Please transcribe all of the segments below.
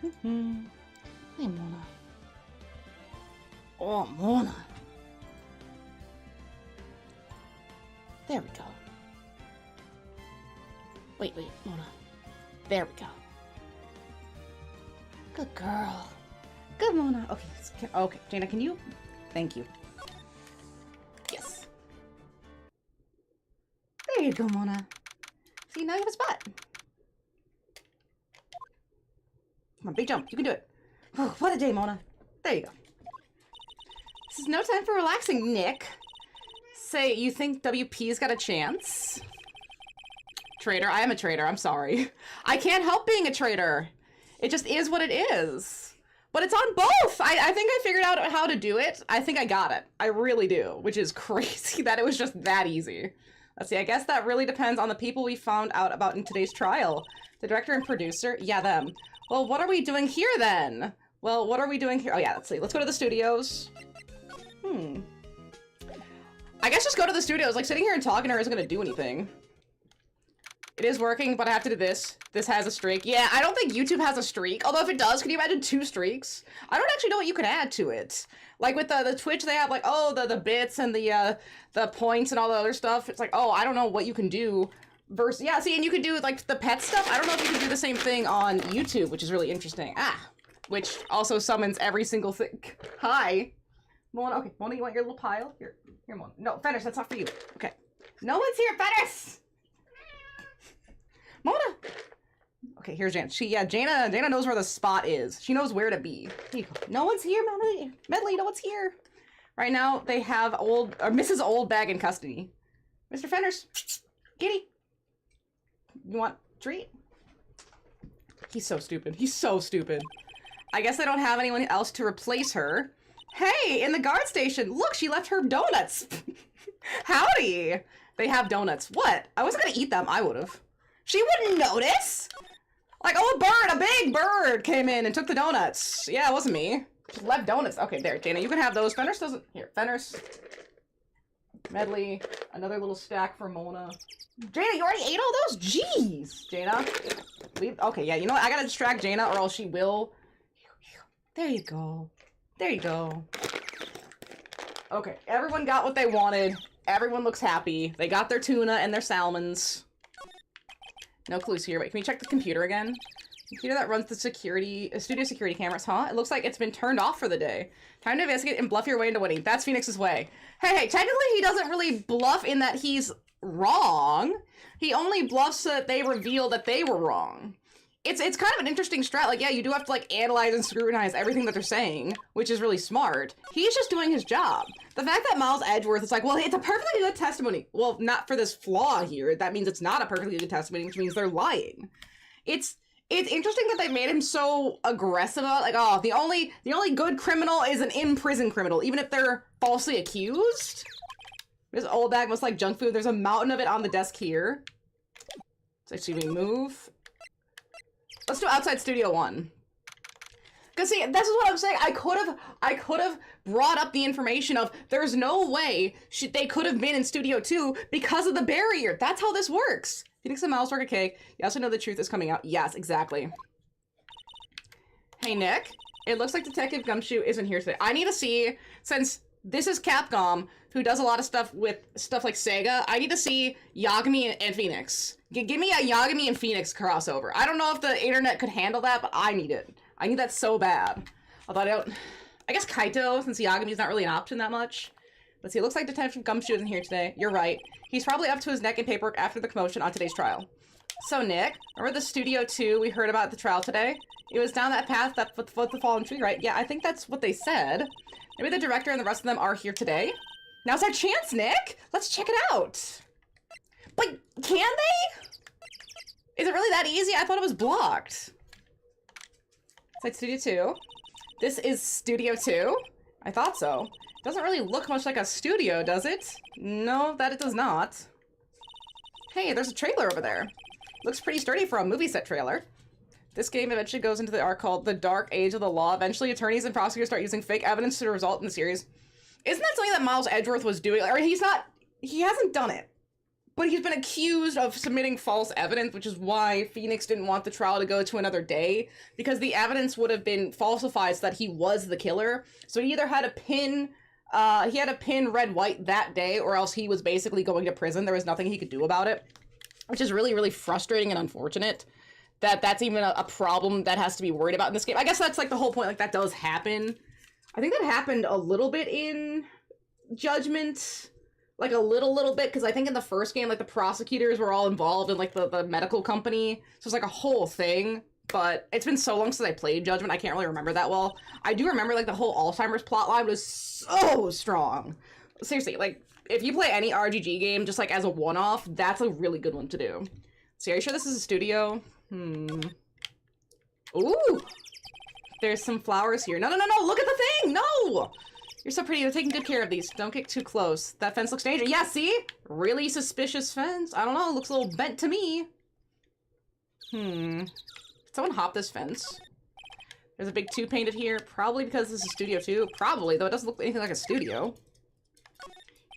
Hey, Mona. Oh, Mona. There we go. Wait, Mona. There we go. Good girl. Good, Mona. Okay, okay, Jaina, can you? Thank you. Yes. There you go, Mona. See, now you have a spot. Come on, big jump. You can do it. Oh, what a day, Mona. There you go. This is no time for relaxing, Nick. Say, you think WP's got a chance? Traitor? I am a traitor. I'm sorry. I can't help being a traitor. It just is what it is. But it's on both! I think I figured out how to do it. I think I got it. I really do. Which is crazy that it was just that easy. Let's see, I guess that really depends on the people we found out about in today's trial. The director and producer? Yeah, them. Well, what are we doing here then? Well, what are we doing here? Oh yeah, let's see. Let's go to the studios. I guess just go to the studios. Like, sitting here and talking to her isn't gonna do anything. It is working, but I have to do this. This has a streak. Yeah, I don't think YouTube has a streak. Although if it does, can you imagine 2 streaks? I don't actually know what you can add to it. Like with the Twitch, they have like, oh, the bits and the points and all the other stuff. It's like, oh, I don't know what you can do. Versus, yeah, see, and you can do like the pet stuff. I don't know if you can do the same thing on YouTube, which is really interesting. Which also summons every single thing. Hi. Mona, okay, Mona, you want your little pile? Here, Mona. No, Fenris, that's not for you. Okay. No one's here, Fenris! Mona! Okay, here's Jan. Jaina knows where the spot is. She knows where to be. Here you go. No one's here, Medley, no one's here. Right now, they have Mrs. Oldbag in custody. Mr. Fenris, Giddy. You want a treat? He's so stupid. He's so stupid. I guess they don't have anyone else to replace her. Hey, in the guard station, look, she left her donuts. Howdy. They have donuts. What? I wasn't gonna eat them. I would've. She wouldn't notice. Like, oh, a big bird came in and took the donuts. Yeah, it wasn't me. Just left donuts. Okay, there, Jaina, you can have those. Fenris doesn't. Here, Fenris. Medley. Another little stack for Mona. Jaina, you already ate all those? Jeez. Jaina. Leave. Okay, yeah, you know what? I gotta distract Jaina or else she will. There you go. There you go. Okay, everyone got what they wanted. Everyone looks happy. They got their tuna and their salmons. No clues here. Wait, can we check the computer again? Computer that runs the studio security cameras, huh? It looks like it's been turned off for the day. Time to investigate and bluff your way into winning. That's Phoenix's way. Hey, technically he doesn't really bluff in that he's wrong. He only bluffs so that they reveal that they were wrong. It's kind of an interesting strat. Like, yeah, you do have to, like, analyze and scrutinize everything that they're saying, which is really smart. He's just doing his job. The fact that Miles Edgeworth is like, well, it's a perfectly good testimony. Well, not for this flaw here. That means it's not a perfectly good testimony, which means they're lying. It's interesting that they made him so aggressive about, like, oh, the only good criminal is an in-prison criminal, even if they're falsely accused. This old bag must like junk food. There's a mountain of it on the desk here. So actually we move. Let's do outside Studio 1. Cause see, this is what I'm saying. I could have brought up the information of there's no way they could have been in Studio 2 because of the barrier. That's how this works. Phoenix and Miles work a cake. You also know the truth is coming out. Yes, exactly. Hey, Nick. It looks like Detective Gumshoe isn't here today. I need to see, since this is Capcom, who does a lot of stuff with stuff like Sega, I need to see Yagami and Phoenix. Give me a Yagami and Phoenix crossover. I don't know if the internet could handle that, but I need it. I need that so bad. Although I guess Kaito, since Yagami's not really an option that much. Let's see, it looks like Detective Gumshoe isn't here today. You're right. He's probably up to his neck in paperwork after the commotion on today's trial. So, Nick, remember the Studio 2 we heard about at the trial today? It was down that path that with the fallen tree, right? Yeah, I think that's what they said. Maybe the director and the rest of them are here today? Now's our chance, Nick! Let's check it out! But can they? Is it really that easy? I thought it was blocked. It's like Studio 2. This is Studio 2? I thought so. Doesn't really look much like a studio, does it? No, that it does not. Hey, there's a trailer over there. Looks pretty sturdy for a movie set trailer. This game eventually goes into the arc called The Dark Age of the Law. Eventually, attorneys and prosecutors start using fake evidence to result in the series. Isn't that something that Miles Edgeworth was doing? Or he hasn't done it. But he's been accused of submitting false evidence, which is why Phoenix didn't want the trial to go to another day, because the evidence would have been falsified so that he was the killer. So he either had to pin Red White that day, or else he was basically going to prison. There was nothing he could do about it, which is really, really frustrating and unfortunate that that's even a problem that has to be worried about in this game. I guess that's like the whole point, like that does happen. I think that happened a little bit in Judgment. Like a little bit, because I think in the first game, like the prosecutors were all involved in like the medical company. So it's like a whole thing, but it's been so long since I played Judgment, I can't really remember that well. I do remember like the whole Alzheimer's plotline was so strong. Seriously, like if you play any RGG game just like as a one-off, that's a really good one to do. So are you sure this is a studio? Ooh! There's some flowers here. No, look at the thing! No! You're so pretty. You're taking good care of these. Don't get too close. That fence looks dangerous. Yeah, see? Really suspicious fence. I don't know. It looks a little bent to me. Did someone hop this fence? There's a big 2 painted here. Probably because this is a studio too. Probably, though it doesn't look anything like a studio.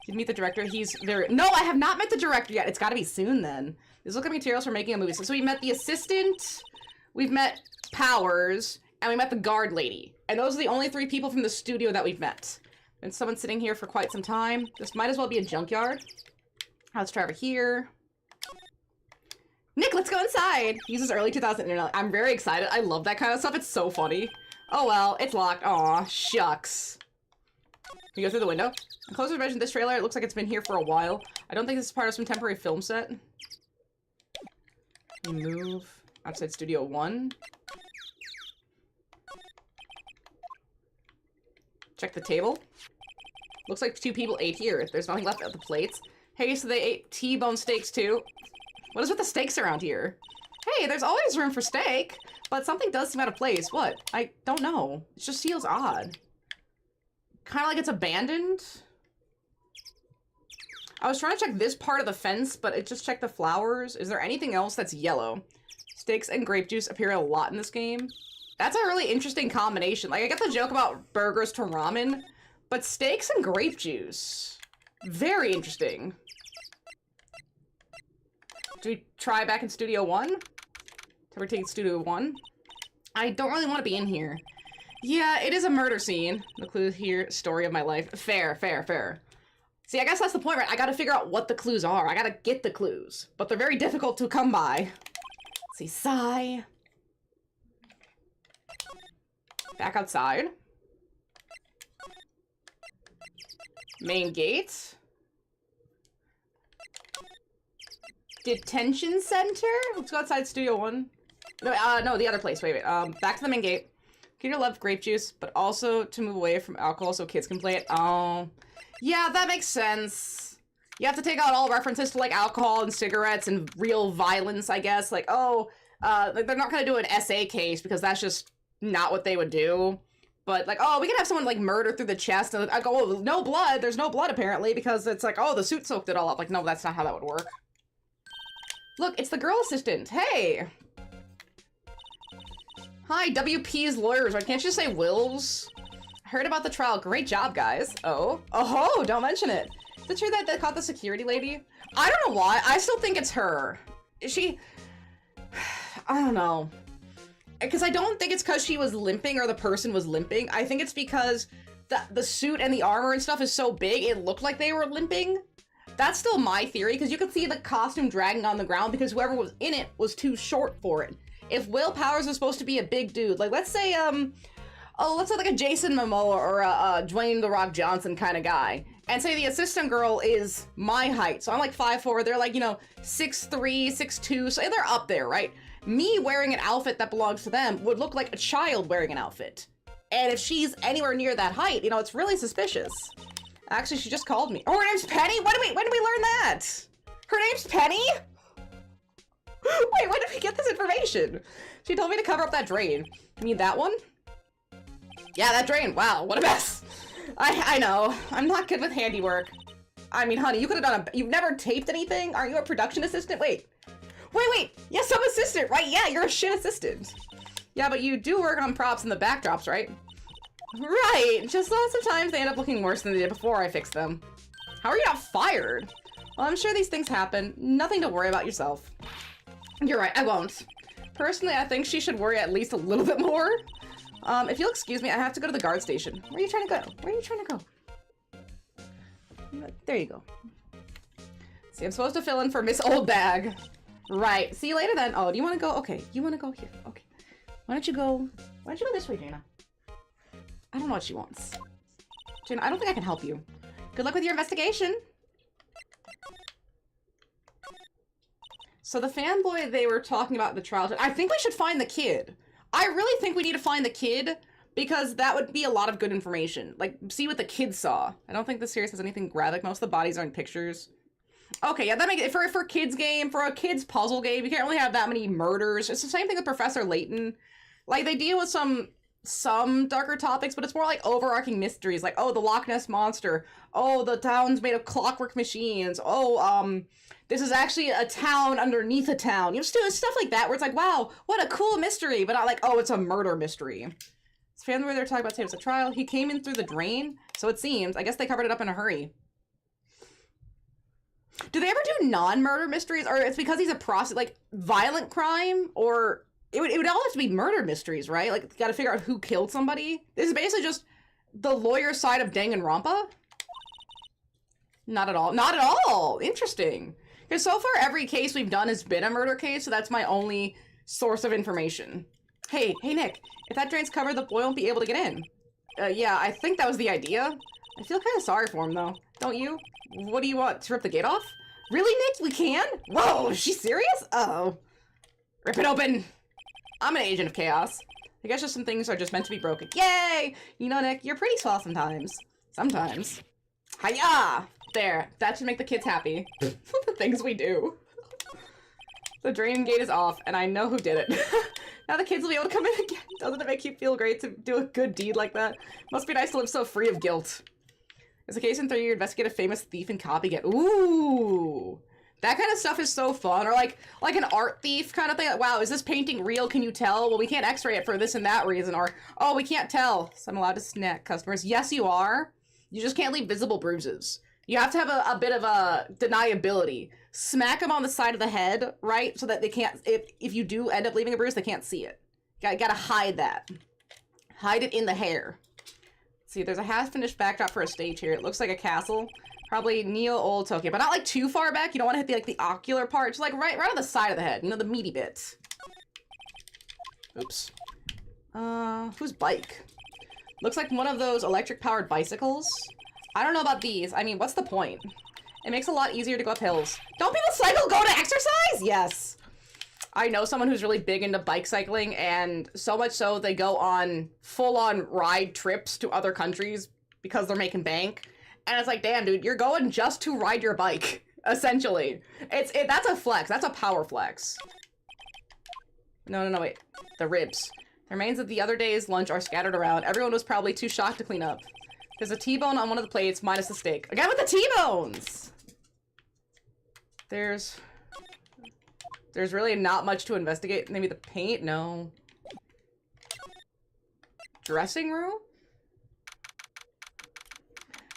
Did you meet the director? He's very... No, I have not met the director yet. It's got to be soon then. These look like materials for making a movie. So we met the assistant, we've met Powers, and we met the guard lady. And those are the only 3 people from the studio that we've met. And someone's sitting here for quite some time. This might as well be a junkyard. Let's try over here. Nick, let's go inside! Uses early 2000 internet. I'm very excited. I love that kind of stuff. It's so funny. Oh well, it's locked. Aw, shucks. Can you go through the window? A closer version of this trailer, it looks like it's been here for a while. I don't think this is part of some temporary film set. We move outside Studio 1. Check the table. Looks like 2 people ate here. There's nothing left of the plates. Hey, so they ate T-bone steaks too. What is with the steaks around here? Hey, there's always room for steak, but something does seem out of place. What? I don't know. It just feels odd. Kind of like it's abandoned. I was trying to check this part of the fence, but it just checked the flowers. Is there anything else that's yellow? Steaks and grape juice appear a lot in this game. That's a really interesting combination. Like, I get the joke about burgers to ramen, but steaks and grape juice. Very interesting. Do we try back in Studio 1? So we're taking Studio 1. I don't really want to be in here. Yeah, it is a murder scene. The clue here, story of my life. Fair, fair, fair. See, I guess that's the point, right? I gotta figure out what the clues are. I gotta get the clues. But they're very difficult to come by. Let's see, sigh. Back outside. Main gate. Detention center? Let's go outside Studio 1. No, the other place. Wait. Back to the main gate. Peter loved grape juice, but also to move away from alcohol so kids can play it. Oh. Yeah, that makes sense. You have to take out all references to, like, alcohol and cigarettes and real violence, I guess. Like, oh, like, they're not gonna do an SA case because that's just not what they would do. But, like, oh, we can have someone, like, murder through the chest. And I go, oh, no blood. There's no blood, apparently, because it's like, oh, the suit soaked it all up. Like, no, that's not how that would work. Look, it's the girl assistant. Hey! Hi, WP's lawyers. Can't you just say Wills? I heard about the trial. Great job, guys. Oh. Oh, don't mention it. Is it true that they caught the security lady? I don't know why. I still think it's her. Is she... I don't know. Because I don't think it's because she was limping or the person was limping. I think it's because the suit and the armor and stuff is so big, it looked like they were limping. That's still my theory, because you could see the costume dragging on the ground because whoever was in it was too short for it. If Will Powers was supposed to be a big dude, like, let's say, let's say like a Jason Momoa or a Dwayne The Rock Johnson kind of guy, and say the assistant girl is my height, so I'm like 5'4", they're like, you know, 6'3", 6'2", so they're up there, right? Me wearing an outfit that belongs to them would look like a child wearing an outfit. And if she's anywhere near that height, you know, it's really suspicious. Actually, she just called me. Oh, her name's Penny? When did we learn that? Her name's Penny? Wait, when did we get this information? She told me to cover up that drain. You mean that one? Yeah, that drain. Wow, what a mess. I know. I'm not good with handiwork. I mean, honey, you could have done you've never taped anything? Aren't you a production assistant? Wait. Yes, I'm assistant, right? Yeah, you're a shit assistant. Yeah, but you do work on props and the backdrops, right? Right. Just lots of times they end up looking worse than they did before I fixed them. How are you not fired? Well, I'm sure these things happen. Nothing to worry about yourself. You're right, I won't. Personally, I think she should worry at least a little bit more. If you'll excuse me, I have to go to the guard station. Where are you trying to go? Where are you trying to go? There you go. See, I'm supposed to fill in for Miss Old Bag. Right. See you later then. Oh, do you want to go? Okay, you want to go here. Okay. Why don't you go this way, Jaina? I don't know what she wants. Jaina, I don't think I can help you. Good luck with your investigation. So the fanboy they were talking about in the trial, I think we should find the kid. I really think we need to find the kid because that would be a lot of good information. Like, see what the kid saw. I don't think the series has anything graphic. Most of the bodies are in pictures. Okay, yeah, that makes it for a kids game, for a kids puzzle game, you can't really have that many murders. It's the same thing with Professor Layton. Like, they deal with some darker topics, but it's more like overarching mysteries, like, oh, the Loch Ness Monster. Oh, the town's made of clockwork machines. Oh, this is actually a town underneath a town. You know, stuff like that, where it's like, wow, what a cool mystery, but not like, oh, it's a murder mystery. It's family where they're talking about tapes of trial. He came in through the drain, so it seems. I guess they covered it up in a hurry. Do they ever do non-murder mysteries, or it's because he's a like, violent crime, or... It would all have to be murder mysteries, right? Like, you gotta figure out who killed somebody. This is basically just the lawyer side of Danganronpa? Not at all. Not at all! Interesting. Because so far, every case we've done has been a murder case, so that's my only source of information. Hey, Nick. If that drain's covered, the boy won't be able to get in. Yeah, I think that was the idea. I feel kind of sorry for him, though. Don't you? What do you want? To rip the gate off? Really, Nick? We can? Whoa, is she serious? Uh-oh. Rip it open! I'm an agent of chaos. I guess just some things are just meant to be broken. Yay! You know, Nick, you're pretty soft sometimes. Sometimes. Hiya! There. That should make the kids happy. The things we do. The drain gate is off, and I know who did it. Now the kids will be able to come in again. Doesn't it make you feel great to do a good deed like that? Must be nice to live so free of guilt. There's a case in 3 you investigate a famous thief and copycat. Ooh! That kind of stuff is so fun. Or like an art thief kind of thing. Like, wow, is this painting real? Can you tell? Well, we can't x-ray it for this and that reason. Or, oh, we can't tell. So I'm allowed to snack customers. Yes, you are. You just can't leave visible bruises. You have to have a bit of a deniability. Smack them on the side of the head, right? So that they can't, if you do end up leaving a bruise, they can't see it. Gotta hide that. Hide it in the hair. See, there's a half-finished backdrop for a stage here. It looks like a castle. Probably Neo-Old Tokyo, but not like too far back. You don't want to hit the ocular part. Just like right on the side of the head. You know, the meaty bits. Oops. Whose bike? Looks like one of those electric-powered bicycles. I don't know about these. I mean, what's the point? It makes it a lot easier to go up hills. Don't people cycle go to exercise? Yes. I know someone who's really big into bike cycling, and so much so they go on full-on ride trips to other countries because they're making bank. And it's like, damn, dude, you're going just to ride your bike, essentially. That's a flex. That's a power flex. No, wait. The ribs. The remains of the other day's lunch are scattered around. Everyone was probably too shocked to clean up. There's a T-bone on one of the plates, minus the steak. Again with the T-bones! There's really not much to investigate. Maybe the paint? No. Dressing room?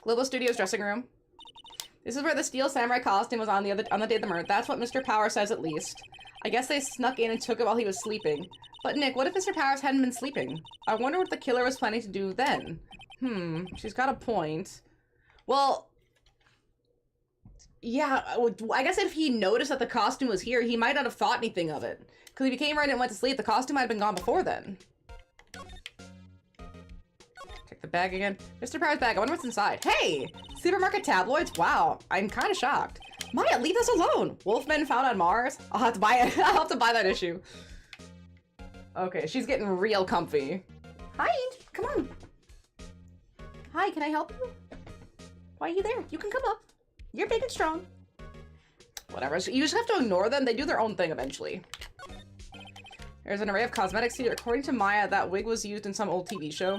Global Studios dressing room. This is where the steel samurai costume was on the day of the murder. That's what Mr. Power says, at least. I guess they snuck in and took it while he was sleeping. But Nick, what if Mr. Powers hadn't been sleeping? I wonder what the killer was planning to do then. She's got a point. Well, yeah, I guess if he noticed that the costume was here, he might not have thought anything of it. Because if he came right in and went to sleep, the costume might have been gone before then. Check the bag again. Mr. Powers' bag, I wonder what's inside. Hey! Supermarket tabloids? Wow, I'm kind of shocked. Maya, leave us alone! Wolfmen found on Mars? I'll have to buy it. I'll have to buy that issue. Okay, she's getting real comfy. Hi, come on. Hi, can I help you? Why are you there? You can come up. You're big and strong. Whatever, so you just have to ignore them. They do their own thing eventually. There's an array of cosmetics here. According to Maya, that wig was used in some old TV show.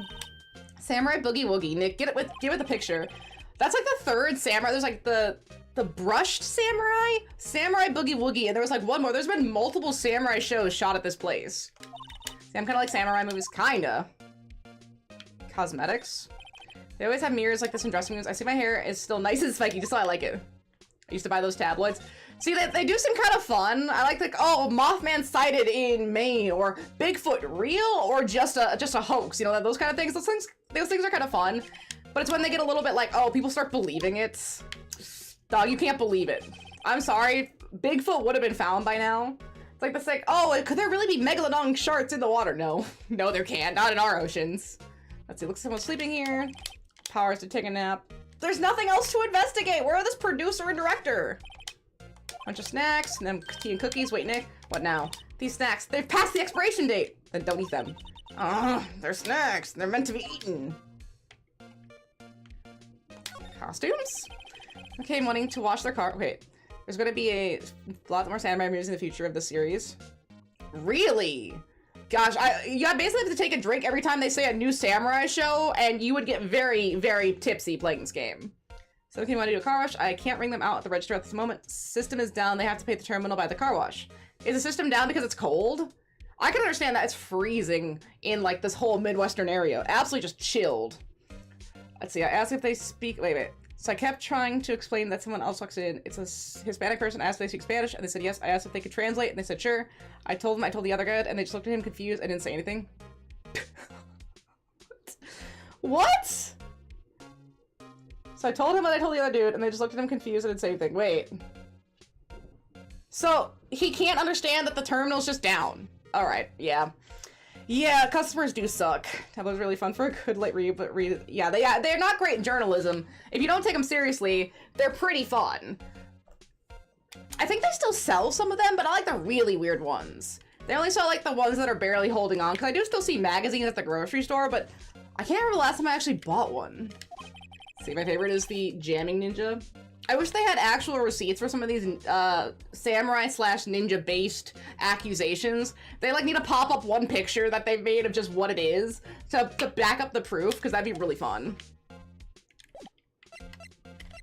Samurai Boogie Woogie. Nick, give it the picture. That's like the third samurai. There's like the brushed samurai, Samurai Boogie Woogie, and there was like one more. There's been multiple samurai shows shot at this place. See, I'm kind of like samurai movies, kinda. Cosmetics. They always have mirrors like this in dressing rooms. I see my hair is still nice and spiky, just so I like it. I used to buy those tabloids. See, they do seem kind of fun. I like oh, Mothman sighted in Maine, or Bigfoot real, or just a hoax. You know, those kind of things. Those things are kind of fun. But it's when they get a little bit like, oh, people start believing it. Dog, you can't believe it. I'm sorry. Bigfoot would have been found by now. It's like this, like, oh, could there really be megalodon sharks in the water? No. No, there can't. Not in our oceans. Let's see. Looks like someone's sleeping here. Powers to take a nap. There's nothing else to investigate. Where are this producer and director? Bunch of snacks, and then tea and cookies. Wait, Nick, what now? These snacks, they've passed the expiration date. Then don't eat them. They're snacks. They're meant to be eaten. Costumes? Okay, wanting to wash their car. Wait, there's gonna be a lot more samurai movies in the future of the series. Really? Gosh, you basically have to take a drink every time they say a new samurai show, and you would get very, very tipsy playing this game. So okay, want to do a car wash? I can't ring them out at the register at this moment. System is down. They have to pay the terminal by the car wash. Is the system down because it's cold? I can understand that. It's freezing in like this whole Midwestern area. Absolutely just chilled. Let's see. I asked if they speak. Wait. So I kept trying to explain that someone else walks in. It's a Hispanic person. I asked if they speak Spanish, and they said yes. I asked if they could translate, and they said sure. I told the other guy, and they just looked at him confused. I didn't say anything. What? So I told him and I told the other dude, and they just looked at him confused and didn't say anything. Wait. So he can't understand that the terminal's just down. Alright, yeah. Yeah, customers do suck. That was really fun for a good late read, but they're not great in journalism. If you don't take them seriously, they're pretty fun. I think they still sell some of them, but I like the really weird ones. They only sell like the ones that are barely holding on, because I do still see magazines at the grocery store, but I can't remember the last time I actually bought one. See, my favorite is the Jamming Ninja. I wish they had actual receipts for some of these samurai slash ninja based accusations. They like need to pop up one picture that they've made of just what it is to back up the proof, because that'd be really fun.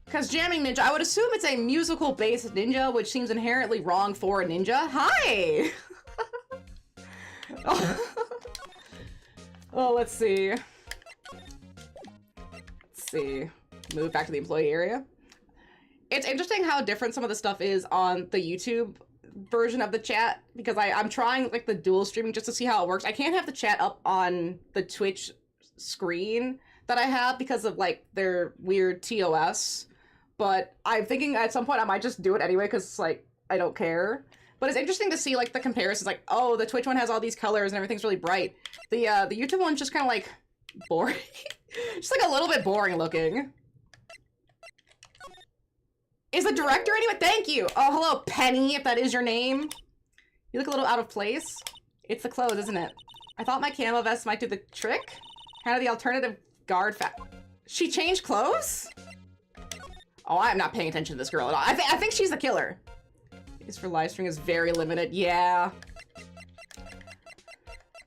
Because Jamming Ninja, I would assume it's a musical based ninja, which seems inherently wrong for a ninja. Hi! Oh, let's see. Move back to the employee area. It's interesting how different some of the stuff is on the YouTube version of the chat, because I'm trying like the dual streaming just to see how it works. I can't have the chat up on the Twitch screen that I have because of like their weird TOS, but I'm thinking at some point I might just do it anyway because like I don't care. But it's interesting to see like the comparisons, like, oh, the Twitch one has all these colors and everything's really bright. The YouTube one's just kind of like boring. Just like a little bit boring looking. Is the director anyway? Thank you. Oh, hello, Penny, if that is your name. You look a little out of place. It's the clothes, isn't it? I thought my camo vest might do the trick. Kind of the alternative guard She changed clothes? Oh, I'm not paying attention to this girl at all. I think she's the killer. Is for live stream is very limited. Yeah.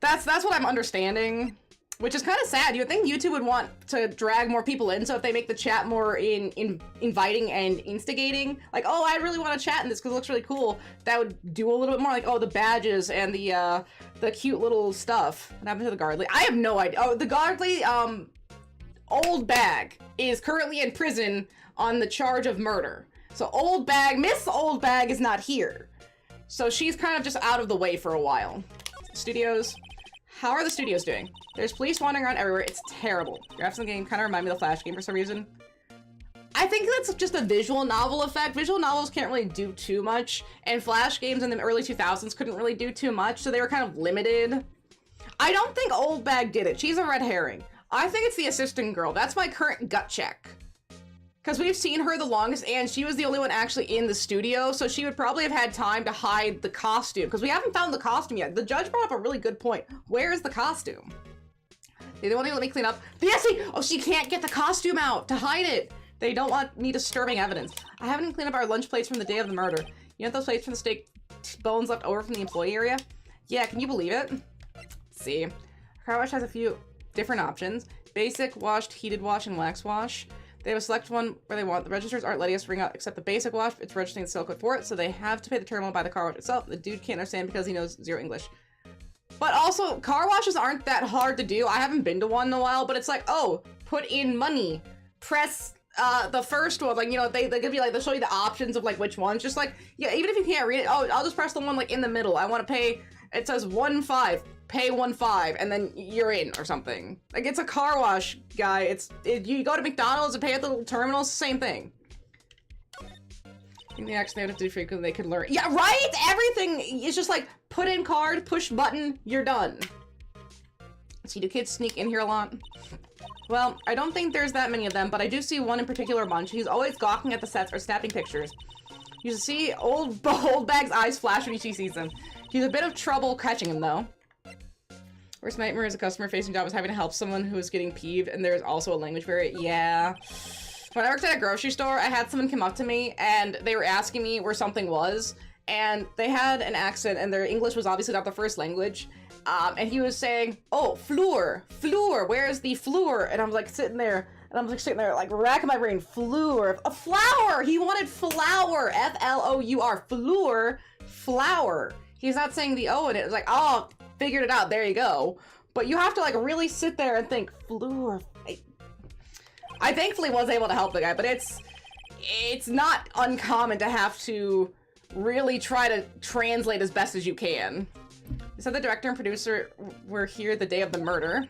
That's what I'm understanding. Which is kind of sad. You would think YouTube would want to drag more people in, so if they make the chat more inviting and instigating, like, oh, I really want to chat in this because it looks really cool, that would do a little bit more, like, oh, the badges and the cute little stuff. What happened to the Guardly? I have no idea. Oh, the Guardly, Old Bag is currently in prison on the charge of murder. So Miss Old Bag is not here. So she's kind of just out of the way for a while. Studios. How are the studios doing? There's police wandering around everywhere. It's terrible. Graphics in the game kind of remind me of the Flash game for some reason. I think that's just a visual novel effect. Visual novels can't really do too much, and Flash games in the early 2000s couldn't really do too much, so they were kind of limited. I don't think Old Bag did it. She's a red herring. I think it's the assistant girl. That's my current gut check. Because we've seen her the longest, and she was the only one actually in the studio, so she would probably have had time to hide the costume, because we haven't found the costume yet. The judge brought up a really good point. Where is the costume? They don't want to let me clean up. Oh, she can't get the costume out to hide it. They don't want me disturbing evidence. I haven't cleaned up our lunch plates from the day of the murder. You know those plates from the steak bones left over from the employee area? Yeah, can you believe it? Let's see. Car wash has a few different options. Basic, washed, heated wash, and wax wash. They have a select one where they want. The registers aren't letting us ring out except the basic wash. It's registering the sale code for it, so they have to pay the terminal by the car wash itself. The dude can't understand because he knows zero English. But also, car washes aren't that hard to do. I haven't been to one in a while, but it's like, oh, put in money. Press the first one, like, you know, they give you, like, they'll show you the options of, like, which ones. Just, like, yeah, even if you can't read it, oh, I'll just press the one, like, in the middle. I want to pay, it says 1.5, pay 1.5, and then you're in, or something. Like, it's a car wash, guy. You go to McDonald's and pay at the little terminals, same thing. I think the action they have to do frequently, they could learn. Yeah, right? Everything is just, like, put in card, push button, you're done. See, do kids sneak in here a lot? Well, I don't think there's that many of them, but I do see one in particular bunch. He's always gawking at the sets or snapping pictures. You should see old Bag's eyes flash when she sees him. He's a bit of trouble catching him, though. Worst nightmare as a customer-facing job is having to help someone who is getting peeved, and there's also a language barrier. Yeah. When I worked at a grocery store, I had someone come up to me, and they were asking me where something was, and they had an accent, and their English was obviously not the first language. And he was saying, oh, floor, where's the floor? And I'm like sitting there, like racking my brain, floor, a flower! He wanted flour, F-L-O-U-R, flour. He's not saying the O in it. It's like, oh, figured it out, there you go. But you have to like really sit there and think, floor. I thankfully was able to help the guy, but it's not uncommon to have to really try to translate as best as you can. They said the director and producer were here the day of the murder.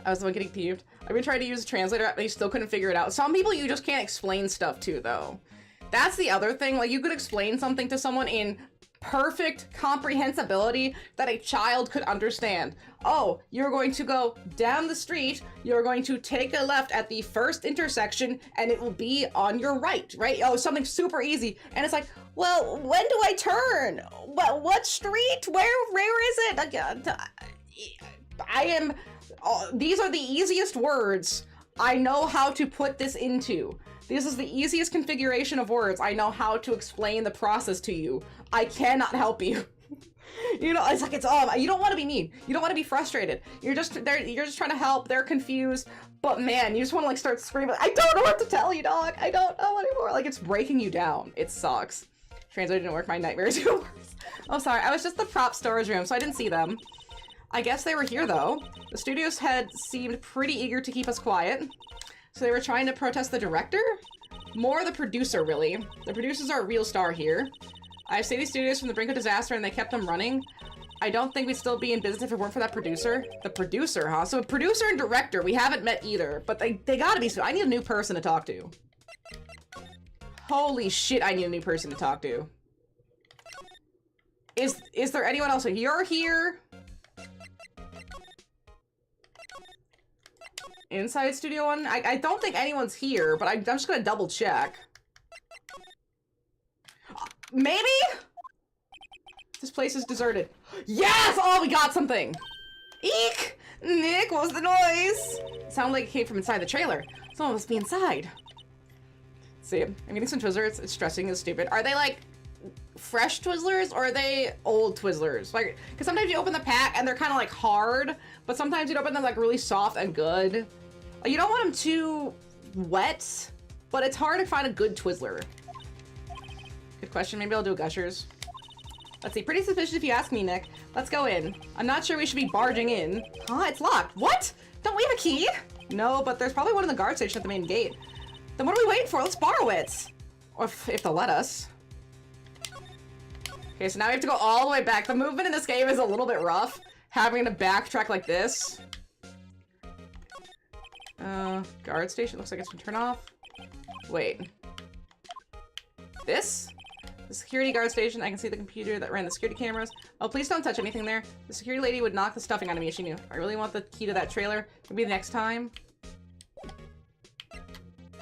I was the one getting peeved. I've been trying to use a translator, they still couldn't figure it out. Some people you just can't explain stuff to, though. That's the other thing, like you could explain something to someone in perfect comprehensibility that a child could understand. Oh, you're going to go down the street, you're going to take a left at the first intersection, and it will be on your right? Oh, something super easy. And it's like, well, when do I turn? Well, what street? Where is it? These are the easiest words I know how to put this into. This is the easiest configuration of words. I know how to explain the process to you. I cannot help you. You know, it's like, you don't want to be mean. You don't want to be frustrated. You're just trying to help. They're confused. But man, you just want to like start screaming. I don't know what to tell you, dog. I don't know anymore. Like it's breaking you down. It sucks. Translator didn't work. My nightmares even worse. Oh, sorry. I was just the prop storage room, so I didn't see them. I guess they were here though. The studio's head seemed pretty eager to keep us quiet. So they were trying to protest the director? More the producer, really. The producers are a real star here. I've saved these studios from the brink of disaster and they kept them running. I don't think we'd still be in business if it weren't for that producer. The producer, huh? So producer and director, we haven't met either, but they gotta be, I need a new person to talk to. Holy shit, I need a new person to talk to. Is there anyone else? You're here? Inside Studio 1? I don't think anyone's here, but I'm just gonna double check. Maybe? This place is deserted. Yes! Oh, we got something! Eek! Nick, what was the noise? It sounded like it came from inside the trailer. Someone must be inside. Let's see, I'm getting some Twizzlers. It's stressing as stupid. Are they like fresh Twizzlers or are they old Twizzlers? Like, because sometimes you open the pack and they're kind of like hard, but sometimes you open them like really soft and good. You don't want them too wet, but it's hard to find a good Twizzler. Good question. Maybe I'll do a Gushers. Let's see. Pretty suspicious if you ask me, Nick. Let's go in. I'm not sure we should be barging in. Huh? It's locked. What? Don't we have a key? No, but there's probably one in the guard station at the main gate. Then what are we waiting for? Let's borrow it. Or if they'll let us. Okay, so now we have to go all the way back. The movement in this game is a little bit rough. Having to backtrack like this. Guard station looks like it's been turned off. Wait. This? The security guard station. I can see the computer that ran the security cameras. Oh, please don't touch anything there. The security lady would knock the stuffing out of me if she knew. I really want the key to that trailer. Maybe next time.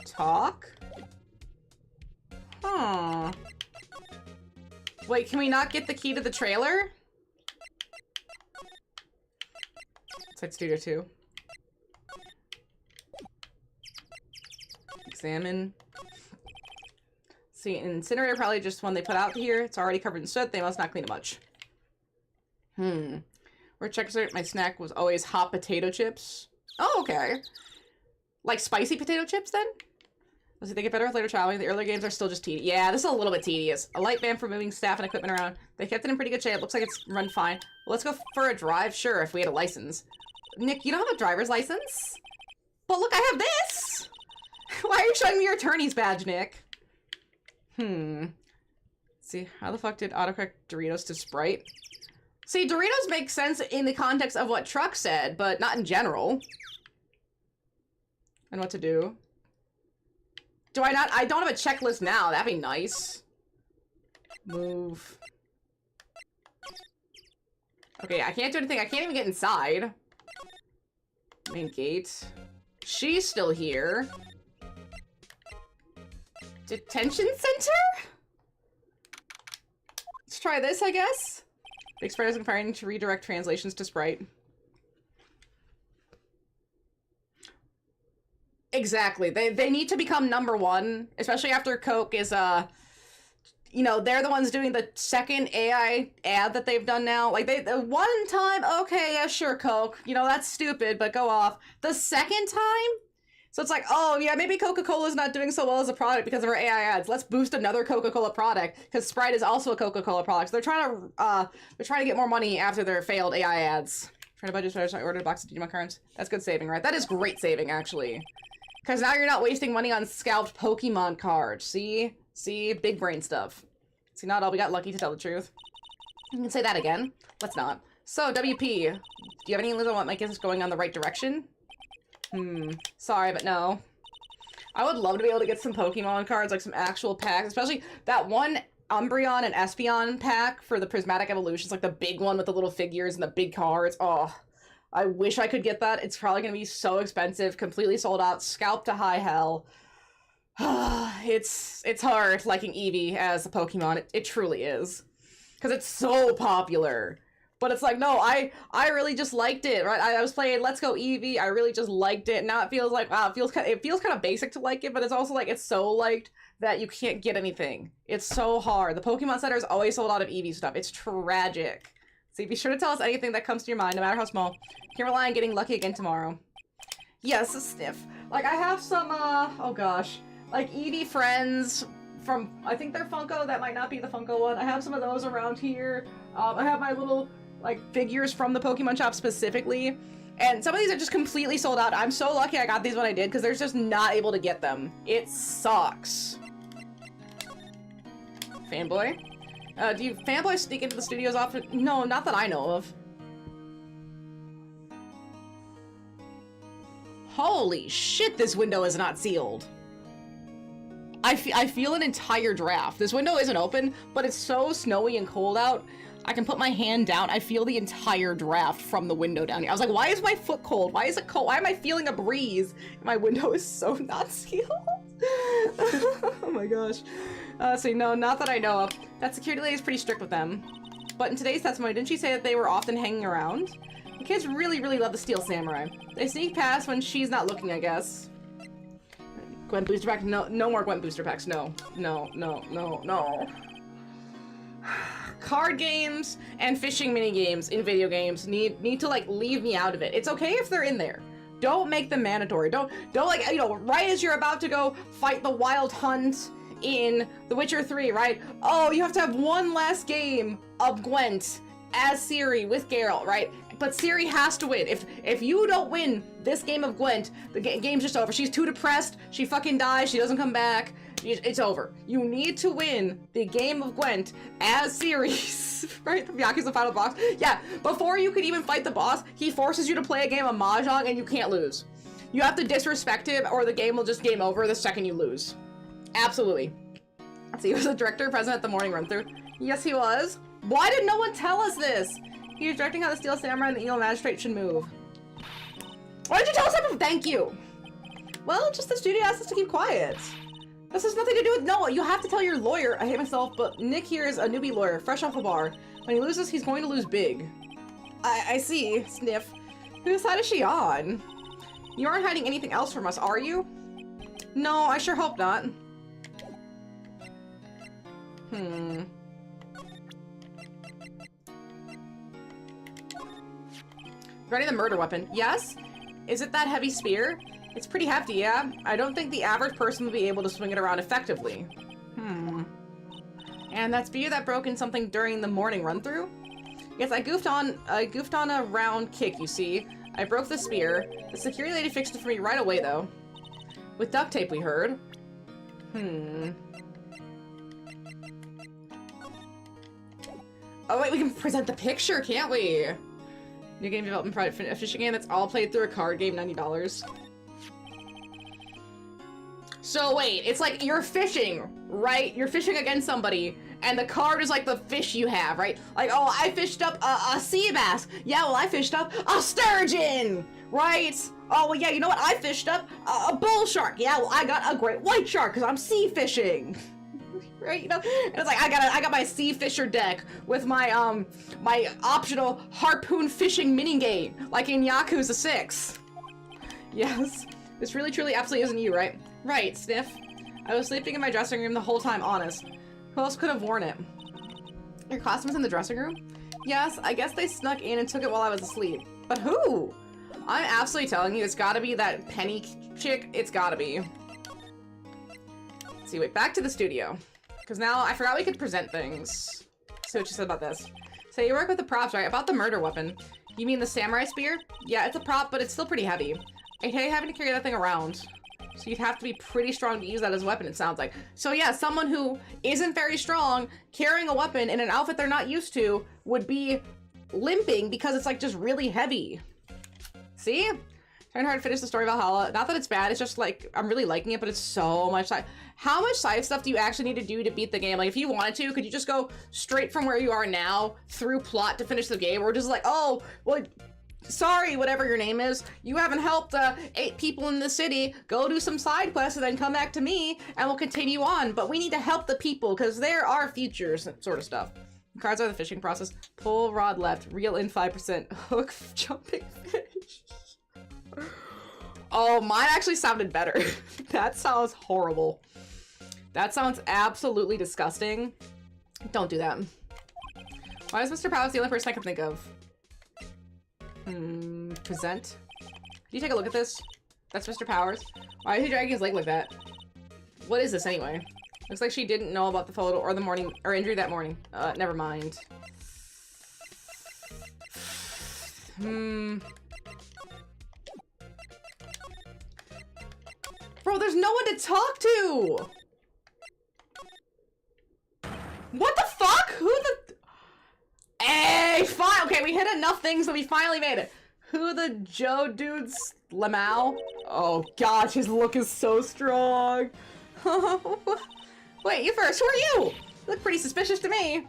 Talk? Huh. Wait, can we not get the key to the trailer? Inside Studio 2. Examine. See, an incinerator probably just one they put out here. It's already covered in soot. They must not clean it much. Where checks my snack was always hot potato chips. Oh, okay. Like spicy potato chips then? Let's see, they get better with later traveling. The earlier games are still just tedious. Yeah, this is a little bit tedious. A light van for moving staff and equipment around. They kept it in pretty good shape. Looks like it's run fine. Well, let's go for a drive. Sure, if we had a license. Nick, you don't have a driver's license? But look, I have this! Why are you showing me your attorney's badge, Nick? Let's see, how the fuck did autocorrect Doritos to Sprite? See, Doritos make sense in the context of what Truck said, but not in general. And what to do. Do I not? I don't have a checklist now. That'd be nice. Move. Okay, I can't do anything. I can't even get inside. Main gate. She's still here. Detention center? Let's try this, I guess. Big Sprite is inquiring to redirect translations to Sprite. Exactly. They need to become #1, especially after Coke is, you know, they're the ones doing the second AI ad that they've done now. Like, the one time, okay, yeah, sure, Coke. You know, that's stupid, but go off. The second time? So it's like, oh, yeah, maybe Coca-Cola's not doing so well as a product because of our AI ads. Let's boost another Coca-Cola product, because Sprite is also a Coca-Cola product. So they're trying to get more money after their failed AI ads. Trying to budget, so I ordered a box of Digimon cards. That's good saving, right? That is great saving, actually. Because now you're not wasting money on scalped Pokemon cards. See? See? Big brain stuff. See, not all. We got lucky, to tell the truth. You can say that again. Let's not. So, WP, do you have any clue on what might get us going on the right direction? Sorry, but no. I would love to be able to get some Pokemon cards, like some actual packs, especially that one Umbreon and Espeon pack for the Prismatic Evolutions, like the big one with the little figures and the big cards. Oh, I wish I could get that. It's probably going to be so expensive, completely sold out, scalped to high hell. It's hard liking Eevee as a Pokemon. It truly is. Because it's so popular. But it's like, no, I really just liked it, right? I was playing Let's Go Eevee, I really just liked it. Now it feels like, wow, it feels kind of basic to like it, but it's also like, it's so liked that you can't get anything. It's so hard. The Pokemon Center is always sold out of Eevee stuff. It's tragic. So be sure to tell us anything that comes to your mind, no matter how small. Can't rely on getting lucky again tomorrow. Yes, a sniff. Like, I have some, oh gosh, like Eevee friends from, I think they're Funko, that might not be the Funko one. I have some of those around here. I have my little, like, figures from the Pokemon shop specifically. And some of these are just completely sold out. I'm so lucky I got these when I did, because they're just not able to get them. It sucks. Fanboy? Do you fanboys sneak into the studios often? No, not that I know of. Holy shit, this window is not sealed. I feel an entire draft. This window isn't open, but it's so snowy and cold out. I can put my hand down. I feel the entire draft from the window down here. I was like, why is my foot cold? Why is it cold? Why am I feeling a breeze? My window is so not sealed. Oh my gosh. So no, not that I know of. That security lady is pretty strict with them. But in today's testimony, didn't she say that they were often hanging around? The kids really, really love the Steel Samurai. They sneak past when she's not looking, I guess. Gwent booster pack? No, no more Gwent booster packs. No, no, no, no, no. Card games and fishing mini games in video games need to, like, leave me out of it. It's okay if they're in there. Don't make them mandatory. Don't like, you know, right as you're about to go fight the Wild Hunt in The Witcher 3, right? Oh, you have to have one last game of Gwent as Ciri with Geralt, right? But Ciri has to win. If you don't win this game of Gwent, the game's just over. She's too depressed. She fucking dies. She doesn't come back. It's over. You need to win the game of Gwent as Ciri, right? Yakuza final boss. Yeah, before you could even fight the boss, he forces you to play a game of Mahjong and you can't lose. You have to disrespect him or the game will just game over the second you lose. Absolutely. So he was the director present at the morning run-through. Yes, he was. Why did no one tell us this? He was directing how the Steel Samurai and the Evil Magistrate should move. Why did you tell us that? Thank you. Well, just the studio asked us to keep quiet. This has nothing to do with Noah. You have to tell your lawyer. I hate myself, but Nick here is a newbie lawyer, fresh off the bar. When he loses, he's going to lose big. I see. Sniff. Whose side is she on? You aren't hiding anything else from us, are you? No, I sure hope not. Regarding the murder weapon, yes? Is it that heavy spear? It's pretty hefty, yeah? I don't think the average person will be able to swing it around effectively. And that spear that broke in something during the morning run-through? Yes, I goofed on a round kick, you see. I broke the spear. The security lady fixed it for me right away, though. With duct tape, we heard. Oh wait, we can present the picture, can't we? New game development project, a fishing game that's all played through a card game, $90. So wait, it's like you're fishing, right? You're fishing against somebody, and the card is like the fish you have, right? Like, oh, I fished up a sea bass. Yeah, well, I fished up a sturgeon, right? Oh, well, yeah, you know what? I fished up a bull shark. Yeah, well, I got a great white shark because I'm sea fishing. Right, you know, and it's like I got my sea fisher deck with my my optional harpoon fishing mini game, like in Yakuza 6. Yes, this really truly absolutely isn't you, right? Right, Sniff. I was sleeping in my dressing room the whole time, honest. Who else could have worn it? Your costume is in the dressing room? Yes, I guess they snuck in and took it while I was asleep. But who? I'm absolutely telling you, it's gotta be that Penny chick. It's gotta be. Let's see, wait, back to the studio. Because now, I forgot we could present things. See what you said about this. So you work with the props, right? About the murder weapon. You mean the samurai spear? Yeah, it's a prop, but it's still pretty heavy. I hate having to carry that thing around. So you'd have to be pretty strong to use that as a weapon, it sounds like. So yeah, someone who isn't very strong, carrying a weapon in an outfit they're not used to, would be limping because it's like just really heavy. See? Trying hard to finish the story of Valhalla. Not that it's bad, it's just like, I'm really liking it, but it's so much side. How much side stuff do you actually need to do to beat the game? Like, if you wanted to, could you just go straight from where you are now through plot to finish the game? Or just like, oh, well, sorry, whatever your name is, you haven't helped 8 people in the city. Go do some side quests and then come back to me and we'll continue on. But we need to help the people because they're our futures, sort of stuff. Cards are the fishing process. Pull rod left, reel in 5%. Hook jumping fish. Oh, mine actually sounded better. That sounds horrible. That sounds absolutely disgusting. Don't do that. Why is Mr. Powers the only person I can think of? Present. Can you take a look at this? That's Mr. Powers. Why is he dragging his leg like that? What is this anyway? Looks like she didn't know about the photo or the morning or injury that morning. Never mind. Bro, there's no one to talk to! What the fuck? Who the... Hey, fine. Okay, we hit enough things that we finally made it. Who the Joe dude's Lamau? Oh gosh, his look is so strong. Wait, you first. Who are you? You look pretty suspicious to me.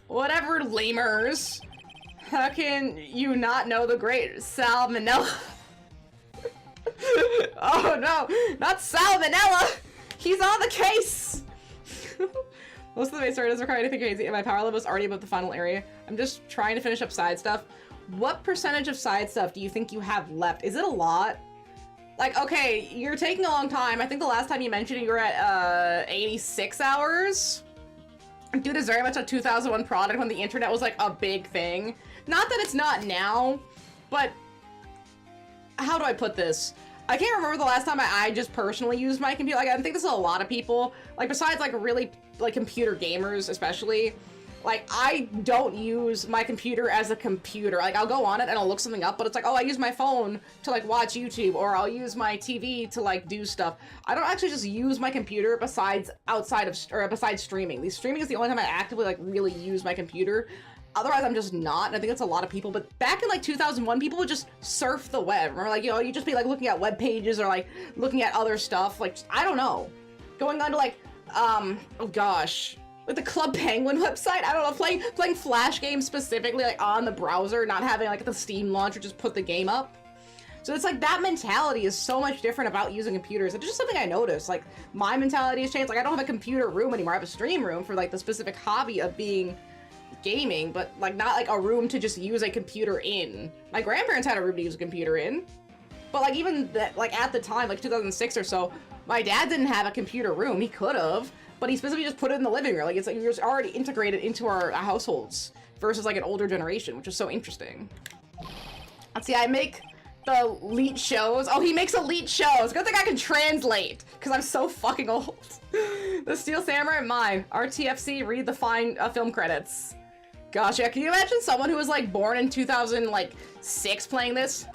Whatever, lamers. How can you not know the great Salmonella? Oh no, not Salmonella! He's on the case! Most of the main story doesn't require anything crazy, and my power level is already above the final area. I'm just trying to finish up side stuff. What percentage of side stuff do you think you have left? Is it a lot? Like, okay, you're taking a long time. I think the last time you mentioned it, you were at 86 hours. Dude is very much a 2001 product when the internet was like a big thing. Not that it's not now, but how do I put this? I can't remember the last time I just personally used my computer. Like, I think this is a lot of people. Like, besides, like, really, like, computer gamers, especially. Like, I don't use my computer as a computer. Like, I'll go on it and I'll look something up, but it's like, oh, I use my phone to, like, watch YouTube, or I'll use my TV to, like, do stuff. I don't actually just use my computer besides besides streaming. Streaming is the only time I actively, like, really use my computer. Otherwise, I'm just not, and I think that's a lot of people. But back in, like, 2001, people would just surf the web. Remember, like, you know, you'd just be, like, looking at web pages or, like, looking at other stuff. Like, I don't know. Going on to, like, oh gosh. Like, the Club Penguin website? I don't know, playing Flash games specifically, like, on the browser, not having, like, the Steam launcher just put the game up. So it's like, that mentality is so much different about using computers. It's just something I noticed. Like, my mentality has changed. Like, I don't have a computer room anymore. I have a stream room for, like, the specific hobby of being gaming, but like not like a room to just use a computer in. My grandparents had a room to use a computer in, but like even that, like at the time, like 2006 or so, my dad didn't have a computer room. He could have, but he specifically just put it in the living room. Like it's like you're just already integrated into our households versus like an older generation, which is so interesting. Let's see, I make the elite shows. Oh, he makes elite shows. Good thing I can translate because I'm so fucking old. The Steel Samurai, mine. RTFC, read the fine film credits. Gosh, yeah, can you imagine someone who was like born in 2006 playing this?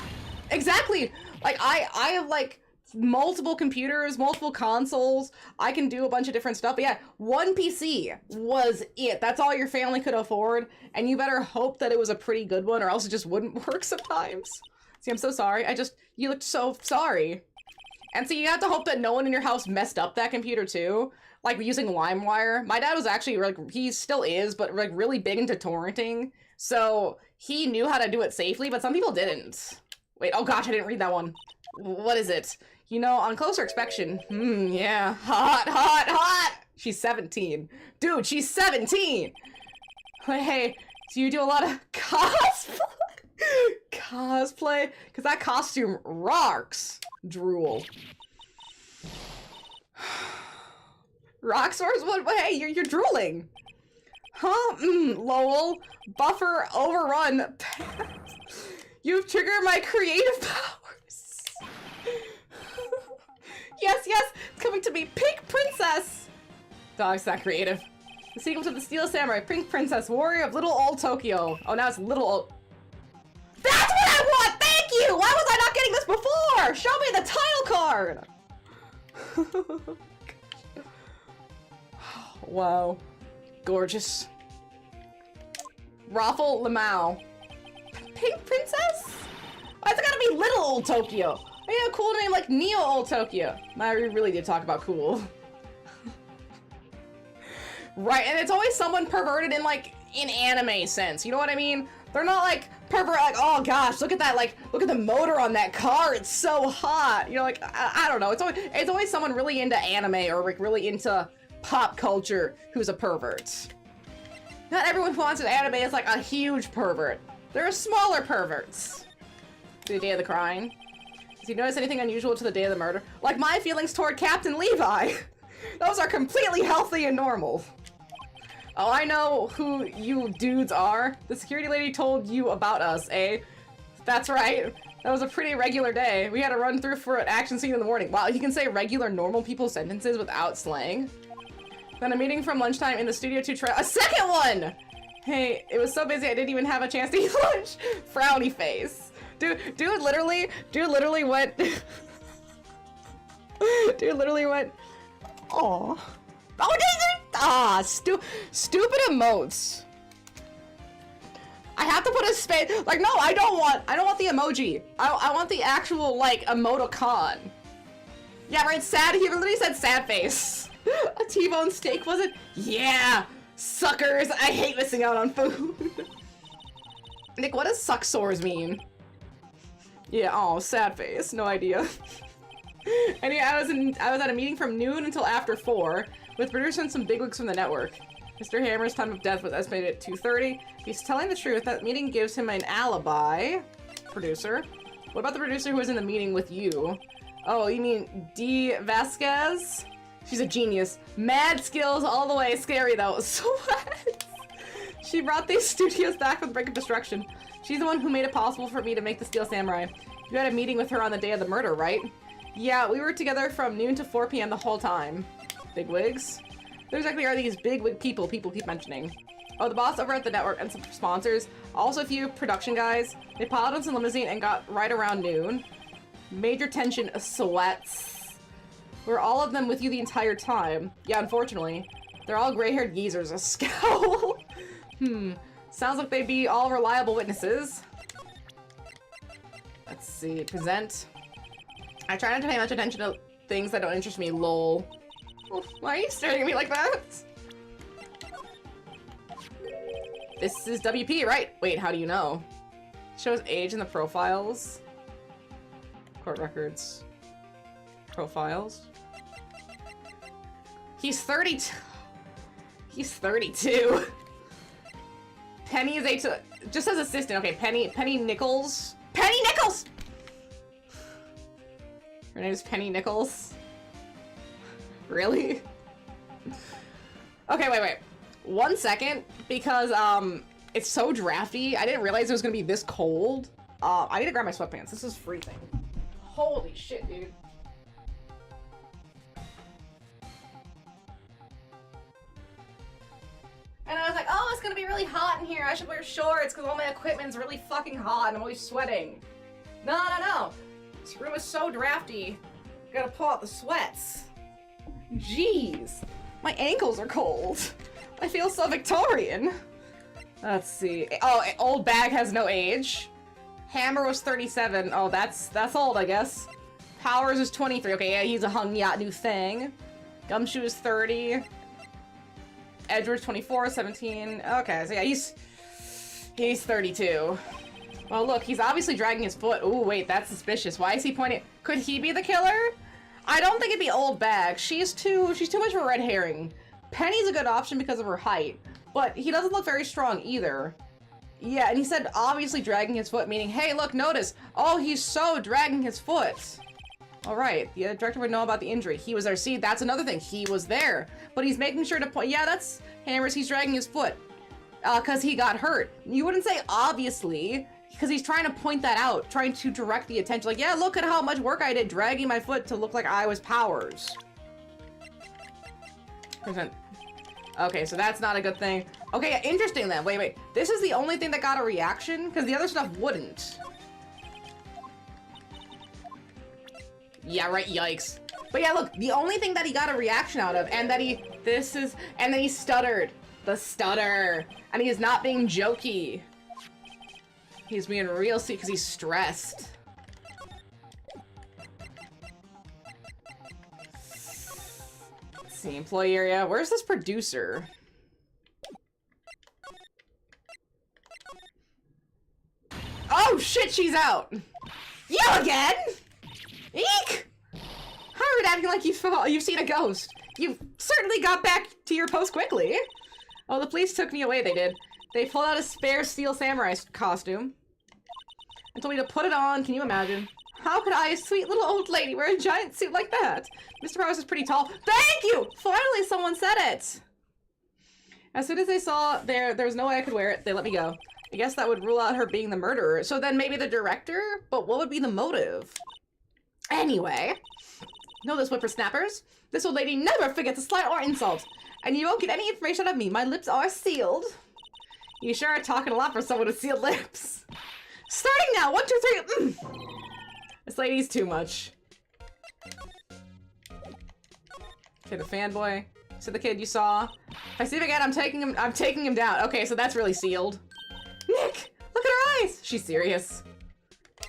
Exactly. Like I have like multiple computers, multiple consoles. I can do a bunch of different stuff. But yeah, one PC was it. That's all your family could afford. And you better hope that it was a pretty good one or else it just wouldn't work sometimes. See, I'm so sorry. You looked so sorry. And so you have to hope that no one in your house messed up that computer too. Like using LimeWire. My dad was actually, like, he still is, but like really big into torrenting. So he knew how to do it safely, but some people didn't. Wait, oh gosh, I didn't read that one. What is it? You know, on closer inspection, yeah, hot, hot, hot! She's 17. Dude, she's 17! Hey, do you do a lot of cosplay? Cosplay? Because that costume rocks. Drool. Rockstars? What? Hey, you're drooling. Huh? Lol. Buffer overrun. You've triggered my creative powers. Yes, yes, it's coming to me. Pink Princess. Dog's not creative. The sequel to the Steel Samurai, Pink Princess, Warrior of Little Old Tokyo. Oh, now it's Little Old. That's what I want! Thank you! Why was I not getting this before? Show me the title card! Wow. Gorgeous. Raffle Lamau. Pink Princess? Why's it gotta be Little Old Tokyo? I need a cool name like Neo Old Tokyo. I really did talk about cool. Right, and it's always someone perverted in, like, in anime sense, you know what I mean? They're not, like, pervert, like, oh gosh, look at that, like, look at the motor on that car, it's so hot. You know, like, I don't know, it's always someone really into anime or, like, really into pop culture who's a pervert. Not everyone who wants an anime is, like, a huge pervert. There are smaller perverts. The Day of the Crying. Did you notice anything unusual to the day of the murder? Like my feelings toward Captain Levi. Those are completely healthy and normal. Oh, I know who you dudes are. The security lady told you about us, eh? That's right. That was a pretty regular day. We had to run through for an action scene in the morning. Wow, you can say regular normal people sentences without slang. Then a meeting from lunchtime in the studio to try a second one! Hey, it was so busy I didn't even have a chance to eat lunch. Frowny face. Dude literally went. Dude literally went. Aw. Oh, stupid emotes. I have to put a space. Like, no, I don't want the emoji. I want the actual, like, emoticon. Yeah, right, sad. He literally said sad face. A T-bone steak, was it? Yeah! Suckers! I hate missing out on food. Nick, what does suck sores mean? Yeah, oh, sad face. No idea. Anyway, I was at a meeting from noon until after 4 with producers and some bigwigs from the network. Mr. Hammer's time of death was estimated at 2:30. He's telling the truth. That meeting gives him an alibi. Producer. What about the producer who was in the meeting with you? Oh, you mean D. Vasquez? She's a genius. Mad skills all the way. Scary though. So what? She brought these studios back from the brink of destruction. She's the one who made it possible for me to make the Steel Samurai. You had a meeting with her on the day of the murder, right? Yeah, we were together from noon to 4 p.m. the whole time. Bigwigs? Who exactly are these bigwig people keep mentioning? Oh, the boss over at the network and some sponsors. Also a few production guys. They piled us in limousine and got right around noon. Major tension, sweats. Were all of them with you the entire time? Yeah, unfortunately. They're all gray-haired geezers. A scowl? Sounds like they'd be all reliable witnesses. Let's see. Present. I try not to pay much attention to things that don't interest me, lol. Why are you staring at me like that? This is WP, right? Wait, how do you know? Shows age in the profiles. Court records. Profiles. He's 32. He's 32. Penny is just as assistant. Okay, Penny Nichols. Penny Nichols! Her name is Penny Nichols. Really? Okay, wait. 1 second, because, it's so drafty. I didn't realize it was gonna be this cold. I need to grab my sweatpants. This is freezing. Holy shit, dude. And I was like, oh, it's gonna be really hot in here. I should wear shorts because all my equipment's really fucking hot and I'm always sweating. No. This room is so drafty. Gotta pull out the sweats. Jeez. My ankles are cold. I feel so Victorian. Let's see. Oh, old bag has no age. Hammer was 37. Oh, that's old, I guess. Powers is 23. Okay, yeah, he's a hung yacht new thing. Gumshoe is 30. Edward's 24, 17. Okay, so yeah, he's 32. Well, look, he's obviously dragging his foot. Ooh, wait, that's suspicious. Why is he pointing? Could he be the killer? I don't think it'd be old bag. She's too much of a red herring. Penny's a good option because of her height, but he doesn't look very strong either. Yeah, and he said obviously dragging his foot, meaning, hey, look, notice. Oh, he's so dragging his foot. All right, the director would know about the injury. He was there. See, that's another thing. He was there, but he's making sure to point. Yeah, that's Hammers. He's dragging his foot because he got hurt. You wouldn't say obviously because he's trying to point that out, trying to direct the attention. Like, yeah, look at how much work I did dragging my foot to look like I was Powers. Okay, so that's not a good thing. Okay, yeah, interesting then. Wait. This is the only thing that got a reaction because the other stuff wouldn't. Yeah, right, yikes. But yeah, look, the only thing that he got a reaction out of, and then he stuttered. The stutter. And he is not being jokey. He's being real sweet because he's stressed. Let's see, employee area. Where's this producer? Oh shit, she's out. You again? Eek! How are you acting like you've seen a ghost? You've certainly got back to your post quickly. Oh, the police took me away, they did. They pulled out a spare steel samurai costume and told me to put it on. Can you imagine? How could I, a sweet little old lady, wear a giant suit like that? Mr. Powers is pretty tall. Thank you! Finally someone said it! As soon as they saw there was no way I could wear it, they let me go. I guess that would rule out her being the murderer. So then maybe the director? But what would be the motive? Anyway, know those whippersnappers? This old lady never forgets a slight or insult. And you won't get any information out of me. My lips are sealed. You sure are talking a lot for someone with sealed lips. Starting now, 1, 2, 3. This lady's too much. Okay, the fanboy. So the kid you saw. If I see him again, I'm taking him down. Okay, so that's really sealed. Nick, look at her eyes. She's serious.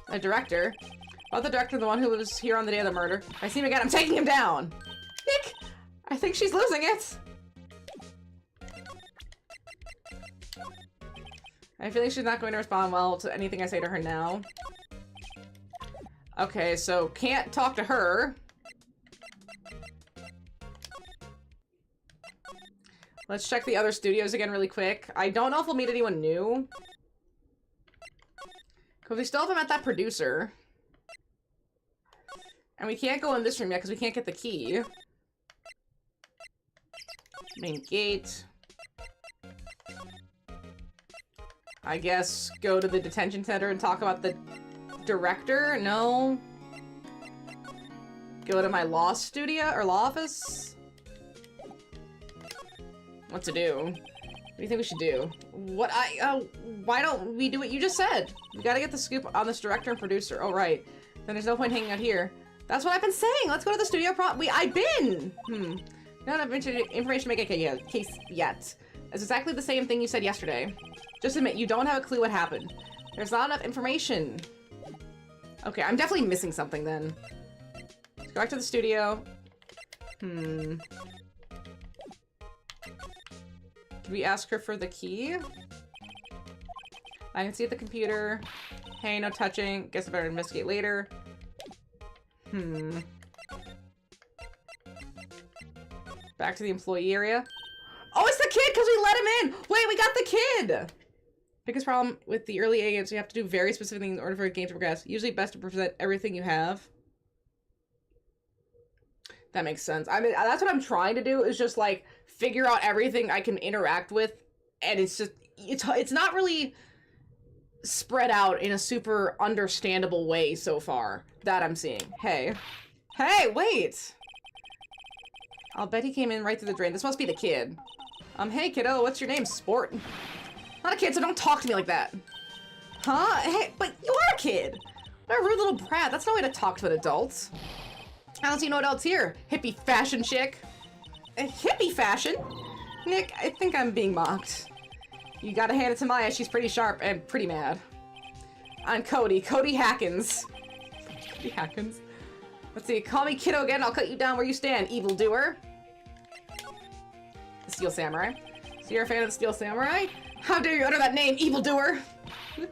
A director. About the director, the one who was here on the day of the murder. If I see him again, I'm taking him down. Nick, I think she's losing it. I feel like she's not going to respond well to anything I say to her now. Okay, so can't talk to her. Let's check the other studios again really quick. I don't know if we'll meet anyone new. Because we still haven't met that producer. And we can't go in this room yet because we can't get the key. Main gate. I guess go to the detention center and talk about the director? No. Go to my law studio or law office? What to do? What do you think we should do? Why don't we do what you just said? We gotta get the scoop on this director and producer. Oh, right. Then there's no point hanging out here. That's what I've been saying. Let's go to the studio I've been! Not enough information to make a case yet. It's exactly the same thing you said yesterday. Just admit, you don't have a clue what happened. There's not enough information. Okay, I'm definitely missing something then. Let's go back to the studio. Did we ask her for the key? I can see at the computer. Hey, no touching. Guess I better investigate later. Back to the employee area. Oh, it's the kid because we let him in! Wait, we got the kid! Biggest problem with the early games, you have to do very specific things in order for a game to progress. Usually best to present everything you have. That makes sense. I mean, that's what I'm trying to do, is just, like, figure out everything I can interact with, and it's just, it's not really spread out in a super understandable way so far that I'm seeing. Hey. Hey, wait! I'll bet he came in right through the drain. This must be the kid. Hey, kiddo, what's your name? Sport. Not a kid, so don't talk to me like that. Huh? Hey, but you are a kid! What a rude little brat. That's no way to talk to an adult. I don't see no adults here. Hippie fashion chick. Hippie fashion? Nick, I think I'm being mocked. You gotta hand it to Maya, she's pretty sharp and pretty mad. I'm Cody. Cody Hackins. Cody Hackins. Let's see, call me kiddo again, I'll cut you down where you stand, evildoer. The Steel Samurai. So you're a fan of the Steel Samurai? How dare you utter that name, evildoer?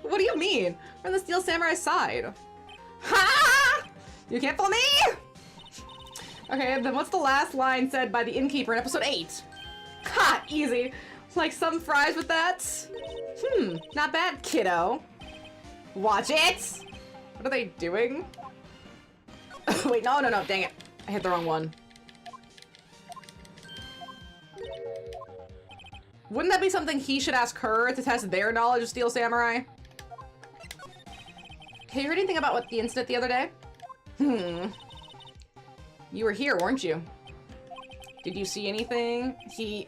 What do you mean? We're on the Steel Samurai side. Ha! You can't fool me! Okay, then what's the last line said by the innkeeper in episode 8? Ha! Easy. Like some fries with that? Not bad, kiddo. Watch it! What are they doing? Wait, no, dang it. I hit the wrong one. Wouldn't that be something he should ask her to test their knowledge of Steel Samurai? Hey, you heard anything about the incident the other day? You were here, weren't you? Did you see anything? He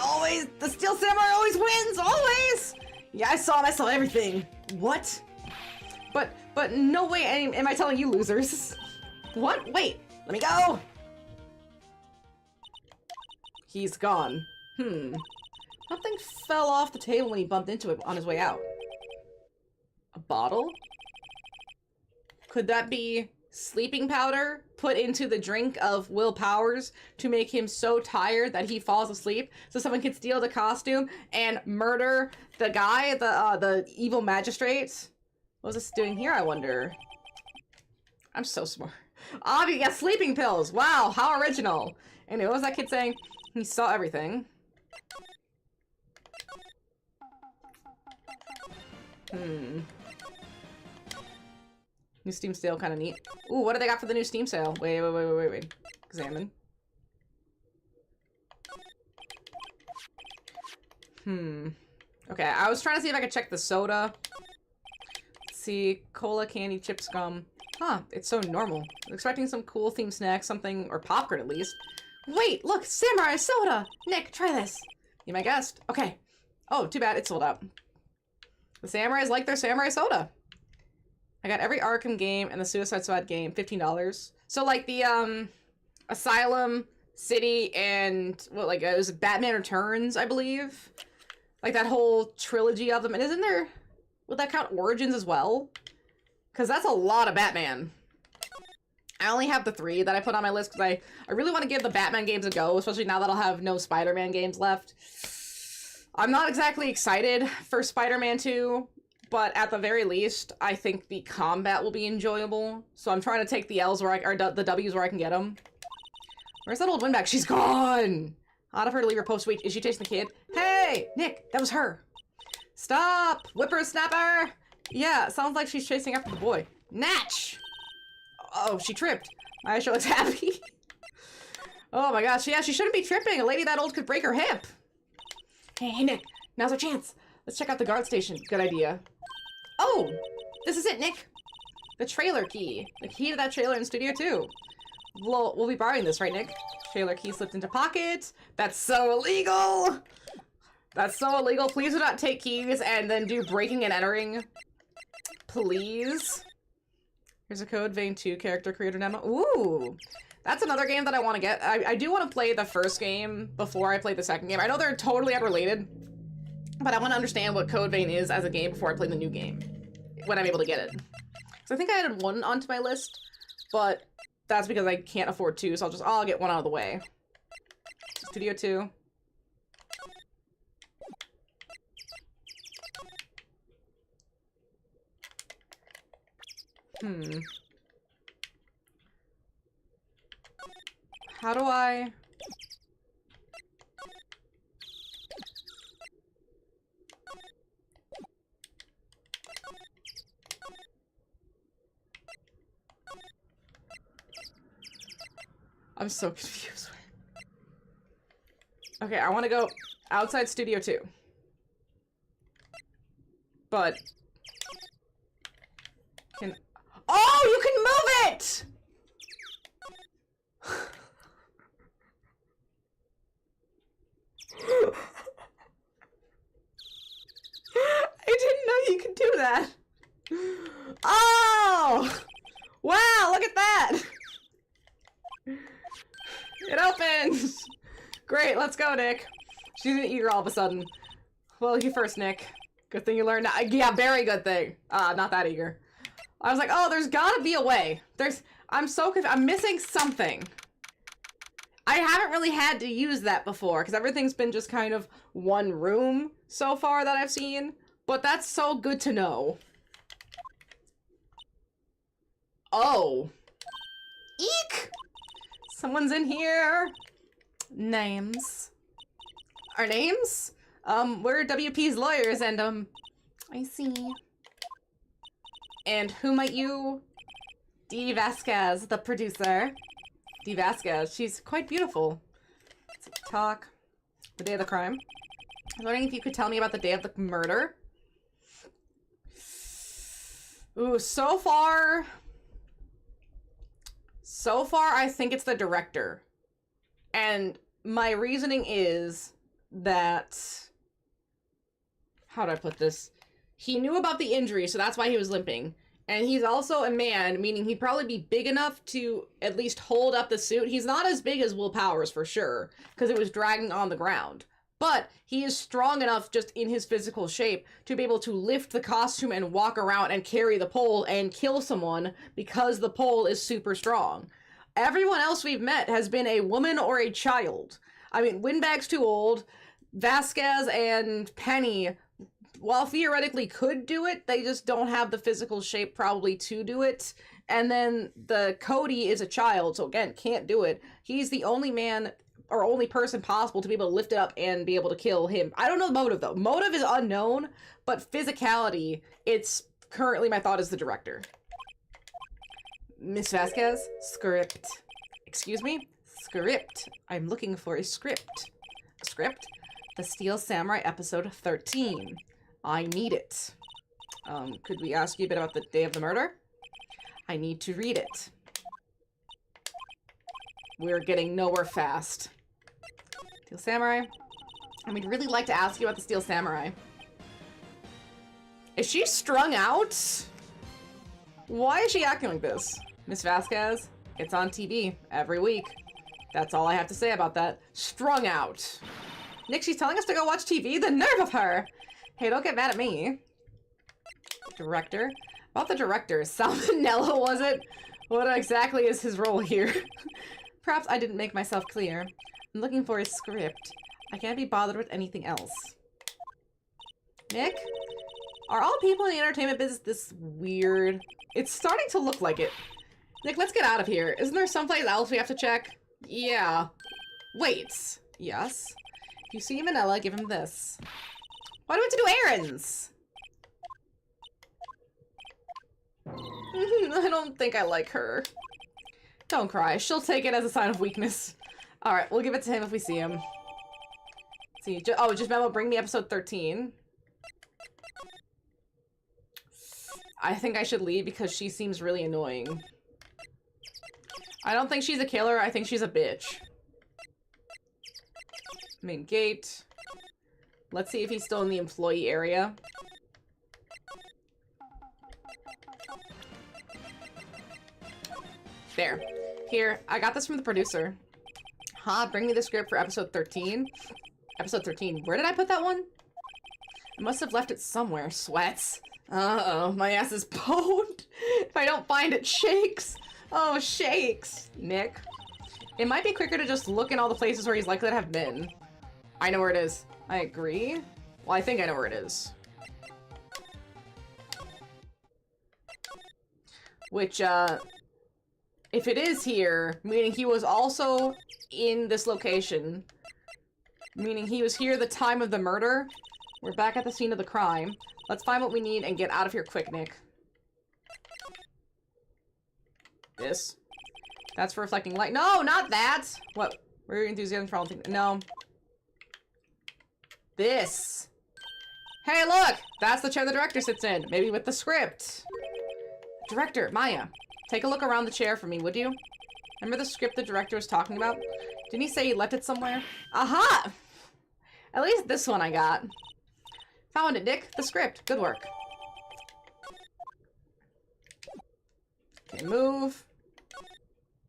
always, the Steel Samurai always wins, always! Yeah, I saw everything. What? But no way am I telling you losers. What? Wait, let me go! He's gone. Something fell off the table when he bumped into it on his way out. A bottle? Could that be sleeping powder put into the drink of Will Powers to make him so tired that he falls asleep so someone can steal the costume and murder the guy, the evil magistrate? What was this doing here, I wonder? I'm so smart. Avi got sleeping pills! Wow, how original! Anyway, what was that kid saying? He saw everything. New Steam sale, kind of neat. Ooh, what do they got for the new Steam sale? Wait. Examine. Okay, I was trying to see if I could check the soda. Let's see, cola, candy, chips, gum. Huh, it's so normal. I was expecting some cool themed snack, something, or popcorn at least. Wait, look, samurai soda! Nick, try this. Be my guest. Okay. Oh, too bad, it's sold out. The samurais like their samurai soda. I got every Arkham game and the Suicide Squad game, $15. So like the Asylum, City, and what, like it was Batman Returns, I believe. Like that whole trilogy of them. And isn't there, would that count Origins as well? Because that's a lot of Batman. I only have the 3 that I put on my list because I really want to give the Batman games a go, especially now that I'll have no Spider-Man games left. I'm not exactly excited for Spider-Man 2. But at the very least, I think the combat will be enjoyable. So I'm trying to take the L's where or the W's where I can get them. Where's that old windbag? She's gone! Odd of her to leave her post. Wait, is she chasing the kid? Hey! Nick, that was her! Stop! Whippersnapper! Yeah, sounds like she's chasing after the boy. Natch! Oh, she tripped. Maya sure looks happy. Oh my gosh, yeah, she shouldn't be tripping. A lady that old could break her hip. Hey, Nick, now's our chance. Let's check out the guard station. Good idea. Oh! This is it, Nick! The trailer key. The key to that trailer in Studio 2. We'll be borrowing this, right, Nick? Trailer key slipped into pocket. That's so illegal! That's so illegal. Please do not take keys and then do breaking and entering. Please. Here's a Code Vein 2 character creator demo. Ooh! That's another game that I want to get. I do want to play the first game before I play the second game. I know they're totally unrelated. But I want to understand what Code Vein is as a game before I play the new game. When I'm able to get it. So I think I added 1 onto my list. But that's because I can't afford 2, so I'll get 1 out of the way. Studio 2. How do I... I'm so confused. Okay, I want to go outside Studio 2. But... Oh, you can move it! I didn't know you could do that. Oh! Wow, look at that! It opens! Great, let's go, Nick. She's eager all of a sudden. Well, you first, Nick. Good thing you learned that. Yeah, very good thing. Not that eager. I was like, oh, there's gotta be a way. I'm so confused. I'm missing something. I haven't really had to use that before, because everything's been just kind of one room so far that I've seen. But that's so good to know. Oh. Eek! Someone's in here. Names. Our names? We're WP's lawyers, and, I see. And who might you? Dee Vasquez, the producer. Dee Vasquez, she's quite beautiful. Let's talk. The day of the crime. I was wondering if you could tell me about the day of the murder. Ooh, so far, I think it's the director. And my reasoning is that, how do I put this? He knew about the injury, so that's why he was limping. And he's also a man, meaning he'd probably be big enough to at least hold up the suit. He's not as big as Will Powers, for sure, because it was dragging on the ground. But he is strong enough just in his physical shape to be able to lift the costume and walk around and carry the pole and kill someone because the pole is super strong. Everyone else we've met has been a woman or a child. I mean, Windbag's too old. Vasquez and Penny, while theoretically could do it, they just don't have the physical shape probably to do it. And then the Cody is a child, so again, can't do it. He's the only man or only person possible to be able to lift it up and be able to kill him. I don't know the motive, though. Motive is unknown, but physicality, it's currently my thought is the director. Miss Vasquez, script. Excuse me? Script. I'm looking for a script. A script? The Steel Samurai episode 13. I need it. Could we ask you a bit about the day of the murder? I need to read it. We're getting nowhere fast. Steel Samurai. I would really like to ask you about the Steel Samurai. Is she strung out? Why is she acting like this? Miss Vasquez, it's on TV every week. That's all I have to say about that. Strung out. Nick, she's telling us to go watch TV? The nerve of her! Hey, don't get mad at me. Director? About the director. Salmonella, was it? What exactly is his role here? Perhaps I didn't make myself clear. I'm looking for a script. I can't be bothered with anything else. Nick? Are all people in the entertainment business this weird? It's starting to look like it. Nick, let's get out of here. Isn't there someplace else we have to check? Yeah. Wait. Yes. If you see Manila, give him this. Why do we have to do errands? I don't think I like her. Don't cry. She'll take it as a sign of weakness. Alright, we'll give it to him if we see him. Let's see. Just memo, bring me episode 13. I think I should leave because she seems really annoying. I don't think she's a killer. I think she's a bitch. Main gate. Let's see if he's still in the employee area. There. Here, I got this from the producer. Bring me the script for episode 13. Episode 13. Where did I put that one? I must have left it somewhere. Sweats. Uh-oh, my ass is boned. If I don't find it, shakes. Oh, shakes. Nick. It might be quicker to just look in all the places where he's likely to have been. I know where it is. I agree. Well, I think I know where it is. Which, if it is here, meaning he was also in this location, meaning he was here the time of the murder, we're back at the scene of the crime. Let's find what we need and get out of here quick, Nick. This. That's for reflecting light. No, not that! What? Where are your enthusiasm for all things? No. This. Hey, look! That's the chair the director sits in. Maybe with the script. Director, Maya, take a look around the chair for me, would you? Remember the script the director was talking about? Didn't he say he left it somewhere? Aha! At least this one I got. Found it, Nick. The script. Good work. Okay, Okay, move.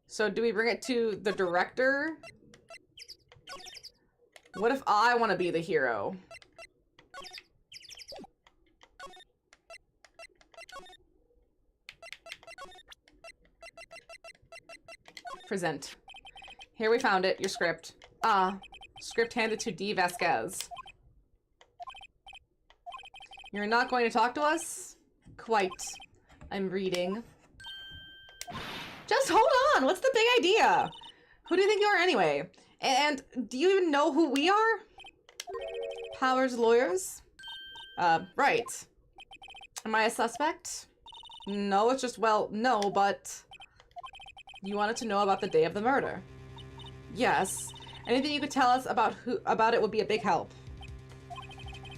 So do we bring it to the director? What if I want to be the hero? Present. Here we found it, your script. Ah, script handed to D. Vasquez. You're not going to talk to us? Quite. I'm reading. Just hold on! What's the big idea? Who do you think you are anyway? And do you even know who we are? Powers lawyers? Right. Am I a suspect? No, it's just, well, no, but... You wanted to know about the day of the murder. Yes. Anything you could tell us about it would be a big help.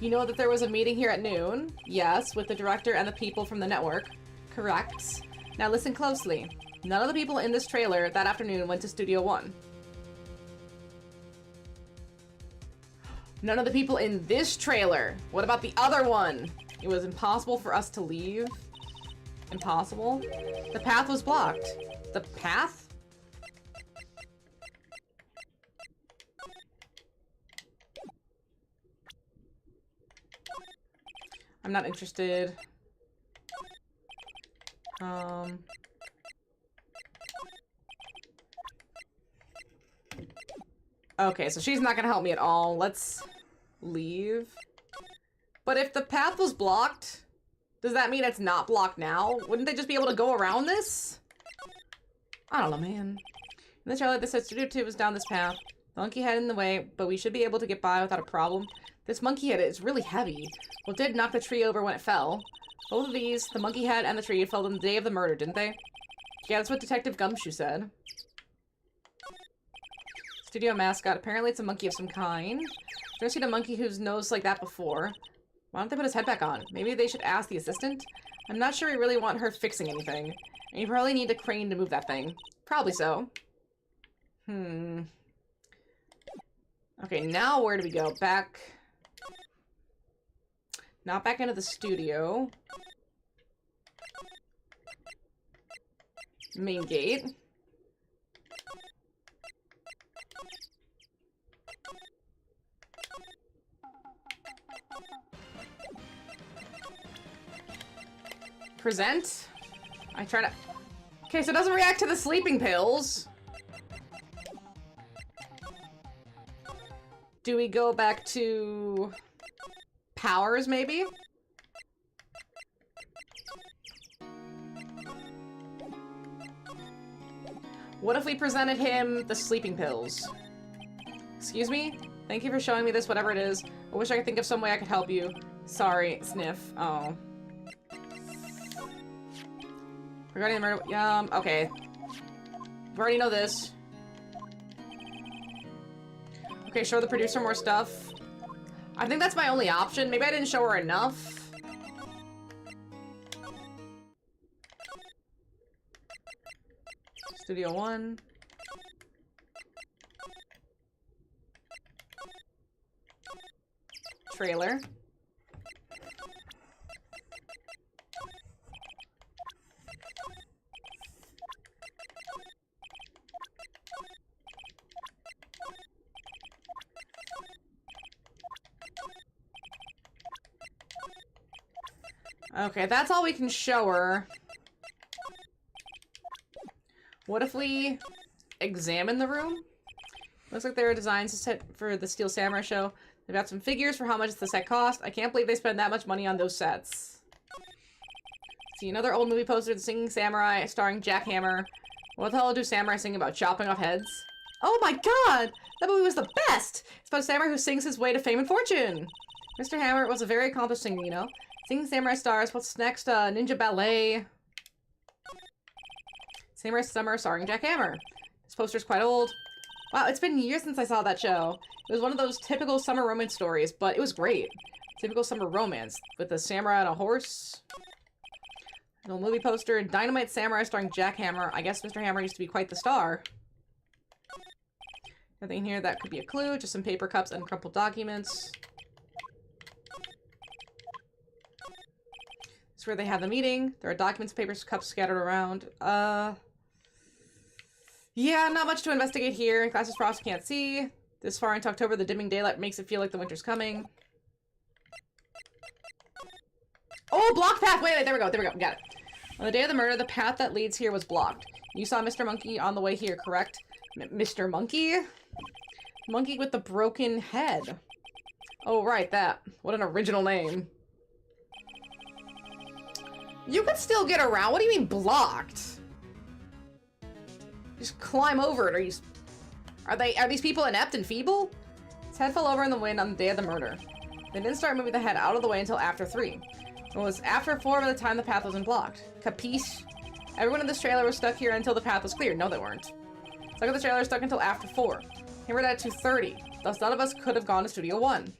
You know that there was a meeting here at noon? Yes, with the director and the people from the network. Correct. Now listen closely. None of the people in this trailer that afternoon went to Studio One. None of the people in this trailer. What about the other one? It was impossible for us to leave. Impossible? The path was blocked. The path? I'm not interested. Okay, so she's not gonna help me at all. Let's leave. But if the path was blocked, does that mean it's not blocked now? Wouldn't they just be able to go around this? I don't know, man. In the trailer, this said Studio 2 was down this path. The monkey head in the way, but we should be able to get by without a problem. This monkey head is really heavy. Well, it did knock the tree over when it fell. Both of these, the monkey head and the tree, fell on the day of the murder, didn't they? Yeah, that's what Detective Gumshoe said. Studio mascot. Apparently it's a monkey of some kind. I've never seen a monkey whose nose like that before. Why don't they put his head back on? Maybe they should ask the assistant? I'm not sure we really want her fixing anything. And you probably need a crane to move that thing. Probably so. Okay, now where do we go? Back... Not back into the studio. Main gate. Present. I try to... Okay, so it doesn't react to the sleeping pills. Do we go back to... Powers, maybe? What if we presented him the sleeping pills? Excuse me? Thank you for showing me this, whatever it is. I wish I could think of some way I could help you. Sorry, sniff. Oh. Regarding the murder... okay. We already know this. Okay, show the producer more stuff. I think that's my only option. Maybe I didn't show her enough. Studio One. Trailer. Okay, that's all we can show her. What if we examine the room? Looks like there are designs set for the Steel Samurai show. They've got some figures for how much the set cost. I can't believe they spend that much money on those sets. See, another old movie poster, The Singing Samurai, starring Jack Hammer. What the hell do samurai sing about? Chopping off heads? Oh my god! That movie was the best! It's about a samurai who sings his way to fame and fortune! Mr. Hammer was a very accomplished singer, you know? Singing Samurai Stars, what's next? Ninja Ballet. Samurai Summer starring Jack Hammer. This poster's quite old. Wow, it's been years since I saw that show. It was one of those typical summer romance stories, but it was great. Typical summer romance, with a samurai on a horse. An old movie poster, Dynamite Samurai starring Jack Hammer. I guess Mr. Hammer used to be quite the star. Nothing here that could be a clue, just some paper cups and crumpled documents. This where they have the meeting. There are documents, papers, cups scattered around. Yeah, not much to investigate here. Glasses frost can't see. This far into October, the dimming daylight makes it feel like the winter's coming. Oh, blocked path! Wait, there we go, got it. On the day of the murder, the path that leads here was blocked. You saw Mr. Monkey on the way here, correct? Mr. Monkey? Monkey with the broken head. Oh, right, that. What an original name. You could still get around. What do you mean blocked? Just climb over it. Are these people inept and feeble? His head fell over in the wind on the day of the murder. They didn't start moving the head out of the way until after 3. It was after 4 by the time the path wasn't blocked. Capiche? Everyone in this trailer was stuck here until the path was cleared. No, they weren't. Stuck in the trailer, stuck until after 4. Here we're at 2:30. Thus none of us could have gone to Studio 1.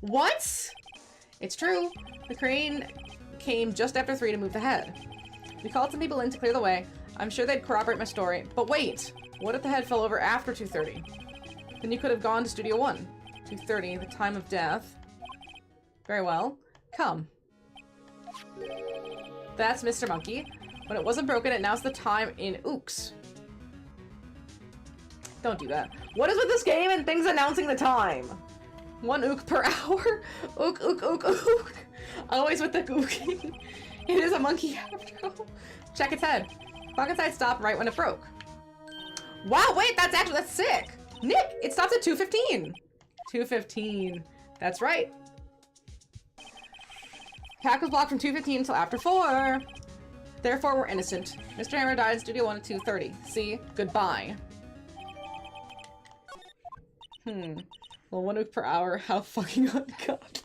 What? It's true. The crane came just after 3 to move the head. We called some people in to clear the way. I'm sure they'd corroborate my story. But wait! What if the head fell over after 2:30? Then you could have gone to Studio 1. 2:30, the time of death. Very well. Come. That's Mr. Monkey. When it wasn't broken, it now's the time in ooks. Don't do that. What is with this game and things announcing the time? 1 ook per hour? Ook, ook, ook, ook. Always with the ooking. It is a monkey after all. Check its head. Clock inside stopped right when it broke. Wow, wait, that's sick. Nick, it stops at 2:15. 2:15. That's right. Pack was blocked from 2:15 until after 4. Therefore, we're innocent. Mr. Hammer died in Studio 1 at 2:30. See? Goodbye. Well, 1 ook per hour. How fucking uncut.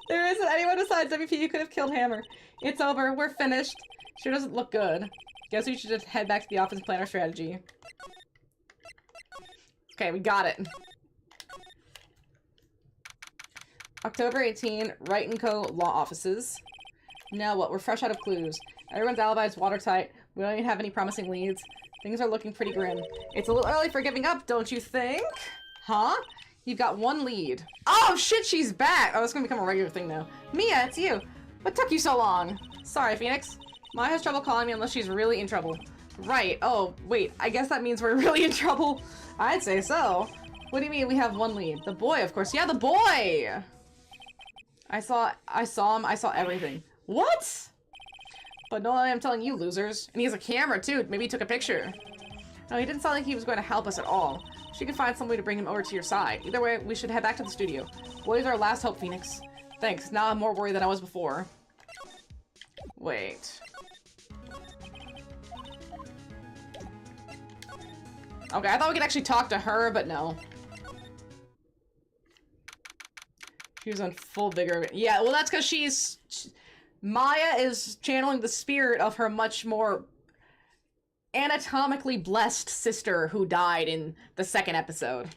There isn't anyone besides WP who could have killed Hammer. It's over. We're finished. Sure doesn't look good. Guess we should just head back to the office and plan our strategy. Okay, we got it. October 18, Wright & Co. Law Offices. Now what? We're fresh out of clues. Everyone's alibi is watertight. We don't even have any promising leads. Things are looking pretty grim. It's a little early for giving up, don't you think? Huh? You've got 1 lead. Oh shit, she's back! Oh, it's gonna become a regular thing now. Mia, it's you. What took you so long? Sorry, Phoenix. Maya has trouble calling me unless she's really in trouble. Right. Oh, wait. I guess that means we're really in trouble. I'd say so. What do you mean we have 1 lead? The boy, of course. Yeah, the boy! I saw him. I saw everything. What? But no, I'm telling you, losers. And he has a camera, too. Maybe he took a picture. No, he didn't sound like he was going to help us at all. She could find some way to bring him over to your side. Either way, we should head back to the studio. Boy's our last hope, Phoenix. Thanks. Now I'm more worried than I was before. Wait. Okay, I thought we could actually talk to her, but no. She was on full vigor. Yeah, well, that's because Maya is channeling the spirit of her much more anatomically blessed sister who died in the 2nd episode.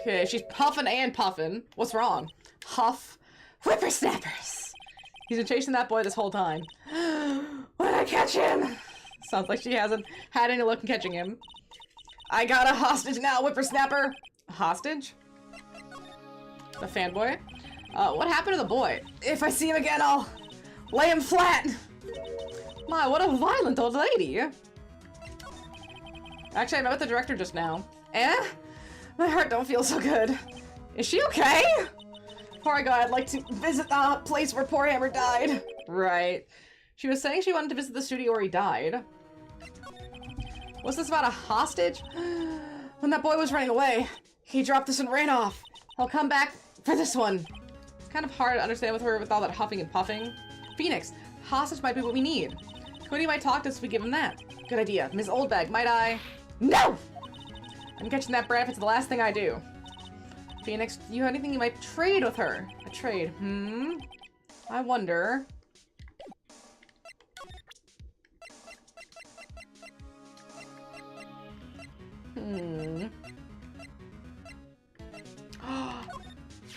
Okay, she's puffing and puffing. What's wrong? Huff. Whippersnappers! He's been chasing that boy this whole time. When I catch him! Sounds like she hasn't had any luck in catching him. I got a hostage now, whippersnapper! A hostage? The fanboy? What happened to the boy? If I see him again, I'll lay him flat! My, what a violent old lady! Actually, I met with the director just now. Eh? My heart don't feel so good. Is she okay? Before I go, I'd like to visit the place where poor Hammer died. Right. She was saying she wanted to visit the studio where he died. What's this about a hostage? When that boy was running away, he dropped this and ran off. I'll come back for this one. It's kind of hard to understand with her with all that huffing and puffing. Phoenix, hostage might be what we need. Cody might talk to us if we give him that. Good idea. Ms. Oldbag, might I? No! I'm catching that brat if it's the last thing I do. Phoenix, do you have anything you might trade with her? A trade, I wonder.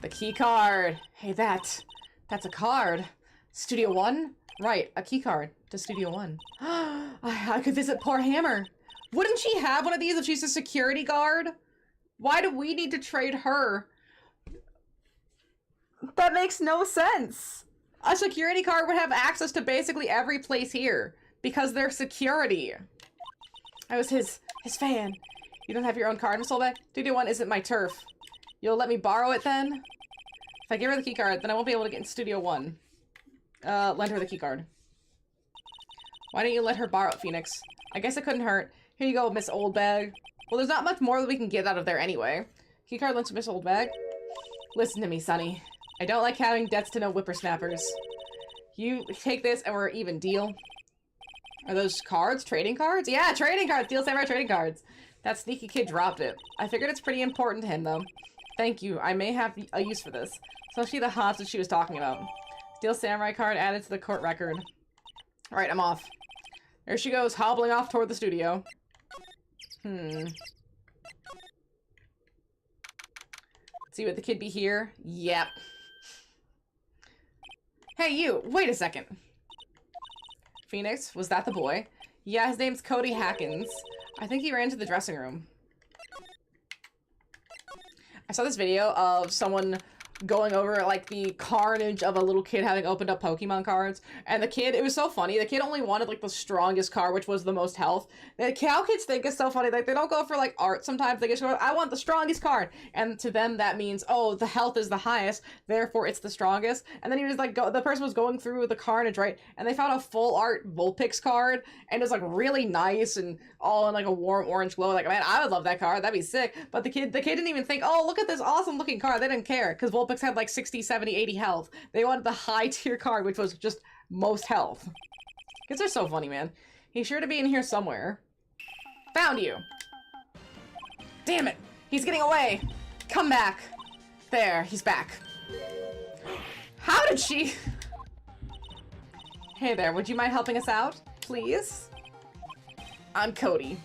The key card. Hey, that's a card. Studio 1? Right, a key card to Studio 1. I could visit poor Hammer. Wouldn't she have one of these if she's a security guard? Why do we need to trade her? That makes no sense. A security card would have access to basically every place here because they're security. I was his fan. You don't have your own card, Miss Solbeck? Studio 1 isn't my turf. You'll let me borrow it then? If I give her the key card, then I won't be able to get in Studio 1. Lend her the key card. Why don't you let her borrow it, Phoenix? I guess it couldn't hurt. Here you go, Miss Oldbag. Well, there's not much more that we can get out of there anyway. Key card lent to Miss Oldbag. Listen to me, Sonny. I don't like having debts to no whippersnappers. You take this and we're even deal. Are those cards? Trading cards? Yeah, trading cards! Steel Samurai trading cards. That sneaky kid dropped it. I figured it's pretty important to him, though. Thank you. I may have a use for this. Especially the hostage she was talking about. Steel Samurai card added to the court record. Alright, I'm off. There she goes, hobbling off toward the studio. See, would the kid be here? Yep. Hey, you! Wait a second. Phoenix, was that the boy? Yeah, his name's Cody Hackins. I think he ran to the dressing room. I saw this video of someone going over, like, the carnage of a little kid having opened up Pokemon cards. And the kid, it was so funny. The kid only wanted, like, the strongest card, which was the most health. How kids think is so funny. Like, they don't go for, like, art sometimes. They just go, I want the strongest card. And to them, that means, oh, the health is the highest, therefore it's the strongest. And then he was, like, the person was going through the carnage, right? And they found a full art Vulpix card. And it was, like, really nice and all in, like, a warm orange glow. Like, man, I would love that card. That'd be sick. But the kid didn't even think, oh, look at this awesome looking card. They didn't care. Because Vulpix had, like, 60, 70, 80 health. They wanted the high tier card, which was just most health. Kids are so funny, man. He's sure to be in here somewhere. Found you! Damn it! He's getting away! Come back! There, he's back. How did she... Hey there, would you mind helping us out, please? I'm Cody.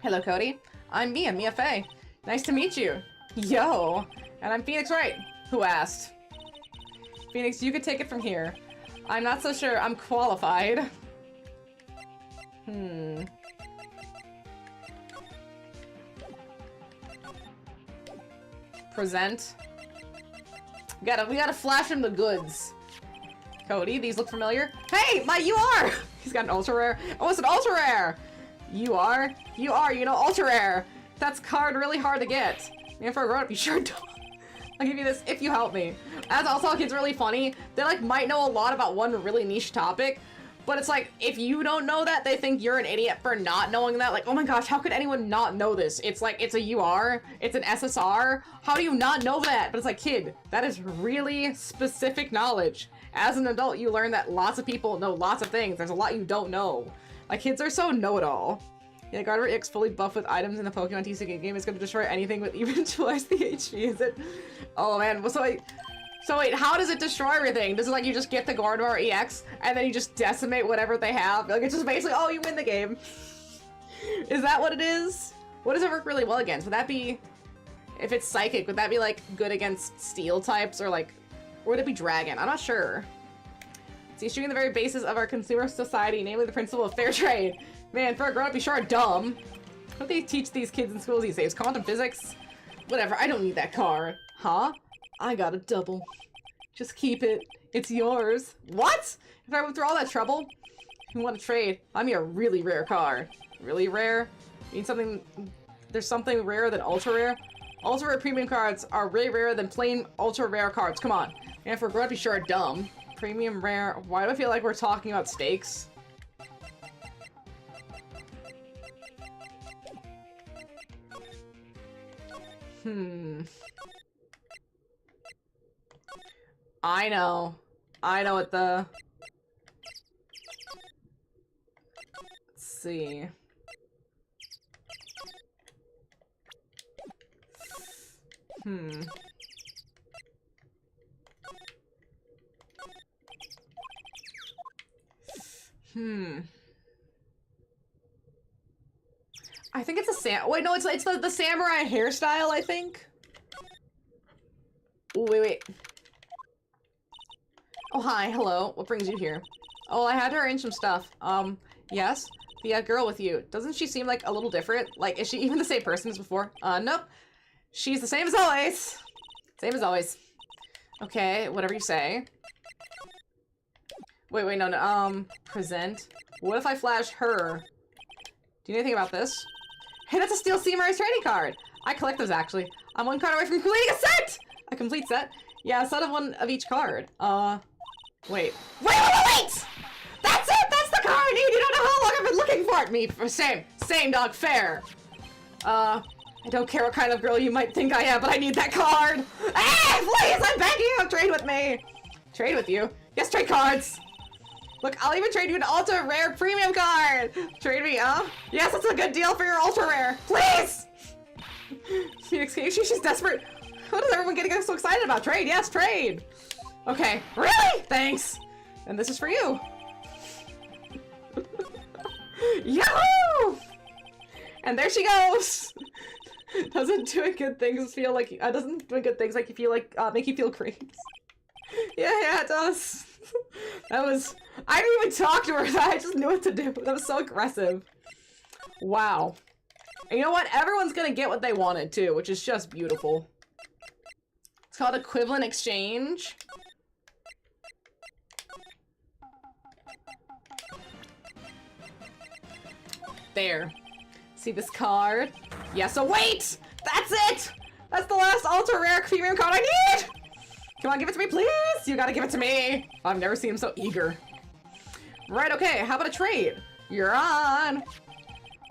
Hello, Cody. I'm Mia Fey. Nice to meet you. Yo! And I'm Phoenix Wright. Who asked? Phoenix, you could take it from here. I'm not so sure I'm qualified. Present. We gotta flash him the goods. Cody, these look familiar. Hey, you are! He's got an ultra rare. Oh, it's an ultra rare! You are, you know, ultra rare. That's card really hard to get. Man, for a grown-up, you sure don't. I'll give you this if you help me. As I'll tell kids really funny, they like might know a lot about one really niche topic, but it's like, if you don't know that, they think you're an idiot for not knowing that. Like, oh my gosh, how could anyone not know this? It's like, it's a UR, it's an SSR. How do you not know that? But it's like, kid, that is really specific knowledge. As an adult, you learn that lots of people know lots of things. There's a lot you don't know. Like, kids are so know-it-all. Yeah, Gardevoir X fully buffed with items in the Pokemon TCG game is going to destroy anything with even twice the HP, is it? Oh man, so wait, how does it destroy everything? Does it like you just get the Gardevoir EX and then you just decimate whatever they have? Like it's just basically, oh, you win the game. Is that what it is? What does it work really well against? Would that be, if it's Psychic, would that be like good against Steel types or like, or would it be Dragon? I'm not sure. See, shooting the very basis of our consumer society, namely the principle of fair trade. Man, for a grown-up, you sure are dumb. What do they teach these kids in schools these days? Quantum physics? Whatever, I don't need that car. Huh? I got a double. Just keep it. It's yours. What? If I went through all that trouble? You want to trade? Buy me a really rare car. Really rare? You need something... There's something rarer than ultra rare? Ultra rare premium cards are way rarer than plain ultra rare cards. Come on. Man, for a grown-up, you sure are dumb. Premium rare... Why do I feel like we're talking about stakes? I know what the... Let's see. I think it's a wait, no, it's the samurai hairstyle, I think. Ooh, wait. Oh, hi, hello. What brings you here? Oh, I had to arrange some stuff. Yes? The girl with you. Doesn't she seem like a little different? Like, is she even the same person as before? Nope. She's the same as always. Same as always. Okay, whatever you say. Wait, no. Present. What if I flash her? Do you know anything about this? Hey, that's a Steel Samurai trading card! I collect those, actually. I'm one card away from completing a set! A complete set? Yeah, a set of one of each card. Wait. Wait! That's it! That's the card I need! You don't know how long I've been looking for it! Me, same, dog, fair. I don't care what kind of girl you might think I am, but I need that card! Hey, please, I'm begging you! Trade with me! Trade with you? Yes, trade cards! Look, I'll even trade you an ultra rare premium card! Trade me, huh? Yes, that's a good deal for your ultra rare! Please! Phoenix, she's desperate. What is everyone getting so excited about? Trade, yes, trade! Okay, really? Thanks! And this is for you. Yahoo! And there she goes! Doesn't doing good things feel like doesn't doing good things like you feel like make you feel great? Yeah, it does. That was I didn't even talk to her. I just knew what to do. That was so aggressive. Wow. And you know what? Everyone's gonna get what they wanted too, which is just beautiful. It's called equivalent exchange. There. See this card? Yeah, so wait! That's it! That's the last ultra rare premium card I need! Come on, give it to me, please! You gotta give it to me! I've never seen him so eager. Right, okay, how about a trade? You're on!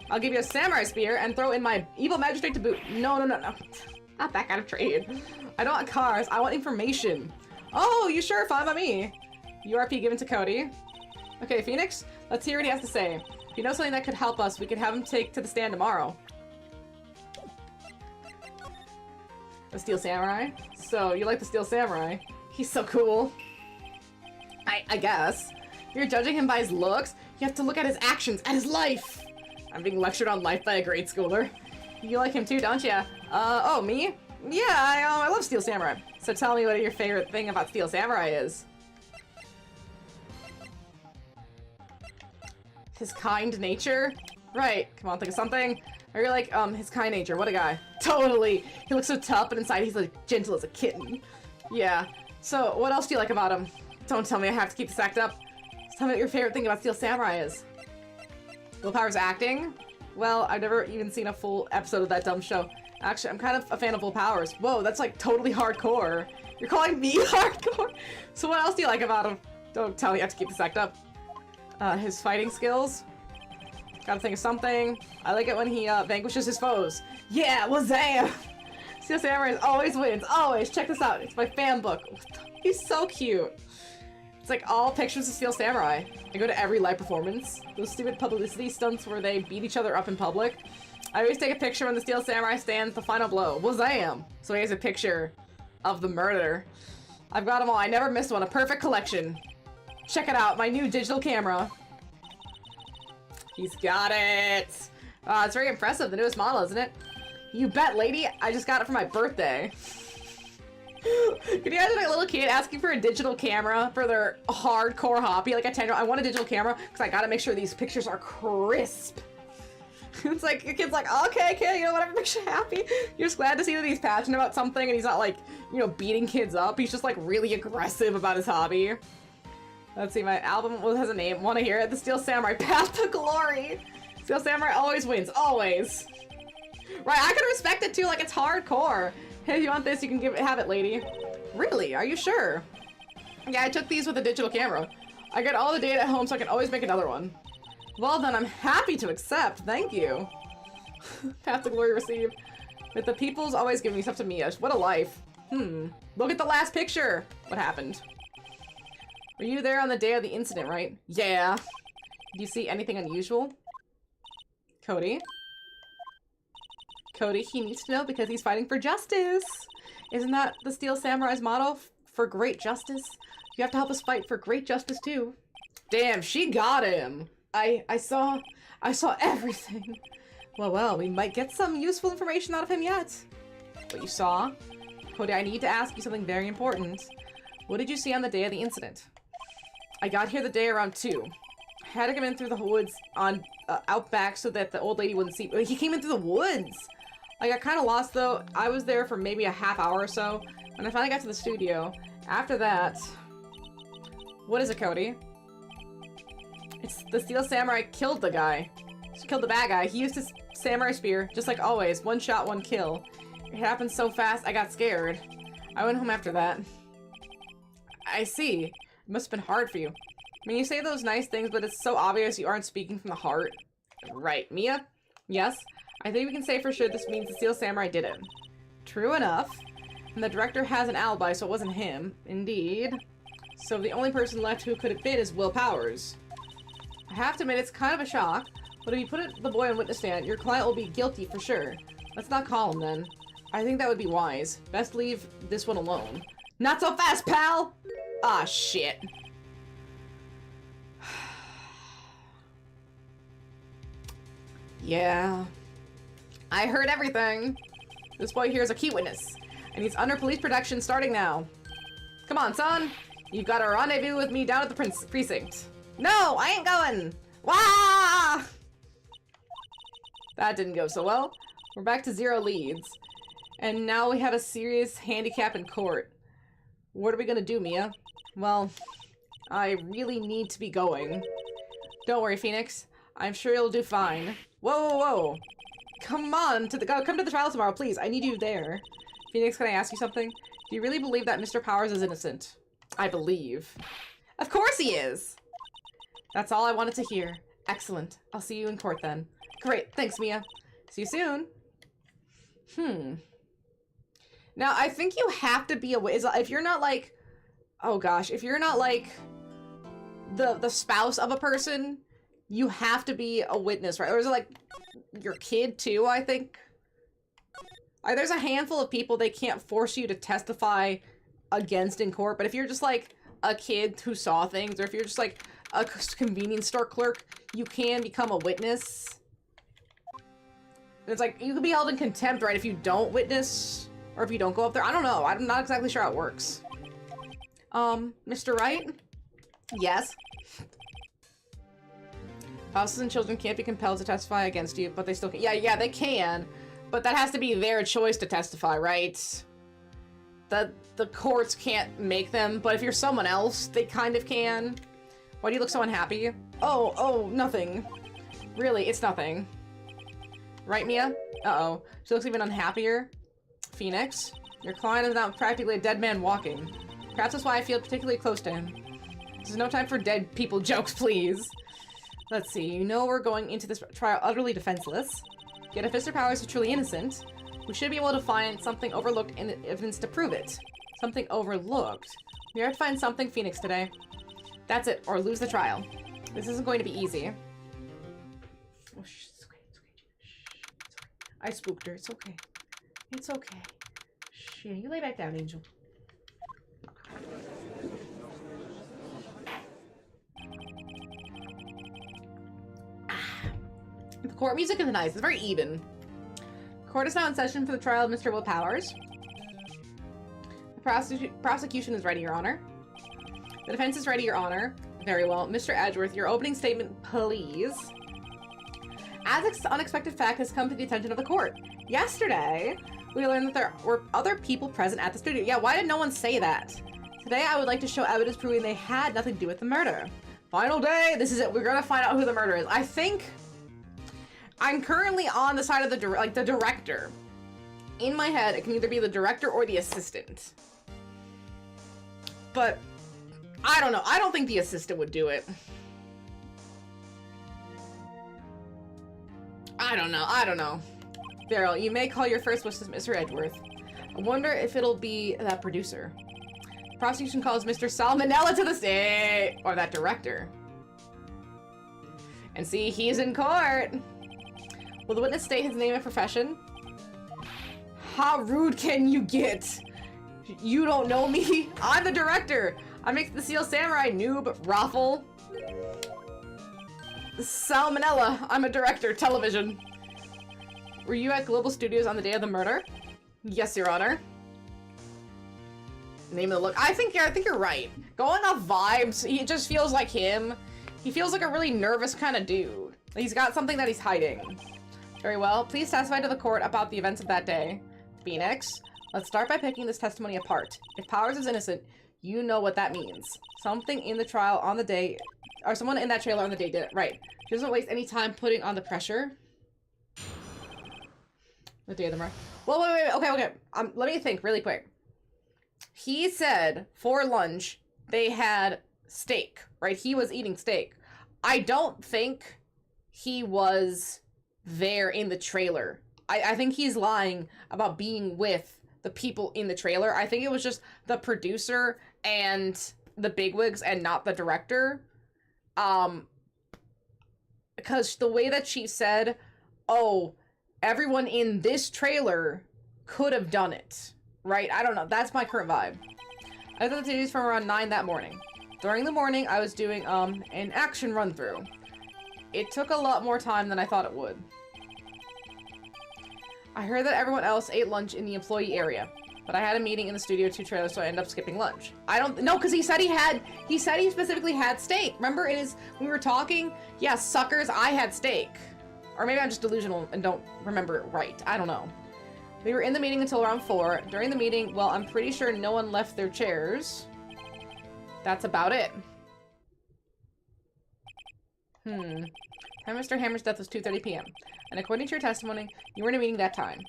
I'll give you a samurai spear and throw in my evil magistrate to boot. No. Not that kind of trade. I don't want cars, I want information. Oh, you sure? Fine by me. URP given to Cody. Okay, Phoenix, let's hear what he has to say. If you know something that could help us, we could have him take to the stand tomorrow. The Steel Samurai? So, you like the Steel Samurai? He's so cool. I guess. You're judging him by his looks? You have to look at his actions, at his life! I'm being lectured on life by a grade schooler. You like him too, don't ya? Oh, me? Yeah, I love Steel Samurai. So tell me what your favorite thing about Steel Samurai is. His kind nature? Right, come on, think of something. Or you're like, his kind nature, what a guy. Totally! He looks so tough, but inside he's like gentle as a kitten. Yeah. So, what else do you like about him? Don't tell me I have to keep this act up. Just tell me what your favorite thing about Steel Samurai is. Willpower's acting? Well, I've never even seen a full episode of that dumb show. Actually, I'm kind of a fan of Willpower's. Whoa, that's like totally hardcore. You're calling me hardcore? So what else do you like about him? Don't tell me I have to keep this act up. His fighting skills? Gotta think of something. I like it when he vanquishes his foes. Yeah, wazam! Steel Samurai always wins, always! Check this out, it's my fan book. He's so cute. It's like all pictures of Steel Samurai. I go to every live performance. Those stupid publicity stunts where they beat each other up in public. I always take a picture when the Steel Samurai stands the final blow. Wazam! So he has a picture of the murder. I've got them all, I never missed one. A perfect collection. Check it out, my new digital camera. He's got it! It's very impressive, the newest model, isn't it? You bet, lady! I just got it for my birthday. Can you imagine a little kid asking for a digital camera for their hardcore hobby? Like a 10-year-old, I want a digital camera because I gotta make sure these pictures are crisp. It's like, your kid's like, okay, kid, you know, whatever makes you happy. You're just glad to see that he's passionate about something and he's not like, you know, beating kids up. He's just like really aggressive about his hobby. Let's see, my album has a name. Want to hear it? The Steel Samurai Path to Glory. Steel Samurai always wins, always. Right, I can respect it too, like it's hardcore. Hey, if you want this, you can have it, lady. Really? Are you sure? Yeah, I took these with a digital camera. I get all the data at home so I can always make another one. Well then, I'm happy to accept, thank you. Path to Glory received. But the people's always giving stuff to me. What a life. Look at the last picture. What happened? Were you there on the day of the incident, right? Yeah. Do you see anything unusual? Cody? Cody, he needs to know because he's fighting for justice. Isn't that the Steel Samurai's motto? For great justice? You have to help us fight for great justice too. Damn, she got him. I saw everything. Well, we might get some useful information out of him yet. What you saw? Cody, I need to ask you something very important. What did you see on the day of the incident? I got here the day around 2. I had to come in through the woods on out back so that the old lady wouldn't see. He came in through the woods. I got kind of lost though. I was there for maybe a half hour or so. When I finally got to the studio, After that... What is it, Cody? It's the Steel Samurai killed the guy. He killed the bad guy. He used his samurai spear, just like always. One shot, one kill. It happened so fast, I got scared. I went home after that. I see. It must have been hard for you. I mean, you say those nice things, but it's so obvious you aren't speaking from the heart. Right, Mia? Yes? I think we can say for sure this means the Steel Samurai did it. True enough. And the director has an alibi, so it wasn't him. Indeed. So the only person left who could have been is Will Powers. I have to admit, it's kind of a shock, but if you put the boy on witness stand, your client will be guilty for sure. Let's not call him then. I think that would be wise. Best leave this one alone. Not so fast, pal! Ah, shit. Yeah. I heard everything. This boy here is a key witness, and he's under police protection starting now. Come on, son. You've got a rendezvous with me down at the precinct. No, I ain't going. Wah! That didn't go so well. We're back to 0 leads. And now we have a serious handicap in court. What are we gonna do, Mia? Well, I really need to be going. Don't worry, Phoenix. I'm sure you'll do fine. Whoa, whoa, whoa. Come on, come to the trial tomorrow, please. I need you there. Phoenix, can I ask you something? Do you really believe that Mr. Powers is innocent? I believe. Of course he is! That's all I wanted to hear. Excellent. I'll see you in court then. Great. Thanks, Mia. See you soon. Now, I think you have to be if you're not like... Oh gosh. If you're not like the spouse of a person, you have to be a witness, right? Or is it like your kid too, I think? There's a handful of people they can't force you to testify against in court, but if you're just like a kid who saw things, or if you're just like a convenience store clerk, you can become a witness. And it's like, you can be held in contempt, right, if you don't witness, or if you don't go up there. I don't know. I'm not exactly sure how it works. Mr. Wright? Yes? Spouses and children can't be compelled to testify against you, but they still can. Yeah, they can, but that has to be their choice to testify, right? The courts can't make them, but if you're someone else, they kind of can. Why do you look so unhappy? Oh, nothing. Really, it's nothing. Right, Mia? Uh-oh. She looks even unhappier. Phoenix, your client is now practically a dead man walking. Perhaps that's why I feel particularly close to him. This is no time for dead people jokes, please. Let's see, you know we're going into this trial utterly defenseless. Yet if Mr. Powers is truly innocent, we should be able to find something overlooked in the evidence to prove it. Something overlooked. We have to find something, Phoenix, today. That's it, or lose the trial. This isn't going to be easy. Oh, shh, it's okay, it's okay. Shh, I spooked her, it's okay. It's okay. Shh, yeah, you lay back down, Angel. The court music is nice. It's very even. Court is now in session for the trial of Mr. Will Powers. The prosecution is ready, Your Honor. The defense is ready, Your Honor. Very well. Mr. Edgeworth, your opening statement, please. As an unexpected fact has come to the attention of the court. Yesterday, we learned that there were other people present at the studio. Yeah, why did no one say that? Today, I would like to show evidence proving they had nothing to do with the murder. Final day! This is it. We're gonna find out who the murderer is. I think I'm currently on the side of the director. In my head, it can either be the director or the assistant. But I don't know. I don't think the assistant would do it. I don't know. Beryl, you may call your first witness Mr. Edgeworth. I wonder if it'll be that producer. The prosecution calls Mr. Salmonella to the stage, or that director. And see, he's in court. Will the witness state his name and profession? How rude can you get? You don't know me? I'm the director. I make the Steel Samurai, noob, raffle. Salmonella, I'm a director, television. Were you at Global Studios on the day of the murder? Yes, Your Honor. Name of the look. I think you're right. Going off vibes, he just feels like him. He feels like a really nervous kind of dude. He's got something that he's hiding. Very well. Please testify to the court about the events of that day. Phoenix, let's start by picking this testimony apart. If Powers is innocent, You know what that means. Something in the trial on the day, or someone in that trailer on the day did it. Right. She doesn't waste any time putting on the pressure. The day of the murder. Well, wait. Okay. Let me think really quick. He said for lunch they had steak, right? He was eating steak. I don't think he was there in the trailer. I think he's lying about being with the people in the trailer. I think it was just the producer and the bigwigs and not the director. Because the way that she said, oh, everyone in this trailer could have done it, right? I don't know. That's my current vibe. I was at the TVs from around 9 that morning. During the morning, I was doing, an action run-through. It took a lot more time than I thought it would. I heard that everyone else ate lunch in the employee area, but I had a meeting in the Studio 2 trailer, so I ended up skipping lunch. No, because he said he specifically had steak. Remember we were talking? Yeah, suckers, I had steak. Or maybe I'm just delusional and don't remember it right. I don't know. We were in the meeting until around 4. During the meeting, well, I'm pretty sure no one left their chairs. That's about it. Time Mr. Hammer's death was 2:30 p.m. And according to your testimony, you were in a meeting that time.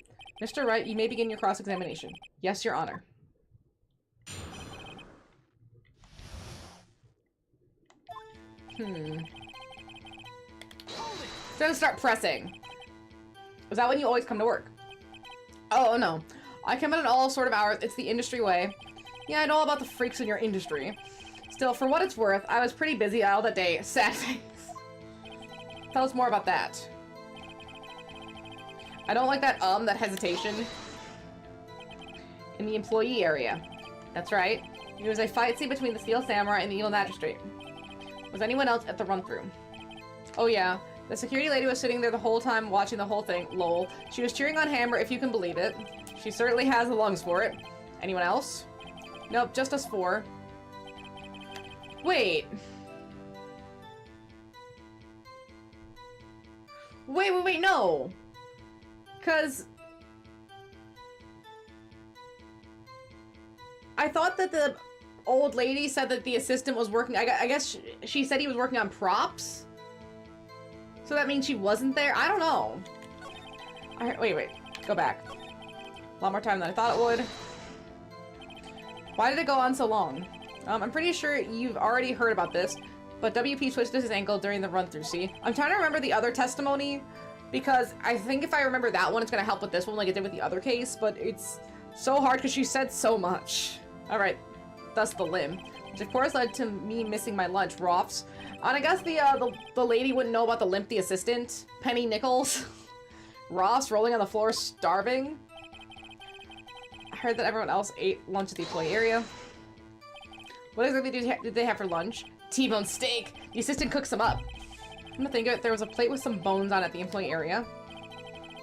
Mr. Wright, you may begin your cross-examination. Yes, Your Honor. Then start pressing. Is that when you always come to work? Oh, no. I come in at all sort of hours. It's the industry way. Yeah, I know all about the freaks in your industry. Still, for what it's worth, I was pretty busy all that day. Sad face. Tell us more about that. I don't like that hesitation. In the employee area. That's right. There was a fight scene between the Steel Samurai and the Evil Magistrate. Was anyone else at the run-through? Oh yeah. The security lady was sitting there the whole time watching the whole thing. Lol. She was cheering on Hammer, if you can believe it. She certainly has the lungs for it. Anyone else? Nope, just us 4. Wait. Wait, no. 'Cause I thought that the old lady said that the assistant was working. I guess she said he was working on props. So that means she wasn't there? I don't know. Wait. Go back. A lot more time than I thought it would. Why did it go on so long? I'm pretty sure you've already heard about this, but WP twisted his ankle during the run-through, see? I'm trying to remember the other testimony, because I think if I remember that one, it's gonna help with this one like it did with the other case, but it's so hard because she said so much. Alright, thus the limb. Which of course led to me missing my lunch, Roths. And I guess the lady wouldn't know about the limp the assistant. Penny Nichols. Ross rolling on the floor, starving. I heard that everyone else ate lunch at the employee area. What exactly did they have for lunch? T-bone steak. The assistant cooks them up. I'm gonna think of it, there was a plate with some bones on it at the employee area.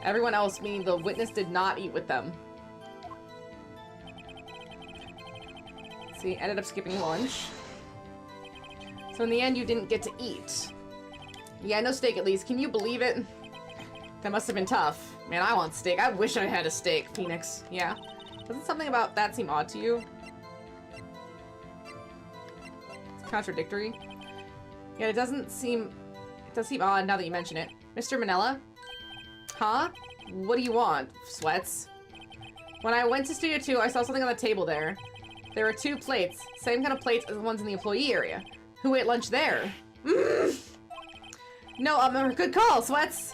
Everyone else, meaning the witness, did not eat with them. See, ended up skipping lunch. So in the end, you didn't get to eat. Yeah, no steak at least. Can you believe it? That must have been tough. Man, I want steak. I wish I had a steak, Phoenix. Yeah. Doesn't something about that seem odd to you? It's contradictory. Yeah, it does seem odd now that you mention it. Mr. Manella? Huh? What do you want, Sweats? When I went to Studio 2, I saw something on the table there. There were 2 plates. Same kind of plates as the ones in the employee area. Who ate lunch there? No, good call, Sweats.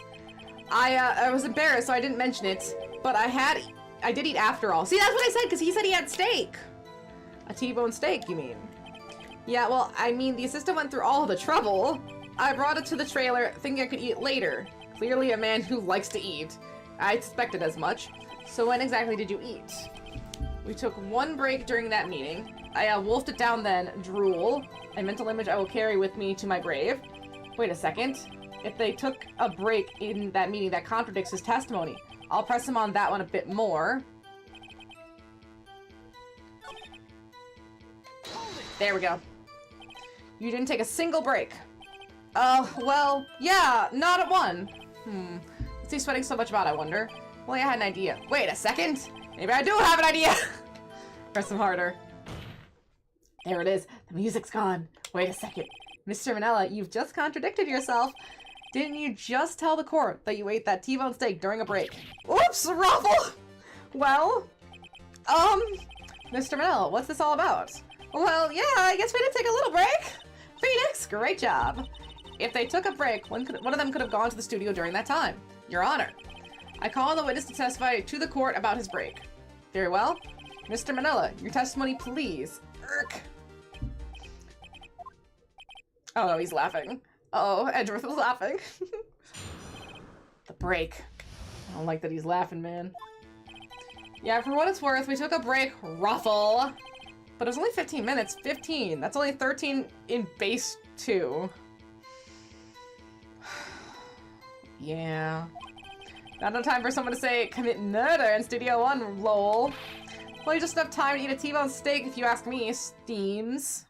I was embarrassed, so I didn't mention it. But I did eat after all. See, that's what I said, because he said he had steak. A T-bone steak, you mean? Yeah, well, I mean, the assistant went through all the trouble. I brought it to the trailer, thinking I could eat later. Clearly a man who likes to eat. I expected as much. So when exactly did you eat? We took 1 break during that meeting. I wolfed it down then. Drool. A mental image I will carry with me to my grave. Wait a second. If they took a break in that meeting, that contradicts his testimony. I'll press him on that one a bit more. There we go. You didn't take a single break. Well, yeah, not at one. What's he sweating so much about, I wonder? Well, I had an idea. Wait a second. Maybe I do have an idea. Press him harder. There it is. The music's gone. Wait a second. Mr. Manella, you've just contradicted yourself. Didn't you just tell the court that you ate that T-bone steak during a break? Oops, Ruffle! Well, Mr. Manella, what's this all about? Well, yeah, I guess we did take a little break. Phoenix, great job. If they took a break, one of them could have gone to the studio during that time. Your Honor, I call on the witness to testify to the court about his break. Very well. Mr. Manella, your testimony, please. Urk. Oh, no, he's laughing. Uh-oh, Edgeworth was laughing. The break. I don't like that he's laughing, man. Yeah, for what it's worth, we took a break, Ruffle. But it was only 15 minutes. 15. That's only 13 in base 2. Yeah. Not enough time for someone to say, commit murder in Studio 1, lol. Well, just enough time to eat a T-bone steak, if you ask me, Steams.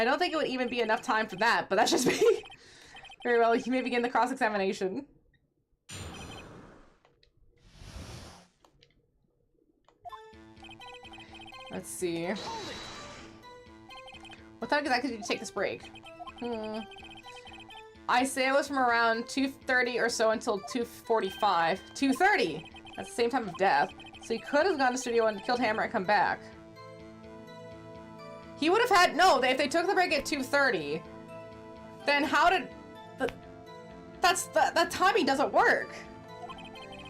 I don't think it would even be enough time for that, but that's just me. Very well, you may begin the cross-examination. Let's see. What time exactly did you take this break? I say it was from around 2:30 or so until 2:45. 2:30! That's the same time of death. So he could have gone to Studio 1 and killed Hammer and come back. He would have had- no, if they took the break at 2:30, then how did- that timing doesn't work.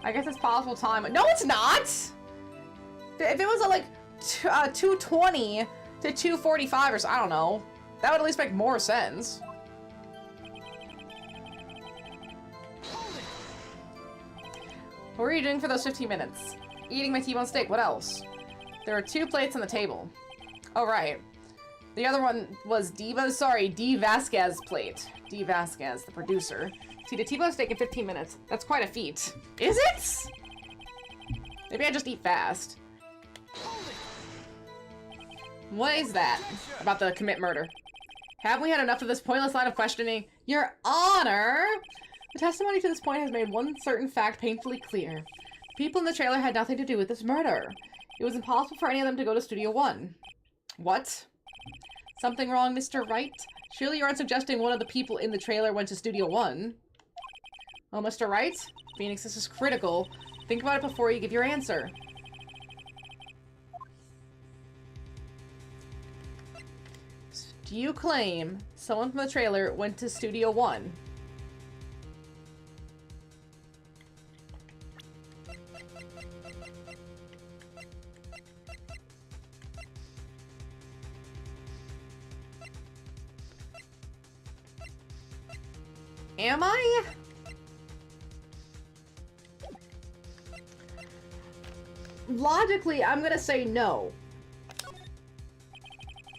I guess it's possible time- no, it's not! If it was at like 2:20 to 2:45 or so, I don't know. That would at least make more sense. What were you doing for those 15 minutes? Eating my T-bone steak, what else? There were 2 plates on the table. Oh, right. The other one was D. Vasquez's plate. D. Vasquez, the producer. See, the T-bone steak in 15 minutes. That's quite a feat. Is it? Maybe I just eat fast. What is that? About the commit murder. Have we had enough of this pointless line of questioning? Your Honor! The testimony to this point has made one certain fact painfully clear. People in the trailer had nothing to do with this murder. It was impossible for any of them to go to Studio 1. What? Something wrong, Mr. Wright? Surely you aren't suggesting one of the people in the trailer went to Studio 1? Oh, Mr. Wright? Phoenix, this is critical. Think about it before you give your answer. Do you claim someone from the trailer went to Studio 1? Am I? Logically, I'm gonna say no.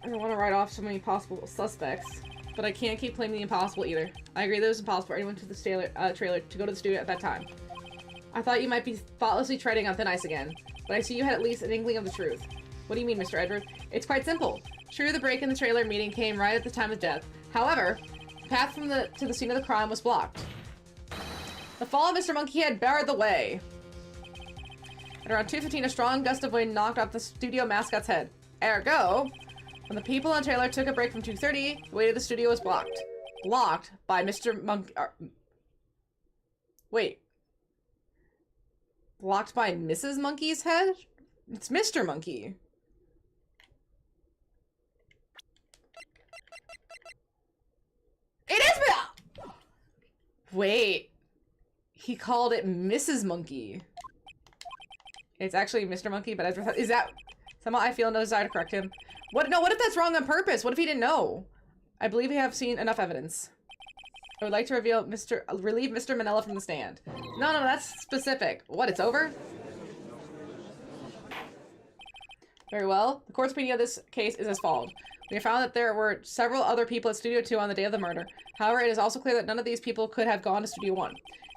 I don't want to write off so many possible suspects, but I can't keep claiming the impossible either. I agree that it was impossible for anyone to the trailer to go to the studio at that time. I thought you might be thoughtlessly treading on thin ice again, but I see you had at least an inkling of the truth. What do you mean, Mr. Edgeworth? It's quite simple. True, the break in the trailer meeting came right at the time of death. However, the path from to the scene of the crime was blocked. The fall of Mr. Monkeyhead barred the way. At around 2:15, a strong gust of wind knocked off the studio mascot's head. Ergo, when the people on the trailer took a break from 2:30, the way to the studio was blocked. Blocked by Mr. Monkey. Wait. Blocked by Mrs. Monkey's head? It's Mr. Monkey. It is! Wait. He called it Mrs. Monkey. It's actually Mr. Monkey, but is that... Somehow I feel no desire to correct him. What if that's wrong on purpose? What if he didn't know? I believe we have seen enough evidence. I would like to relieve Mr. Manella from the stand. No, that's specific. What, it's over? Very well. The court's opinion of this case is as follows. We have found that there were several other people at Studio 2 on the day of the murder. However, it is also clear that none of these people could have gone to Studio 1.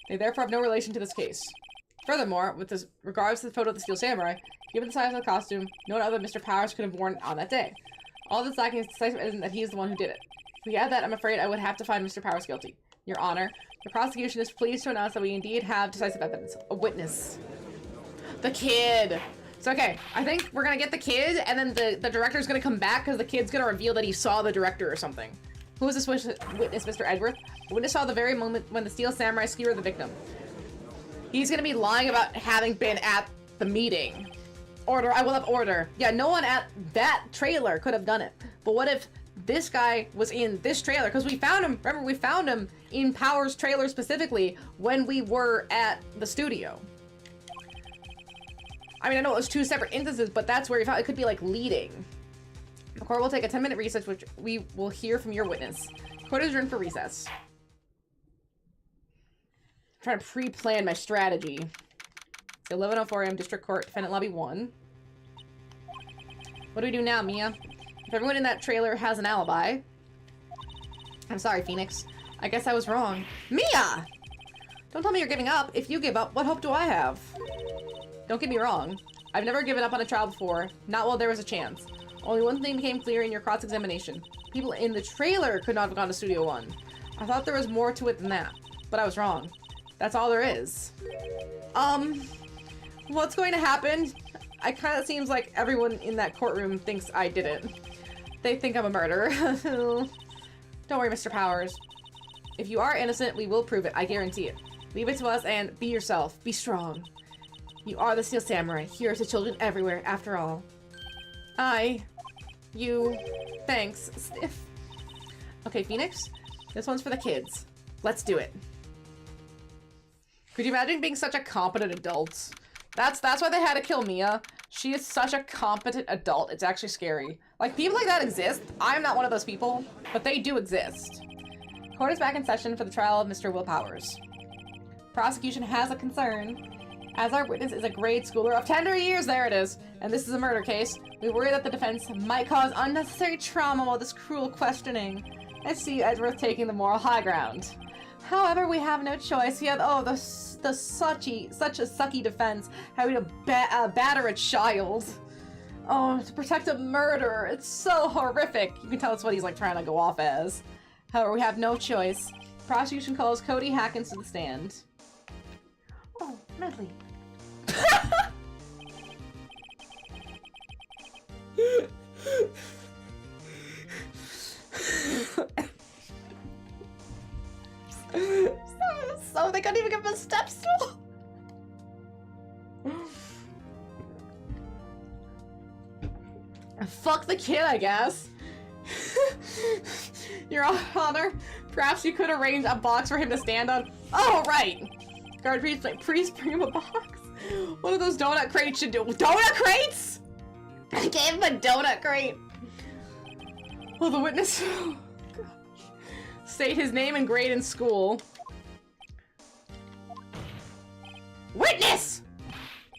They therefore have no relation to this case. Furthermore, with regards to the photo of the Steel Samurai, given the size of the costume, no one other than Mr. Powers could have worn it on that day. All that's lacking is decisive evidence that he is the one who did it. If we had that, I'm afraid I would have to find Mr. Powers guilty. Your Honor, the prosecution is pleased to announce that we indeed have decisive evidence. A witness. The kid! So, okay, I think we're gonna get the kid, and then the director's gonna come back because the kid's gonna reveal that he saw the director or something. Who is this witness, Mr. Edgeworth? The witness saw the very moment when the Steel Samurai skewered the victim. He's gonna be lying about having been at the meeting. Order, I will have order. Yeah, no one at that trailer could have done it. But what if this guy was in this trailer? Because we found him, remember, we found him in Power's trailer specifically when we were at the studio. I mean, I know it was 2 separate instances, but that's where we found it. Could be like leading. The court will take a 10-minute recess, which we will hear from your witness. Court is adjourned for recess. I'm trying to pre-plan my strategy. So 11:04 a.m. District Court, Defendant Lobby 1. What do we do now, Mia? If everyone in that trailer has an alibi... I'm sorry, Phoenix. I guess I was wrong. Mia! Don't tell me you're giving up. If you give up, what hope do I have? Don't get me wrong. I've never given up on a trial before. Not while there was a chance. Only one thing became clear in your cross-examination. People in the trailer could not have gone to Studio One. I thought there was more to it than that. But I was wrong. That's all there is. What's going to happen? It kind of seems like everyone in that courtroom thinks I did it. They think I'm a murderer. Don't worry, Mr. Powers. If you are innocent, we will prove it. I guarantee it. Leave it to us and be yourself. Be strong. You are the Steel Samurai. Here to children everywhere, after all. You... Thanks. Sniff. Okay, Phoenix. This one's for the kids. Let's do it. Could you imagine being such a competent adult? That's why they had to kill Mia. She is such a competent adult. It's actually scary. Like, people like that exist. I'm not one of those people, but they do exist. Court is back in session for the trial of Mr. Will Powers. Prosecution has a concern. As our witness is a grade schooler of tender years, there it is, and this is a murder case, we worry that the defense might cause unnecessary trauma while this cruel questioning. I see Edgeworth taking the moral high ground. However, we have no choice. He had, such a sucky defense, having to batter a child. Oh, to protect a murderer. It's so horrific. You can tell it's what he's like trying to go off as. However, we have no choice. Prosecution calls Cody Hackins to the stand. Oh, Medley. So they couldn't even give him a step stool. Fuck the kid, I guess. Your Honor, perhaps you could arrange a box for him to stand on. Oh, right. Guard, please bring him a box. One of those donut crates should do. Donut crates? I gave him a donut crate. Will the witness state his name and grade in school? Witness!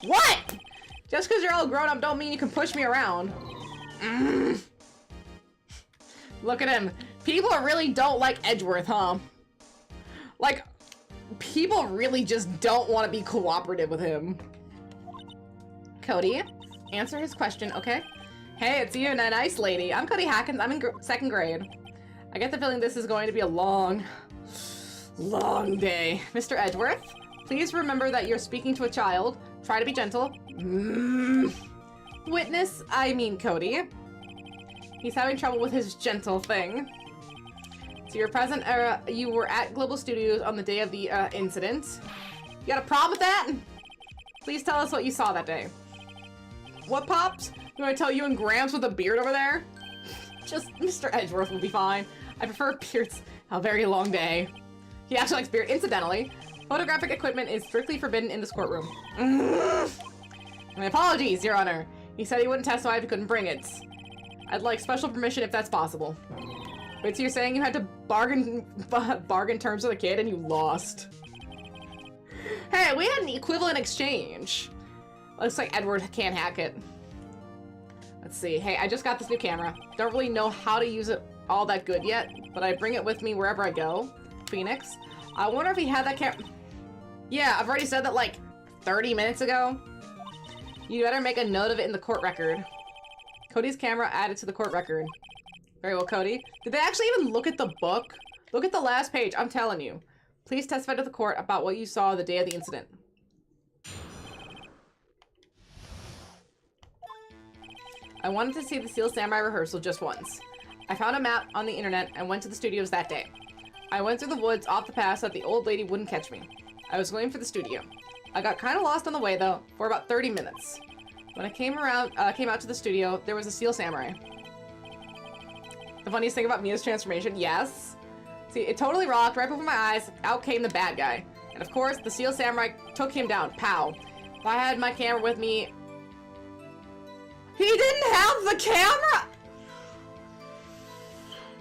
What? Just because you're all grown up don't mean you can push me around. Look at him. People really don't like Edgeworth, huh? Like, people really just don't want to be cooperative with him. Cody, answer his question, okay? Hey, it's you, a nice lady. I'm Cody Hackins. I'm in 2nd grade. I get the feeling this is going to be a long day. Mr. Edgeworth, please remember that you're speaking to a child. Try to be gentle. Witness, I mean Cody. He's having trouble with his gentle thing. So you're present, you were at Global Studios on the day of the incident. You got a problem with that? Please tell us what you saw that day. What, Pops? Do I tell you and Gramps with a beard over there? Just Mr. Edgeworth will be fine. I prefer beards. A very long day. He actually likes beard. Incidentally, photographic equipment is strictly forbidden in this courtroom. My apologies, Your Honor. He said he wouldn't testify if he couldn't bring it. I'd like special permission if that's possible. Wait, so you're saying you had to bargain terms with a kid and you lost? Hey, we had an equivalent exchange. Looks like Edward can't hack it. Let's see. Hey, I just got this new camera. Don't really know how to use it all that good yet, but I bring it with me wherever I go. Phoenix. I wonder if he had that camera. Yeah, I've already said that like 30 minutes ago. You better make a note of it in the court record. Cody's camera added to the court record. Very well, Cody. Did they actually even look at the book? Look at the last page. I'm telling you. Please testify to the court about what you saw the day of the incident. I wanted to see the Steel Samurai rehearsal just once. I found a map on the internet and went to the studios that day. I went through the woods off the path so that the old lady wouldn't catch me. I was going for the studio. I got kind of lost on the way though, for about 30 minutes. When I came out to the studio, there was a Steel Samurai. The funniest thing about Mia's transformation, yes. See, it totally rocked right before my eyes. Out came the bad guy. And of course, the Steel Samurai took him down. Pow. If I had my camera with me... He didn't have the camera!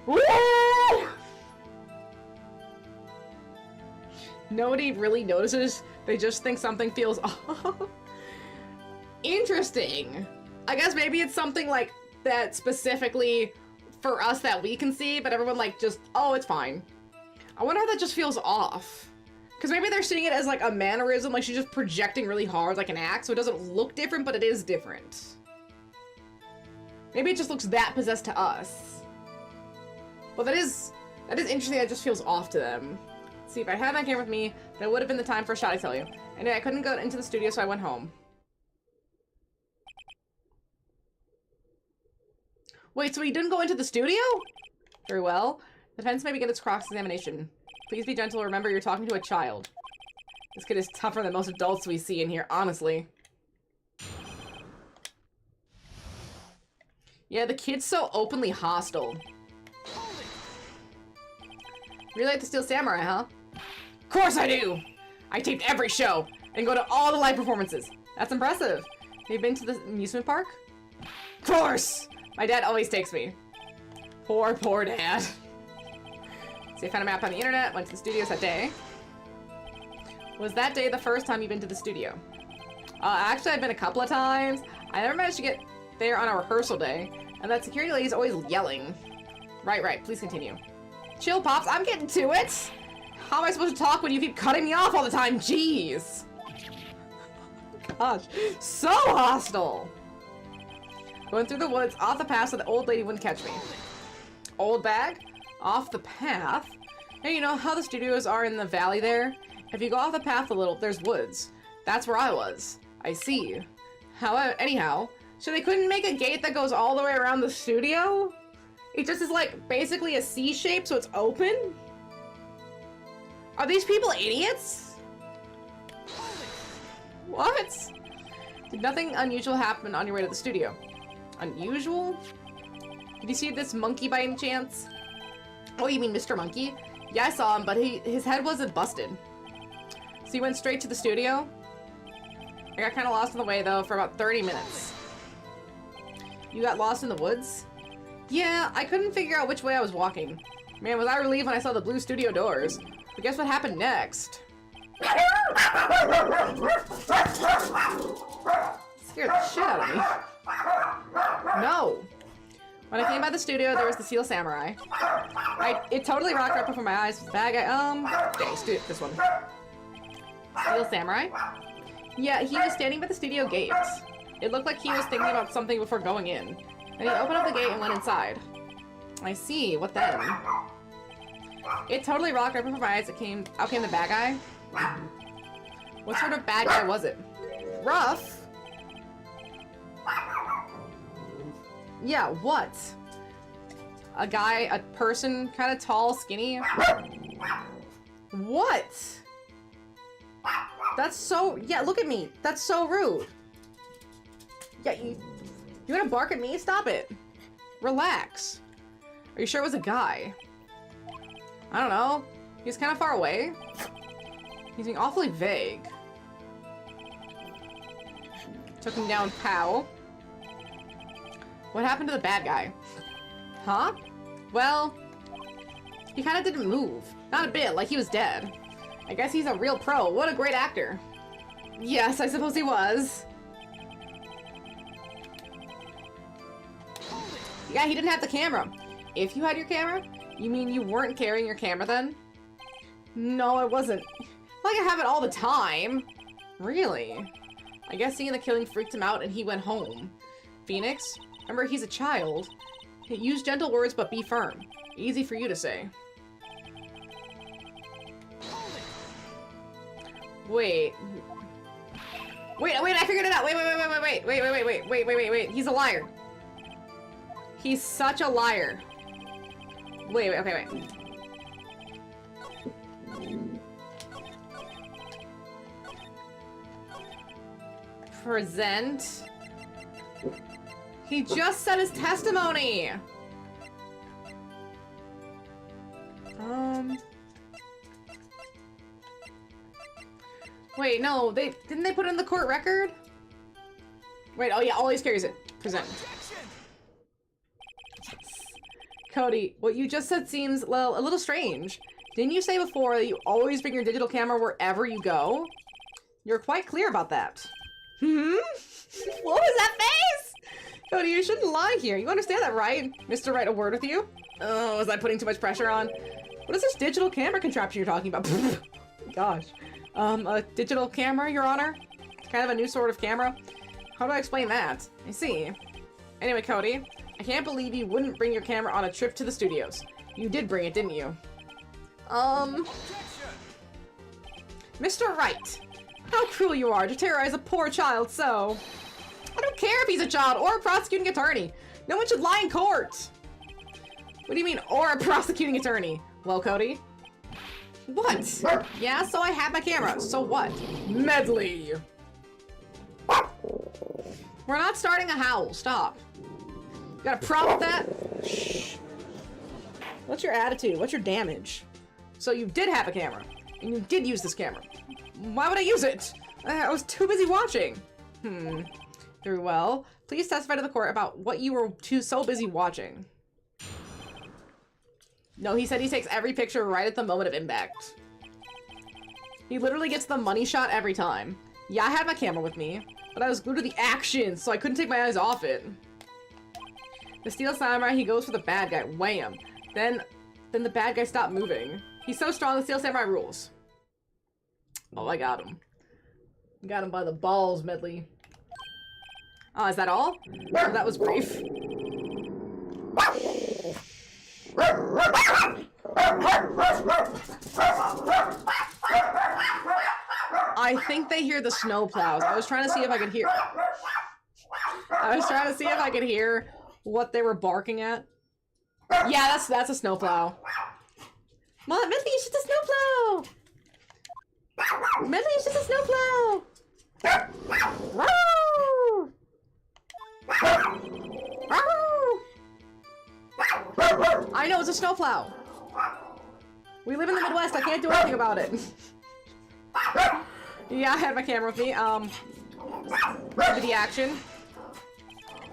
Woo! Nobody really notices. They just think something feels off. Interesting. I guess maybe it's something like that specifically for us that we can see, but everyone like just, oh, it's fine. I wonder how that just feels off. Because maybe they're seeing it as like a mannerism, like she's just projecting really hard like an act, so it doesn't look different, but it is different. Maybe it just looks that possessed to us. Well, that is interesting. That just feels off to them. See, if I had my camera with me, that would have been the time for a shot, I tell you. Anyway, I couldn't go into the studio, so I went home. Wait, so he didn't go into the studio? Very well. The defense may begin its cross-examination. Please be gentle. Remember, you're talking to a child. This kid is tougher than most adults we see in here, honestly. Yeah, the kid's so openly hostile. Really like the Steel Samurai, huh? Of course I do! I taped every show and go to all the live performances. That's impressive. Have you been to the amusement park? Of course! My dad always takes me. Poor, poor dad. So I found a map on the internet, went to the studios that day. Was that day the first time you've been to the studio? Actually, I've been a couple of times. I never managed to get there on a rehearsal day, and that security lady's always yelling. Right, please continue. Chill, Pops, I'm getting to it! How am I supposed to talk when you keep cutting me off all the time? Jeez! Gosh, so hostile! Going through the woods, off the path so the old lady wouldn't catch me. Old bag? Off the path? Hey, you know how the studios are in the valley there? If you go off the path a little, there's woods. That's where I was. I see. However, anyhow, so they couldn't make a gate that goes all the way around the studio? It just is like basically a C shape, so it's open? Are these people idiots? What? Did nothing unusual happen on your way to the studio? Unusual? Did you see this monkey by any chance? Oh, you mean Mr. Monkey? Yeah, I saw him, but his head wasn't busted. So you went straight to the studio? I got kind of lost on the way, though, for about 30 minutes. You got lost in the woods? Yeah, I couldn't figure out which way I was walking. Man, was I relieved when I saw the blue studio doors. But guess what happened next? Scared the shit out of me. No. When I came by the studio, there was the Steel Samurai. It totally rocked right before my eyes. Bad guy, dang, this one. Steel Samurai? Yeah, he was standing by the studio gates. It looked like he was thinking about something before going in. And he opened up the gate and went inside. I see, what then? It totally rocked right before my eyes. Out came the bad guy. What sort of bad guy was it? Rough? Yeah, what? A guy, a person, kind of tall, skinny? What? That's so, yeah, look at me. That's so rude. Yeah, you wanna bark at me? Stop it. Relax. Are you sure it was a guy? I don't know. He's kind of far away. He's being awfully vague. Took him down, pow. What happened to the bad guy? Huh? Well, he kind of didn't move. Not a bit, like he was dead. I guess he's a real pro. What a great actor. Yes, I suppose he was. Yeah, he didn't have the camera. If you had your camera? You mean you weren't carrying your camera then? No, I wasn't. Like I have it all the time. Really? I guess seeing the killing freaked him out and he went home. Phoenix? Remember, he's a child. Use gentle words, but be firm. Easy for you to say. Wait, I figured it out. Wait. He's a liar. He's such a liar. Wait, okay, wait. Present. He just said his testimony. Wait, no, didn't they put it in the court record? Wait, oh yeah, always carries it. Present. Yes. Cody, what you just said seems, well, a little strange. Didn't you say before that you always bring your digital camera wherever you go? You're quite clear about that. Hmm? What was that face? Cody, you shouldn't lie here. You understand that, right? Mr. Wright, a word with you? Oh, was I putting too much pressure on? What is this digital camera contraption you're talking about? Gosh. A digital camera, Your Honor? Kind of a new sort of camera? How do I explain that? I see. Anyway, Cody, I can't believe you wouldn't bring your camera on a trip to the studios. You did bring it, didn't you? Mr. Wright, how cruel you are to terrorize a poor child so. I don't care if he's a child or a prosecuting attorney. No one should lie in court. What do you mean, or a prosecuting attorney? Well, Cody? What? Yeah, so I have my camera. So what? Medley! We're not starting a howl. Stop. You got a problem with that? Shh. What's your attitude? What's your damage? So you did have a camera, and you did use this camera. Why would I use it? I was too busy watching. Very well. Please testify to the court about what you were so busy watching. No, he said he takes every picture right at the moment of impact. He literally gets the money shot every time. Yeah, I had my camera with me, but I was glued to the action, so I couldn't take my eyes off it. The Steel Samurai, he goes for the bad guy. Wham. Then the bad guy stopped moving. He's so strong, the Steel Samurai rules. Oh, I got him. Got him by the balls, Medley. Oh, is that all? Oh, that was brief. I think they hear the snowplows. I was trying to see if I could hear. I was trying to see if I could hear what they were barking at. Yeah, that's a snowplow. Mom, Medley, it's just a snowplow. Medley, it's just a snowplow. Woo! I know, it's a snowplow. We live in the Midwest, I can't do anything about it. Yeah, I had my camera with me. Look at the action.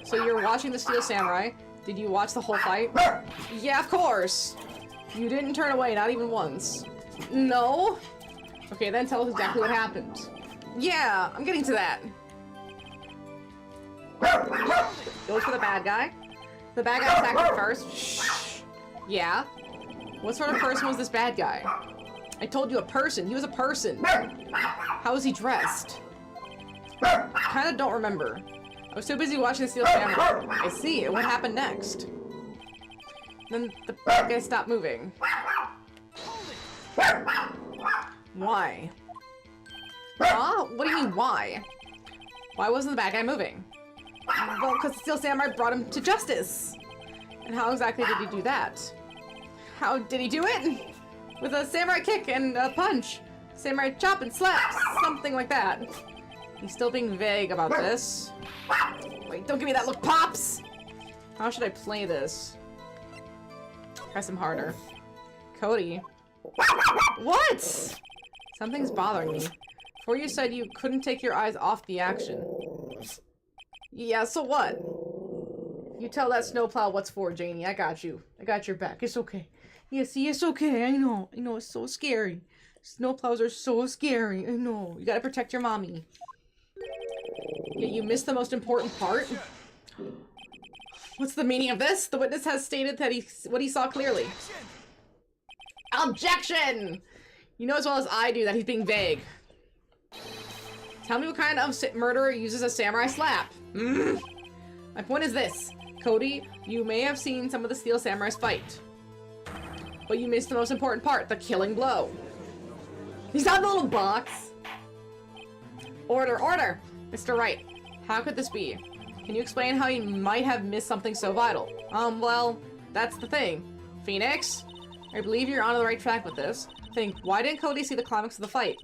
So you're watching the Steel Samurai. Did you watch the whole fight? Yeah, of course. You didn't turn away, not even once. No? Okay, then tell us exactly what happened. Yeah, I'm getting to that. Goes for the bad guy. The bad guy attacked him first. Shh. Yeah? What sort of person was this bad guy? I told you, a person. He was a person. How was he dressed? Kinda don't remember. I was so busy watching the Steel Samurai. I see. What happened next? Then the bad guy stopped moving. Why? Huh? What do you mean, why? Why wasn't the bad guy moving? Well, because the Steel Samurai brought him to justice. And how exactly did he do that? How did he do it? With a samurai kick and a punch. Samurai chop and slap. Something like that. He's still being vague about this. Wait, don't give me that look, Pops! How should I play this? Press him harder. Cody. What? Something's bothering me. Before you said you couldn't take your eyes off the action. Yeah, so what? You tell that snowplow what's for, Janie. I got you. I got your back. It's okay. Yeah, see, it's okay. I know. I know, it's so scary. Snowplows are so scary. I know. You gotta protect your mommy. Yeah, you missed the most important part? What's the meaning of this? The witness has stated that what he saw clearly. Objection! You know as well as I do that he's being vague. Tell me what kind of murderer uses a samurai slap. My point is this. Cody, you may have seen some of the Steel Samurai's fight. But you missed the most important part, the killing blow. He's on the little box. Order, order! Mr. Wright, how could this be? Can you explain how you might have missed something so vital? Well, that's the thing. Phoenix? I believe you're on the right track with this. Think, why didn't Cody see the climax of the fight?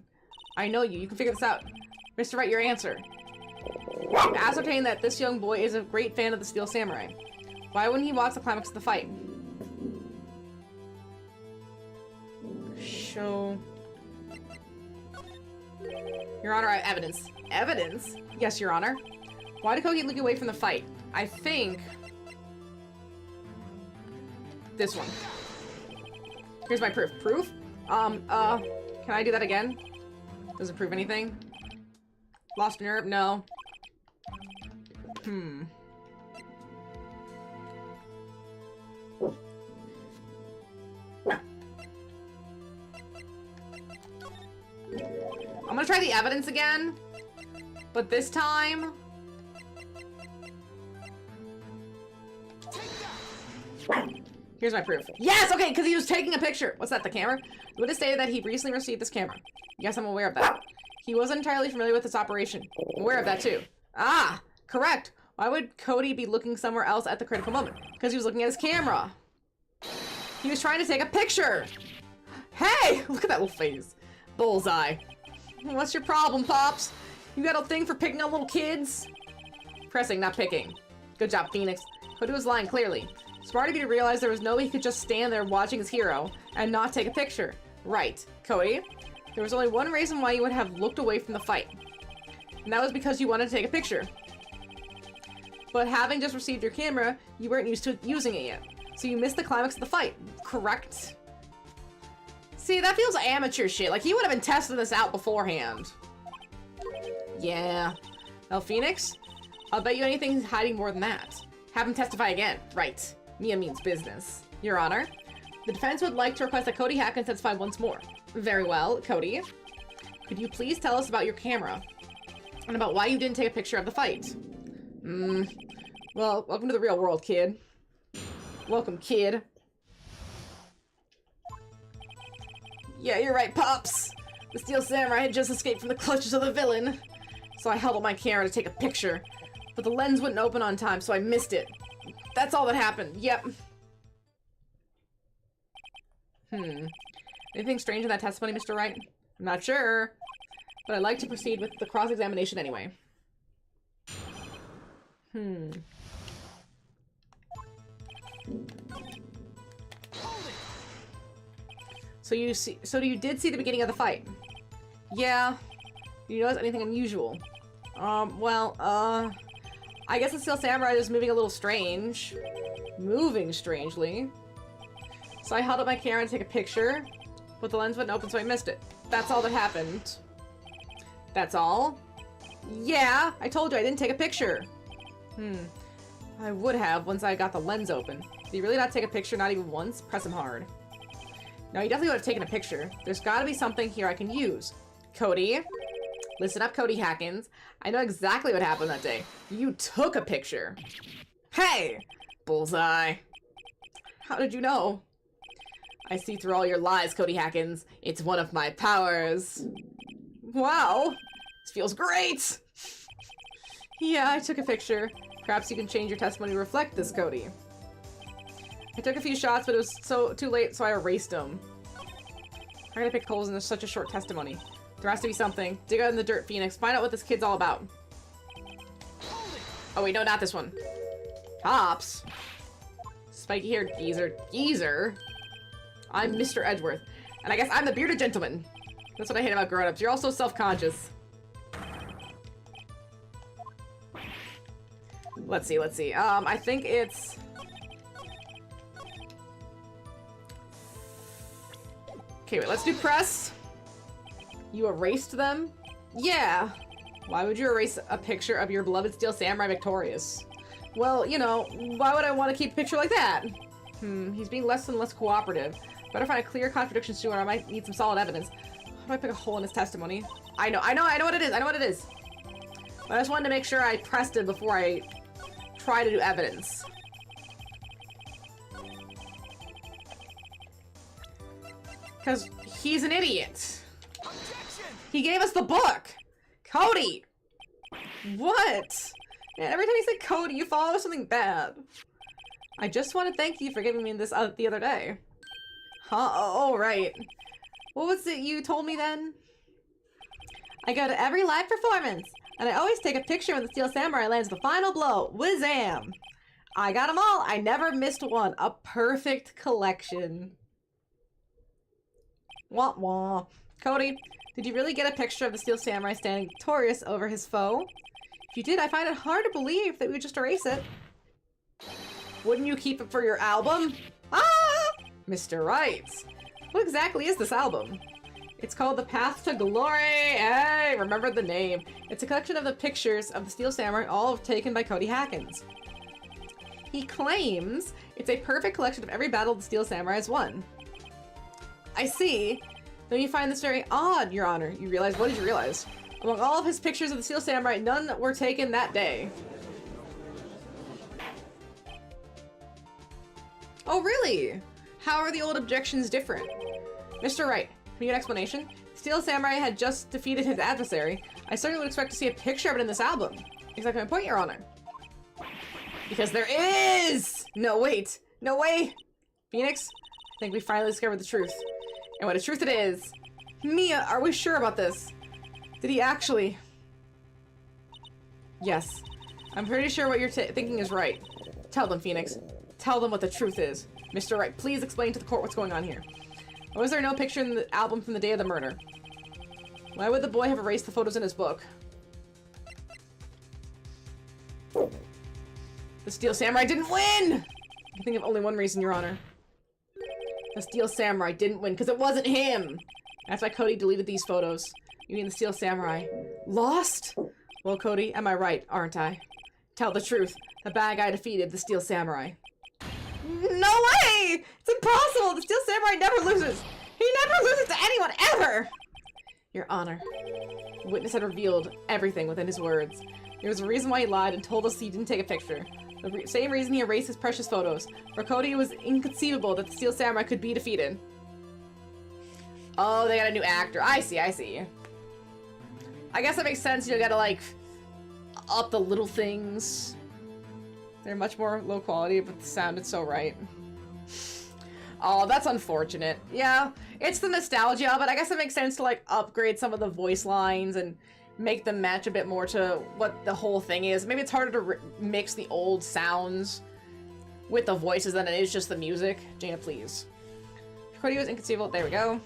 I know you. You can figure this out. Mr. Wright, your answer. I've ascertained that this young boy is a great fan of the Steel Samurai. Why wouldn't he watch the climax of the fight? Show... Your Honor, I have evidence. Evidence? Yes, Your Honor. Why did Cody look away from the fight? I think... this one. Here's my proof. Proof? Can I do that again? Does it prove anything? Lost nerve? No. I'm gonna try the evidence again, but this time... Here's my proof. Yes! Okay, because he was taking a picture. What's that, the camera? The witness stated that he recently received this camera. Yes, I'm aware of that. He wasn't entirely familiar with this operation. I'm aware of that, too. Ah! Correct! Why would Cody be looking somewhere else at the critical moment? Because he was looking at his camera. He was trying to take a picture! Hey! Look at that little face. Bullseye. What's your problem, Pops? You got a thing for picking on little kids? Pressing, not picking. Good job, Phoenix. Cody was lying clearly. Smart of you to realize there was no way he could just stand there watching his hero and not take a picture. Right. Cody, there was only one reason why you would have looked away from the fight. And that was because you wanted to take a picture. But having just received your camera, you weren't used to using it yet. So you missed the climax of the fight. Correct? See, that feels amateur shit. Like, he would have been testing this out beforehand. Yeah. Now, Phoenix, I'll bet you anything's hiding more than that. Have him testify again. Right. Mia means business. Your Honor, the defense would like to request that Cody Hackins testify once more. Very well. Cody, could you please tell us about your camera? And about why you didn't take a picture of the fight? Well, welcome to the real world, kid. Welcome, kid. Yeah, you're right, Pops. The Steel Samurai had just escaped from the clutches of the villain. So I held up my camera to take a picture. But the lens wouldn't open on time, so I missed it. That's all that happened. Yep. Anything strange in that testimony, Mr. Wright? I'm not sure. But I'd like to proceed with the cross-examination anyway. So you did see the beginning of the fight? Yeah. Do you notice anything unusual? I guess the Steel Samurai is moving a little strange. Moving strangely. So I held up my camera to take a picture, but the lens wouldn't open, so I missed it. That's all that happened. That's all? Yeah, I told you I didn't take a picture. I would have once I got the lens open. Did he really not take a picture, not even once? Press him hard. No, he definitely would have taken a picture. There's gotta be something here I can use. Cody? Listen up, Cody Hackins. I know exactly what happened that day. You took a picture. Hey! Bullseye. How did you know? I see through all your lies, Cody Hackins. It's one of my powers. Wow. This feels great! Yeah, I took a picture. Perhaps you can change your testimony to reflect this, Cody. I took a few shots, but it was too late, so I erased them. I'm gonna pick holes in such a short testimony. There has to be something. Dig out in the dirt, Phoenix. Find out what this kid's all about. Oh wait, no, not this one. Pops. Spiky-haired geezer. Geezer? I'm Mr. Edgeworth. And I guess I'm the bearded gentleman. That's what I hate about grown-ups. You're all so self-conscious. Let's see. I think it's... Okay, wait, let's do press. You erased them? Yeah. Why would you erase a picture of your beloved Steel Samurai victorious? Well, you know, why would I want to keep a picture like that? He's being less and less cooperative. Better find a clear contradiction sooner, or I might need some solid evidence. How do I pick a hole in his testimony? I know what it is. But I just wanted to make sure I pressed it before I try to do evidence. Because he's an idiot. He gave us the book! Cody! What? And every time you say Cody, you follow something bad. I just want to thank you for giving me this the other day. Huh? Oh, right. What was it you told me then? I go to every live performance, and I always take a picture when the Steel Samurai lands the final blow. Whizzam! I got them all. I never missed one. A perfect collection. Wah wah. Cody, did you really get a picture of the Steel Samurai standing victorious over his foe? If you did, I find it hard to believe that we would just erase it. Wouldn't you keep it for your album? Ah! Mr. Wright. What exactly is this album? It's called The Path to Glory! Hey, remember the name. It's a collection of the pictures of the Steel Samurai, all taken by Cody Hackins. He claims it's a perfect collection of every battle the Steel Samurai has won. I see. Don't you find this very odd, Your Honor? You realize? What did you realize? Among all of his pictures of the Steel Samurai, none were taken that day. Oh, really? How are the old objections different? Mr. Wright, can you give an explanation? Steel Samurai had just defeated his adversary. I certainly would expect to see a picture of it in this album. Exactly my point, Your Honor. Because there is! No, wait. No way! Phoenix, I think we finally discovered the truth. And what a truth it is. Mia, are we sure about this? Did he actually? Yes. I'm pretty sure what you're thinking is right. Tell them, Phoenix. Tell them what the truth is. Mr. Wright, please explain to the court what's going on here. Why was there no picture in the album from the day of the murder? Why would the boy have erased the photos in his book? The Steel Samurai didn't win! I can think of only one reason, Your Honor. The Steel Samurai didn't win because it wasn't him! That's why Cody deleted these photos. You mean the Steel Samurai lost? Well, Cody, am I right, aren't I? Tell the truth. The bad guy defeated the Steel Samurai. No way! It's impossible! The Steel Samurai never loses! He never loses to anyone, ever! Your Honor, the witness had revealed everything within his words. There was a reason why he lied and told us he didn't take a picture. The same reason he erased his precious photos. For Cody, it was inconceivable that the Steel Samurai could be defeated. Oh, they got a new actor. I see, I see. I guess that makes sense. You gotta, like, up the little things. They're much more low quality, but the sound is so right. Oh, that's unfortunate. Yeah, it's the nostalgia of it. I guess it makes sense to, like, upgrade some of the voice lines and make them match a bit more to what the whole thing is. Maybe it's harder to mix the old sounds with the voices than it is just the music. Jaina, please. Cody was inconceivable. There we go.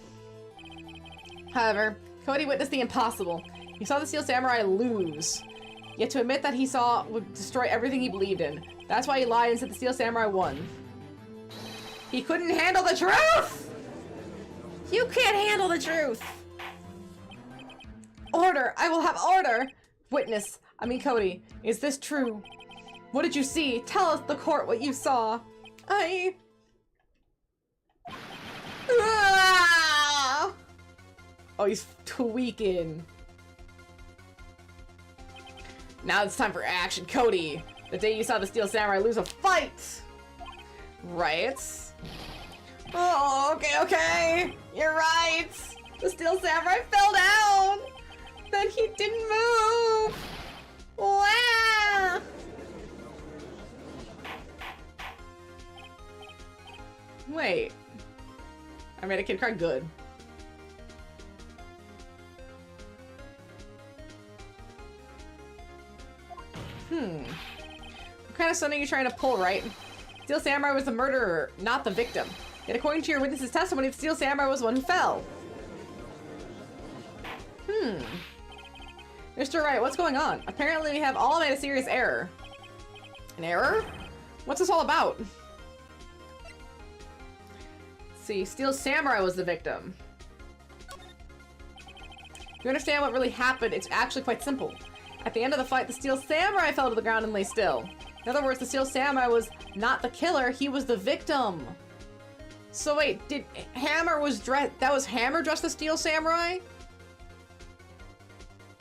However, Cody witnessed the impossible. He saw the Steel Samurai lose. Yet to admit that he saw would destroy everything he believed in. That's why he lied and said the Steel Samurai won. He couldn't handle the truth! You can't handle the truth! Order! I will have order! Witness, I mean Cody, is this true? What did you see? Tell us, the court, what you saw. Ah! Oh, he's tweaking. Now it's time for action. Cody, the day you saw the Steel Samurai lose a fight! Right? Oh, okay. You're right. The Steel Samurai fell down. Then he didn't move. Wow. Wait. I made a kid cry. Good. What kind of stunt are you trying to pull, right? Steel Samurai was the murderer, not the victim. Yet according to your witness's testimony, the Steel Samurai was the one who fell. Mr. Wright, what's going on? Apparently we have all made a serious error. An error? What's this all about? Let's see, Steel Samurai was the victim. You understand what really happened? It's actually quite simple. At the end of the fight, the Steel Samurai fell to the ground and lay still. In other words, the Steel Samurai was not the killer, he was the victim. So wait, did Hammer was dressed, that was Hammer dressed the Steel Samurai?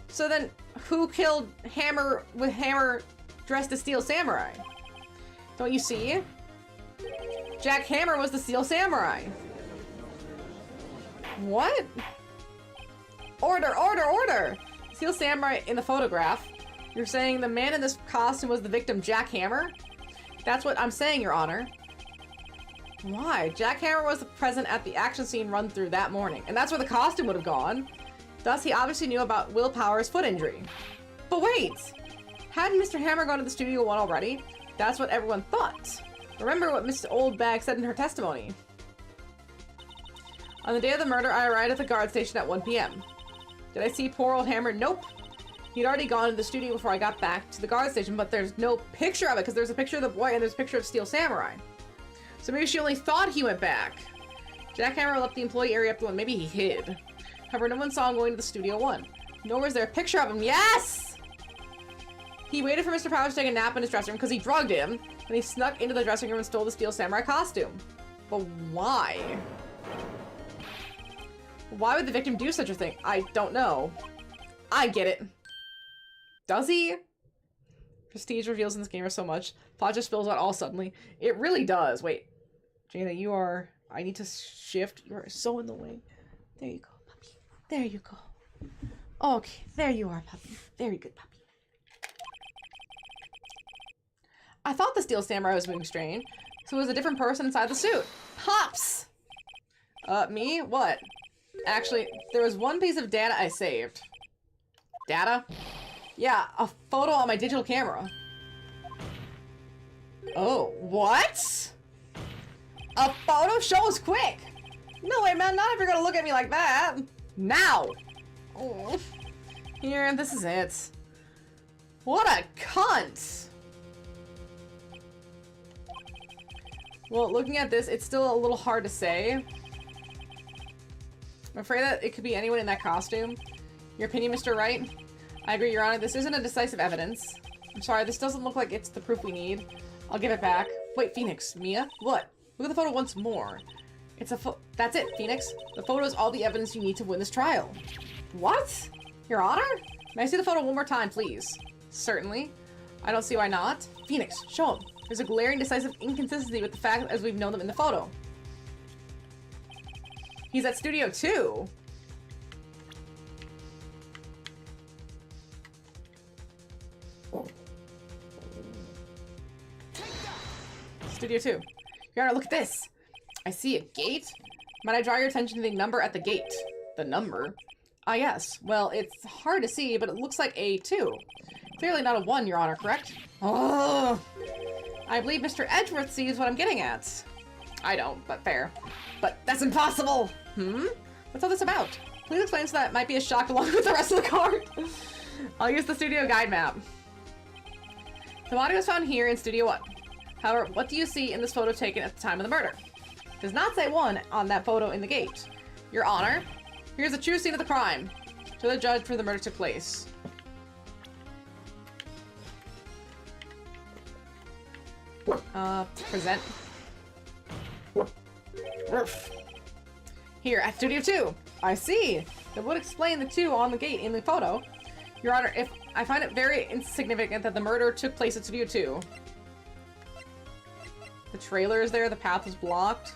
So then, who killed Hammer with Hammer dressed as Steel Samurai? Don't you see? Jack Hammer was the Steel Samurai. What? Order, order, order! Steel Samurai in the photograph. You're saying the man in this costume was the victim, Jack Hammer? That's what I'm saying, Your Honor. Why? Jack Hammer was present at the action scene run through that morning, and that's where the costume would have gone. Thus, he obviously knew about Will Power's foot injury. But wait! Hadn't Mr. Hammer gone to the Studio 1 already? That's what everyone thought. Remember what Miss Oldbag said in her testimony. On the day of the murder, I arrived at the guard station at 1 p.m. Did I see poor old Hammer? Nope. He'd already gone to the studio before I got back to the guard station, but there's no picture of it because there's a picture of the boy and there's a picture of Steel Samurai. So maybe she only thought he went back. Jack Hammer left the employee area up to one. Maybe he hid. However, no one saw him going to the Studio 1. Nor was there a picture of him. Yes! He waited for Mr. Powers to take a nap in his dressing room because he drugged him. Then he snuck into the dressing room and stole the Steel Samurai costume. But why? Why would the victim do such a thing? I don't know. I get it. Does he? Prestige reveals in this game are so much. Plot just spills out all suddenly. It really does. Wait. Jaina, you are... I need to shift. You are so in the way. There you go, puppy. There you go. Okay, there you are, puppy. Very good, puppy. I thought the Steel Samurai was moving strange. So it was a different person inside the suit. Pops! Me? What? Actually, there was one piece of data I saved. Data? Yeah, a photo on my digital camera. Oh, what? A photo? Show us quick! No way, man, not if you're gonna look at me like that. Now! Oh. Here, this is it. What a cunt! Well, looking at this, it's still a little hard to say. I'm afraid that it could be anyone in that costume. Your opinion, Mr. Wright? I agree, Your Honor. This isn't a decisive evidence. I'm sorry, this doesn't look like it's the proof we need. I'll give it back. Wait, Phoenix. Mia? What? Look at the photo once more. It's a That's it, Phoenix. The photo is all the evidence you need to win this trial. What? Your Honor? May I see the photo one more time, please? Certainly. I don't see why not. Phoenix, show him. There's a glaring, decisive inconsistency with the facts as we've known them in the photo. He's at Studio 2. Studio 2. Your Honor, look at this. I see a gate. Might I draw your attention to the number at the gate? The number? Ah, yes. Well, it's hard to see, but it looks like a 2. Clearly not a 1, Your Honor, correct? Oh! I believe Mr. Edgeworth sees what I'm getting at. I don't, but fair. But that's impossible! What's all this about? Please explain so that it might be a shock along with the rest of the card. I'll use the studio guide map. The body was found here in Studio 1. However, what do you see in this photo taken at the time of the murder? It does not say 1 on that photo in the gate. Your Honor, here's the true scene of the crime. To the judge where the murder took place. Present. Here, at Studio 2. I see. That would explain the 2 on the gate in the photo. Your Honor, if I find it very insignificant that the murder took place at Studio 2. The trailer is there, the path is blocked.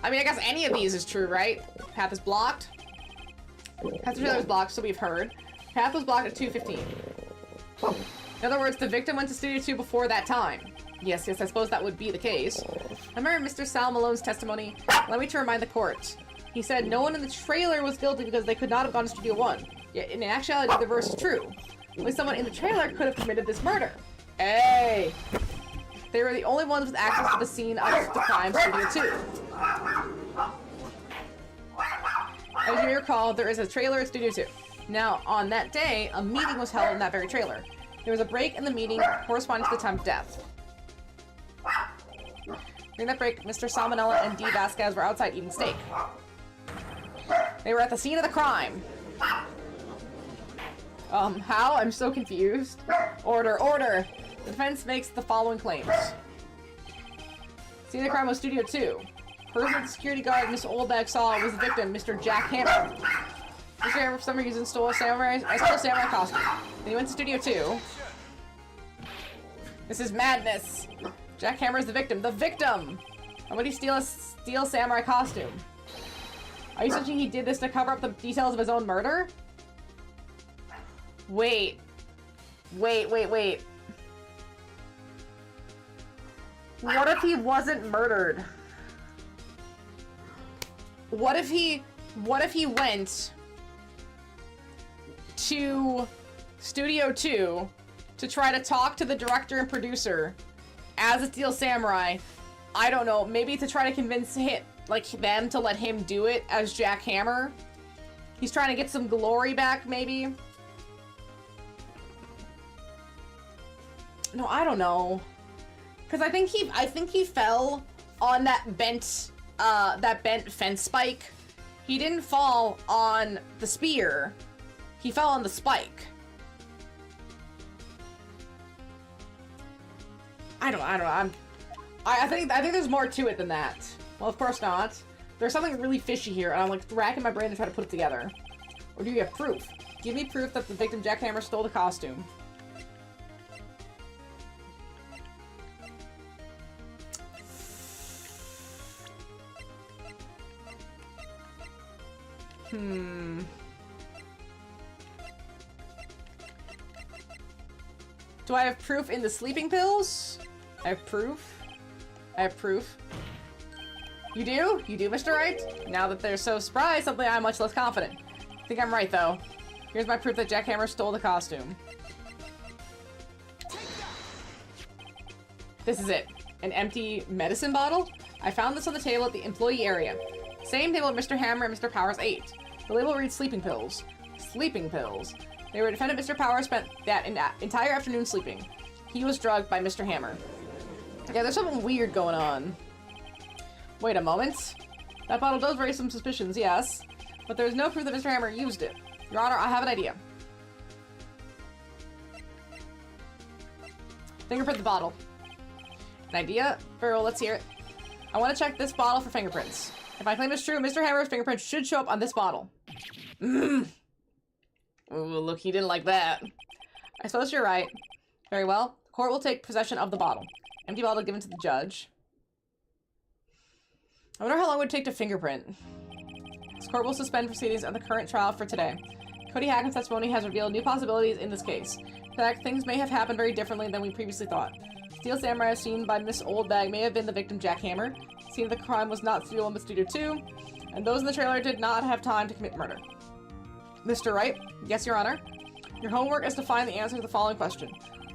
I mean, I guess any of these is true, right? Path is blocked. Path to trailer is blocked, so we've heard. Path was blocked at 2:15. In other words, the victim went to Studio 2 before that time. Yes, I suppose that would be the case. I remember Mr. Sal Malone's testimony. Allow me to remind the court. He said no one in the trailer was guilty because they could not have gone to Studio 1. Yet, in actuality, the reverse is true. Only someone in the trailer could have committed this murder. Hey! They were the only ones with access to the scene of the crime, Studio 2. As you may recall, there is a trailer at Studio 2. Now, on that day, a meeting was held in that very trailer. There was a break in the meeting corresponding to the time of death. During that break, Mr. Salmonella and D. Vasquez were outside eating steak. They were at the scene of the crime. How? I'm so confused. Order, order! The defense makes the following claims. Scene of the crime was Studio 2. Person that the security guard Miss Oldbag saw was the victim, Mr. Jack Hammer. Mr. Hammer, for some reason, stole a samurai costume. Then he went to Studio 2. This is madness. Jack Hammer is the victim. The victim! Why would he steal a Steel Samurai costume? Are you suggesting he did this to cover up the details of his own murder? Wait. Wait. What if he wasn't murdered? What if he went to Studio 2 to try to talk to the director and producer as a Steel Samurai? I don't know, maybe to try to convince them to let him do it as Jack Hammer. He's trying to get some glory back, maybe. No, I don't know. Cause I think he fell on that bent fence spike. He didn't fall on the spear. He fell on the spike. I don't know. I think there's more to it than that. Well, of course not. There's something really fishy here, and I'm like racking my brain to try to put it together. Or do you have proof? Give me proof that the victim Jack Hammer stole the costume. Do I have proof in the sleeping pills? I have proof. You do? You do, Mr. Wright? Now that they're so surprised, suddenly I'm much less confident. I think I'm right, though. Here's my proof that Jack Hammer stole the costume. This is it. An empty medicine bottle? I found this on the table at the employee area. Same table Mr. Hammer and Mr. Powers ate. The label reads sleeping pills. Sleeping pills. They were defendant Mr. Powers spent that entire afternoon sleeping. He was drugged by Mr. Hammer. Yeah, there's something weird going on. Wait a moment. That bottle does raise some suspicions, yes. But there's no proof that Mr. Hammer used it. Your Honor, I have an idea. Fingerprint the bottle. An idea? Very well, let's hear it. I want to check this bottle for fingerprints. If my claim is true, Mr. Hammer's fingerprints should show up on this bottle. Ooh, look, he didn't like that. I suppose you're right. Very well. The court will take possession of the bottle. Empty bottle given to the judge. I wonder how long it would take to fingerprint. This court will suspend proceedings of the current trial for today. Cody Hacken's testimony has revealed new possibilities in this case. In fact, things may have happened very differently than we previously thought. Steel Samurai seen by Miss Oldbag may have been the victim Jack Hammer. Scene of the crime was not Studio 1 but Studio 2, and those in the trailer did not have time to commit murder. Mr. Wright? Yes, Your Honor? Your homework is to find the answer to the following question.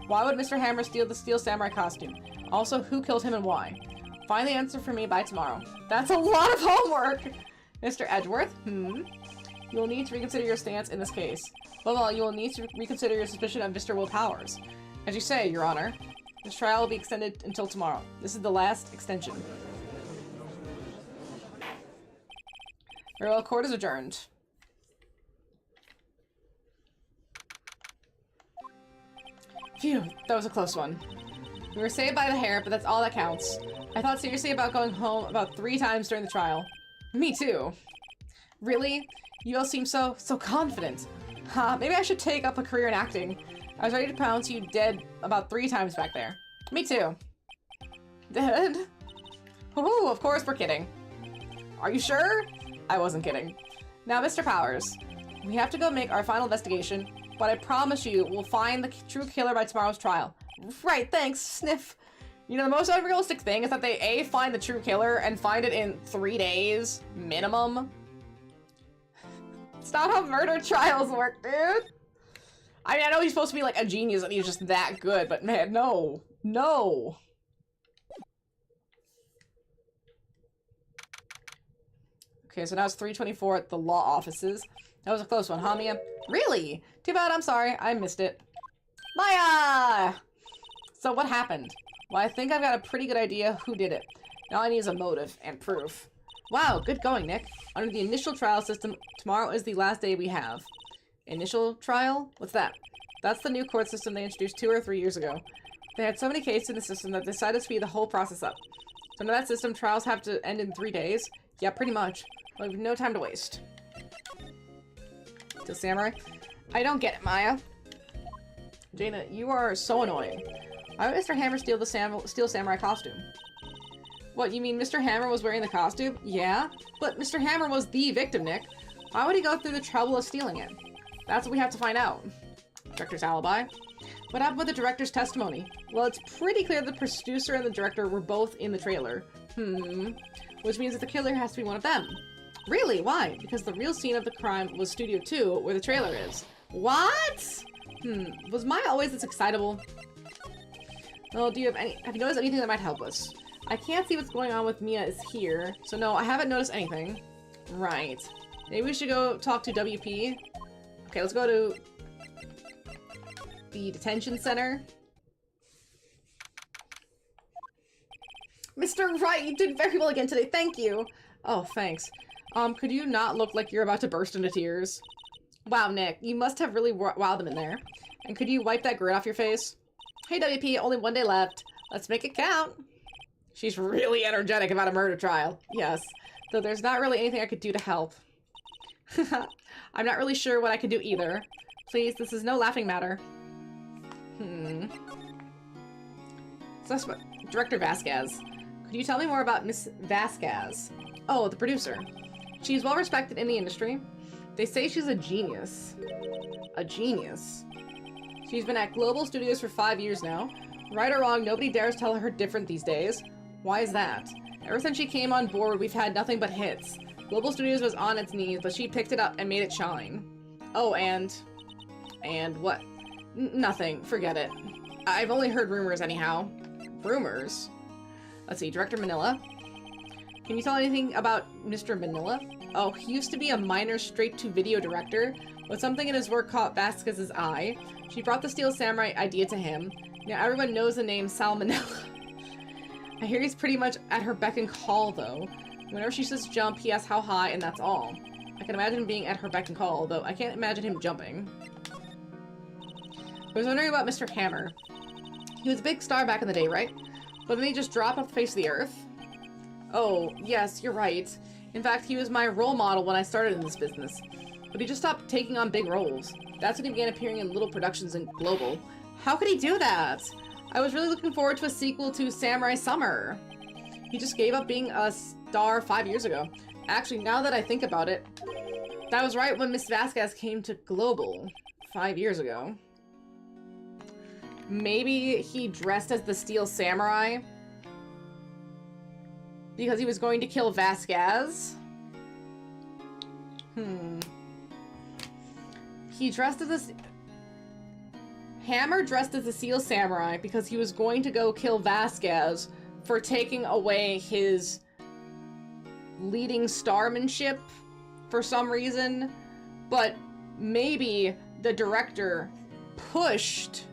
Why would Mr. Hammer steal the Steel Samurai costume? Also, who killed him and why? Find the answer for me by tomorrow. That's a lot of homework! Mr. Edgeworth? You will need to reconsider your stance in this case. Above all, you will need to reconsider your suspicion of Mr. Will Powers. As you say, Your Honor, this trial will be extended until tomorrow. This is the last extension. Very well, court is adjourned. Phew, that was a close one. We were saved by the hair, but that's all that counts. I thought seriously about going home about 3 times during the trial. Me too. Really? You all seem so confident. Huh, maybe I should take up a career in acting. I was ready to pronounce you dead about 3 times back there. Me too. Dead? Ooh, of course we're kidding. Are you sure? I wasn't kidding. Now, Mr. Powers, we have to go make our final investigation, but I promise you we'll find the true killer by tomorrow's trial. Right, thanks, Sniff. You know, the most unrealistic thing is that they A, find the true killer and find it in 3 days, minimum. It's not how murder trials work, dude. I mean, I know he's supposed to be like a genius and he's just that good, but man, no. No. Okay, so now it's 3:24 at the law offices. That was a close one, huh, Mia? Really? Too bad, I'm sorry. I missed it. Maya! So what happened? Well, I think I've got a pretty good idea who did it. Now I need is a motive and proof. Wow, good going, Nick. Under the initial trial system, tomorrow is the last day we have. Initial trial? What's that? That's the new court system they introduced 2 or 3 years ago. They had so many cases in the system that they decided to speed the whole process up. So under that system, trials have to end in 3 days. Yeah, pretty much. We have no time to waste. Steel Samurai? I don't get it, Maya. Jaina, you are so annoying. Why would Mr. Hammer steal the Steel Samurai costume? What, you mean Mr. Hammer was wearing the costume? Yeah, but Mr. Hammer was the victim, Nick. Why would he go through the trouble of stealing it? That's what we have to find out. Director's alibi. What happened with the director's testimony? Well, it's pretty clear the producer and the director were both in the trailer. Which means that the killer has to be one of them. Really? Why? Because the real scene of the crime was Studio 2, where the trailer is. What? Was Maya always this excitable? Well, have you noticed anything that might help us? I can't see what's going on with Mia is here, so no, I haven't noticed anything. Right. Maybe we should go talk to WP. Okay, let's go to the detention center. Mr. Wright, you did very well again today, thank you! Oh, thanks. Could you not look like you're about to burst into tears? Wow, Nick, you must have really wowed them in there. And could you wipe that grin off your face? Hey, WP, only one day left. Let's make it count. She's really energetic about a murder trial. Yes, though there's not really anything I could do to help. I'm not really sure what I could do either. Please, this is no laughing matter. So that's what... Director Vasquez. Could you tell me more about Miss Vasquez? Oh, the producer. She's well respected in the industry. They say she's a genius. A genius. She's been at Global Studios for 5 years now. Right or wrong, nobody dares tell her different these days. Why is that? Ever since she came on board, we've had nothing but hits. Global Studios was on its knees, but she picked it up and made it shine. Oh, and what? Nothing. Forget it. I've only heard rumors anyhow. Rumors? Let's see, Director Manila. Can you tell anything about Mr. Manila? Oh, he used to be a minor straight-to-video director, but something in his work caught Vasquez's eye. She brought the Steel Samurai idea to him. Now everyone knows the name Salmonella. I hear he's pretty much at her beck and call, though. Whenever she says jump, he asks how high, and that's all. I can imagine being at her beck and call, though I can't imagine him jumping. I was wondering about Mr. Hammer. He was a big star back in the day, right? But then he just dropped off the face of the earth? Oh, yes, you're right. In fact, he was my role model when I started in this business. But he just stopped taking on big roles. That's when he began appearing in little productions in Global. How could he do that? I was really looking forward to a sequel to Samurai Summer. He just gave up being a star 5 years ago. Actually, now that I think about it, that was right when Miss Vasquez came to Global 5 years ago. Maybe he dressed as the Steel Samurai because he was going to kill Vasquez? He dressed as Hammer dressed as the Steel Samurai because he was going to go kill Vasquez for taking away his leading starmanship for some reason, but maybe the director pushed,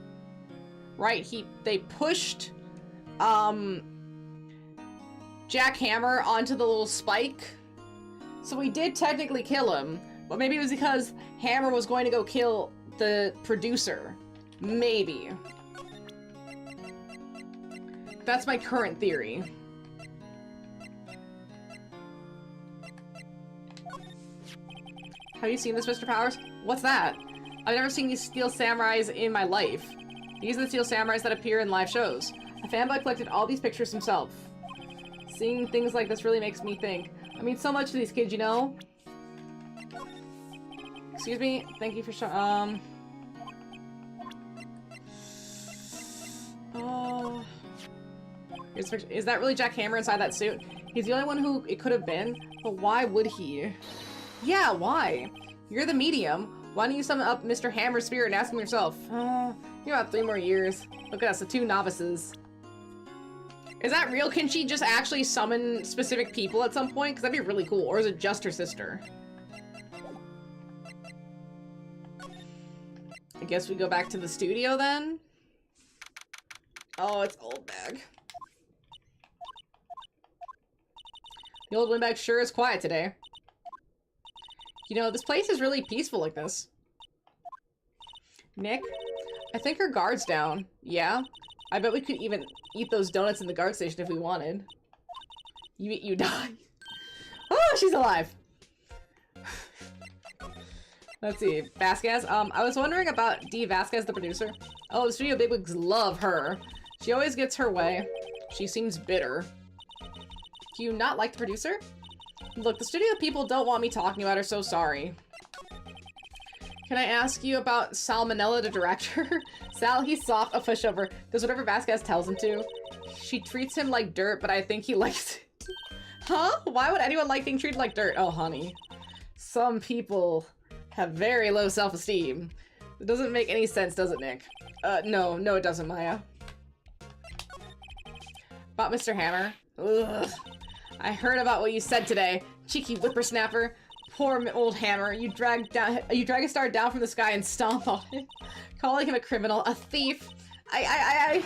right? They pushed Jack Hammer onto the little spike, so he did technically kill him, but maybe it was because Hammer was going to go kill the producer. Maybe. That's my current theory. Have you seen this, Mr. Powers? What's that? I've never seen these Steel Samurais in my life. These are the Steel Samurais that appear in live shows. A fanboy collected all these pictures himself. Seeing things like this really makes me think. I mean so much to these kids, you know? Excuse me? Thank you for showing, Oh... Is that really Jack Hammer inside that suit? He's the only one who it could have been, but why would he? Yeah, why? You're the medium. Why don't you summon up Mr. Hammer's spirit and ask him yourself? You have 3 more years. Look at us, the 2 novices. Is that real? Can she just actually summon specific people at some point? Because that'd be really cool. Or is it just her sister? I guess we go back to the studio then? Oh, it's old bag. The old windbag sure is quiet today. You know, this place is really peaceful like this. Nick? I think her guard's down. Yeah? I bet we could even eat those donuts in the guard station if we wanted. You eat, you die. Oh, she's alive! Let's see. Vasquez? I was wondering about D. Vasquez, the producer. Oh, the studio bigwigs love her. She always gets her way. She seems bitter. Do you not like the producer? Look, the studio people don't want me talking about her, so sorry. Can I ask you about Salmonella, the director? Sal, he's soft, a pushover. Does whatever Vasquez tells him to. She treats him like dirt, but I think he likes it. Huh? Why would anyone like being treated like dirt? Oh, honey. Some people have very low self-esteem. It doesn't make any sense, does it, Nick? No, it doesn't, Maya. About Mr. Hammer? Ugh. I heard about what you said today. Cheeky whippersnapper. Poor old Hammer. You drag a star down from the sky and stomp on it. Calling him a criminal, a thief. I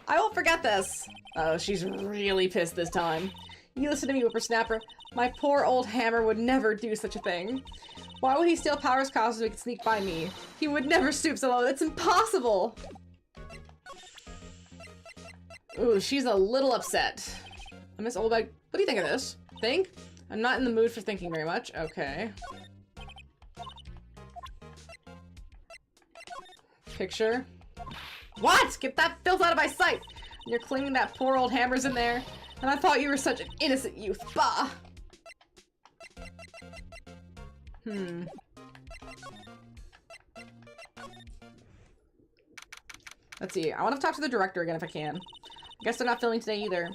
won't forget this. Oh, she's really pissed this time. You listen to me, whippersnapper. My poor old Hammer would never do such a thing. Why would he steal Power's costume so he could sneak by me? He would never stoop so low. That's impossible. Ooh, she's a little upset. Miss Oldbag, what do you think of this? Think? I'm not in the mood for thinking very much. Okay. Picture. What? Get that filth out of my sight! You're claiming that poor old Hammer's in there. And I thought you were such an innocent youth. Bah! Let's see. I want to talk to the director again if I can. I guess they're not filming today either.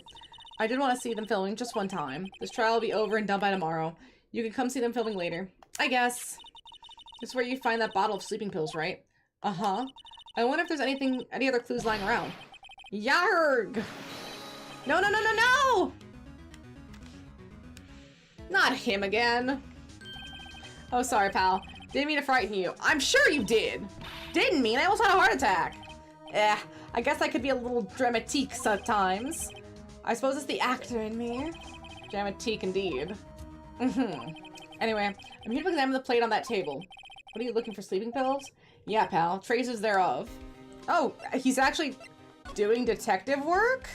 I did want to see them filming just one time. This trial will be over and done by tomorrow. You can come see them filming later. I guess. This is where you find that bottle of sleeping pills, right? Uh-huh. I wonder if there's any other clues lying around. Yarg! No, no, no, no, no! Not him again. Oh, sorry, pal. Didn't mean to frighten you. I'm sure you did. Didn't mean. I almost had a heart attack. I guess I could be a little dramatique sometimes. I suppose it's the actor in me. Dramatique indeed. Anyway, I'm here to examine the plate on that table. What are you looking for, sleeping pills? Yeah, pal. Traces thereof. Oh, he's actually doing detective work?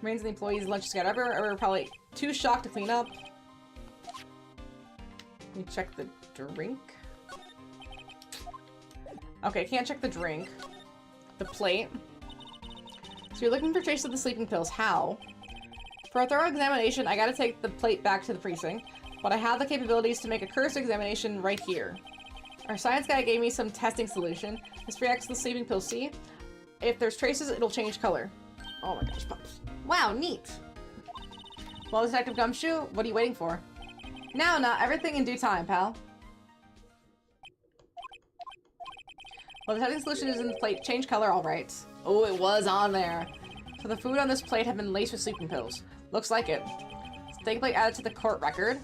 Remains of the employees' lunch together are probably too shocked to clean up. Let me check the drink. Okay, can't check the drink. The plate. So you're looking for traces of the sleeping pills. How? For a thorough examination, I gotta take the plate back to the precinct, but I have the capabilities to make a cursory examination right here. Our science guy gave me some testing solution. This reacts to the sleeping pill, see? If there's traces, it'll change color. Oh my gosh, pups. Wow, neat. Well, Detective Gumshoe, what are you waiting for? Now, everything in due time, pal. Well, the testing solution is in the plate. Change color, alright. Oh, it was on there. So the food on this plate had been laced with sleeping pills. Looks like it. Steak plate added to the court record.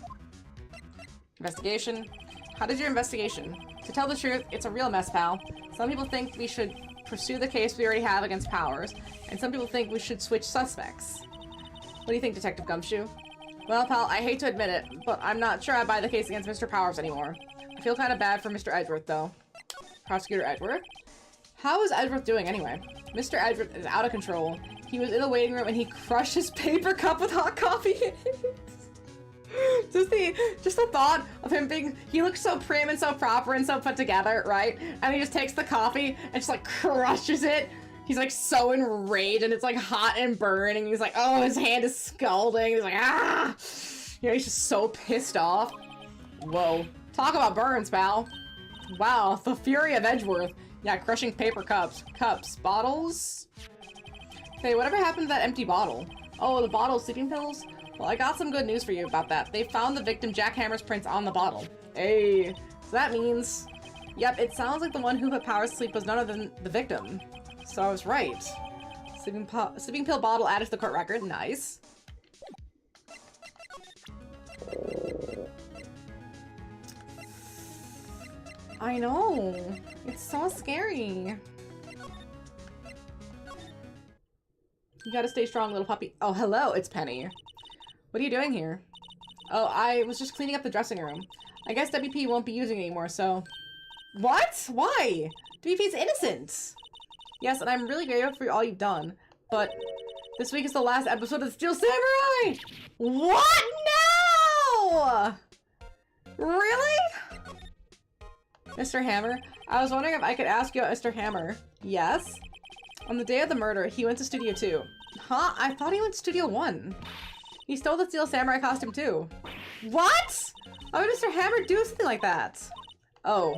Investigation. How did your investigation? To tell the truth, it's a real mess, pal. Some people think we should pursue the case we already have against Powers, and some people think we should switch suspects. What do you think, Detective Gumshoe? Well, pal, I hate to admit it, but I'm not sure I buy the case against Mr. Powers anymore. I feel kind of bad for Mr. Edgeworth, though. Prosecutor Edgeworth? How is Edgeworth doing, anyway? Mr. Edgeworth is out of control. He was in the waiting room and he crushed his paper cup with hot coffee in it. Just the thought of him being, he looks so prim and so proper and so put together, right? And he just takes the coffee and just like crushes it. He's like so enraged and it's like hot and burning. He's like, oh, his hand is scalding. He's like, ah! You know, he's just so pissed off. Whoa. Talk about burns, pal. Wow, the fury of Edgeworth. Yeah, crushing paper cups. Bottles? Hey, whatever happened to that empty bottle? Oh, the bottle of sleeping pills? Well, I got some good news for you about that. They found the victim Jack Hammer's prints on the bottle. Hey, so that means... Yep, it sounds like the one who put Powers to sleep was none other than the victim. So I was right. Sleeping pill bottle added to the court record. Nice. I know. It's so scary. You gotta stay strong, little puppy. Oh, hello, it's Penny. What are you doing here? Oh, I was just cleaning up the dressing room. I guess WP won't be using it anymore, so... What? Why? WP's innocent! Yes, and I'm really grateful for all you've done, but this week is the last episode of Steel Samurai! What? No! Really? Mr. Hammer? I was wondering if I could ask you about Mr. Hammer. Yes? On the day of the murder, he went to Studio 2. Huh? I thought he went to Studio 1. He stole the Steel Samurai costume too. What? Why would Mr. Hammer do something like that? Oh,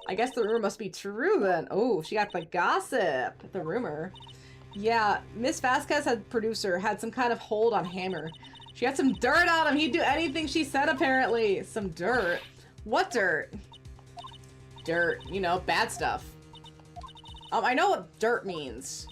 I guess the rumor must be true then. Oh, she got the gossip. The rumor. Yeah, Miss Vasquez, producer, had some kind of hold on Hammer. She had some dirt on him. He'd do anything she said, apparently. Some dirt. What dirt? Dirt. You know, bad stuff. I know what dirt means.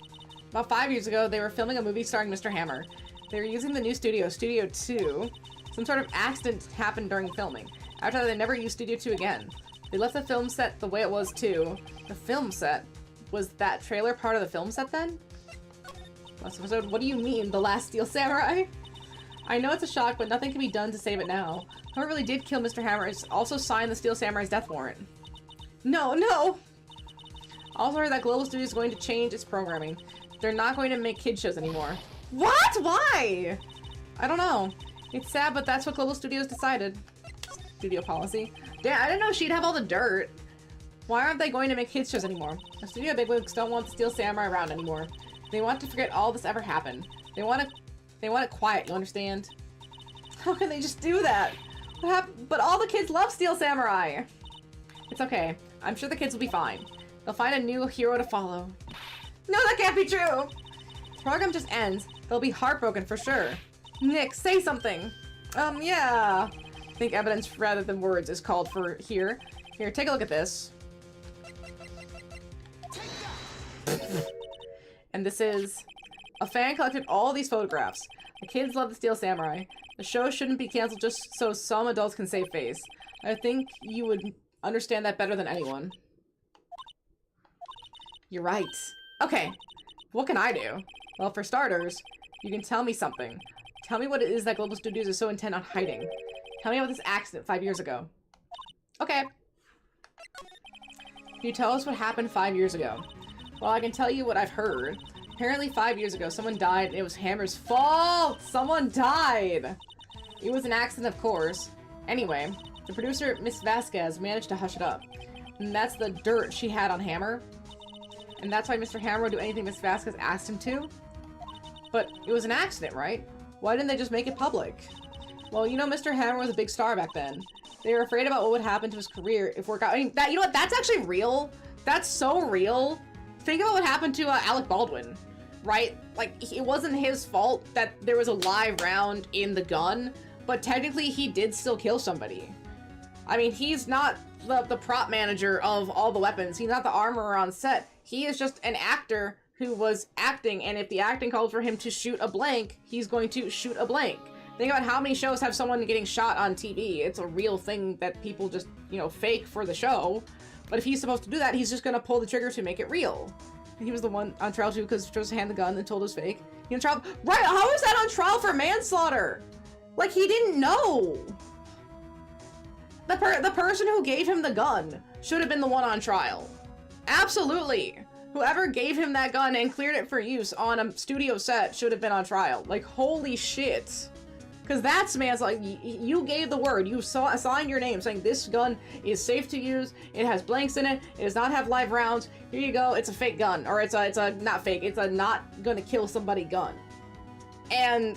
About 5 years ago, they were filming a movie starring Mr. Hammer. They were using the new studio, Studio 2. Some sort of accident happened during filming. After that, they never used Studio 2 again. They left the film set the way it was, too. The film set? Was that trailer part of the film set, then? Last episode, what do you mean, The Last Steel Samurai? I know it's a shock, but nothing can be done to save it now. Whoever really did kill Mr. Hammer is also signed the Steel Samurai's death warrant. No, no! Also heard that Global Studios is going to change its programming. They're not going to make kid shows anymore. What? Why? I don't know. It's sad, but that's what Global Studios decided. Studio policy. Damn, I didn't know she'd have all the dirt. Why aren't they going to make kids shows anymore? The studio bigwigs don't want the Steel Samurai around anymore. They want to forget all this ever happened. They want it quiet, you understand? How can they just do that? What happened? But all the kids love Steel Samurai! It's okay. I'm sure the kids will be fine. They'll find a new hero to follow. No, that can't be true! The program just ends. They'll be heartbroken for sure. Nick, say something! Yeah. I think evidence rather than words is called for here. Here, take a look at this. And this is... A fan collected all these photographs. The kids love the Steel Samurai. The show shouldn't be canceled just so some adults can save face. I think you would understand that better than anyone. You're right. Okay, what can I do? Well, for starters, you can tell me something. Tell me what it is that Global Studios is so intent on hiding. Tell me about this accident 5 years ago. Okay. Can you tell us what happened 5 years ago? Well, I can tell you what I've heard. Apparently 5 years ago, someone died and it was Hammer's fault! Someone died! It was an accident, of course. Anyway, the producer, Miss Vasquez, managed to hush it up. And that's the dirt she had on Hammer. And that's why Mr. Hammer would do anything Miss Vasquez asked him to. But it was an accident, right? Why didn't they just make it public? Well, you know, Mr. Hammer was a big star back then. They were afraid about what would happen to his career if work out. I mean, that, you know what? That's actually real. That's so real. Think about what happened to Alec Baldwin, right? Like, it wasn't his fault that there was a live round in the gun, but technically he did still kill somebody. I mean, he's not the prop manager of all the weapons. He's not the armorer on set. He is just an actor who was acting, and if the acting called for him to shoot a blank, he's going to shoot a blank. Think about how many shows have someone getting shot on TV. It's a real thing that people just, you know, fake for the show. But if he's supposed to do that, he's just gonna pull the trigger to make it real. And he was the one on trial too, because he chose to hand the gun and told it was fake. He on trial, right? How is that on trial for manslaughter? Like, he didn't know. The person who gave him the gun should have been the one on trial. Absolutely. Whoever gave him that gun and cleared it for use on a studio set should have been on trial. Like, holy shit. Because that's manslaughter. You gave the word. You signed your name saying this gun is safe to use. It has blanks in it. It does not have live rounds. Here you go. It's a fake gun. Or it's a not fake. It's a not gonna kill somebody gun. And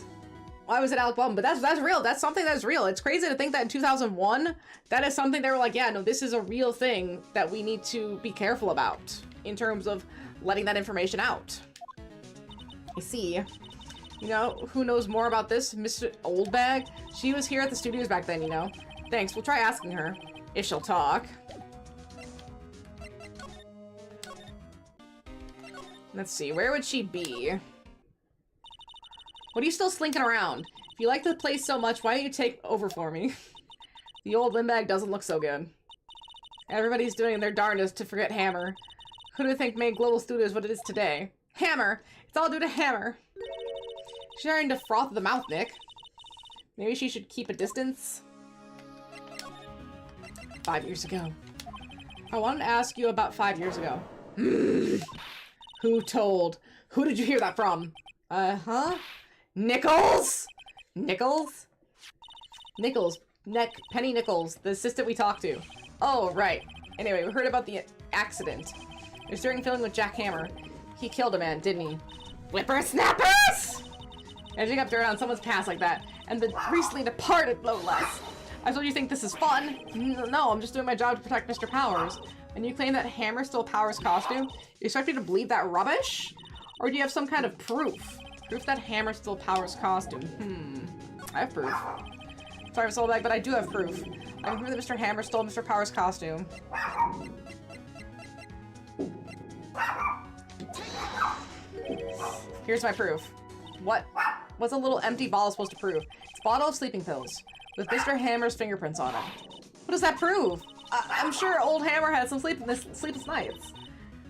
why was it Alec Baldwin? But that's real. That's something that's real. It's crazy to think that in 2001, that is something they were like, yeah, no, this is a real thing that we need to be careful about in terms of letting that information out. I see. You know, who knows more about this? Mr. Oldbag? She was here at the studios back then, you know. Thanks, we'll try asking her. If she'll talk. Let's see, where would she be? What are you still slinking around? If you like the place so much, why don't you take over for me? The old windbag doesn't look so good. Everybody's doing their darndest to forget Hammer. Who do you think made Global Studios what it is today? Hammer! It's all due to Hammer! She's starting to froth at the mouth, Nick. Maybe she should keep a distance? 5 years ago. I wanted to ask you about 5 years ago. Who told? Who did you hear that from? Huh? Nichols? Nichols? Nichols. Penny Nichols, the assistant we talked to. Oh, right. Anyway, we heard about the accident. It was during filming with Jack Hammer. He killed a man, didn't he? Whippersnappers! Edging up dirt on someone's past like that, and the recently departed Blowless. I told you think this is fun. No, I'm just doing my job to protect Mr. Powers. And you claim that Hammer stole Powers' costume? You expect me to believe that rubbish? Or do you have some kind of proof? Proof that Hammer stole Powers' costume. I have proof. Sorry, Miss Oldbag, but I do have proof. I can prove that Mr. Hammer stole Mr. Powers' costume. Here's my proof. What's a little empty bottle supposed to prove? It's a bottle of sleeping pills with Mr. Hammer's fingerprints on it. What does that prove? I'm sure old Hammer had some sleepless nights.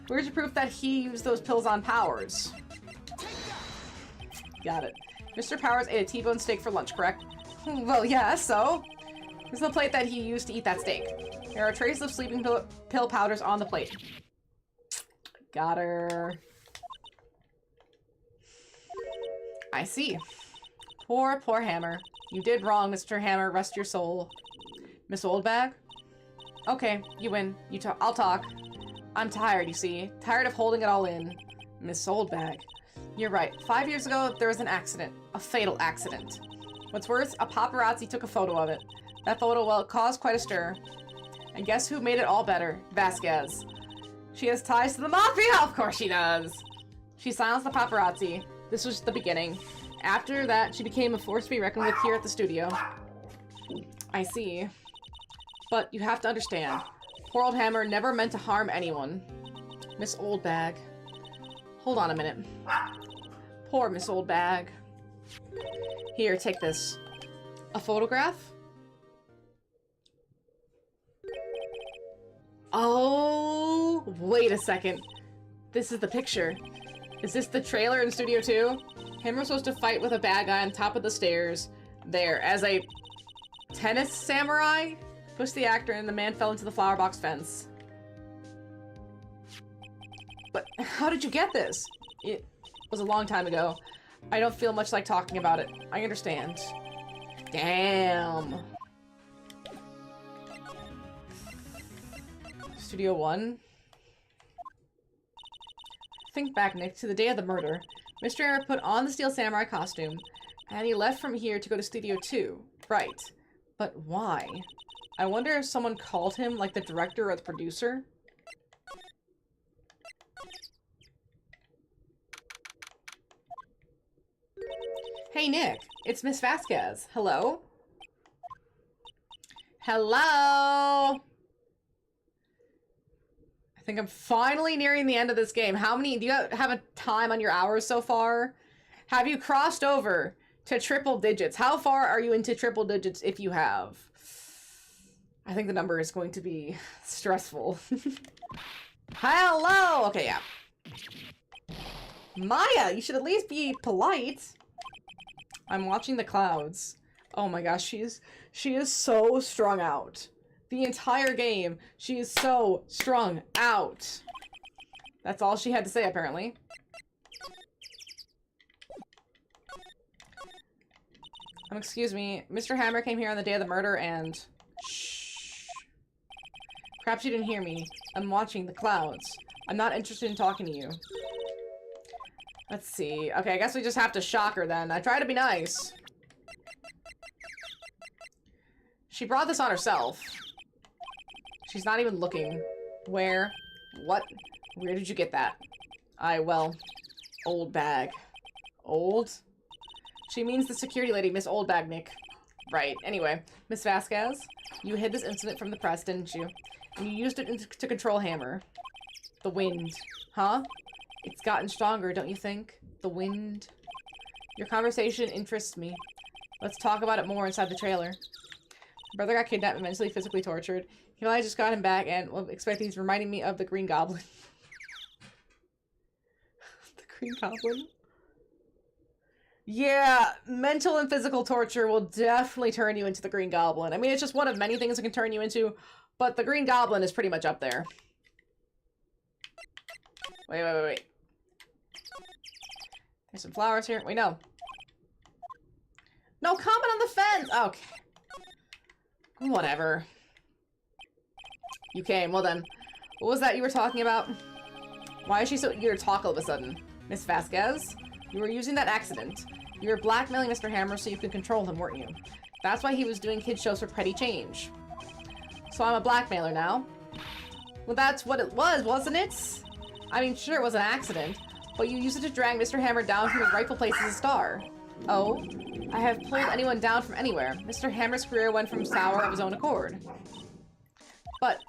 Where's your proof that he used those pills on Powers? Got it. Mr. Powers ate a T-bone steak for lunch, correct? Well, yeah, so? This is the plate that he used to eat that steak. There are traces of sleeping pill powders on the plate. Got her. I see. Poor Hammer. You did wrong, Mr. Hammer. Rest your soul. Miss Oldbag? Okay, you win. I'll talk. I'm tired, you see. Tired of holding it all in. Miss Oldbag. You're right. 5 years ago, there was an accident. A fatal accident. What's worse, a paparazzi took a photo of it. That photo, well, it caused quite a stir. And guess who made it all better? Vasquez. She has ties to the Mafia! Of course she does! She silenced the paparazzi. This was the beginning. After that, she became a force to be reckoned with here at the studio. I see. But you have to understand. Poor old Hammer never meant to harm anyone. Miss Oldbag. Hold on a minute. Poor Miss Oldbag. Here, take this. A photograph? Oh, wait a second. This is the picture. Is this the trailer in Studio 2? Hammer was supposed to fight with a bad guy on top of the stairs. There, as a tennis samurai? Pushed the actor and the man fell into the flower box fence. But how did you get this? It was a long time ago. I don't feel much like talking about it. I understand. Damn. Studio 1. Think back, Nick, to the day of the murder. Mr. Hammer put on the Steel Samurai costume, and he left from here to go to Studio 2. Right. But why? I wonder if someone called him, like the director or the producer? Hey, Nick. It's Miss Vasquez. Hello? Hello? I think I'm finally nearing the end of this game. How many... Do you have a time on your hours so far? Have you crossed over to triple digits? How far are you into triple digits if you have? I think the number is going to be stressful. Hello! Okay, yeah. Maya, you should at least be polite. I'm watching the clouds. Oh my gosh, she is so strung out. The entire game, she is so strung out. That's all she had to say, apparently. Excuse me, Mr. Hammer came here on the day of the murder and... Shh. Perhaps you didn't hear me. I'm watching the clouds. I'm not interested in talking to you. Let's see. Okay, I guess we just have to shock her then. I try to be nice. She brought this on herself. She's not even looking. Where? What? Where did you get that? Well, old bag. Old? She means the security lady, Miss Oldbag, Nick. Right. Anyway, Miss Vasquez, you hid this incident from the press, didn't you? And you used it to control Hammer. The wind. Huh? It's gotten stronger, don't you think? The wind. Your conversation interests me. Let's talk about it more inside the trailer. My brother got kidnapped and mentally, physically tortured. I just got him back and, well, expect he's reminding me of the Green Goblin. The Green Goblin? Yeah, mental and physical torture will definitely turn you into the Green Goblin. I mean, it's just one of many things it can turn you into, but the Green Goblin is pretty much up there. Wait. There's some flowers here. Wait, no. No, comment on the fence! Okay. Whatever. You came. Well then. What was that you were talking about? Why is she so eager to talk all of a sudden? Miss Vasquez? You were using that accident. You were blackmailing Mr. Hammer so you could control him, weren't you? That's why he was doing kid shows for petty change. So I'm a blackmailer now? Well, that's what it was, wasn't it? I mean, sure, it was an accident, but you used it to drag Mr. Hammer down from his rightful place as a star. Oh? I have pulled anyone down from anywhere. Mr. Hammer's career went from sour of his own accord. But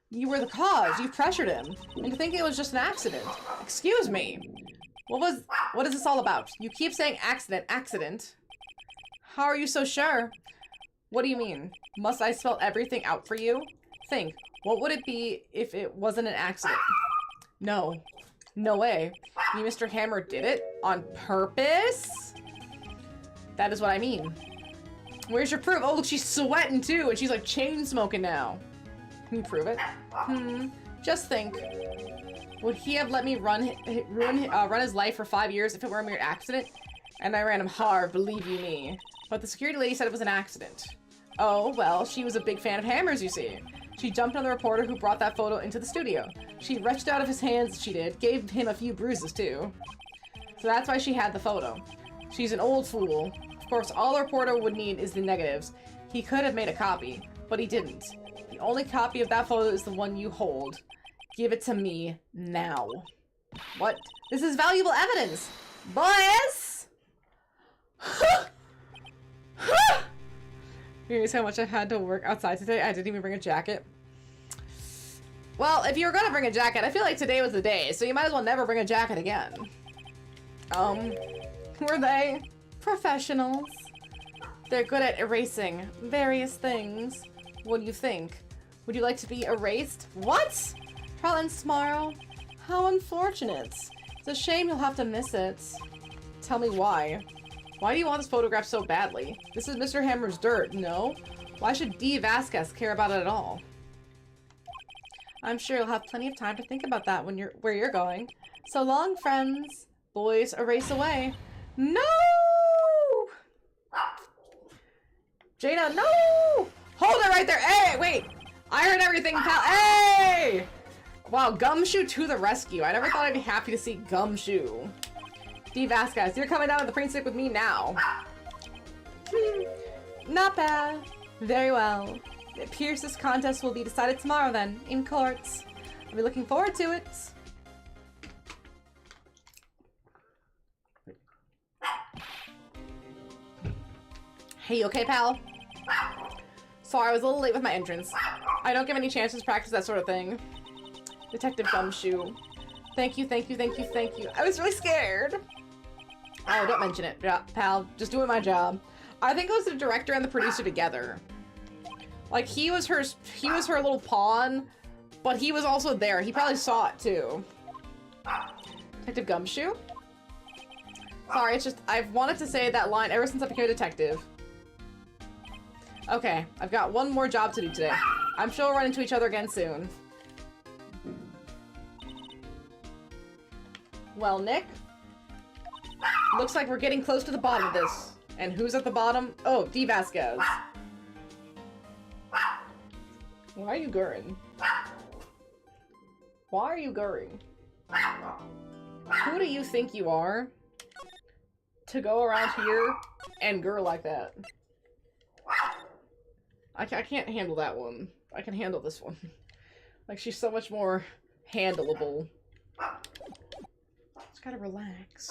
you were the cause. You pressured him into thinking it was just an accident. Excuse me. What is this all about? You keep saying accident, accident. How are you so sure? What do you mean? Must I spell everything out for you? Think, what would it be if it wasn't an accident? No. No way. You, Mr. Hammer, did it? On purpose? That is what I mean. Where's your proof? Oh, look, she's sweating too, and she's like chain smoking now. Can you prove it? Just think. Would he have let me run his life for 5 years if it were a mere accident? And I ran him hard, believe you me. But the security lady said it was an accident. Oh, well, she was a big fan of Hammers, you see. She jumped on the reporter who brought that photo into the studio. She wrenched out of his hands, she did. Gave him a few bruises, too. So that's why she had the photo. She's an old fool. Of course, all the reporter would need is the negatives. He could have made a copy, but he didn't. The only copy of that photo is the one you hold. Give it to me now. What? This is valuable evidence! Boys! Here's how much I had to work outside today. I didn't even bring a jacket. Well, if you were gonna bring a jacket, I feel like today was the day, so you might as well never bring a jacket again. Were they? Professionals. They're good at erasing various things. What do you think? Would you like to be erased? What? Trial ends tomorrow? How unfortunate. It's a shame you'll have to miss it. Tell me why. Why do you want this photograph so badly? This is Mr. Hammer's dirt, no? Why should D. Vasquez care about it at all? I'm sure you'll have plenty of time to think about that when where you're going. So long, friends. Boys, erase away. No! Jaina, no! Hold it right there! Hey, wait! I heard everything, pal. Hey! Wow, Gumshoe to the rescue. I never thought I'd be happy to see Gumshoe. D. Vasquez, you're coming down to the precinct with me now. Not bad. Very well. It appears this contest will be decided tomorrow then, in court. I'll be looking forward to it. Hey, you okay, pal? Sorry, I was a little late with my entrance. I don't give any chances to practice that sort of thing. Detective Gumshoe. Thank you, thank you, thank you, thank you. I was really scared. Oh, don't mention it, pal. Just doing my job. I think it was the director and the producer together. Like, he was her little pawn, but he was also there. He probably saw it, too. Detective Gumshoe? Sorry, it's just, I've wanted to say that line ever since I became a detective. Okay, I've got one more job to do today. I'm sure we'll run into each other again soon. Well, Nick? Looks like we're getting close to the bottom of this. And who's at the bottom? Oh, D. Vasquez. Why are you gurring? Why are you gurring? Who do you think you are to go around here and gur like that? I can't handle that one. I can handle this one. Like, she's so much more handleable. Just gotta relax.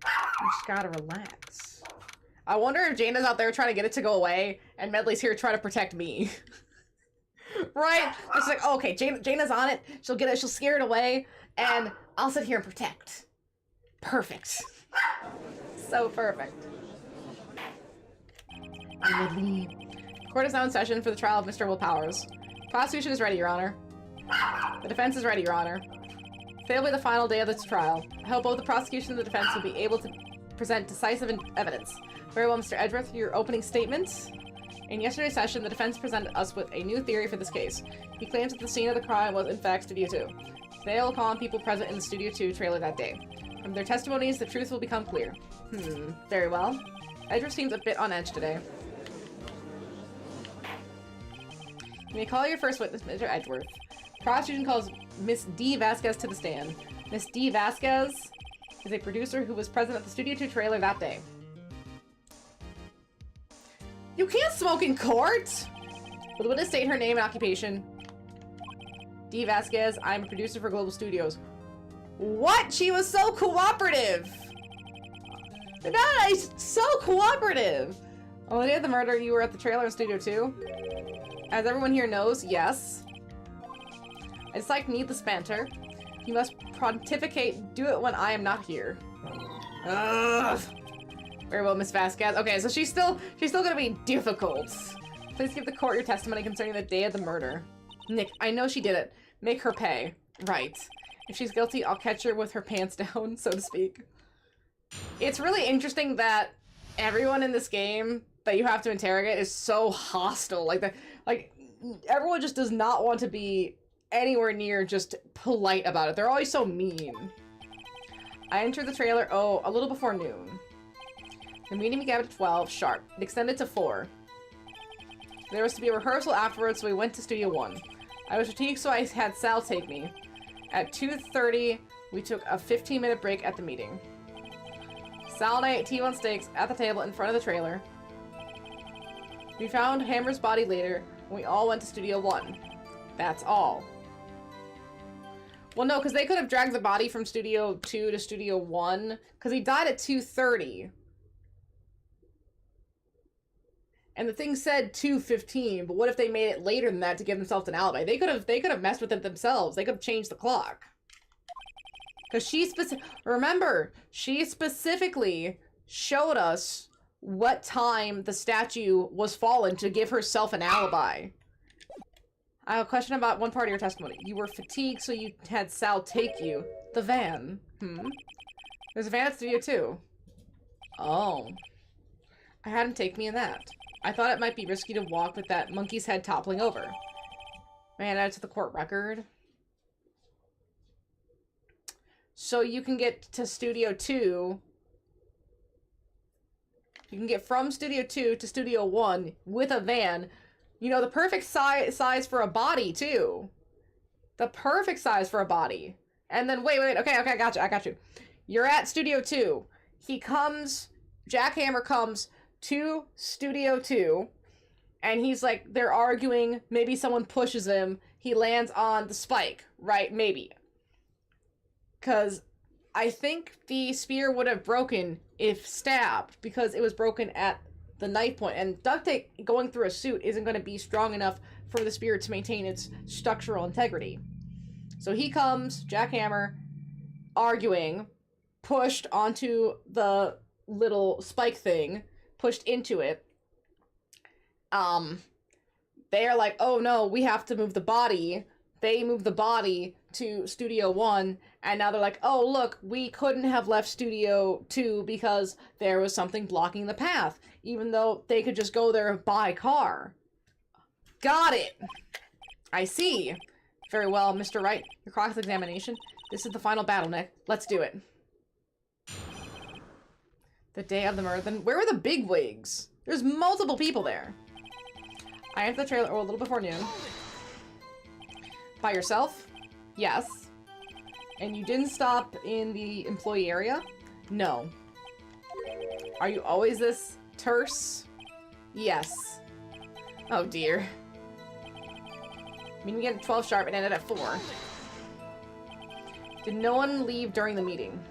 You just gotta relax. I wonder if Jaina's out there trying to get it to go away, and Medley's here trying to protect me. Right? It's like, oh, okay, Jaina's on it. She'll get it. She'll scare it away, and I'll sit here and protect. Perfect. So perfect. Court is now in session for the trial of Mr. Will Powers. Prosecution is ready, Your Honor. The defense is ready, Your Honor. Today will be the final day of this trial. I hope both the prosecution and the defense will be able to present decisive evidence. Very well, Mr. Edgeworth, your opening statement. In yesterday's session, the defense presented us with a new theory for this case. He claims that the scene of the crime was, in fact, Studio 2. Today I will call on people present in the Studio 2 trailer that day. From their testimonies, the truth will become clear. Very well. Edgeworth seems a bit on edge today. You may call your first witness, Mr. Edgeworth. Prosecution calls Miss D. Vasquez to the stand. Miss D. Vasquez? is a producer who was present at the Studio 2 trailer that day. You can't smoke in court! Will the witness state her name and occupation? D. Vasquez, I'm a producer for Global Studios. What? She was so cooperative! Nice! So cooperative! On the day of the murder, you were at the trailer in Studio 2? As everyone here knows, yes. I dislike needless banter. You must pontificate, do it when I am not here. Ugh. Very well, Miss Vasquez. Okay, so she's still gonna be difficult. Please give the court your testimony concerning the day of the murder. Nick, I know she did it. Make her pay. Right. If she's guilty, I'll catch her with her pants down, so to speak. It's really interesting that everyone in this game that you have to interrogate is so hostile. Like everyone just does not want to be anywhere near just polite about it. They're always so mean. I entered the trailer, a little before noon. The meeting began at 12 sharp. It extended to 4. There was to be a rehearsal afterwards, so we went to Studio 1. I was fatigued, so I had Sal take me. At 2:30, we took a 15-minute break at the meeting. Sal and I ate T1 steaks at the table in front of the trailer. We found Hammer's body later, and we all went to Studio 1. That's all. Well, no, because they could have dragged the body from Studio 2 to Studio 1, because he died at 2:30. And the thing said 2:15, but what if they made it later than that to give themselves an alibi? They could have messed with it themselves. They could have changed the clock. Because remember, she specifically showed us what time the statue was fallen to give herself an alibi. I have a question about one part of your testimony. You were fatigued, so you had Sal take you. The van. There's a van at Studio 2. Oh. I had him take me in that. I thought it might be risky to walk with that monkey's head toppling over. Man, add it to the court record. So you can get to Studio 2. You can get from Studio 2 to Studio 1 with a van. You know, the perfect size for a body, too. The perfect size for a body. And then, wait. Okay, I got you. You're at Studio 2. Jackhammer comes to Studio 2, and he's like, they're arguing, maybe someone pushes him, he lands on the spike, right? Maybe. Because I think the spear would have broken if stabbed, because it was broken at the knife point, and duct tape going through a suit isn't going to be strong enough for the spear to maintain its structural integrity. So he comes, Jackhammer, arguing, pushed onto the little spike thing, pushed into it. They are like, oh no, we have to move the body. They move the body to Studio 1, and now they're like, oh look, we couldn't have left Studio 2 because there was something blocking the path, even though they could just go there by car. Got it! I see. Very well, Mr. Wright, your cross-examination. This is the final battle, Nick. Let's do it. The day of the murder. Then where were the bigwigs? There's multiple people there. I entered the trailer a little before noon. By yourself? Yes. And you didn't stop in the employee area? No. Are you always this terse? Yes. Oh dear. Meeting began at 12 sharp and ended at 4. Did no one leave during the meeting?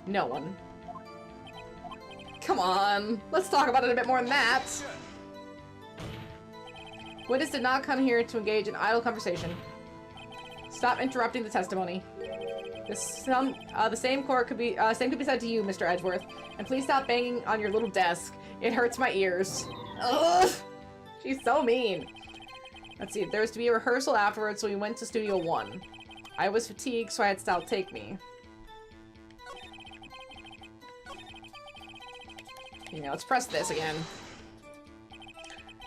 No one. Come on, let's talk about it a bit more than that. Witness did not come here to engage in idle conversation. Stop interrupting the testimony. The same could be said to you, Mr. Edgeworth. And please stop banging on your little desk. It hurts my ears. Ugh, she's so mean. Let's see, there was to be a rehearsal afterwards, so we went to Studio 1. I was fatigued, so I had Sal take me. You know, let's press this again.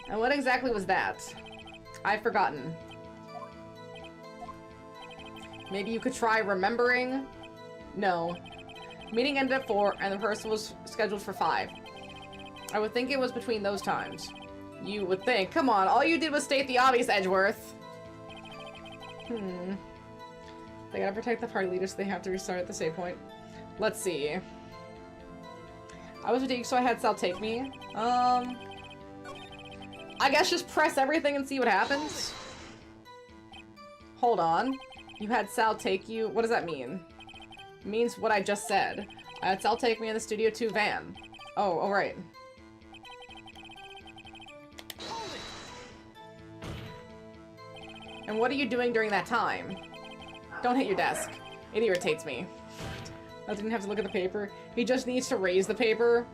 And what exactly was that? I've forgotten. Maybe you could try remembering? No. Meeting ended at 4, and the rehearsal was scheduled for 5. I would think it was between those times. You would think. Come on, all you did was state the obvious, Edgeworth. They gotta protect the party leaders, so they have to restart at the save point. Let's see. I was fatigued, so I had Sal take me. I guess just press everything and see what happens. Hold on. You had Sal take you. What does that mean? It means what I just said. I had Sal take me in the Studio 2 van. Oh, alright. And what are you doing during that time? Don't hit your desk. It irritates me. I didn't have to look at the paper. He just needs to raise the paper.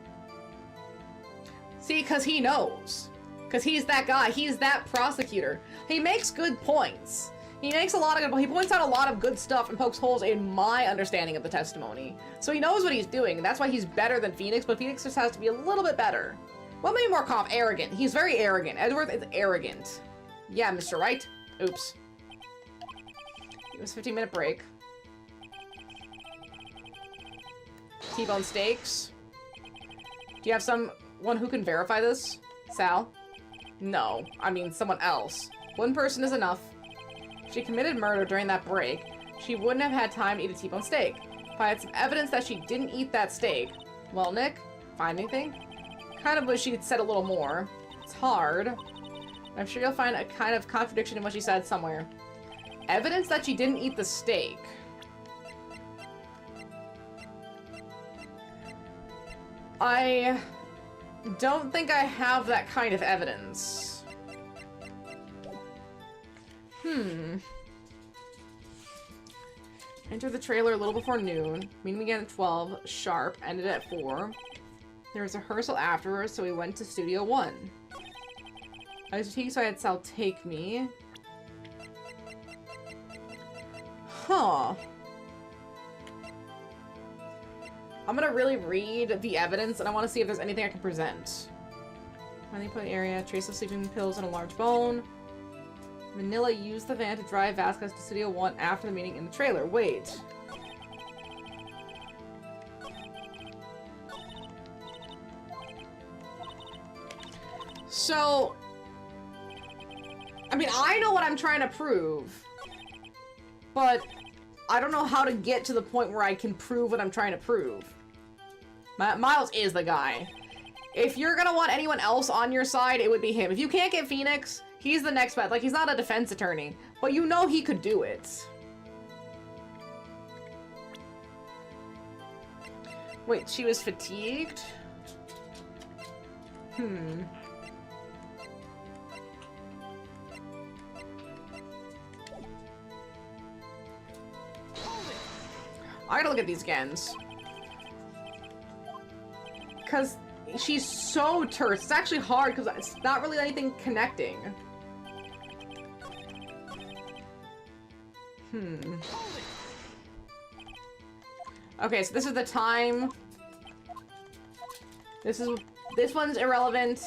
See, because he knows. Because he's that guy. He's that prosecutor. He makes good points. He makes a lot of good. He points out a lot of good stuff and pokes holes in my understanding of the testimony. So he knows what he's doing. That's why he's better than Phoenix, but Phoenix just has to be a little bit better. Well, maybe more arrogant. He's very arrogant. Edgeworth is arrogant. Yeah, Mr. Wright. Oops. It was a 15-minute break. T-bone steaks. Do you have someone who can verify this? Sal? No. I mean, someone else. One person is enough. If she committed murder during that break, she wouldn't have had time to eat a T-bone steak. If I had some evidence that she didn't eat that steak... Well, Nick? Find anything? Kind of wish she'd said a little more. It's hard. I'm sure you'll find a kind of contradiction in what she said somewhere. Evidence that she didn't eat the steak. I don't think I have that kind of evidence. Enter the trailer a little before noon. Meeting again at 12 sharp. Ended at 4. There was a rehearsal afterwards, so we went to Studio 1. I was fatigued, so I had Sal take me. Huh. I'm gonna really read the evidence, and I want to see if there's anything I can present. Finally put area, trace of sleeping pills and a large bone. Manila used the van to drive Vasquez to Studio 1 after the meeting in the trailer. Wait. So... I mean, I know what I'm trying to prove. But I don't know how to get to the point where I can prove what I'm trying to prove. Miles is the guy. If you're gonna want anyone else on your side, it would be him. If you can't get Phoenix, he's the next best. Like, he's not a defense attorney, but you know he could do it. Wait, she was fatigued? I gotta look at these gens. Because she's so terse. It's actually hard because it's not really anything connecting. Okay, so this is the time. This one's irrelevant.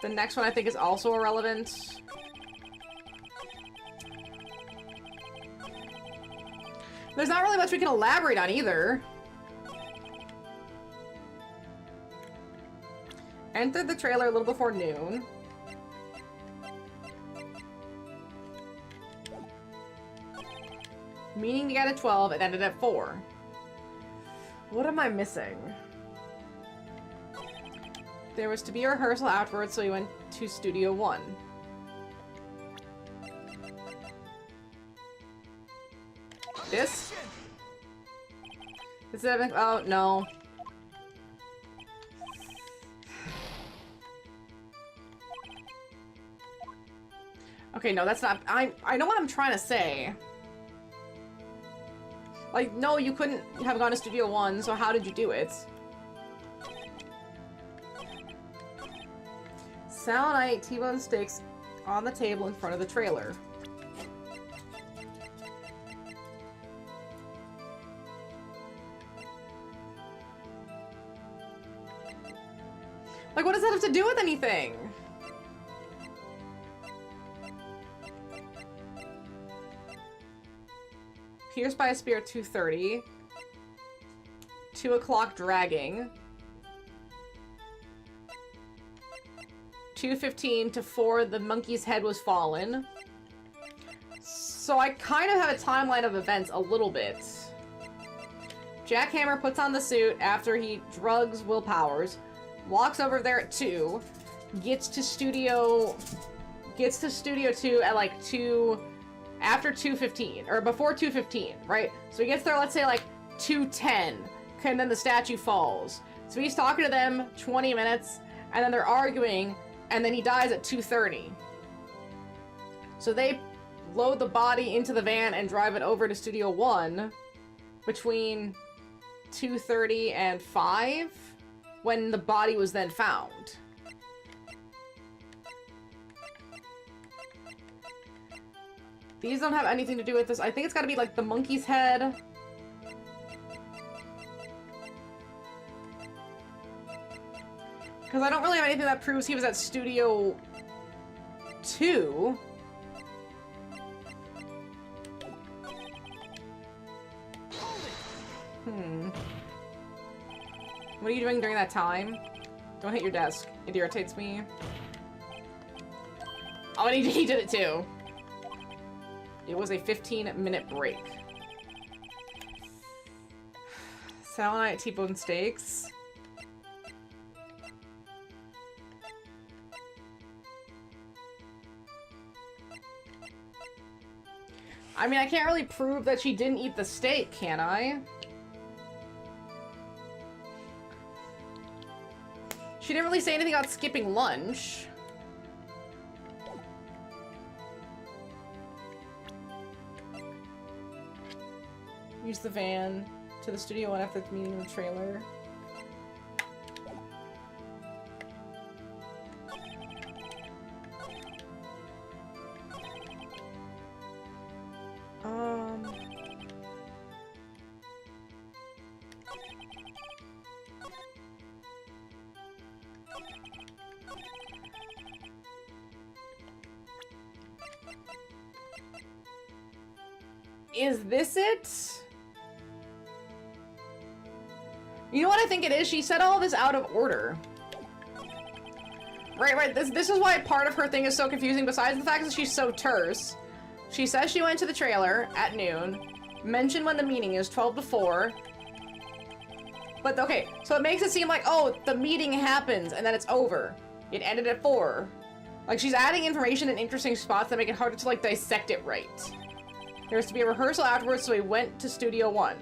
The next one I think is also irrelevant. There's not really much we can elaborate on either. Entered the trailer a little before noon. Meeting again at 12, it ended at 4. What am I missing? There was to be a rehearsal afterwards, so we went to Studio 1. This? Is it? Oh, no. Okay, no, that's not... I know what I'm trying to say. Like, no, you couldn't have gone to Studio 1, so how did you do it? Sal and I ate T-bone steaks on the table in front of the trailer. Like, what does that have to do with anything? Pierced by a spear at 2:30. 2 o'clock dragging. 2:15 to 4, the monkey's head was fallen. So I kind of have a timeline of events a little bit. Jackhammer puts on the suit after he drugs Will Powers, walks over there at 2, gets to Studio 2 at like 2, after 2:15, or before 2:15, right? So he gets there, let's say like 2:10, and then the statue falls. So he's talking to them 20 minutes, and then they're arguing, and then he dies at 2:30. So they load the body into the van and drive it over to Studio 1 between 2:30 and 5, when the body was then found. These don't have anything to do with this. I think it's gotta be like the monkey's head. Because I don't really have anything that proves he was at Studio 2. What are you doing during that time? Don't hit your desk. It irritates me. Oh, and he did it too. It was a 15-minute break. Salinite T-bone steaks. I mean, I can't really prove that she didn't eat the steak, can I? She didn't really say anything about skipping lunch. Use the van to the Studio 1 after the meeting in the trailer. Is this it? You know what I think it is? She said all this out of order. Right. This is why part of her thing is so confusing, besides the fact that she's so terse. She says she went to the trailer at noon, mentioned when the meeting is 12 to 4. But okay, so it makes it seem like, oh, the meeting happens and then it's over. It ended at 4. Like, she's adding information in interesting spots that make it harder to, like, dissect it right. There was to be a rehearsal afterwards, so we went to Studio 1.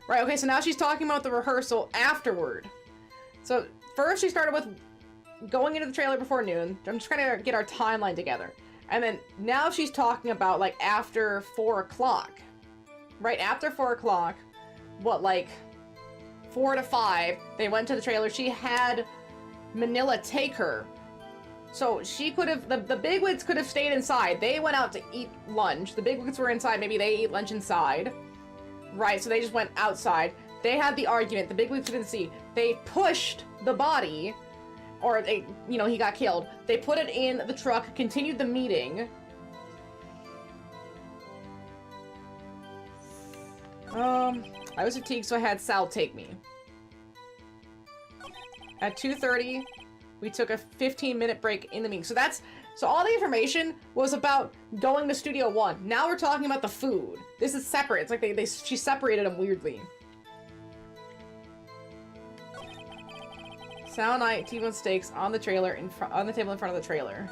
Right, okay, so now she's talking about the rehearsal afterward. So, first she started with going into the trailer before noon. I'm just trying to get our timeline together. And then, now she's talking about, like, after 4 o'clock. Right, after 4 o'clock, what, like, 4 to 5, they went to the trailer. She had Manila take her. So she could have, the bigwigs could have stayed inside. They went out to eat lunch. The bigwigs were inside. Maybe they ate lunch inside. Right, so they just went outside. They had the argument. The bigwigs didn't see. They pushed the body, or they, you know, he got killed. They put it in the truck, continued the meeting. I was fatigued, so I had Sal take me. At 2:30, we took a 15-minute break in the meeting. So all the information was about going to Studio 1. Now we're talking about the food. This is separate. It's like she separated them weirdly. Sal and I ate T-bone steaks on the trailer on the table in front of the trailer.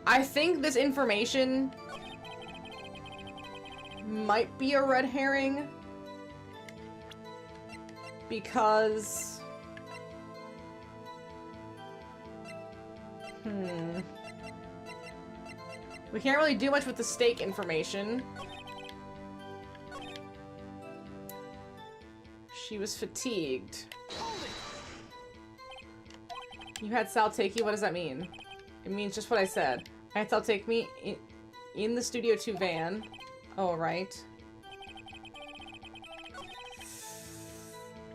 I think this information might be a red herring because we can't really do much with the steak information. She was fatigued. You had Sal take you? What does that mean? It means just what I said. I had Sal take me in the Studio 2 van. Oh, right.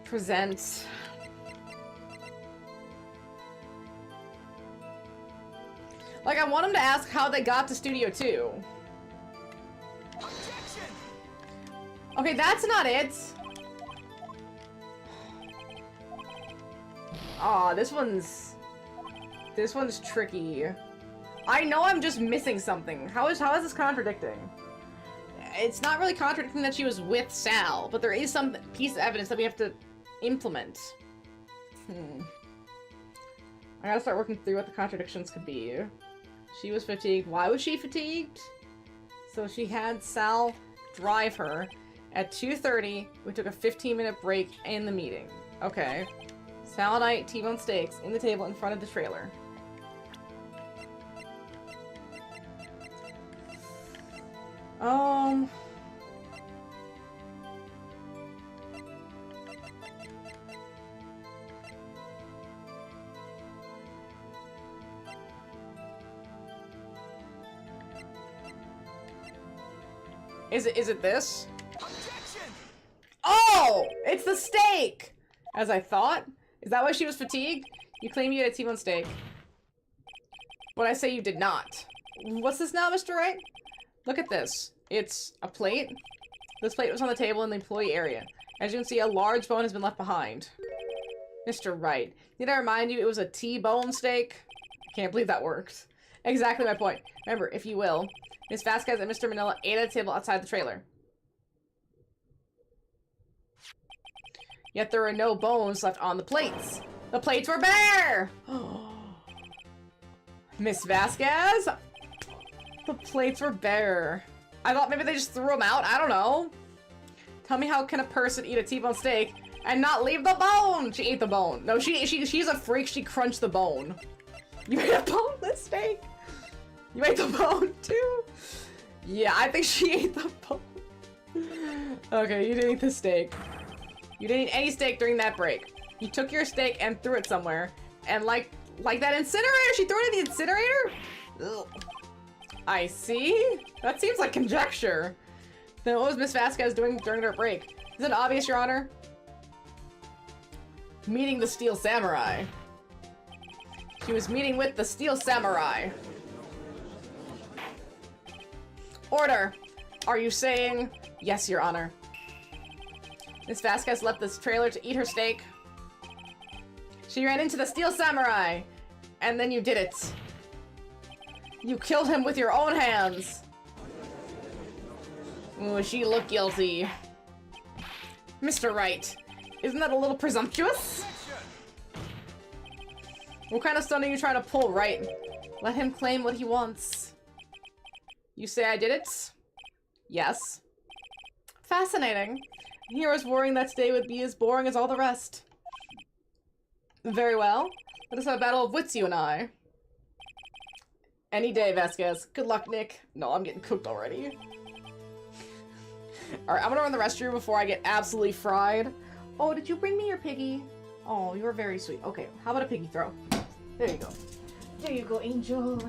Present. Like, I want him to ask how they got to Studio 2. Objection! Okay, that's not it. Aw, this one's tricky. I know I'm just missing something. How is this contradicting? it's not really contradicting that she was with Sal, but there is some piece of evidence that we have to implement. I gotta start working through what the contradictions could be. She was fatigued. Why was she fatigued? So she had Sal drive her. At 2:30, we took a 15-minute break in the meeting. Okay. Sal and I ate T-bone steaks in the table in front of the trailer. Is it this? Objection! Oh! It's the steak! As I thought? Is that why she was fatigued? You claim you had a T-bone steak. But I say you did not. What's this now, Mr. Wright? Look at this. It's a plate. This plate was on the table in the employee area. As you can see, a large bone has been left behind. Mr. Wright, did I remind you it was a T-bone steak? Can't believe that worked. Exactly my point. Remember, if you will, Miss Vasquez and Mr. Manila ate at a table outside the trailer. Yet there are no bones left on the plates. The plates were bare! Miss Vasquez? The plates were bare. I thought maybe they just threw them out. I don't know. Tell me, how can a person eat a T-bone steak and not leave the bone? She ate the bone. No, she's a freak. She crunched the bone. You ate a boneless steak? You ate the bone too? Yeah, I think she ate the bone. Okay, you didn't eat the steak. You didn't eat any steak during that break. You took your steak and threw it somewhere. And like that incinerator, she threw it in the incinerator? Ugh. I see. That seems like conjecture. Then what was Miss Vasquez doing during her break? Is it obvious, Your Honor? Meeting the Steel Samurai. She was meeting with the Steel Samurai. Order! Are you saying... Yes, Your Honor. Miss Vasquez left this trailer to eat her steak. She ran into the Steel Samurai. And then you did it. You killed him with your own hands. Ooh, she looked guilty. Mr. Wright, isn't that a little presumptuous? What kind of stunt are you trying to pull, Wright? Let him claim what he wants. You say I did it? Yes. Fascinating. Here I was worrying that today would be as boring as all the rest. Very well. Let us have a battle of wits, you and I. Any day, Vasquez. Good luck, Nick. No, I'm getting cooked already. Alright, I'm gonna run the restroom before I get absolutely fried. Oh, did you bring me your piggy? Oh, you were very sweet. Okay, how about a piggy throw? There you go. There you go, Angel.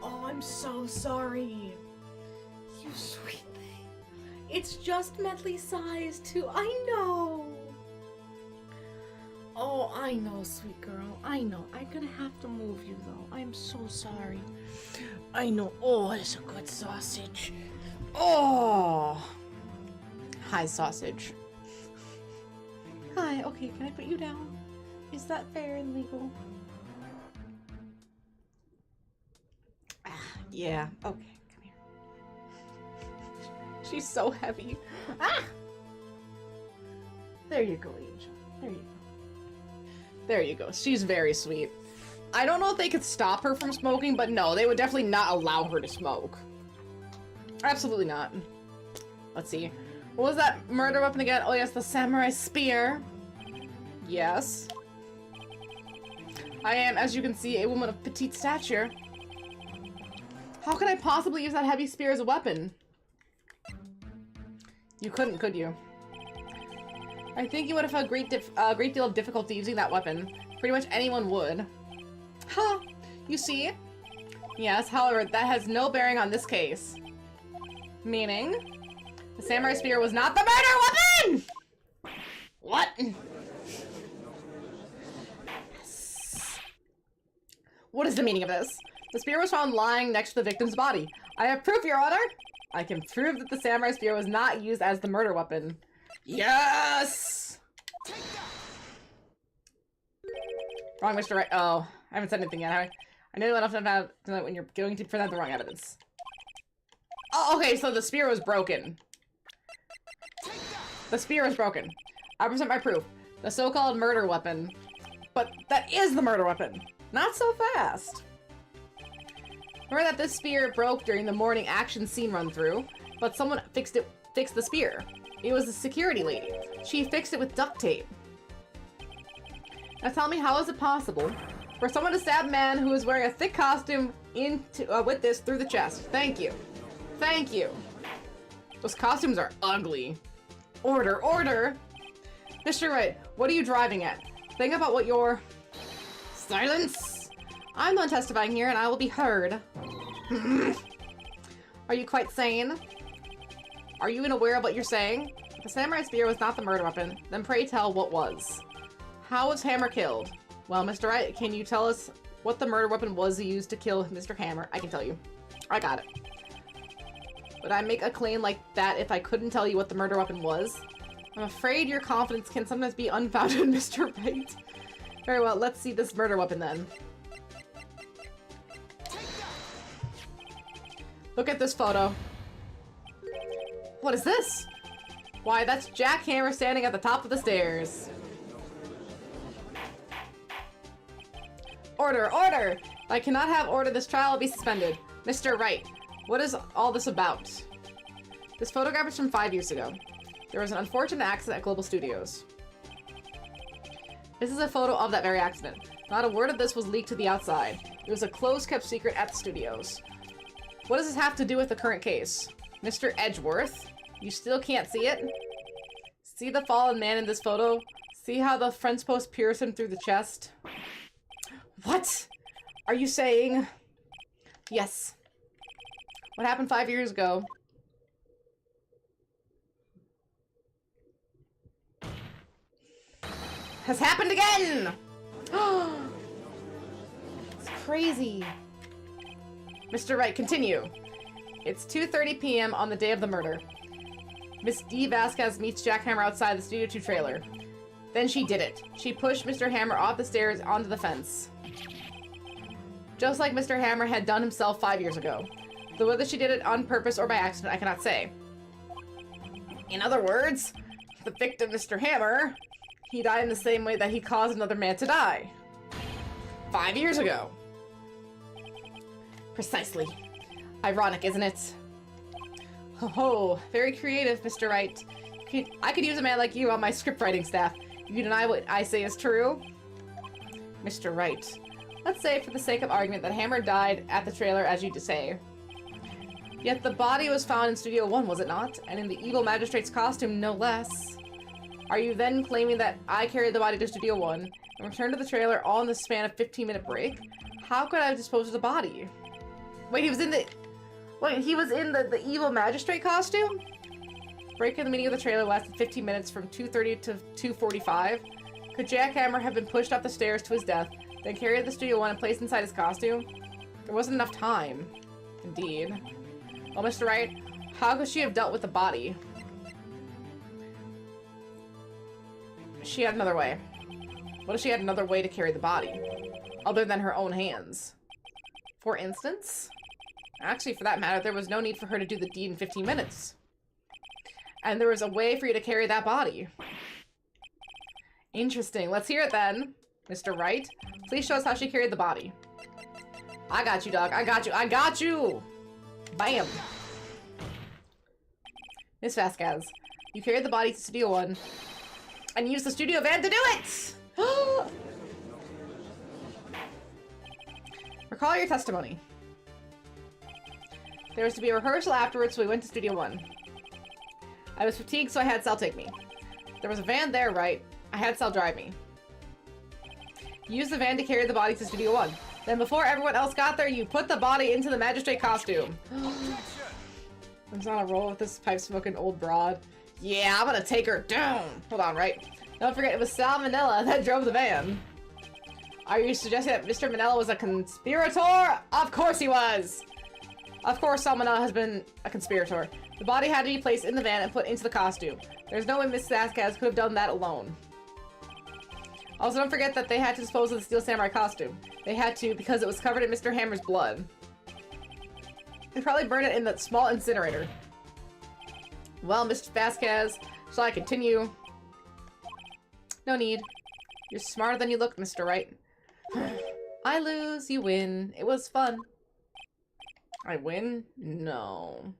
Oh, I'm so sorry. You sweet thing. It's just mentally sized too. I know. Oh, I know, sweet girl. I know. I'm gonna have to move you though. I'm so sorry. I know. Oh, it's a good sausage. Oh. Hi, sausage. Hi, okay, can I put you down? Is that fair and legal? Yeah, okay, come here. She's so heavy. Ah! There you go, Angel. There you go. There you go. She's very sweet. I don't know if they could stop her from smoking, but no, they would definitely not allow her to smoke. Absolutely not. Let's see. What was that murder weapon again? Oh yes, the samurai spear. Yes. I am, as you can see, a woman of petite stature. How could I possibly use that heavy spear as a weapon? You couldn't, could you? I think you would have had a great deal of difficulty using that weapon. Pretty much anyone would. Huh, you see? Yes, however, that has no bearing on this case. Meaning? The samurai spear was not the murder weapon! What? What is the meaning of this? The spear was found lying next to the victim's body. I have proof, Your Honor! I can prove that the samurai spear was not used as the murder weapon. Yes! Wrong, Mr. Wright. Oh, I haven't said anything yet, have I? I know enough about that when you're going to present the wrong evidence. Oh, okay, so the spear was broken. The spear is broken. I present my proof. The so-called murder weapon. But that is the murder weapon. Not so fast. Remember that this spear broke during the morning action scene run-through, but someone fixed the spear. It was a security lady. She fixed it with duct tape. Now tell me, how is it possible for someone to stab a man who is wearing a thick costume with this through the chest? Thank you. Thank you. Those costumes are ugly. Order, order! Mr. Wright, what are you driving at? Think about what your... Silence! I'm the one testifying here and I will be heard. Are you quite sane? Are you even aware of what you're saying? If the samurai spear was not the murder weapon, then pray tell what was. How was Hammer killed? Well, Mr. Wright, can you tell us what the murder weapon was used to kill Mr. Hammer? I can tell you. I got it. Would I make a claim like that if I couldn't tell you what the murder weapon was? I'm afraid your confidence can sometimes be unfounded, Mr. Wright. Very well, let's see this murder weapon then. Look at this photo. What is this? Why, that's Jack Hammer standing at the top of the stairs. Order, order! If I cannot have order, this trial will be suspended. Mr. Wright, what is all this about? This photograph is from 5 years ago. There was an unfortunate accident at Global Studios. This is a photo of that very accident. Not a word of this was leaked to the outside. It was a close-kept secret at the studios. What does this have to do with the current case? Mr. Edgeworth? You still can't see it? See the fallen man in this photo? See how the fence post pierced him through the chest? What? Are you saying? Yes. What happened 5 years ago? Has happened again! It's crazy. Mr. Wright, continue. It's 2:30 p.m. on the day of the murder. Miss D. Vasquez meets Jack Hammer outside the Studio 2 trailer. Then she did it. She pushed Mr. Hammer off the stairs onto the fence. Just like Mr. Hammer had done himself 5 years ago. Though whether she did it on purpose or by accident, I cannot say. In other words, the victim, Mr. Hammer, he died in the same way that he caused another man to die. 5 years ago. Precisely. Ironic, isn't it? Oh, very creative, Mr. Wright. I could use a man like you on my script writing staff. You deny what I say is true? Mr. Wright, let's say for the sake of argument that Hammer died at the trailer as you say. Yet the body was found in Studio 1, was it not? And in the evil magistrate's costume, no less. Are you then claiming that I carried the body to Studio 1 and returned to the trailer all in the span of 15-minute break? How could I have disposed of the body? Wait, he was in the evil magistrate costume? Break in the meaning of the trailer lasted 15 minutes from 2:30 to 2:45. Could Jack Hammer have been pushed up the stairs to his death, then carried to the Studio 1 and placed inside his costume? There wasn't enough time. Indeed. Well, Mr. Wright, how could she have dealt with the body? she had another way? What if she had another way to carry the body? Other than her own hands? For instance? Actually, for that matter, there was no need for her to do the deed in 15 minutes. And there was a way for you to carry that body. Interesting. Let's hear it then, Mr. Wright. Please show us how she carried the body. I got you, dog. I got you. I got you! Bam! Miss Vasquez, you carried the body to Studio 1 and used the studio van to do it! Recall your testimony. There was to be a rehearsal afterwards, so we went to Studio 1. I was fatigued, so I had Sal take me. There was a van there, right? I had Sal drive me. You used the van to carry the body to Studio 1. Then before everyone else got there, you put the body into the magistrate costume. I'm on a roll with this pipe-smoking old broad. Yeah, I'm gonna take her down. Hold on, right? Don't forget, it was Sal Manila that drove the van. Are you suggesting that Mr. Manila was a conspirator? Of course he was! Of course Sal Manila has been a conspirator. The body had to be placed in the van and put into the costume. There's no way Miss Vasquez could have done that alone. Also, don't forget that they had to dispose of the Steel Samurai costume. They had to because it was covered in Mr. Hammer's blood. They probably burned it in the small incinerator. Well, Mr. Vasquez, shall I continue? No need. You're smarter than you look, Mr. Wright. I lose, you win. It was fun. I win? No.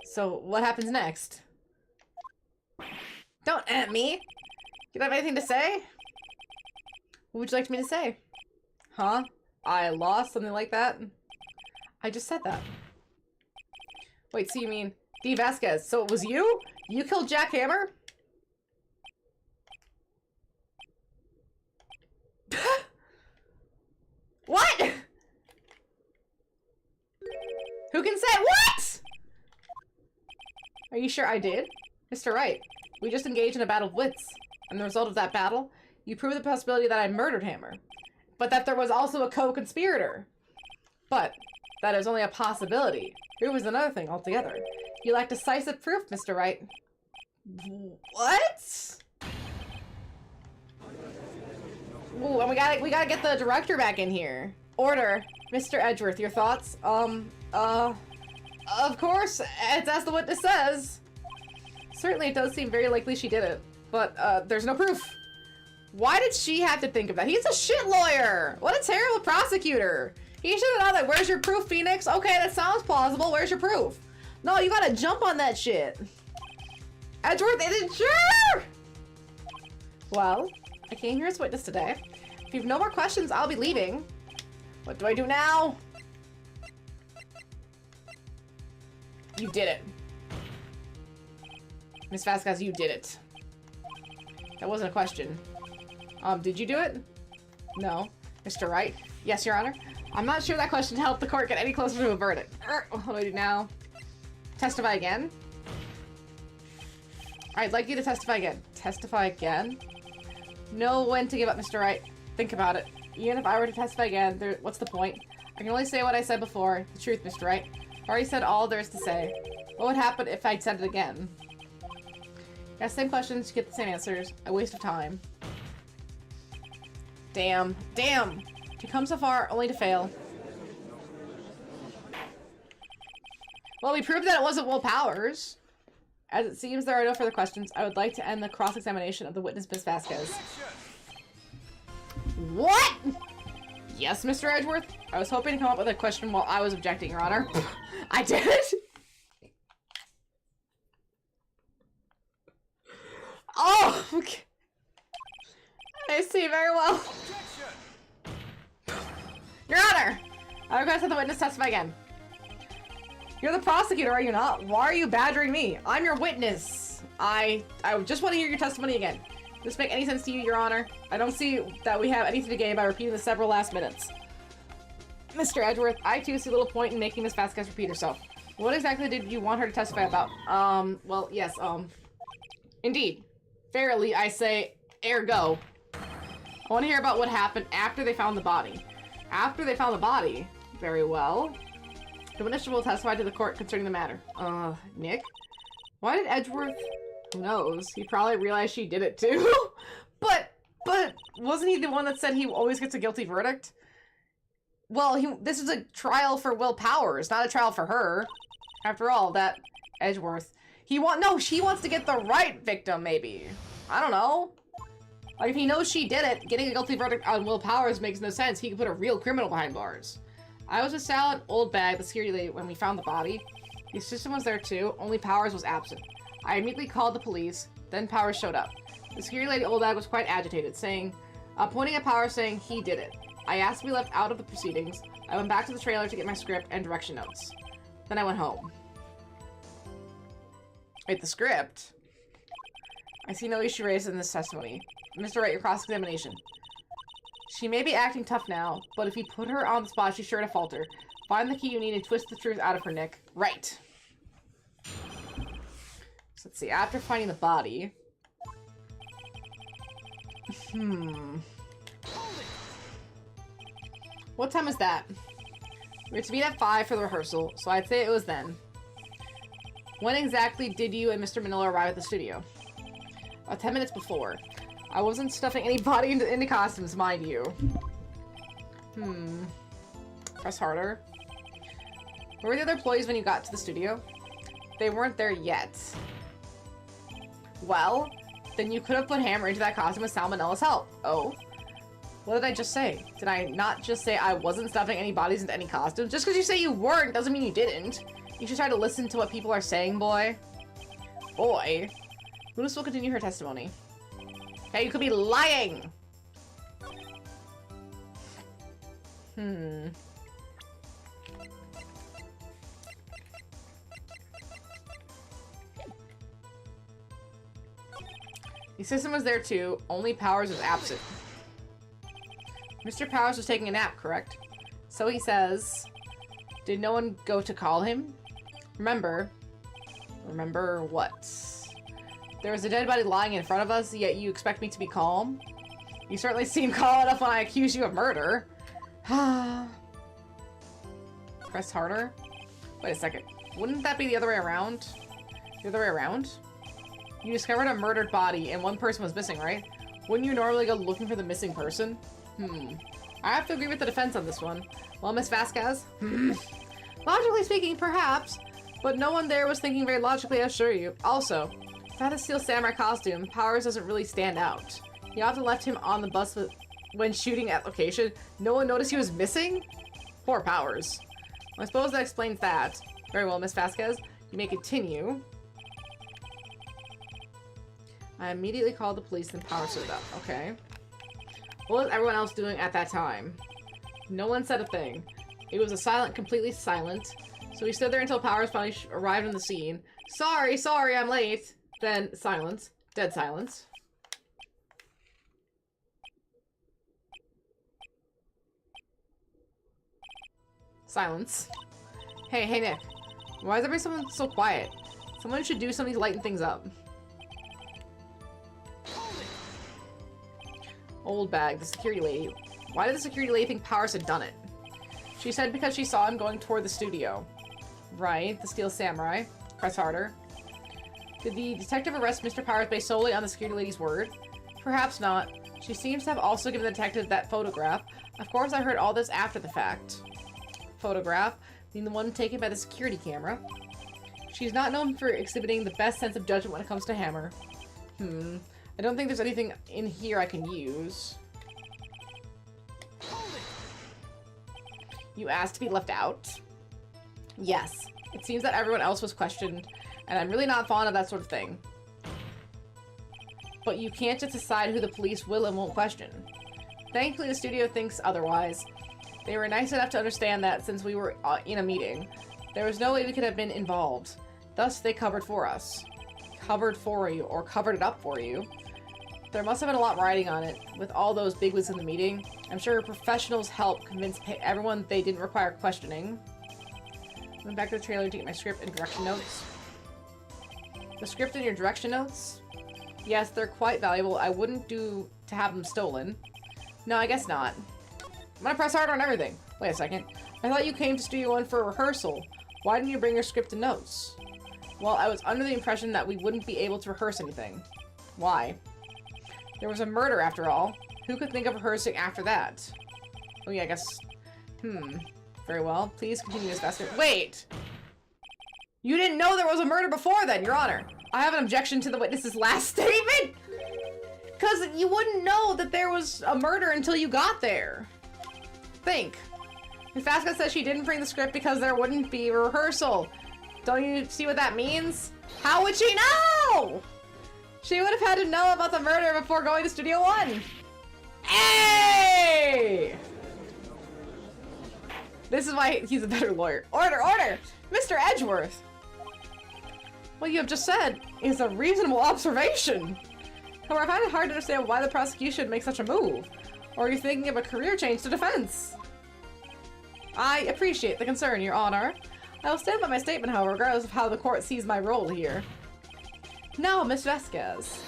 So what happens next? Don't at me! You don't have anything to say? What would you like me to say? Huh? I lost? Something like that? I just said that. Wait, so you mean D. Vasquez? So it was you? You killed Jack Hammer? What? Who can say what? Are you sure I did? Mr. Wright, we just engaged in a battle of wits. And the result of that battle, you proved the possibility that I murdered Hammer. But that there was also a co-conspirator. But that is only a possibility. It was another thing altogether. You lack decisive proof, Mr. Wright. What? Ooh, and we gotta get the director back in here. Order. Mr. Edgeworth, your thoughts? Of course, it's as the witness says. Certainly it does seem very likely she did it, but, there's no proof. Why did she have to think of that? He's a shit lawyer! What a terrible prosecutor! He should have done that. Where's your proof, Phoenix? Okay, that sounds plausible. Where's your proof? No, you gotta jump on that shit. Edgeworth isn't sure! Well, I came here as witness today. If you have no more questions, I'll be leaving. What do I do now? You did it. Miss Vasquez, you did it. That wasn't a question. Did you do it? No. Mr. Wright? Yes, Your Honor. I'm not sure that question helped the court get any closer to a verdict. What do I do now? Testify again? I'd like you to testify again. Testify again? Know when to give up, Mr. Wright. Think about it. Even if I were to testify again, what's the point? I can only say what I said before. The truth, Mr. Wright. I've already said all there is to say. What would happen if I'd said it again? Ask the same questions, you get the same answers. A waste of time. Damn. Damn! To come so far, only to fail. Well, we proved that it wasn't Will Powers. As it seems there are no further questions, I would like to end the cross-examination of the witness, Miss Vasquez. What? Yes, Mr. Edgeworth? I was hoping to come up with a question while I was objecting, Your Honor. I did it? Oh, okay. I see very well. Your Honor, I request that the witness testify again. You're the prosecutor, are you not? Why are you badgering me? I'm your witness. I just want to hear your testimony again. Does this make any sense to you, Your Honor? I don't see that we have anything to gain by repeating the several last minutes. Mr. Edgeworth, I too see little point in making Miss Vasquez repeat herself. What exactly did you want her to testify about? Well, yes, indeed. Fairly, I say, ergo. I want to hear about what happened after they found the body. After they found the body? Very well. The witness will testify to the court concerning the matter. Nick? Why did Edgeworth... Who knows? He probably realized she did it too. But wasn't he the one that said he always gets a guilty verdict? Well, this is a trial for Will Powers, not a trial for her. After all, that Edgeworth... she wants to get the right victim, maybe. I don't know. Like, if he knows she did it, getting a guilty verdict on Will Powers makes no sense. He could put a real criminal behind bars. I was with Sal Old Bag, the security lady, when we found the body. The assistant was there too, only Powers was absent. I immediately called the police, then Powers showed up. The security lady Old Bag was quite agitated, pointing at Powers saying he did it. I asked to be left out of the proceedings. I went back to the trailer to get my script and direction notes. Then I went home. Wait, the script? I see no issue raised in this testimony. Mr. Wright, your cross-examination. She may be acting tough now, but if you put her on the spot, she's sure to falter. Find the key you need and twist the truth out of her, Nick. Right. So let's see, after finding the body... What time is that? We're to meet at 5 for the rehearsal, so I'd say it was then. When exactly did you and Mr. Manila arrive at the studio? 10 minutes before. I wasn't stuffing any body into costumes, mind you. Press harder. Where were the other employees when you got to the studio? They weren't there yet. Well, then you could have put Hammer into that costume with Salmonella's help. Oh? What did I just say? Did I not just say I wasn't stuffing any bodies into any costumes? Just because you say you weren't doesn't mean you didn't. You should try to listen to what people are saying, boy. Boy. Lunas will continue her testimony. Okay, you could be lying! The assistant was there too, only Powers was absent. Mr. Powers was taking a nap, correct? So he says. Did no one go to call him? Remember what? There was a dead body lying in front of us, yet you expect me to be calm? You certainly seem calm enough when I accuse you of murder. Press harder? Wait a second. Wouldn't that be the other way around? The other way around? You discovered a murdered body and one person was missing, right? Wouldn't you normally go looking for the missing person? I have to agree with the defense on this one. Well, Miss Vasquez? Logically speaking, perhaps. But no one there was thinking very logically, I assure you. Also, without a Steel Samurai costume, Powers doesn't really stand out. You often left him on the bus when shooting at location. No one noticed he was missing? Poor Powers. Well, I suppose that explains that. Very well, Miss Vasquez. You may continue. I immediately called the police and Powers showed up. Okay. What was everyone else doing at that time? No one said a thing. It was completely silent. So we stood there until Powers finally arrived on the scene. Sorry, I'm late. Then silence. Dead silence. Silence. Hey, Nick. Why is everyone so quiet? Someone should do something to lighten things up. Old Bag, the security lady. Why did the security lady think Powers had done it? She said because she saw him going toward the studio. Right, the Steel Samurai. Press harder. Did the detective arrest Mr. Powers based solely on the security lady's word? Perhaps not. She seems to have also given the detective that photograph. Of course, I heard all this after the fact. Photograph, being the one taken by the security camera. She's not known for exhibiting the best sense of judgment when it comes to Hammer. I don't think there's anything in here I can use. You asked to be left out? Yes. It seems that everyone else was questioned, and I'm really not fond of that sort of thing. But you can't just decide who the police will and won't question. Thankfully, the studio thinks otherwise. They were nice enough to understand that since we were in a meeting, there was no way we could have been involved. Thus, they covered for us. Covered for you, or covered it up for you. There must have been a lot riding on it, with all those bigwigs in the meeting. I'm sure professionals helped convince everyone they didn't require questioning. Went back to the trailer to get my script and direction notes. The script and your direction notes? Yes, they're quite valuable. I wouldn't do to have them stolen. No, I guess not. I'm gonna press hard on everything. Wait a second. I thought you came to Studio One for a rehearsal. Why didn't you bring your script and notes? Well, I was under the impression that we wouldn't be able to rehearse anything. Why? There was a murder after all. Who could think of rehearsing after that? Oh yeah, I guess... Very well. Please continue this faster. Wait! You didn't know there was a murder before then, Your Honor! I have an objection to the witness's last statement! Because you wouldn't know that there was a murder until you got there. Think. Miss Vasquez says she didn't bring the script because there wouldn't be a rehearsal. Don't you see what that means? How would she know? She would have had to know about the murder before going to Studio One. Hey! This is why he's a better lawyer. Order, order! Mr. Edgeworth! What you have just said is a reasonable observation. However, I find it hard to understand why the prosecution makes such a move. Or are you thinking of a career change to defense? I appreciate the concern, Your Honor. I will stand by my statement, however, regardless of how the court sees my role here. Now, Miss Vasquez,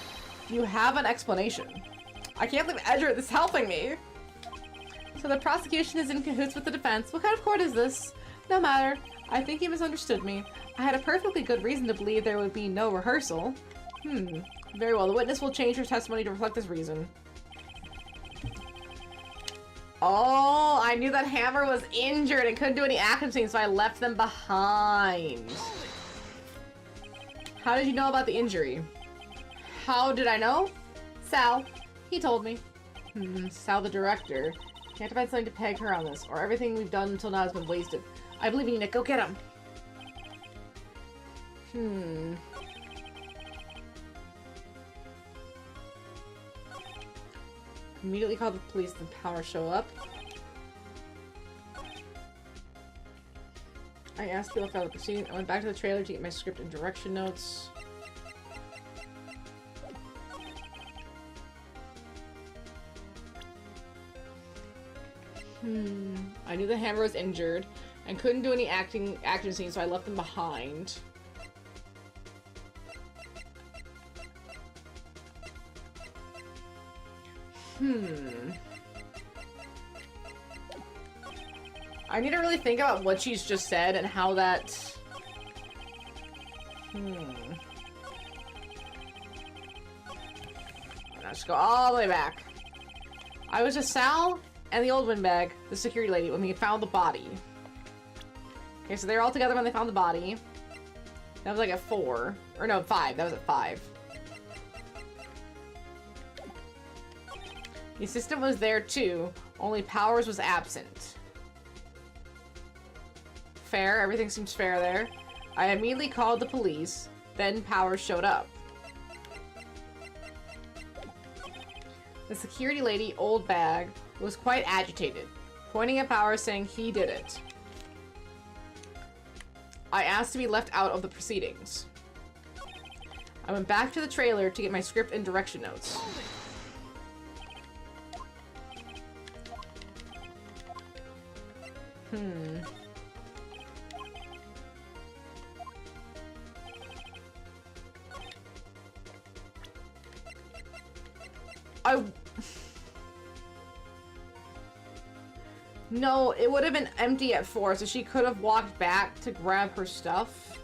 you have an explanation. I can't believe Edgeworth is helping me. So the prosecution is in cahoots with the defense. What kind of court is this? No matter. I think you misunderstood me. I had a perfectly good reason to believe there would be no rehearsal. Very well. The witness will change her testimony to reflect this reason. Oh, I knew that Hammer was injured and couldn't do any action scenes, so I left them behind. How did you know about the injury? How did I know? Sal. He told me. Sal the director. You have to find something to peg her on this, or everything we've done until now has been wasted. I believe in you, Nick. Go get him. Immediately call the police, then Power show up. I asked people about the proceeding. I went back to the trailer to get my script and direction notes. I knew the Hammer was injured and couldn't do any action scenes, so I left them behind. I need to really think about what she's just said and how that... Let's go all the way back. I was just Sal and the old windbag, the security lady, when we found the body. Okay, so they're all together when they found the body. That was like at 4. Or no, 5. That was at 5. The assistant was there too, only Powers was absent. Fair, everything seems fair there. I immediately called the police, then Powers showed up. The security lady, old bag, was quite agitated, pointing at Powers saying he did it. I asked to be left out of the proceedings. I went back to the trailer to get my script and direction notes. No, it would have been empty at 4, so she could have walked back to grab her stuff.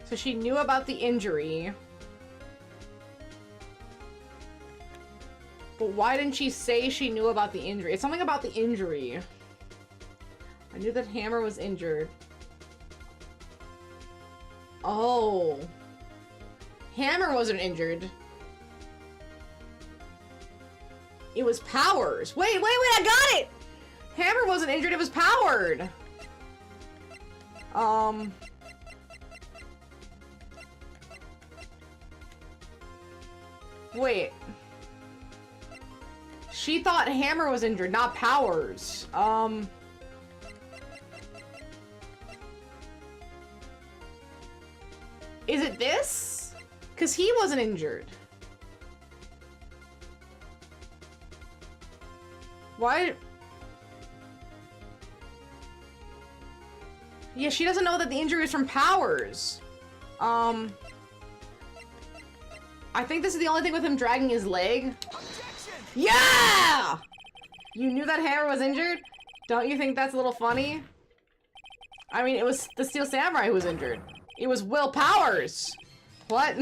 So she knew about the injury. But why didn't she say she knew about the injury? It's something about the injury. I knew that Hammer was injured. Oh. Hammer wasn't injured. It was Powers. Wait, I got it! Hammer wasn't injured, it was Powered. Wait. She thought Hammer was injured, not Powers. Is it this? Because he wasn't injured. Why? Yeah, she doesn't know that the injury is from powers. I think this is the only thing with him dragging his leg. Objection! Yeah! You knew that Hammer was injured? Don't you think that's a little funny? I mean, it was the Steel Samurai who was injured. It was Will Powers. What?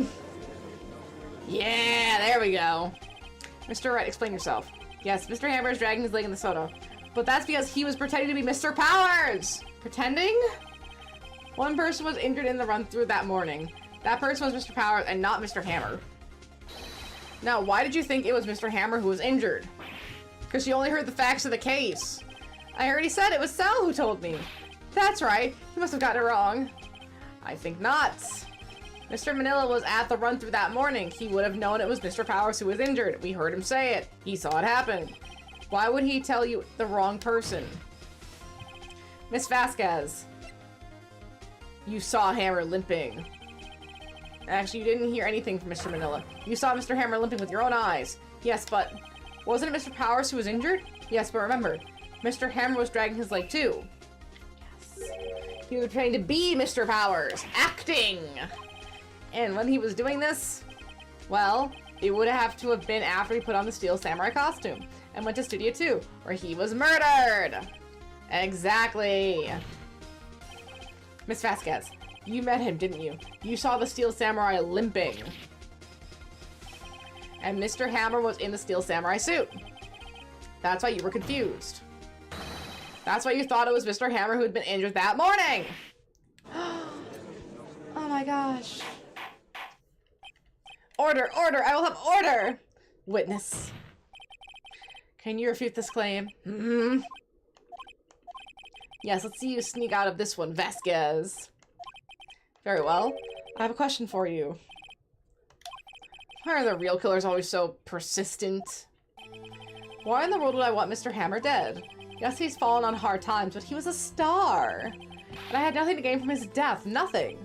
Yeah, there we go. Mr. Wright, explain yourself. Yes, Mr. Hammer is dragging his leg in the soda. But that's because he was pretending to be Mr. Powers! Pretending? One person was injured in the run-through that morning. That person was Mr. Powers and not Mr. Hammer. Now, why did you think it was Mr. Hammer who was injured? Because you only heard the facts of the case. I already said it was Sal who told me. That's right. You must have gotten it wrong. I think not. Mr. Manila was at the run-through that morning. He would have known it was Mr. Powers who was injured. We heard him say it. He saw it happen. Why would he tell you the wrong person? Miss Vasquez. You saw Hammer limping. Actually, you didn't hear anything from Mr. Manila. You saw Mr. Hammer limping with your own eyes. Yes, but wasn't it Mr. Powers who was injured? Yes, but remember, Mr. Hammer was dragging his leg too. Yes. He was trying to be Mr. Powers, acting. And when he was doing this, well, it would have to have been after he put on the Steel Samurai costume and went to Studio 2, where he was murdered. Exactly. Miss Vasquez, you met him, didn't you? You saw the Steel Samurai limping. And Mr. Hammer was in the Steel Samurai suit. That's why you were confused. That's why you thought it was Mr. Hammer who had been injured that morning. Oh my gosh. Order, order, I will have order. Witness. Can you refute this claim? Mm-hmm. Yes, let's see you sneak out of this one, Vasquez. Very well. I have a question for you. Why are the real killers always so persistent? Why in the world would I want Mr. Hammer dead? Yes, he's fallen on hard times, but he was a star. And I had nothing to gain from his death. Nothing.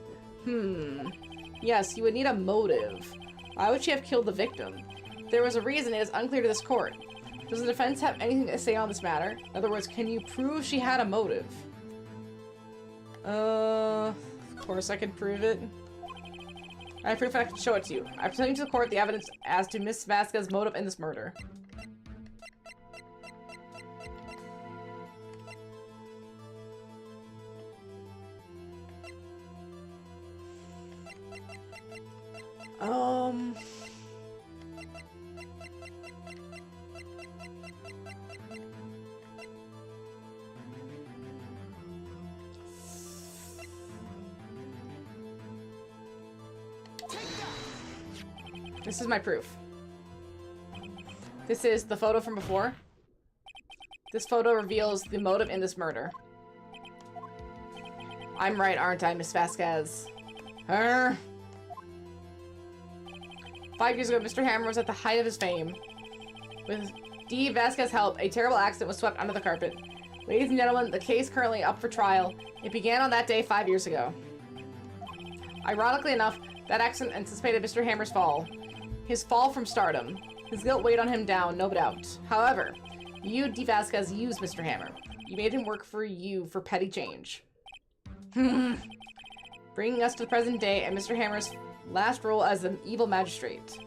Yes, you would need a motive. Why would she have killed the victim? If there was a reason, it is unclear to this court. Does the defense have anything to say on this matter? In other words, can you prove she had a motive? Of course I can prove it. I have proof and I can show it to you. I present to the court the evidence as to Miss Vasquez's motive in this murder. This is my proof. This is the photo from before. This photo reveals the motive in this murder. I'm right, aren't I, Miss Vasquez? 5 years ago, Mr. Hammer was at the height of his fame. With D. Vasquez's help, a terrible accident was swept under the carpet. Ladies and gentlemen, the case currently up for trial. It began on that day 5 years ago. Ironically enough, that accident anticipated Mr. Hammer's fall. His fall from stardom. His guilt weighed on him down, no doubt. However, you, D. Vasquez, used Mr. Hammer. You made him work for you for petty change. Bringing us to the present day and Mr. Hammer's last role as an evil magistrate.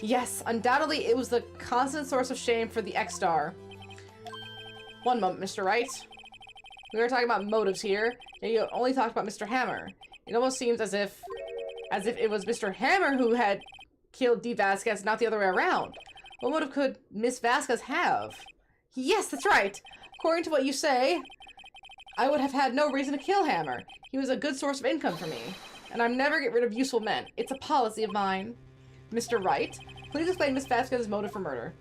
Yes, undoubtedly it was the constant source of shame for the X-Star. One moment, Mr. Wright. We were talking about motives here, and you only talked about Mr. Hammer. It almost seems as if it was Mr. Hammer who had killed D. Vasquez, not the other way around. What motive could Miss Vasquez have? Yes, that's right. According to what you say, I would have had no reason to kill Hammer. He was a good source of income for me. And I never get rid of useful men. It's a policy of mine. Mr. Wright, please explain Miss Vasquez's motive for murder.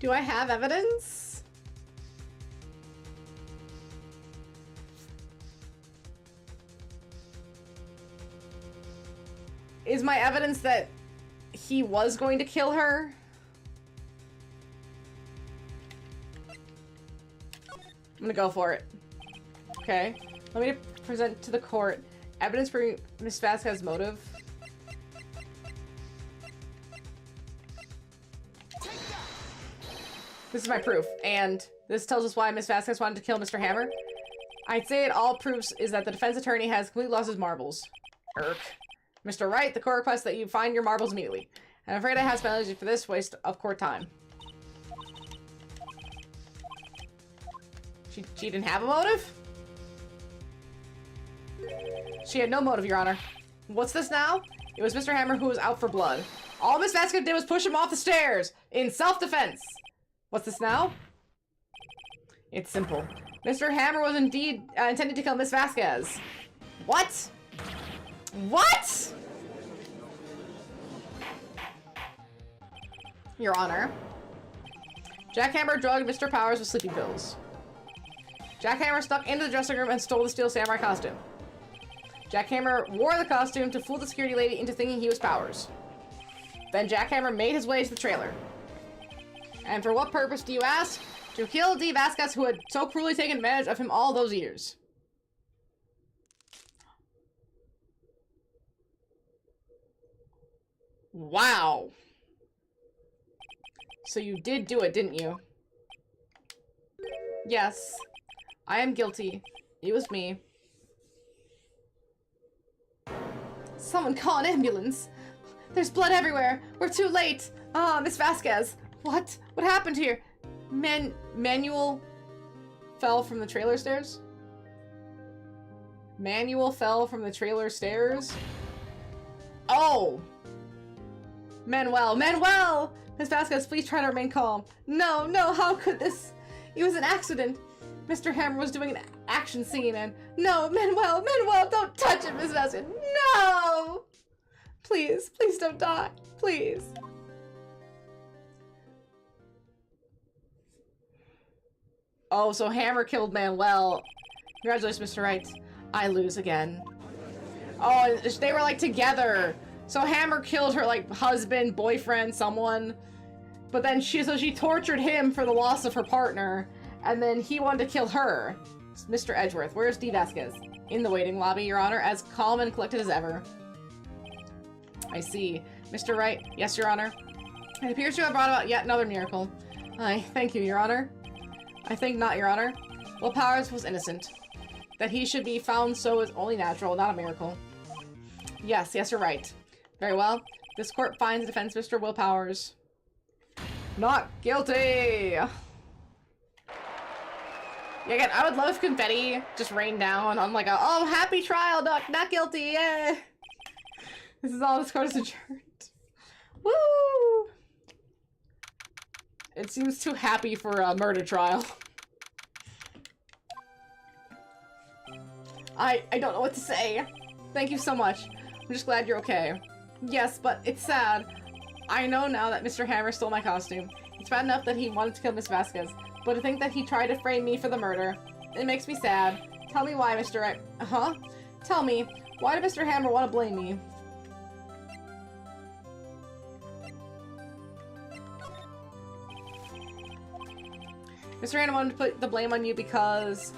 Do I have evidence? Is my evidence that he was going to kill her? I'm gonna go for it. Okay. Let me present to the court evidence for Miss Vasquez's motive. This is my proof, and this tells us why Miss Vasquez wanted to kill Mr. Hammer. I'd say it all proves is that the defense attorney has completely lost his marbles. Irk. Mr. Wright, the court requests that you find your marbles immediately. I'm afraid I have penalties for this waste of court time. She didn't have a motive? She had no motive, Your Honor. What's this now? It was Mr. Hammer who was out for blood. All Miss Vasquez did was push him off the stairs in self-defense. What's this now? It's simple. Mr. Hammer was indeed intended to kill Miss Vasquez. What? What? Your Honor. Jack Hammer drugged Mr. Powers with sleeping pills. Jack Hammer snuck into the dressing room and stole the Steel Samurai costume. Jack Hammer wore the costume to fool the security lady into thinking he was Powers. Then Jack Hammer made his way to the trailer. And for what purpose, do you ask? To kill Dee Vasquez, who had so cruelly taken advantage of him all those years. Wow. So you did do it, didn't you? Yes. I am guilty. It was me. Someone call an ambulance. There's blood everywhere. We're too late. Ah, Miss Vasquez. What? What happened here? Manuel fell from the trailer stairs? Manuel fell from the trailer stairs? Oh! Manuel! Manuel! Miss Vasquez, please try to remain calm. No, no, how could this? It was an accident. Mr. Hammer was doing an action scene and... No, Manuel! Manuel, don't touch it, Miss Vasquez! No! Please, please don't die. Please. Oh, so Hammer killed Manuel. Congratulations, Mr. Wright. I lose again. Oh, they were like together. So Hammer killed her like husband, boyfriend, someone. But then she tortured him for the loss of her partner. And then he wanted to kill her. Mr. Edgeworth, where's Dee Vasquez? In the waiting lobby, Your Honor, as calm and collected as ever. I see. Mr. Wright, yes, Your Honor. It appears to have brought about yet another miracle. I thank you, Your Honor. I think not, Your Honor. Will Powers was innocent. That he should be found so is only natural, not a miracle. Yes, yes, you're right. Very well. This court finds the defense Mr. Will Powers not guilty! Yeah, again, I would love if confetti just rained down on like a, oh, happy trial, not guilty, yeah! This is all this court is adjourned. Woo! It seems too happy for a murder trial. I don't know what to say. Thank you so much. I'm just glad you're okay. Yes, but it's sad. I know now that Mr. Hammer stole my costume. It's bad enough that he wanted to kill Miss Vasquez, but to think that he tried to frame me for the murder, it makes me sad. Tell me why, Mr. Wright. Huh? Tell me, why did Mr. Hammer want to blame me? Mr. Hammer wanted to put the blame on you because...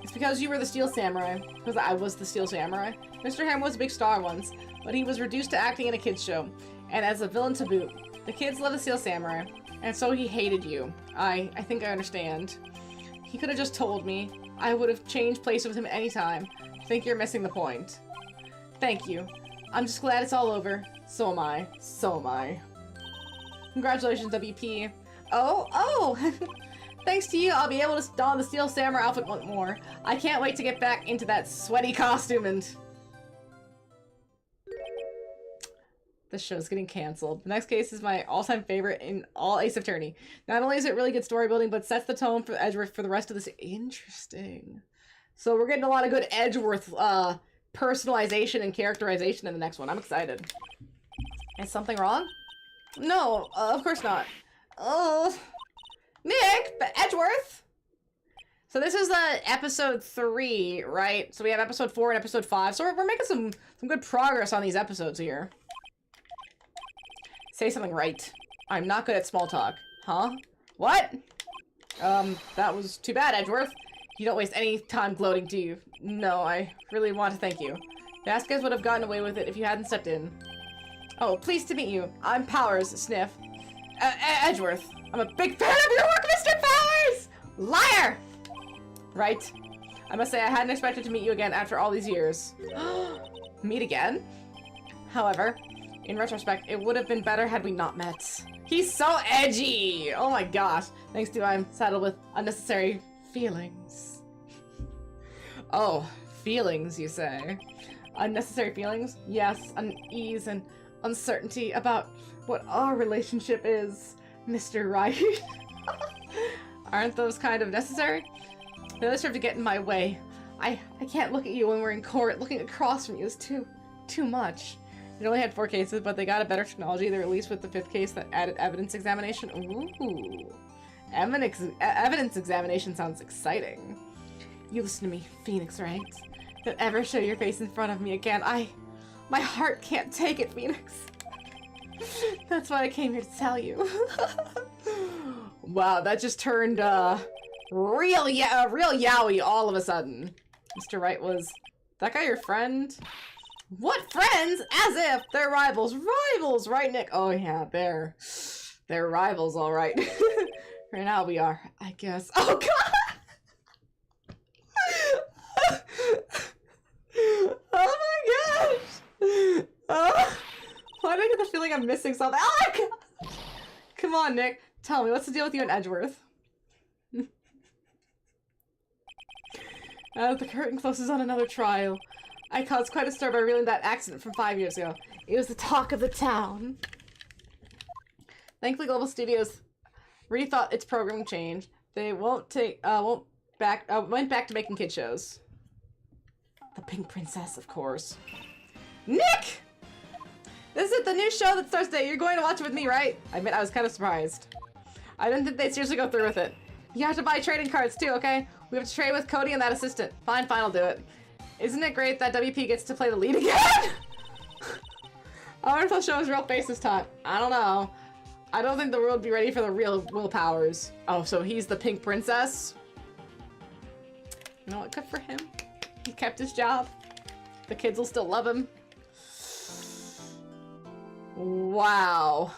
It's because you were the Steel Samurai. Because I was the Steel Samurai. Mr. Hammer was a big star once, but he was reduced to acting in a kid's show, and as a villain to boot. The kids love the Steel Samurai, and so he hated you. I think I understand. He could have just told me. I would have changed places with him anytime. I think you're missing the point. Thank you. I'm just glad it's all over. So am I. So am I. Congratulations, WP. Oh! Thanks to you, I'll be able to don the Steel Samurai outfit once more. I can't wait to get back into that sweaty costume and... This show's getting canceled. The next case is my all-time favorite in all Ace Attorney. Not only is it really good story building, but sets the tone for Edgeworth for the rest of this. Interesting. So we're getting a lot of good Edgeworth personalization and characterization in the next one. I'm excited. Is something wrong? No, of course not. Nick, but Edgeworth. So this is episode 3, right? So we have episode 4 and episode 5. So we're making some good progress on these episodes here. Say something right. I'm not good at small talk. Huh? What? That was too bad, Edgeworth. You don't waste any time gloating, do you? No, I really want to thank you. The Vasquez would have gotten away with it if you hadn't stepped in. Oh, pleased to meet you. I'm Powers, Sniff. Edgeworth. I'm a big fan of your work, Mr. Powers! Liar! Right. I must say I hadn't expected to meet you again after all these years. Meet again? However, in retrospect, it would have been better had we not met. He's so edgy! Oh my gosh. Thanks to I'm saddled with unnecessary feelings. Oh, feelings, you say? Unnecessary feelings? Yes, unease and uncertainty about what our relationship is, Mr. Wright. Aren't those kind of necessary? They only serve to get in my way. I can't look at you when we're in court. Looking across from you is too much. It only had 4 cases, but they got a better technology. They released with the 5th case that added evidence examination. Ooh. Evidence examination sounds exciting. You listen to me, Phoenix, right? Don't ever show your face in front of me again. My heart can't take it, Phoenix. That's why I came here to tell you. Wow, that just turned, real yaoi all of a sudden. Mr. Wright was... That guy your friend? What friends? As if! They're rivals. Rivals! Right, Nick? Oh yeah, they're rivals, alright. For now we are, I guess. Oh god! Oh my gosh! Oh, why do I get the feeling I'm missing something? Oh my god! Come on, Nick. Tell me, what's the deal with you and Edgeworth? As the curtain closes on another trial, I caused quite a stir by revealing that accident from 5 years ago. It was the talk of the town. Thankfully, Global Studios rethought its programming change. They went back to making kid shows. The Pink Princess, of course. Nick! This is the new show that starts today. You're going to watch it with me, right? I admit I was kind of surprised. I didn't think they'd seriously go through with it. You have to buy trading cards too, okay? We have to trade with Cody and that assistant. Fine, I'll do it. Isn't it great that WP gets to play the lead again? I wonder if they'll show his real face this time. I don't know. I don't think the world would be ready for the real Will Powers. Oh, so he's the Pink Princess? You know what? Good for him. He kept his job. The kids will still love him. Wow.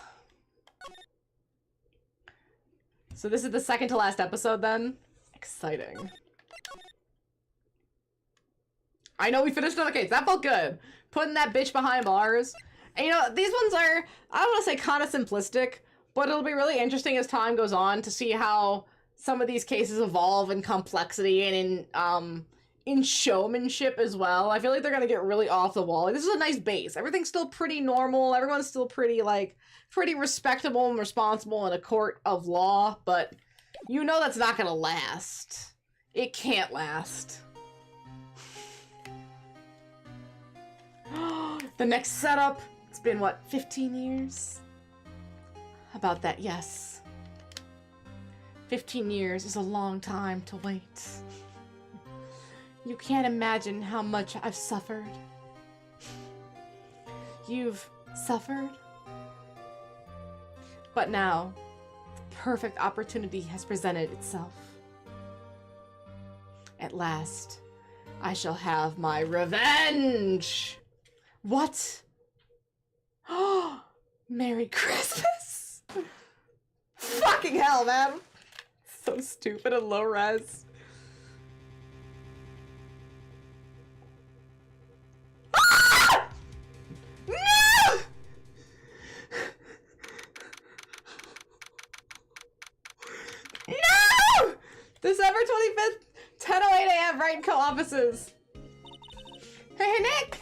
So this is the second to last episode then? Exciting. I know we finished another case. That felt good. Putting that bitch behind bars. And you know, these ones are, I don't want to say kind of simplistic, but it'll be really interesting as time goes on to see how some of these cases evolve in complexity and in showmanship as well. I feel like they're gonna get really off the wall. Like, this is a nice base. Everything's still pretty normal. Everyone's still pretty, like, pretty respectable and responsible in a court of law, but you know that's not gonna last. It can't last. The next setup, it's been, what, 15 years? About that, yes. 15 years is a long time to wait. You can't imagine how much I've suffered. You've suffered? But now, the perfect opportunity has presented itself. At last, I shall have my revenge! What? Oh, Merry Christmas! Fucking hell, man! So stupid and low res. Ah! No! No! December 25th, 10:08 a.m. Wright & Co. offices. Hey, Nick!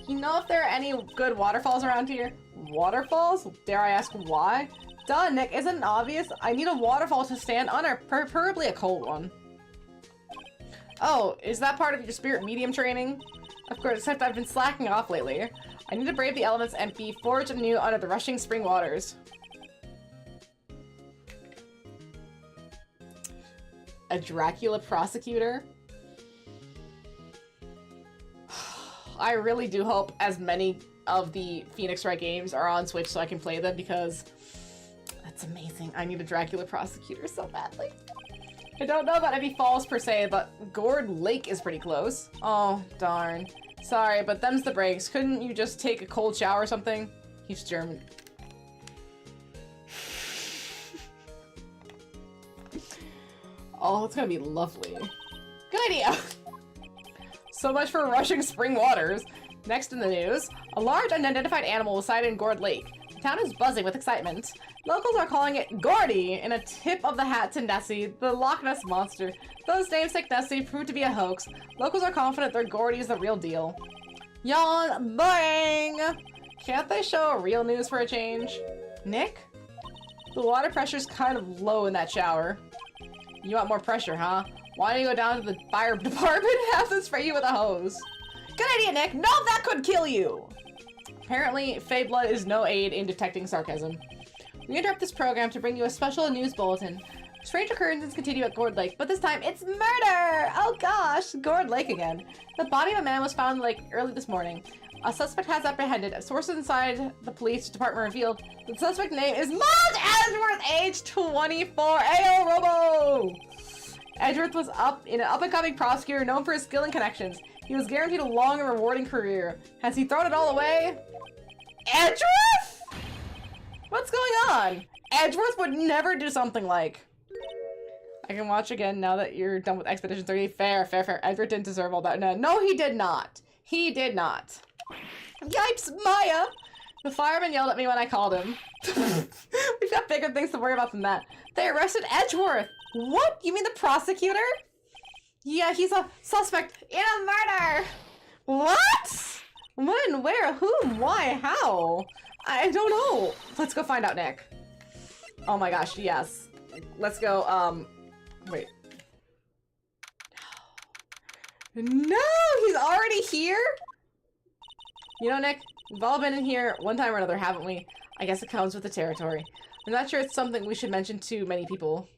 You know if there are any good waterfalls around here? Waterfalls? Dare I ask why? Duh, Nick, isn't it obvious? I need a waterfall to stand under, preferably a cold one. Oh, is that part of your spirit medium training? Of course, except I've been slacking off lately. I need to brave the elements and be forged anew under the rushing spring waters. A Dracula prosecutor? I really do hope as many of the Phoenix Wright games are on Switch so I can play them, because That's amazing. I need a Dracula prosecutor so badly. I don't know about any falls per se, but Gourd Lake is pretty close. Oh, darn. Sorry, but them's the breaks. Couldn't you just take a cold shower or something? He's German. Oh, it's gonna be lovely. Good idea! So much for rushing spring waters. Next in the news, a large unidentified animal was sighted in Gourd Lake. The town is buzzing with excitement. Locals are calling it Gordy in a tip of the hat to Nessie, the Loch Ness Monster. Though his namesake Nessie proved to be a hoax, locals are confident their Gordy is the real deal. Yawn, boing! Can't they show real news for a change? Nick? The water pressure's kind of low in that shower. You want more pressure, huh? Why don't you go down to the fire department and have them spray you with a hose? Good idea, Nick! No, that could kill you! Apparently, Fey Blood is no aid in detecting sarcasm. We interrupt this program to bring you a special news bulletin. Strange occurrences continue at Gourd Lake, but this time it's murder! Oh gosh, Gourd Lake again. The body of a man was found in the lake early this morning. A suspect has apprehended. Sources inside the police department revealed the suspect's name is Miles Edgeworth, age 24. Ayo, Robo! Edgeworth was an up-and-coming prosecutor known for his skill and connections. He was guaranteed a long and rewarding career. Has he thrown it all away? Edgeworth? What's going on? Edgeworth would never do something like... I can watch again now that you're done with Expedition 30. Fair, fair, fair. Edgeworth didn't deserve all that. No, he did not. He did not. Yipes, Maya! The fireman yelled at me when I called him. We've got bigger things to worry about than that. They arrested Edgeworth! What? You mean the prosecutor? Yeah, he's a suspect in a murder! What? When, where, whom, why, how? I don't know. Let's go find out, Nick. Oh my gosh, yes. Let's go, wait. No, he's already here? You know, Nick, we've all been in here one time or another, haven't we? I guess it comes with the territory. I'm not sure it's something we should mention to many people.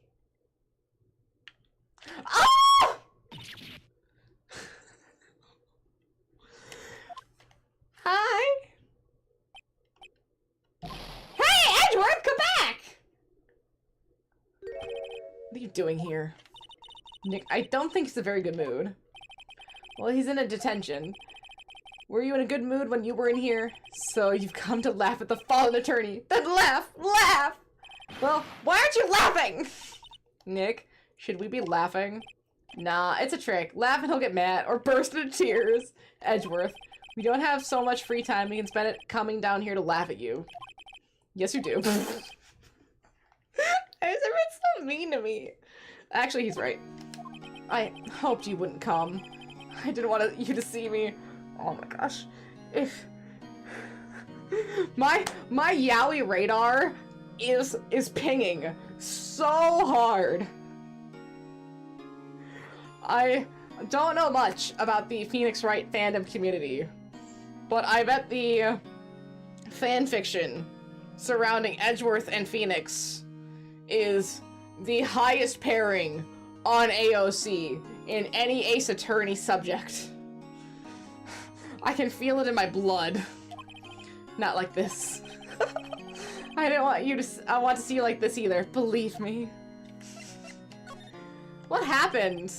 Oh! Hi. Hey, Edgeworth, come back! What are you doing here? Nick, I don't think he's in a very good mood. Well, he's in a detention. Were you in a good mood when you were in here? So you've come to laugh at the fallen attorney. Then laugh! Laugh! Well, why aren't you laughing? Nick, should we be laughing? Nah, it's a trick. Laugh and he'll get mad or burst into tears. Edgeworth, we don't have so much free time. We can spend it coming down here to laugh at you. Yes, you do. Everyone's so mean to me. Actually, he's right. I hoped you wouldn't come. I didn't want you to see me. Oh my gosh. If my Yowie radar is pinging so hard. I don't know much about the Phoenix Wright fandom community, but I bet the fanfiction surrounding Edgeworth and Phoenix is the highest pairing on AOC in any Ace Attorney subject. I can feel it in my blood. Not like this. I didn't want you to. I want to see you like this either. Believe me. What happened?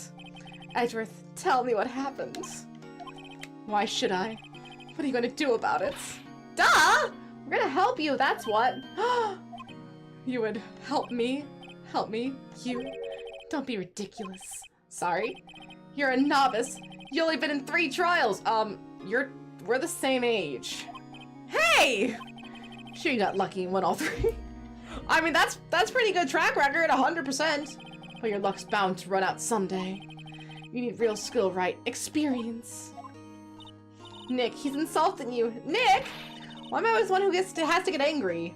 Edgeworth, tell me what happened. Why should I? What are you gonna do about it? Duh! We're gonna help you, that's what. You would help me? Help me? You? Don't be ridiculous. Sorry? You're a novice. You only been in 3 trials. We're the same age. Hey! Sure you got lucky and won all 3. I mean, that's pretty good track record, 100%. But your luck's bound to run out someday. You need real skill, right? Experience. Nick, he's insulting you. Nick! Why am I always the one who has to get angry?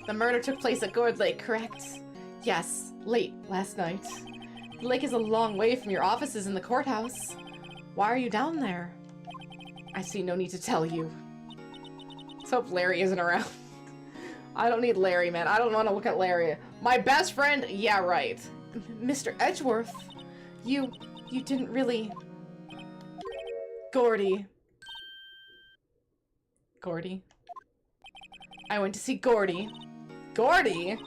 The murder took place at Gourd Lake, correct? Yes, late last night. The lake is a long way from your offices in the courthouse. Why are you down there? I see no need to tell you. Let's hope Larry isn't around. I don't need Larry, man. I don't want to look at Larry. My best friend? Yeah, right. Mr. Edgeworth, you didn't really... Gordy. I went to see Gordy. Gordy?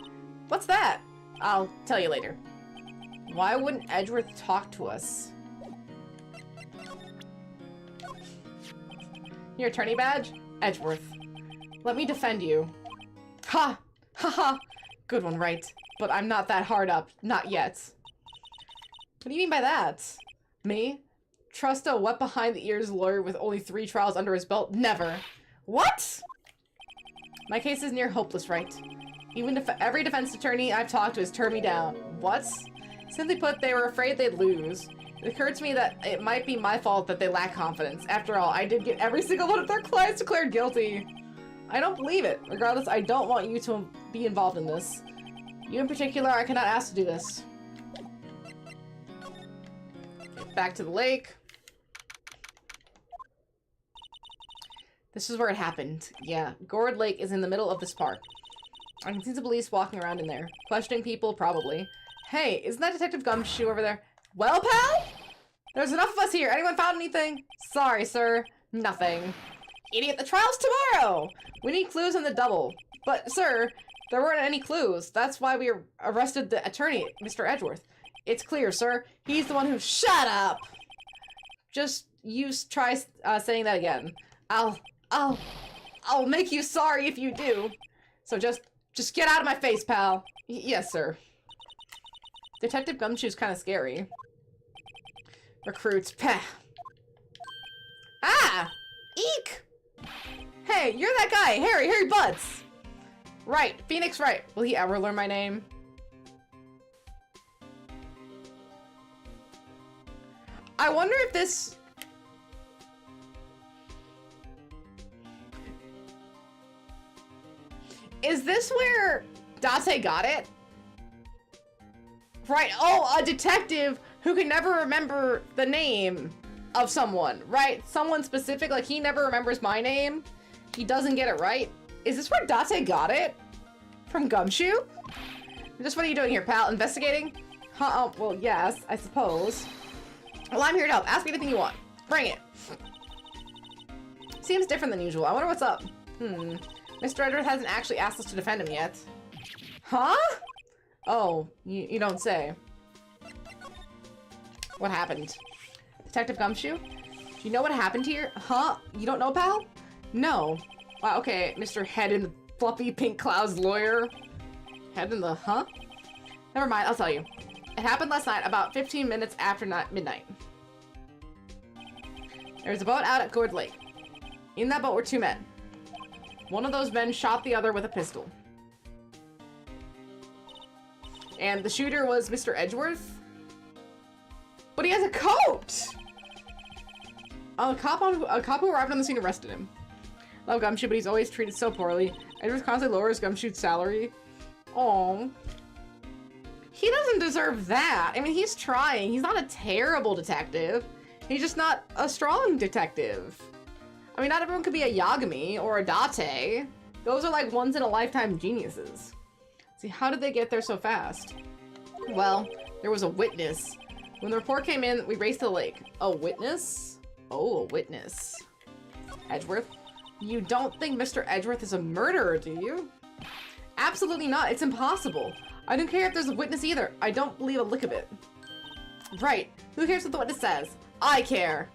What's that? I'll tell you later. Why wouldn't Edgeworth talk to us? Your attorney badge? Edgeworth. Let me defend you. Ha! Ha ha! Good one, Wright. But I'm not that hard up. Not yet. What do you mean by that? Me? Trust a wet-behind-the-ears lawyer with only 3 trials under his belt? Never. What? My case is near hopeless, Wright. Even if every defense attorney I've talked to has turned me down. What? Simply put, they were afraid they'd lose. It occurred to me that it might be my fault that they lack confidence. After all, I did get every single one of their clients declared guilty. I don't believe it. Regardless, I don't want you to be involved in this. You in particular, I cannot ask to do this. Back to the lake. This is where it happened. Yeah, Gourd Lake is in the middle of this park. I can see the police walking around in there. Questioning people, probably. Hey, isn't that Detective Gumshoe over there? Well, pal? There's enough of us here. Anyone found anything? Sorry, sir. Nothing. Idiot, the trial's tomorrow! We need clues in the double. But, sir, there weren't any clues. That's why we arrested the attorney, Mr. Edgeworth. It's clear, sir. He's the one who— Shut up! Just try saying that again. I'll make you sorry if you do. So just get out of my face, pal. Yes, sir. Detective Gumshoe's kind of scary. Recruits. Peh. Ah! Eek! Hey, you're that guy, Harry Butts! Right, Phoenix Wright. Will he ever learn my name? I wonder if this... Is this where Date got it? Right, oh, a detective who can never remember the name of someone, right? Someone specific, like he never remembers my name. He doesn't get it right. Is this where Date got it? From Gumshoe? Just what are you doing here, pal? Investigating? Huh, well, yes, I suppose. Well, I'm here to help. Ask me anything you want. Bring it. Seems different than usual. I wonder what's up. Mr. Edgeworth hasn't actually asked us to defend him yet. Huh? Oh, you don't say. What happened? Detective Gumshoe? Do you know what happened here? Huh? You don't know, pal? No. Wow, okay, Mr. Head in the fluffy pink clouds lawyer. Head in the— huh? Never mind, I'll tell you. It happened last night, about 15 minutes after midnight. There was a boat out at Gourd Lake. In that boat were 2 men. One of those men shot the other with a pistol. And the shooter was Mr. Edgeworth? But he has a coat! A cop who arrived on the scene arrested him. Love Gumshoe, but he's always treated so poorly. Edgeworth constantly lowers Gumshoe's salary. Aww. He doesn't deserve that. I mean, he's trying. He's not a terrible detective. He's just not a strong detective. I mean, not everyone could be a Yagami or a Date. Those are like once-in-a-lifetime geniuses. See, how did they get there so fast? Well, there was a witness. When the report came in, we raced to the lake. A witness? Oh, a witness. Edgeworth? You don't think Mr. Edgeworth is a murderer, do you? Absolutely not. It's impossible. I don't care if there's a witness either. I don't believe a lick of it. Right. Who cares what the witness says? I care.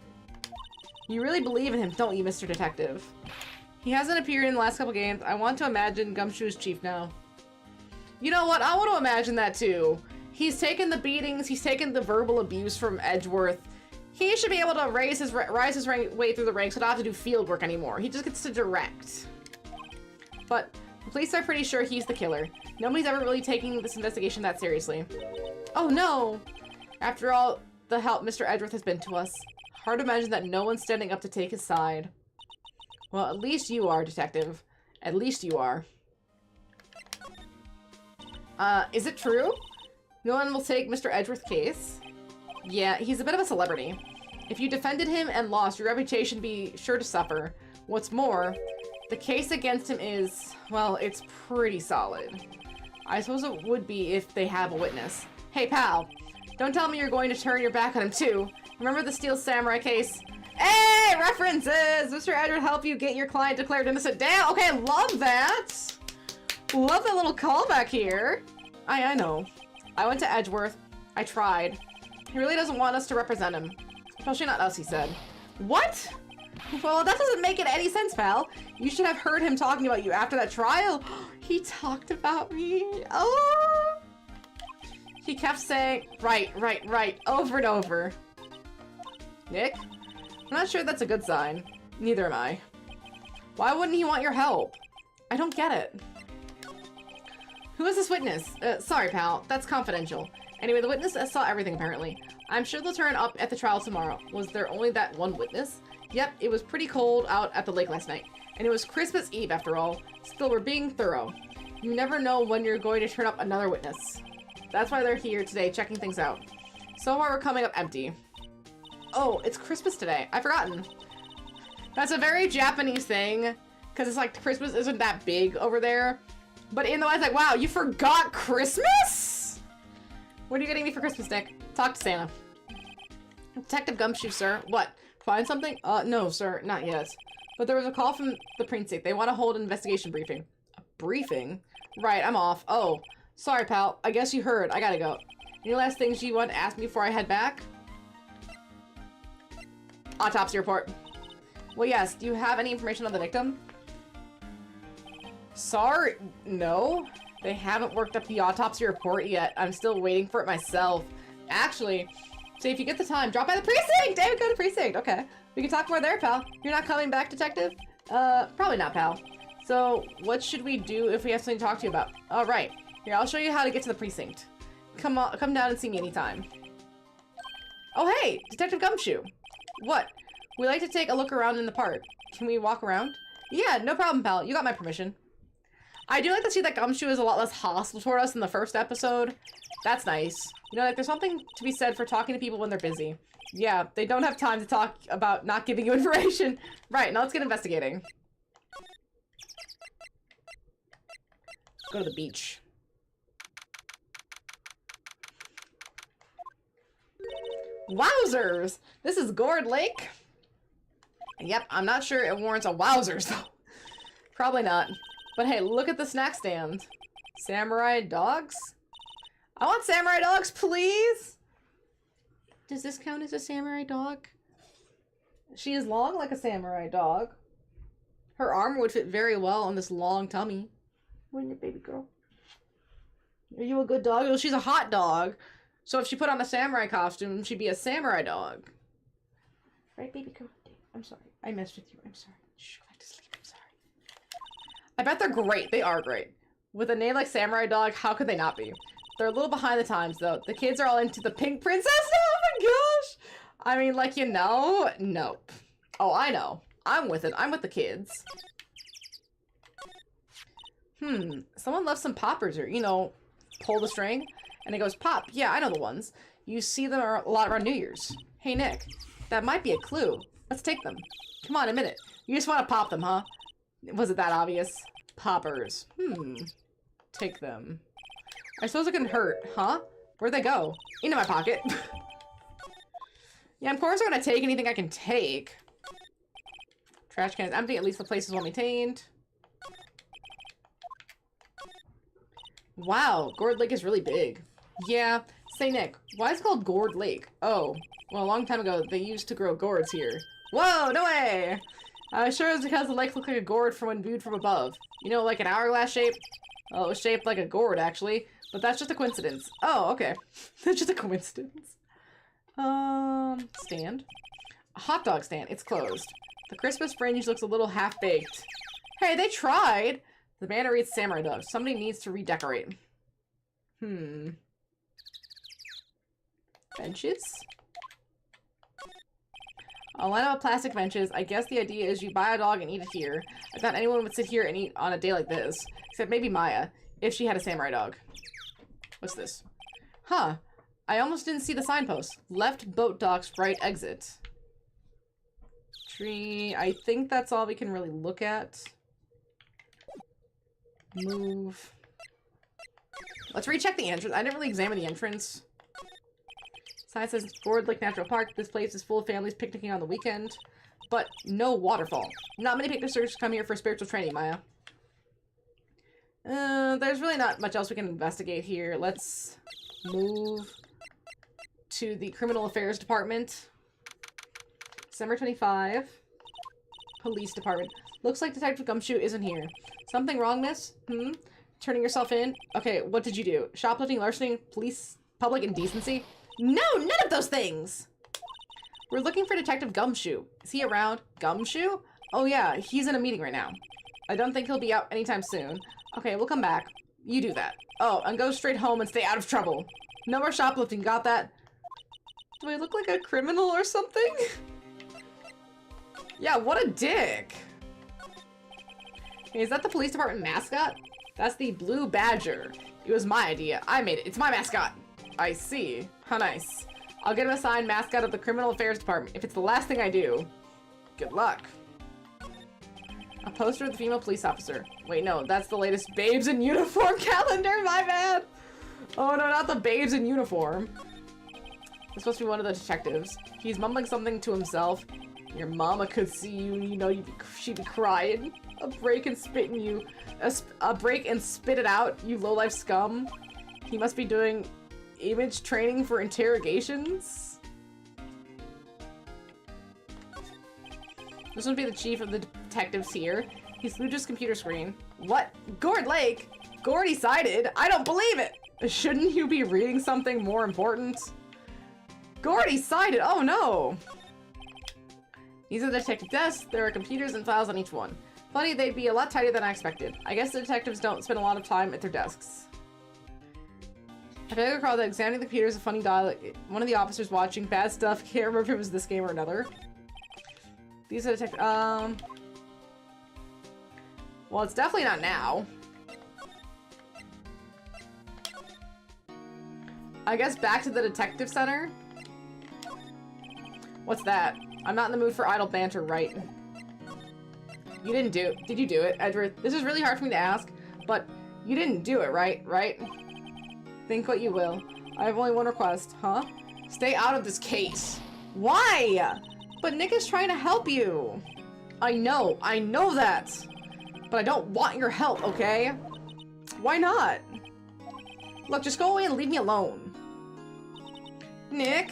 You really believe in him, don't you, Mr. Detective? He hasn't appeared in the last couple games. I want to imagine Gumshoe's chief now. You know what? I want to imagine that too. He's taken the beatings. He's taken the verbal abuse from Edgeworth. He should be able to rise his way through the ranks without having to do field work anymore. He just gets to direct. But the police are pretty sure he's the killer. Nobody's ever really taking this investigation that seriously. Oh no! After all the help Mr. Edgeworth has been to us, hard to imagine that no one's standing up to take his side. Well, at least you are, Detective. At least you are. Is it true? No one will take Mr. Edgeworth's case? Yeah, he's a bit of a celebrity. If you defended him and lost, your reputation would be sure to suffer. What's more, the case against him is, well, it's pretty solid. I suppose it would be if they have a witness. Hey, pal, don't tell me you're going to turn your back on him too. Remember the Steel Samurai case? Hey, references! Mr. Edward help you get your client declared innocent. Damn, okay, love that! Love that little callback here. I know. I went to Edgeworth. I tried. He really doesn't want us to represent him. Especially not us, he said. What? Well, that doesn't make it any sense, pal. You should have heard him talking about you after that trial. He talked about me. Oh! He kept saying, right, over and over. Nick? I'm not sure that's a good sign. Neither am I. Why wouldn't he want your help? I don't get it. Who is this witness? Sorry, pal. That's confidential. Anyway, the witness saw everything, apparently. I'm sure they'll turn up at the trial tomorrow. Was there only that one witness? Yep, it was pretty cold out at the lake last night. And it was Christmas Eve, after all. Still, we're being thorough. You never know when you're going to turn up another witness. That's why they're here today, checking things out. So far, we're coming up empty. Oh, it's Christmas today. I've forgotten. That's a very Japanese thing, because it's like Christmas isn't that big over there. But in the way, it's like, wow, you forgot Christmas? What are you getting me for Christmas, Nick? Talk to Santa. Detective Gumshoe, sir. What? Find something? No, sir, not yet. But there was a call from the precinct. They want to hold an investigation briefing. A briefing? Right, I'm off. Oh, sorry, pal. I guess you heard. I gotta go. Any last things you want to ask me before I head back? Autopsy report. Well, yes. Do you have any information on the victim? Sorry. No. They haven't worked up the autopsy report yet. I'm still waiting for it myself. Actually, so if you get the time, drop by the precinct! David, go to precinct! Okay. We can talk more there, pal. You're not coming back, detective? Probably not, pal. So, what should we do if we have something to talk to you about? All right. Here, I'll show you how to get to the precinct. Come down and see me anytime. Oh, hey! Detective Gumshoe! What? We like to take a look around in the park. Can we walk around? Yeah, no problem, pal. You got my permission. I do like to see that Gumshoe is a lot less hostile toward us in the first episode. That's nice. You know, like, there's something to be said for talking to people when they're busy. Yeah, they don't have time to talk about not giving you information. Right, now let's get investigating. Go to the beach. Wowzers! This is Gourd Lake? Yep, I'm not sure it warrants a wowzers, though. Probably not. But hey, look at the snack stand. Samurai dogs? I want samurai dogs, please! Does this count as a samurai dog? She is long like a samurai dog. Her armor would fit very well on this long tummy. Wouldn't it, baby girl? Are you a good dog? Well, she's a hot dog. So if she put on a samurai costume, she'd be a samurai dog. Right, baby girl? I'm sorry. I messed with you. I'm sorry. Shh, go back to sleep. I'm sorry. I bet they're great. They are great. With a name like Samurai Dog, how could they not be? They're a little behind the times, though. The kids are all into the Pink Princess. Oh my gosh! I mean, like, you know? Nope. Oh, I know. I'm with it. I'm with the kids. Someone left some poppers or, you know, pull the string. And it goes, pop. Yeah, I know the ones. You see them a lot around New Year's. Hey, Nick. That might be a clue. Let's take them. Come on, admit it. You just want to pop them, huh? Was it that obvious? Poppers. Take them. I suppose it can hurt, huh? Where'd they go? Into my pocket. Yeah, of course I'm gonna take anything I can take. Trash can is empty. At least the place is well maintained. Wow, Gourd Lake is really big. Yeah. Say, Nick, why is it called Gourd Lake? Oh, well, a long time ago, they used to grow gourds here. Whoa, no way! Sure it's because the lake looked like a gourd from when viewed from above. You know, like an hourglass shape? Well, it was shaped like a gourd, actually. But that's just a coincidence. Oh, okay. That's just a coincidence. Stand. A hot dog stand. It's closed. The Christmas fringe looks a little half-baked. Hey, they tried! The banner reads Samurai Dog. Somebody needs to redecorate. Benches? A line of plastic benches. I guess the idea is you buy a dog and eat it here. I thought anyone would sit here and eat on a day like this. Except maybe Maya, if she had a samurai dog. What's this? Huh. I almost didn't see the signpost. Left boat docks, right exit. Tree. I think that's all we can really look at. Move. Let's recheck the entrance. I didn't really examine the entrance. Sign says Gourd Lake Natural Park. This place is full of families picnicking on the weekend. But no waterfall. Not many picnickers come here for spiritual training, Maya. There's really not much else we can investigate here. Let's move to the Criminal Affairs Department. December 25. Police Department. Looks like Detective Gumshoe isn't here. Something wrong, miss? Turning yourself in? Okay, what did you do? Shoplifting, larceny, police, public indecency? No, none of those things! We're looking for Detective Gumshoe. Is he around? Gumshoe? Oh yeah, he's in a meeting right now. I don't think he'll be out anytime soon. Okay, we'll come back. You do that. Oh, and go straight home and stay out of trouble. No more shoplifting, got that? Do I look like a criminal or something? Yeah, what a dick. Hey, is that the police department mascot? That's the Blue Badger. It was my idea. I made it. It's my mascot. I see. How nice. I'll get him assigned mascot of the Criminal Affairs Department if it's the last thing I do. Good luck. A poster of the female police officer. Wait, no, that's the latest Babes in Uniform calendar, my bad! Oh no, not the Babes in Uniform. It's supposed to be one of the detectives. He's mumbling something to himself. Your mama could see you, you know, she'd be crying. A break and spit in you. A break and spit it out, you lowlife scum. He must be doing image training for interrogations? This must be the chief of the detectives here. He's glued to his computer screen. What? Gourd Lake? Gordy sighted? I don't believe it! Shouldn't you be reading something more important? Gordy sighted? Oh no! These are the detective desks. There are computers and files on each one. Funny, they'd be a lot tighter than I expected. I guess the detectives don't spend a lot of time at their desks. I feel like I recall that examining the computer is a funny dialogue. One of the officers watching bad stuff. Can't remember if it was this game or another. These are detectives. Well, it's definitely not now. I guess back to the detective center. What's that? I'm not in the mood for idle banter, right? You didn't do it. Did you do it, Edward? This is really hard for me to ask, but you didn't do it, right? Right? Think what you will. I have only one request, huh? Stay out of this case. Why? But Nick is trying to help you. I know that. But I don't want your help, okay? Why not? Look, just go away and leave me alone. Nick?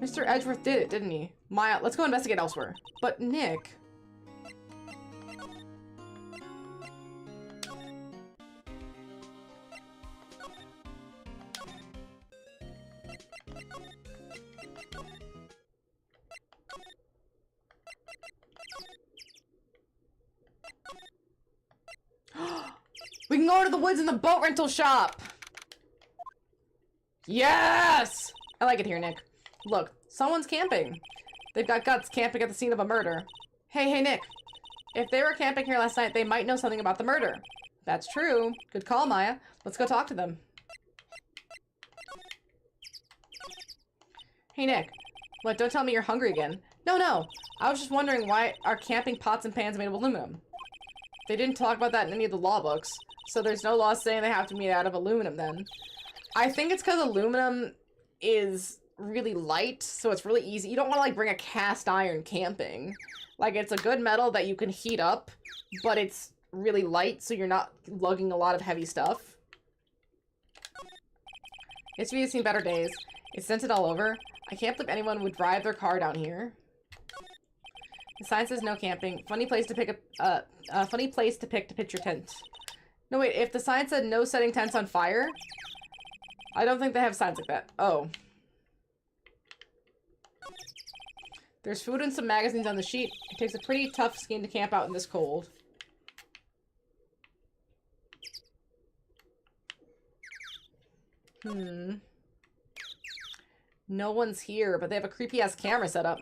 Mr. Edgeworth did it, didn't he? Maya, let's go investigate elsewhere. But Nick... We can go to the woods in the boat rental shop! Yes! I like it here, Nick. Look, someone's camping. They've got guts camping at the scene of a murder. Hey, Nick. If they were camping here last night, they might know something about the murder. That's true. Good call, Maya. Let's go talk to them. Hey, Nick. What, don't tell me you're hungry again. No. I was just wondering why our camping pots and pans are made of aluminum. They didn't talk about that in any of the law books, so there's no law saying they have to be out of aluminum then. I think it's because aluminum is really light, so it's really easy. You don't want to, like, bring a cast iron camping. Like, it's a good metal that you can heat up, but it's really light, so you're not lugging a lot of heavy stuff. It's really seen better days. It's scented all over. I can't believe anyone would drive their car down here. The sign says no camping. Funny place to pick funny place to pitch your tent. No, wait, if the sign said no setting tents on fire, I don't think they have signs like that. Oh. There's food and some magazines on the sheet. It takes a pretty tough skin to camp out in this cold. No one's here, but they have a creepy-ass camera set up.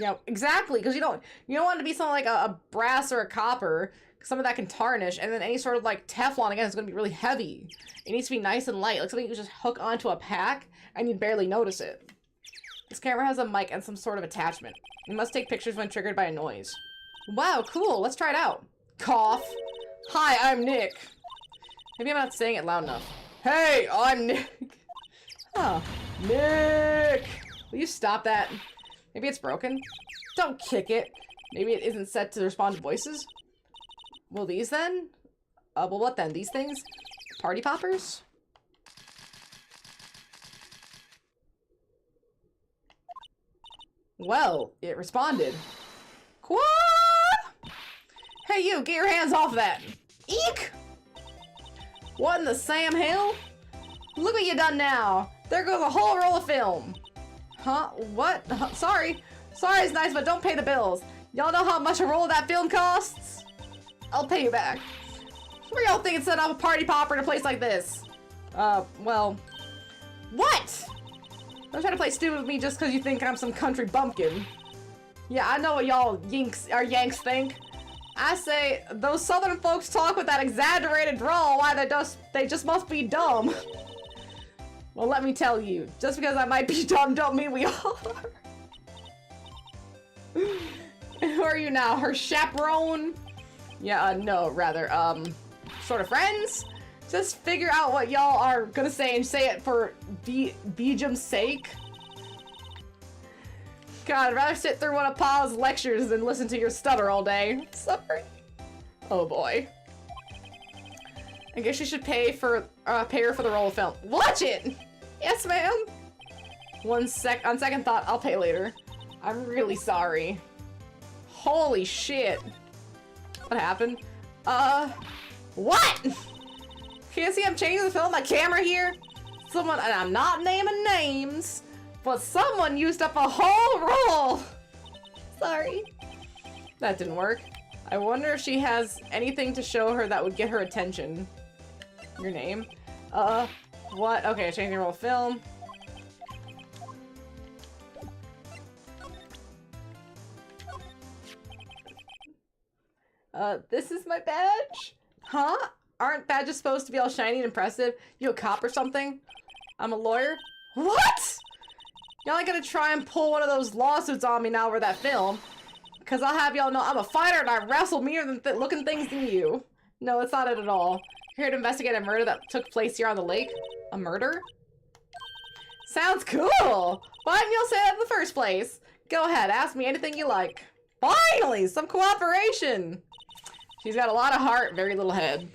Yeah, exactly, because you don't want it to be something like a brass or a copper. Some of that can tarnish, and then any sort of like Teflon, again, is going to be really heavy. It needs to be nice and light, like something you just hook onto a pack, and you'd barely notice it. This camera has a mic and some sort of attachment. It must take pictures when triggered by a noise. Wow, cool, let's try it out. Cough. Hi, I'm Nick. Maybe I'm not saying it loud enough. Hey, I'm Nick. Huh. Nick! Will you stop that? Maybe it's broken? Don't kick it. Maybe it isn't set to respond to voices? Well, these then? Well, what then? These things? Party poppers? Well, it responded. Quoi? Hey, you! Get your hands off that! Eek! What in the Sam Hill? Look what you done now! There goes a whole roll of film! Huh? What? Sorry. Sorry is nice, but don't pay the bills. Y'all know how much a roll of that film costs? I'll pay you back. Where y'all think it's set up a party popper in a place like this? Well... What? Don't try to play stupid with me just because you think I'm some country bumpkin. Yeah, I know what y'all Yanks think. I say, those southern folks talk with that exaggerated drawl, why they just must be dumb. Well, let me tell you, just because I might be dumb don't mean we are. Who are you now, her chaperone? Yeah, no, rather, sort of friends? Just figure out what y'all are gonna say and say it for Beejam's sake. God, I'd rather sit through one of Pa's lectures than listen to your stutter all day. Sorry. Oh boy. I guess you should pay her for the roll of film. Watch it! Yes, ma'am. On second thought, I'll pay later. I'm really sorry. Holy shit. What happened? What? Can't see I'm changing the film on my camera here? Someone, and I'm not naming names, but someone used up a whole roll. Sorry. That didn't work. I wonder if she has anything to show her that would get her attention. Your name? What? Okay, changing roll of film. This is my badge? Huh? Aren't badges supposed to be all shiny and impressive? You a cop or something? I'm a lawyer? What? Y'all ain't gonna try and pull one of those lawsuits on me now over that film. Cause I'll have y'all know I'm a fighter and I wrestle meaner than looking things than you. No, that's not it at all. Here to investigate a murder that took place here on the lake. A murder? Sounds cool! Why didn't y'all say that in the first place? Go ahead, ask me anything you like. Finally, some cooperation! She's got a lot of heart, very little head.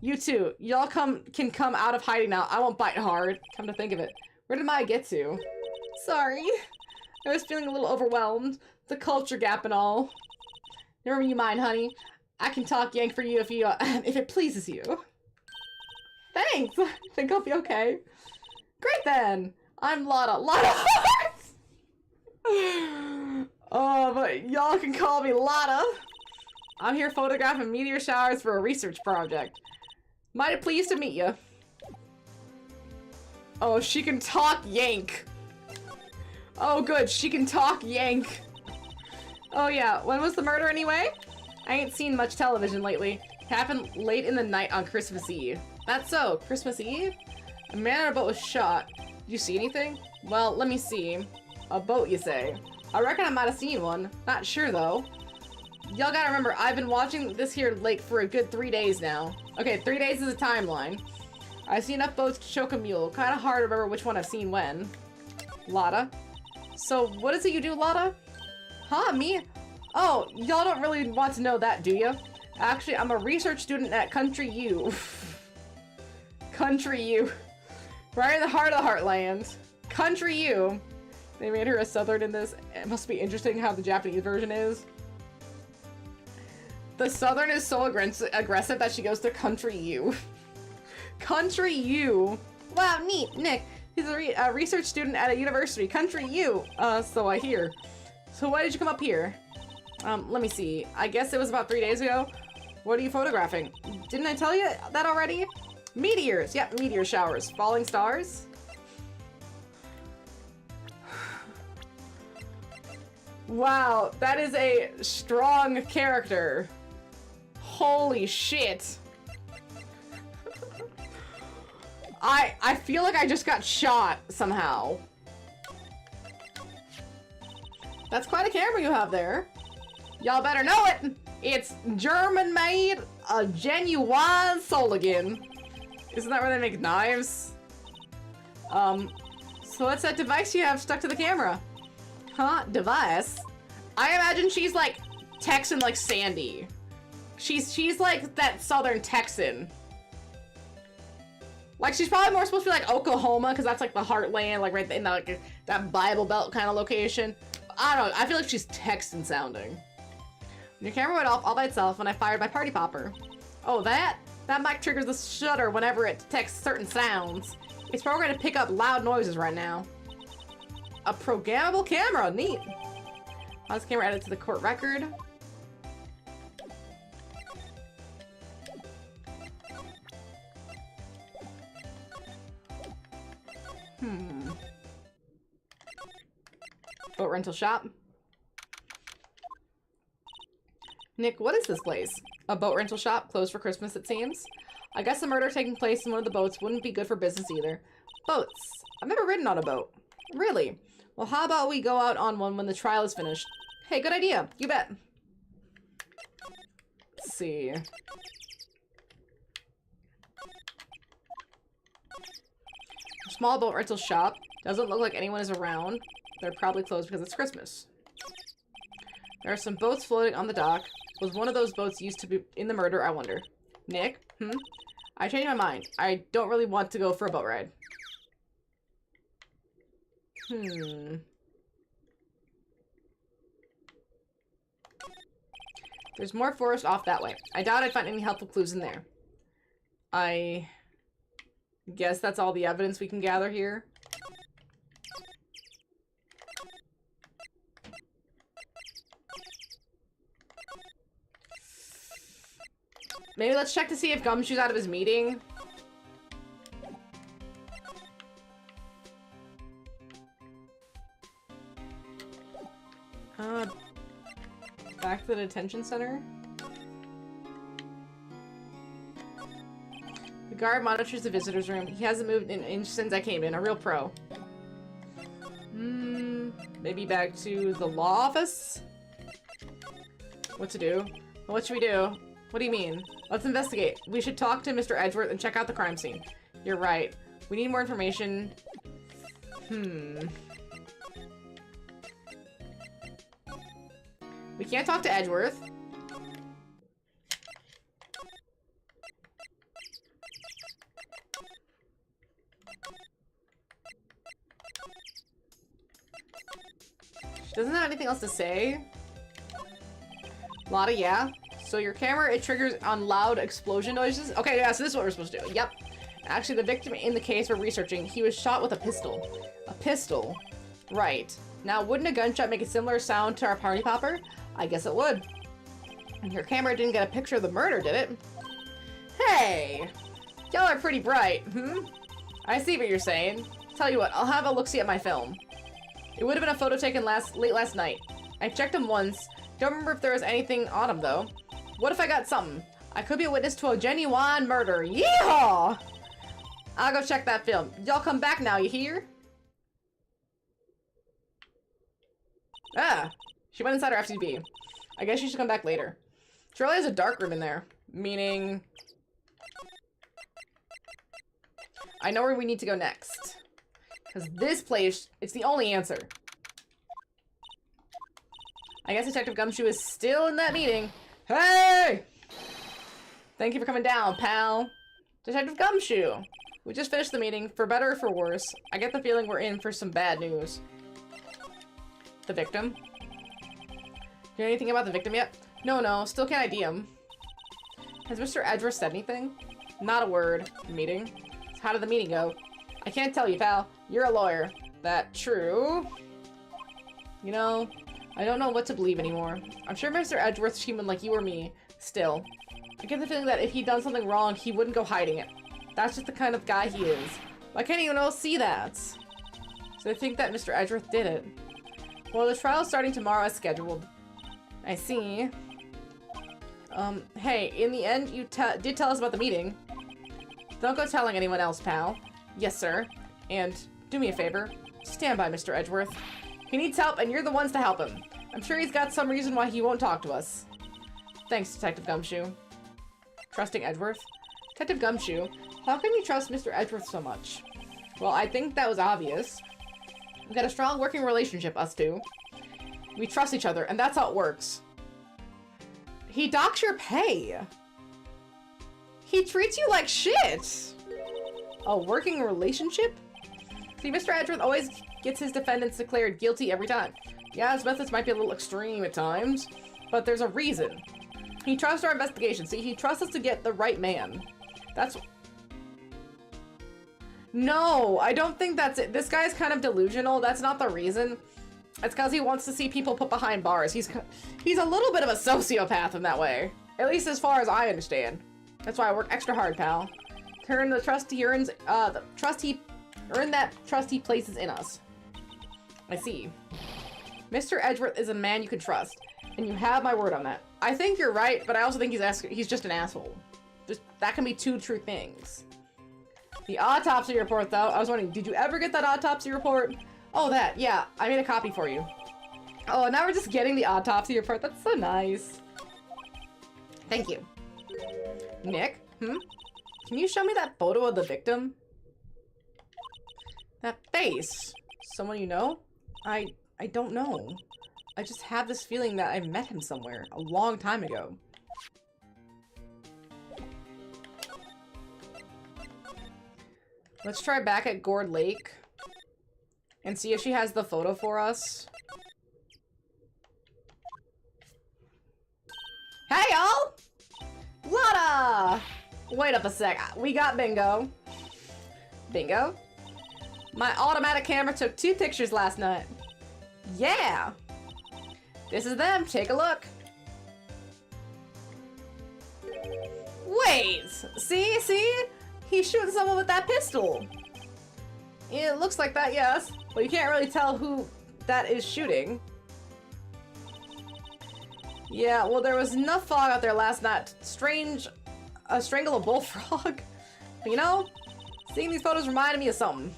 You two, y'all can come out of hiding now. I won't bite hard. Come to think of it. Where did Maya get to? Sorry. I was feeling a little overwhelmed. The culture gap and all. Never you mind, honey. I can talk Yank for you if you, if it pleases you. Thanks. I think I'll be okay. Great then. I'm Lotta. Lotta Hearts! Oh, but y'all can call me Lotta. I'm here photographing meteor showers for a research project. Mighty pleased to meet you. Oh, she can talk Yank. Oh, good. She can talk Yank. Oh, yeah. When was the murder anyway? I ain't seen much television lately. It happened late in the night on Christmas Eve. That's so. Christmas Eve? A man on a boat was shot. Did you see anything? Well, let me see. A boat, you say? I reckon I might have seen one. Not sure, though. Y'all gotta remember, I've been watching this here lake for a good 3 days now. Okay, 3 days is a timeline. I've seen enough boats to choke a mule. Kinda hard to remember which one I've seen when. Lotta. So, what is it you do, Lotta? Huh, me? Oh, y'all don't really want to know that, do you? Actually, I'm a research student at Country U. Country U. Right in the heart of the heartland. Country U. They made her a southern in this. It must be interesting how the Japanese version is. The southern is so aggressive that she goes to Country U. Country U. Wow, neat. Nick, he's a research student at a university. Country U. So I hear. So why did you come up here? Let me see. I guess it was about 3 days ago. What are you photographing? Didn't I tell you that already? Meteors. Yep, meteor showers. Falling stars. Wow, that is a strong character. Holy shit. I feel like I just got shot somehow. That's quite a camera you have there. Y'all better know it. It's German made, a genuine Soligan. Isn't that where they make knives? So what's that device you have stuck to the camera? Huh? Device? I imagine she's like Texan like Sandy. She's like that Southern Texan. Like she's probably more supposed to be like Oklahoma because that's like the heartland, like right in the, like that Bible Belt kind of location. I don't know. I feel like she's Texan sounding. Your camera went off all by itself when I fired my party popper. Oh, that mic triggers the shutter whenever it detects certain sounds. It's programmed to pick up loud noises right now. A programmable camera, neat. How's the camera added to the court record? Boat rental shop. Nick, what is this place? A boat rental shop, closed for Christmas, it seems. I guess the murder taking place in one of the boats wouldn't be good for business either. Boats. I've never ridden on a boat. Really? Well, how about we go out on one when the trial is finished? Hey, good idea. You bet. Let's see. Small boat rental shop. Doesn't look like anyone is around. They're probably closed because it's Christmas. There are some boats floating on the dock. Was one of those boats used to be in the murder, I wonder? Nick? I changed my mind. I don't really want to go for a boat ride. There's more forest off that way. I doubt I'd find any helpful clues in there. I guess that's all the evidence we can gather here. Maybe let's check to see if Gumshoe's out of his meeting. Back to the detention center. The guard monitors the visitor's room. He hasn't moved an inch since I came in. A real pro. Maybe back to the law office? What to do? What should we do? What do you mean? Let's investigate. We should talk to Mr. Edgeworth and check out the crime scene. You're right. We need more information. We can't talk to Edgeworth. She doesn't have anything else to say. Lotta, yeah. So your camera, it triggers on loud explosion noises? Okay, yeah, so this is what we're supposed to do. Yep. Actually, the victim in the case we're researching, he was shot with a pistol. A pistol? Right. Now, wouldn't a gunshot make a similar sound to our party popper? I guess it would. And your camera didn't get a picture of the murder, did it? Hey! Y'all are pretty bright, I see what you're saying. Tell you what, I'll have a look-see at my film. It would have been a photo taken late last night. I checked him once. Don't remember if there was anything on him, though. What if I got something? I could be a witness to a genuine murder. Yeehaw! I'll go check that film. Y'all come back now, you hear? Ah, she went inside her FTB. I guess she should come back later. Surely there's a dark room in there. Meaning... I know where we need to go next. Because this place, it's the only answer. I guess Detective Gumshoe is still in that meeting. Hey! Thank you for coming down, pal. Detective Gumshoe. We just finished the meeting, for better or for worse. I get the feeling we're in for some bad news. The victim? Do you know anything about the victim yet? No, still can't ID him. Has Mr. Edgeworth said anything? Not a word. Meeting? How did the meeting go? I can't tell you, pal. You're a lawyer. That true? You know, I don't know what to believe anymore. I'm sure Mr. Edgeworth's human like you or me. Still. I get the feeling that if he'd done something wrong, he wouldn't go hiding it. That's just the kind of guy he is. Why can't anyone else see that? So I think that Mr. Edgeworth did it. Well, the trial's starting tomorrow as scheduled. I see. Hey, in the end, you did tell us about the meeting. Don't go telling anyone else, pal. Yes, sir. And do me a favor. Stand by Mr. Edgeworth. He needs help, and you're the ones to help him. I'm sure he's got some reason why he won't talk to us. Thanks, Detective Gumshoe. Trusting Edgeworth? Detective Gumshoe, how can you trust Mr. Edgeworth so much? Well, I think that was obvious. We've got a strong working relationship, us two. We trust each other, and that's how it works. He docks your pay. He treats you like shit. A working relationship? See, Mr. Edgeworth always gets his defendants declared guilty every time. Yeah, his methods might be a little extreme at times, but there's a reason. He trusts our investigation. See, he trusts us to get the right man. That's... No, I don't think that's it. This guy's kind of delusional. That's not the reason. It's because he wants to see people put behind bars. He's a little bit of a sociopath in that way. At least as far as I understand. That's why I work extra hard, pal. Turn the trust he earns, earn that trust he places in us. I see. Mr. Edgeworth is a man you can trust, and you have my word on that. I think you're right, but I also think he's just an asshole. That can be two true things. The autopsy report, though. I was wondering, did you ever get that autopsy report? Oh, that. Yeah, I made a copy for you. Oh, now we're just getting the autopsy report. That's so nice. Thank you. Nick? Can you show me that photo of the victim? That face. Someone you know? I don't know. I just have this feeling that I met him somewhere a long time ago. Let's try back at Gourd Lake and see if she has the photo for us. Hey, y'all! Lotta! Wait up a sec. We got bingo. Bingo? My automatic camera took 2 pictures last night. Yeah! This is them. Take a look. Wait! See? He's shooting someone with that pistol. It looks like that, yes. But you can't really tell who that is shooting. Yeah, well, there was enough fog out there last night to strangle a bullfrog. But you know, seeing these photos reminded me of something.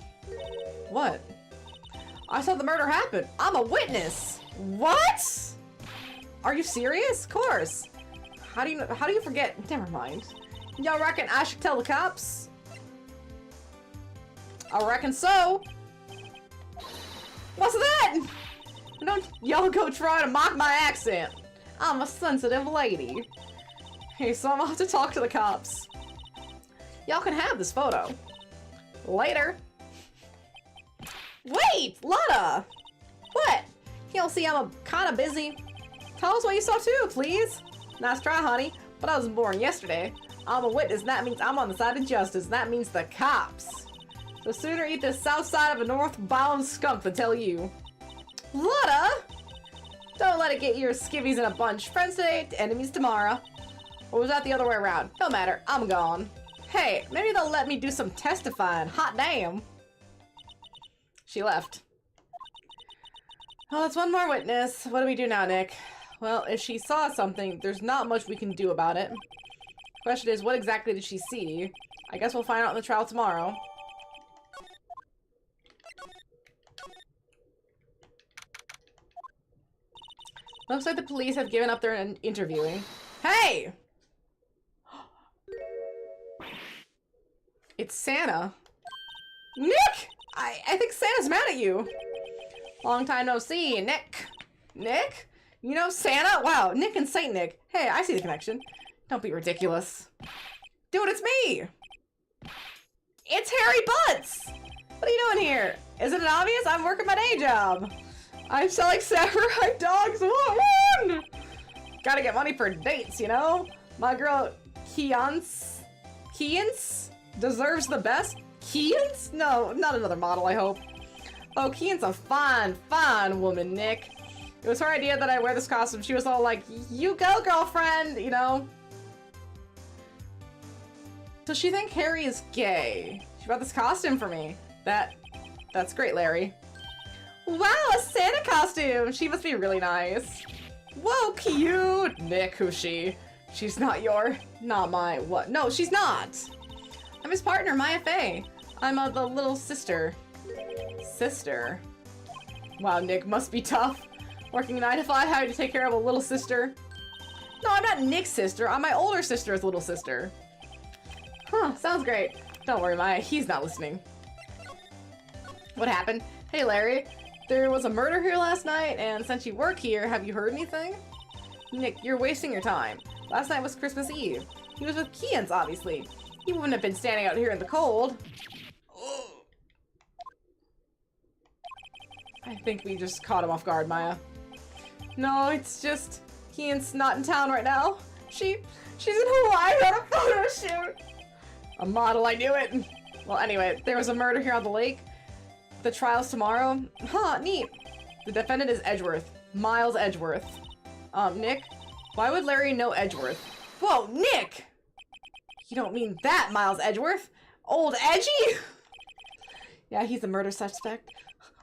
What? I saw the murder happen. I'm a witness. What? Are you serious? Of course. How do you forget? Never mind. Y'all reckon I should tell the cops? I reckon so. What's that? Don't y'all go try to mock my accent. I'm a sensitive lady. Hey, so I'm gonna have to talk to the cops. Y'all can have this photo. Later. Wait, Lotta! What? You don't see I'm kinda busy? Tell us what you saw too, please. Nice try, honey, but I was born yesterday. I'm a witness, and that means I'm on the side of justice, and that means the cops. So sooner eat the south side of a northbound skunk than tell you. Lotta! Don't let it get your skivvies in a bunch. Friends today, enemies tomorrow. Or was that the other way around? No matter, I'm gone. Hey, maybe they'll let me do some testifying. Hot damn. She left. Oh, that's one more witness. What do we do now, Nick? Well, if she saw something, there's not much we can do about it. Question is, what exactly did she see? I guess we'll find out in the trial tomorrow. Looks like the police have given up their interviewing. Hey! It's Santa. Nick! I think Santa's mad at you. Long time no see, Nick. Nick? You know Santa? Wow, Nick and Saint Nick. Hey, I see the connection. Don't be ridiculous. Dude, it's me! It's Harry Butts! What are you doing here? Isn't it obvious? I'm working my day job. I'm selling samurai dogs. Woo! Gotta get money for dates, you know? My girl Kians deserves the best. Kians? No, not another model, I hope. Oh, Kian's a fine, fine woman, Nick. It was her idea that I wear this costume. She was all like, you go, girlfriend, you know? Does she think Harry is gay? She bought this costume for me. That's great, Larry. Wow, a Santa costume! She must be really nice. Whoa, cute! Nick, who's she? She's not my, what? No, she's not! I'm his partner, Maya Faye. I'm the little sister. Sister? Wow, Nick must be tough. Working 9 to 5, having to take care of a little sister. No, I'm not Nick's sister. I'm my older sister's little sister. Huh, sounds great. Don't worry, Maya, he's not listening. What happened? Hey, Larry. There was a murder here last night, and since you work here, have you heard anything? Nick, you're wasting your time. Last night was Christmas Eve. He was with Kians, obviously. He wouldn't have been standing out here in the cold. I think we just caught him off guard, Maya. No, it's just Kian's not in town right now. She's in Hawaii on a photo shoot. A model, I knew it. Well, anyway, there was a murder here on the lake. The trial's tomorrow. Huh, neat. The defendant is Edgeworth. Miles Edgeworth. Nick? Why would Larry know Edgeworth? Whoa, Nick! You don't mean that, Miles Edgeworth? Old Edgy? Yeah, he's a murder suspect.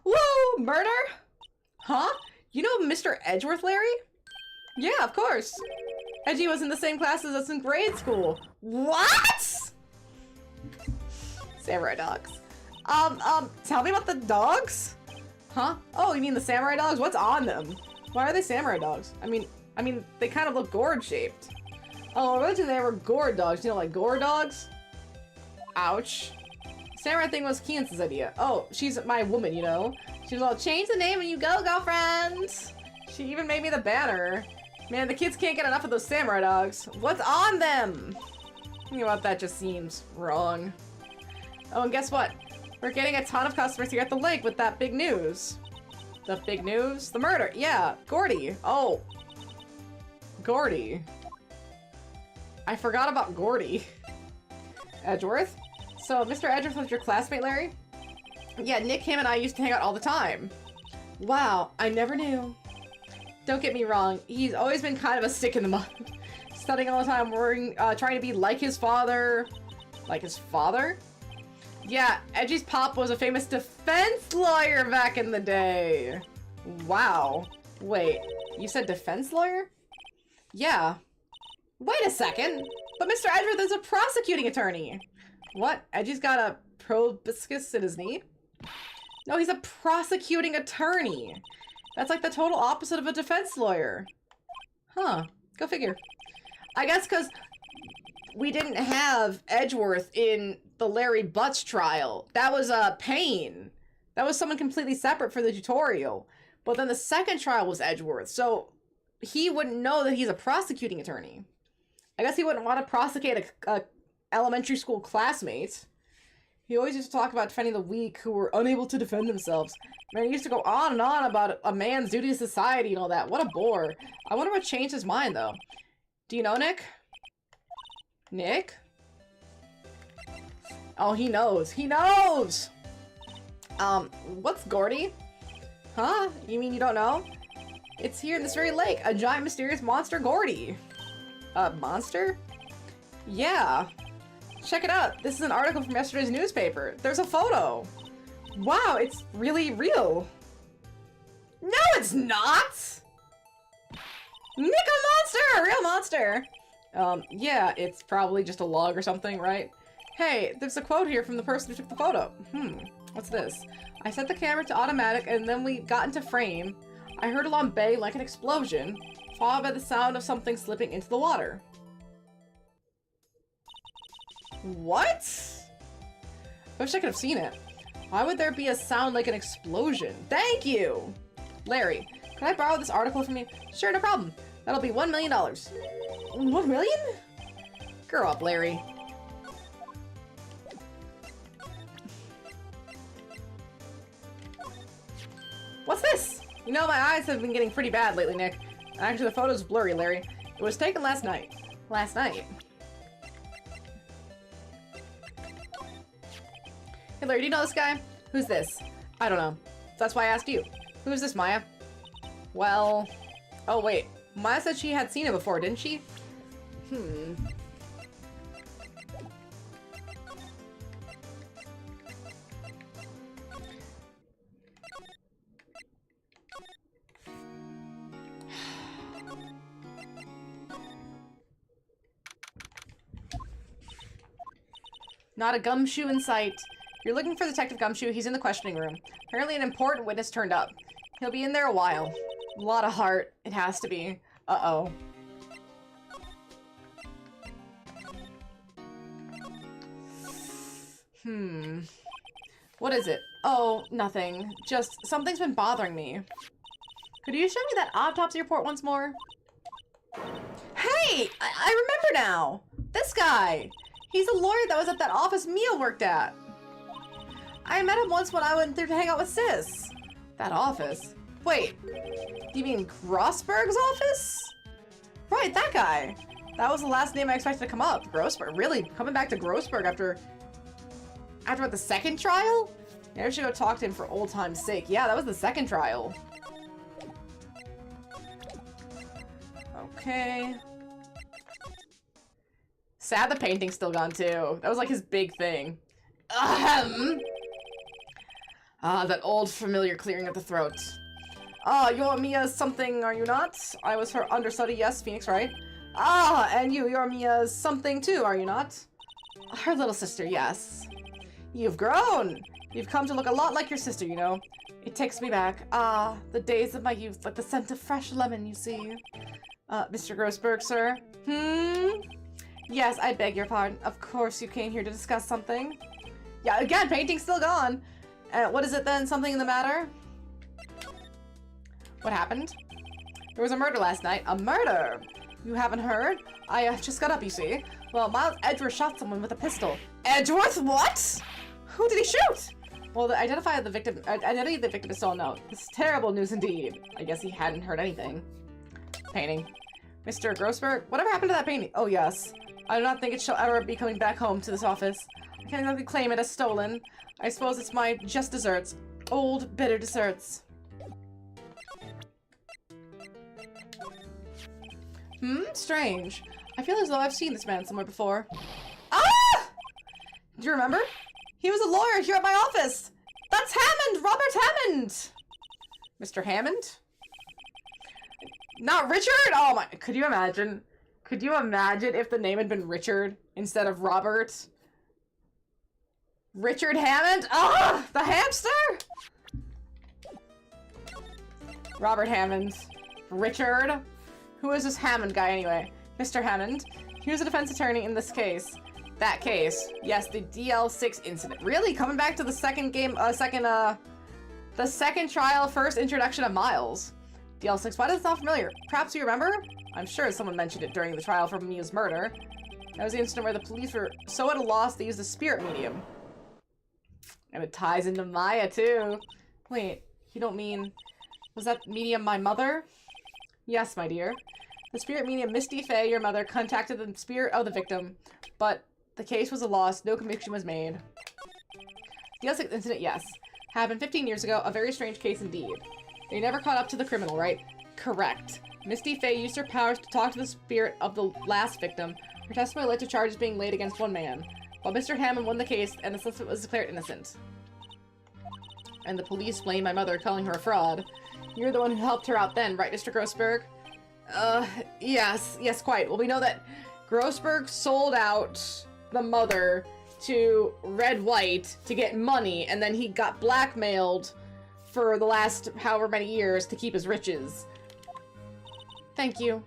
Whoa, murder? Huh? You know Mr. Edgeworth, Larry? Yeah, of course. Edgy was in the same class as us in grade school. What? Samurai dogs. Tell me about the dogs? Huh? Oh, you mean the samurai dogs? What's on them? Why are they samurai dogs? I mean, they kind of look gourd-shaped. Oh, originally they were gourd dogs. You know, like gourd dogs? Ouch. Samurai thing was Kian's idea. Oh, she's my woman, you know? She was all, change the name and you go, girlfriend! She even made me the banner. Man, the kids can't get enough of those samurai dogs. What's on them? Thinking about that just seems wrong. Oh, and guess what? We're getting a ton of customers here at the lake with that big news. The big news? The murder. Yeah, Gordy. Oh. Gordy. I forgot about Gordy. Edgeworth? So, Mr. Edgeworth was your classmate, Larry? Yeah, Nick, him, and I used to hang out all the time. Wow, I never knew. Don't get me wrong, he's always been kind of a stick in the mud. Studying all the time, worrying, trying to be like his father. Like his father? Yeah, Edgy's pop was a famous defense lawyer back in the day. Wow. Wait, you said defense lawyer? Yeah. Wait a second. But Mr. Edgeworth is a prosecuting attorney. What? Edgy's got a proboscis in his knee? No, he's a prosecuting attorney. That's like the total opposite of a defense lawyer. Huh. Go figure. I guess because we didn't have Edgeworth in the Larry Butts trial. That was Payne. That was someone completely separate for the tutorial. But then the second trial was Edgeworth, so he wouldn't know that he's a prosecuting attorney. I guess he wouldn't want to prosecute a elementary school classmate. He always used to talk about defending the weak who were unable to defend themselves. Man, he used to go on and on about a man's duty to society and all that. What a bore. I wonder what changed his mind, though. Do you know, Nick? Nick? Oh, he knows. He knows! What's Gordy? Huh? You mean you don't know? It's here in this very lake. A giant mysterious monster Gordy. A monster? Yeah. Check it out. This is an article from yesterday's newspaper. There's a photo. Wow, it's really real. No, it's not! Nick, a monster! A real monster! Yeah, it's probably just a log or something, right? Hey, there's a quote here from the person who took the photo. What's this? I set the camera to automatic and then we got into frame. I heard along bay like an explosion, followed by the sound of something slipping into the water. What? I wish I could have seen it. Why would there be a sound like an explosion? Thank you! Larry, can I borrow this article from you? Sure, no problem. That'll be $1 million. 1 million? Grow up, Larry. What's this? You know, my eyes have been getting pretty bad lately, Nick. Actually, the photo's blurry, Larry. It was taken last night. Last night? Hey, Larry, do you know this guy? Who's this? I don't know. That's why I asked you. Who's this, Maya? Well... Oh, wait. Maya said she had seen it before, didn't she? Not a gumshoe in sight. You're looking for Detective Gumshoe. He's in the questioning room. Apparently an important witness turned up. He'll be in there a while. A lot of heart. It has to be. Uh-oh. What is it? Oh, nothing. Just something's been bothering me. Could you show me that autopsy report once more? Hey! I remember now! This guy! He's the lawyer that was at that office Mia worked at. I met him once when I went through to hang out with Sis. That office? Wait, you mean Grossberg's office? Right, that guy. That was the last name I expected to come up. Grossberg. Really? Coming back to Grossberg after what, the second trial? Maybe I should go talk to him for old time's sake. Yeah, that was the second trial. Okay. Sad the painting's still gone too. That was like his big thing. Ahem. Ah, that old familiar clearing of the throat. Ah, you're Mia's something, are you not? I was her understudy, yes, Phoenix, right? Ah, and you're Mia's something too, are you not? Her little sister, yes. You've grown! You've come to look a lot like your sister, you know. It takes me back. Ah, the days of my youth, like the scent of fresh lemon, you see. Mr. Grossberg, sir? Yes, I beg your pardon. Of course you came here to discuss something. Yeah, again, painting's still gone. What is it then? Something in the matter? What happened? There was a murder last night. A murder? You haven't heard? I just got up, you see. Well, Miles Edgeworth shot someone with a pistol. Edgeworth? What? Who did he shoot? Well, the identity of the victim is still unknown. This is terrible news indeed. I guess he hadn't heard anything. Painting. Mr. Grossberg, whatever happened to that painting? Oh, yes. I do not think it shall ever be coming back home to this office. I can't exactly claim it as stolen. I suppose it's my just desserts. Old, bitter desserts. Strange. I feel as though I've seen this man somewhere before. Ah! Do you remember? He was a lawyer here at my office. That's Hammond! Robert Hammond! Mr. Hammond? Not Richard? Oh my, could you imagine? Could you imagine if the name had been Richard instead of Robert? Richard Hammond? Ah! The hamster? Robert Hammond. Richard? Who is this Hammond guy anyway? Mr. Hammond. He was a defense attorney in this case. That case. Yes, the DL6 incident. Really? Coming back to the second game, the second trial, first introduction of Miles. DL6, why does it sound familiar? Perhaps you remember? I'm sure someone mentioned it during the trial for Mia's murder. That was the incident where the police were so at a loss they used the spirit medium. And it ties into Maya, too. Wait, you don't mean... Was that medium my mother? Yes, my dear. The spirit medium Misty Fey, your mother, contacted the spirit of the victim, but the case was a loss. No conviction was made. The DL6 incident, yes. Happened 15 years ago. A very strange case indeed. They never caught up to the criminal, right? Correct. Misty Fey used her powers to talk to the spirit of the last victim. Her testimony led to charges being laid against one man, while Mr. Hammond won the case and the suspect was declared innocent. And the police blamed my mother, calling her a fraud. You're the one who helped her out then, right, Mr. Grossberg? Yes, quite. Well, we know that Grossberg sold out the mother to Red White to get money, and then he got blackmailed for the last however many years to keep his riches. Thank you.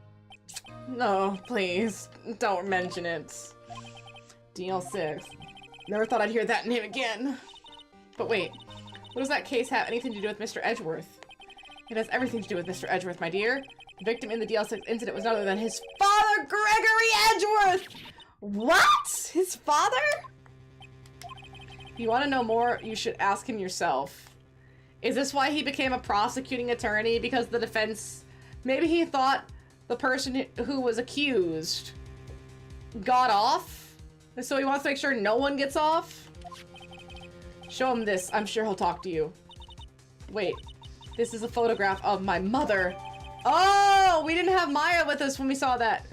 No, please, don't mention it. DL6. Never thought I'd hear that name again. But wait, what does that case have anything to do with Mr. Edgeworth? It has everything to do with Mr. Edgeworth, my dear. The victim in the DL6 incident was none other than his father, Gregory Edgeworth! What? His father? If you want to know more, you should ask him yourself. Is this why he became a prosecuting attorney? Because the defense... Maybe he thought the person who was accused got off? So he wants to make sure no one gets off? Show him this. I'm sure he'll talk to you. Wait. This is a photograph of my mother. Oh! We didn't have Maya with us when we saw that.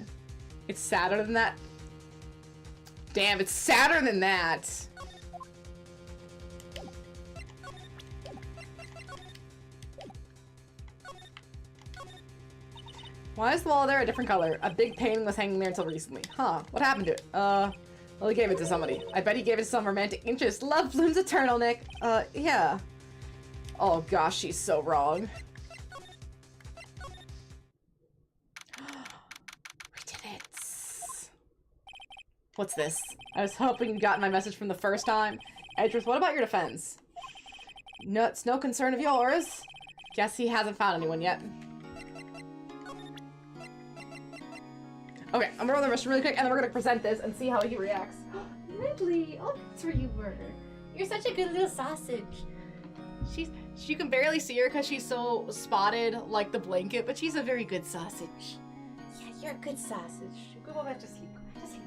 It's sadder than that. Damn, it's sadder than that. Why is the wall there a different color? A big painting was hanging there until recently. Huh, what happened to it? Well, he gave it to somebody. I bet he gave it to some romantic interest. Love blooms eternal, Nick. Yeah. Oh gosh, she's so wrong. We did it. What's this? I was hoping you got my message from the first time. Edgeworth, what about your defense? No, it's no concern of yours. Guess he hasn't found anyone yet. Okay, I'm gonna roll the restroom really quick, and then we're gonna present this and see how he reacts. Ridley, oh, that's where you were. You're such a good little sausage. You can barely see her because she's so spotted like the blanket, but she's a very good sausage. Yeah, you're a good sausage. Go back to sleep. Go back to sleep.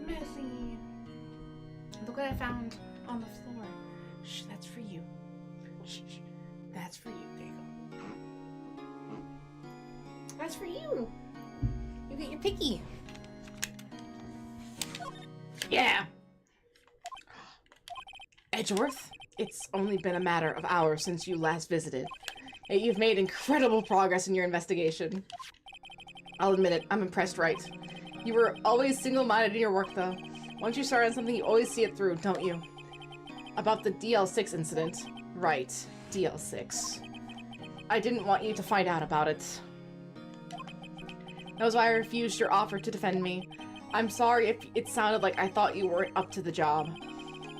Missy. Look what I found on the floor. Shh, that's for you. Shh, shh. That's for you. There you go. That's for you. You get your picky. Yeah! Edgeworth, it's only been a matter of hours since you last visited. Yet you've made incredible progress in your investigation. I'll admit it, I'm impressed, Wright. You were always single-minded in your work, though. Once you start on something, you always see it through, don't you? About the DL6 incident. Right, DL6. I didn't want you to find out about it. That was why I refused your offer to defend me. I'm sorry if it sounded like I thought you weren't up to the job.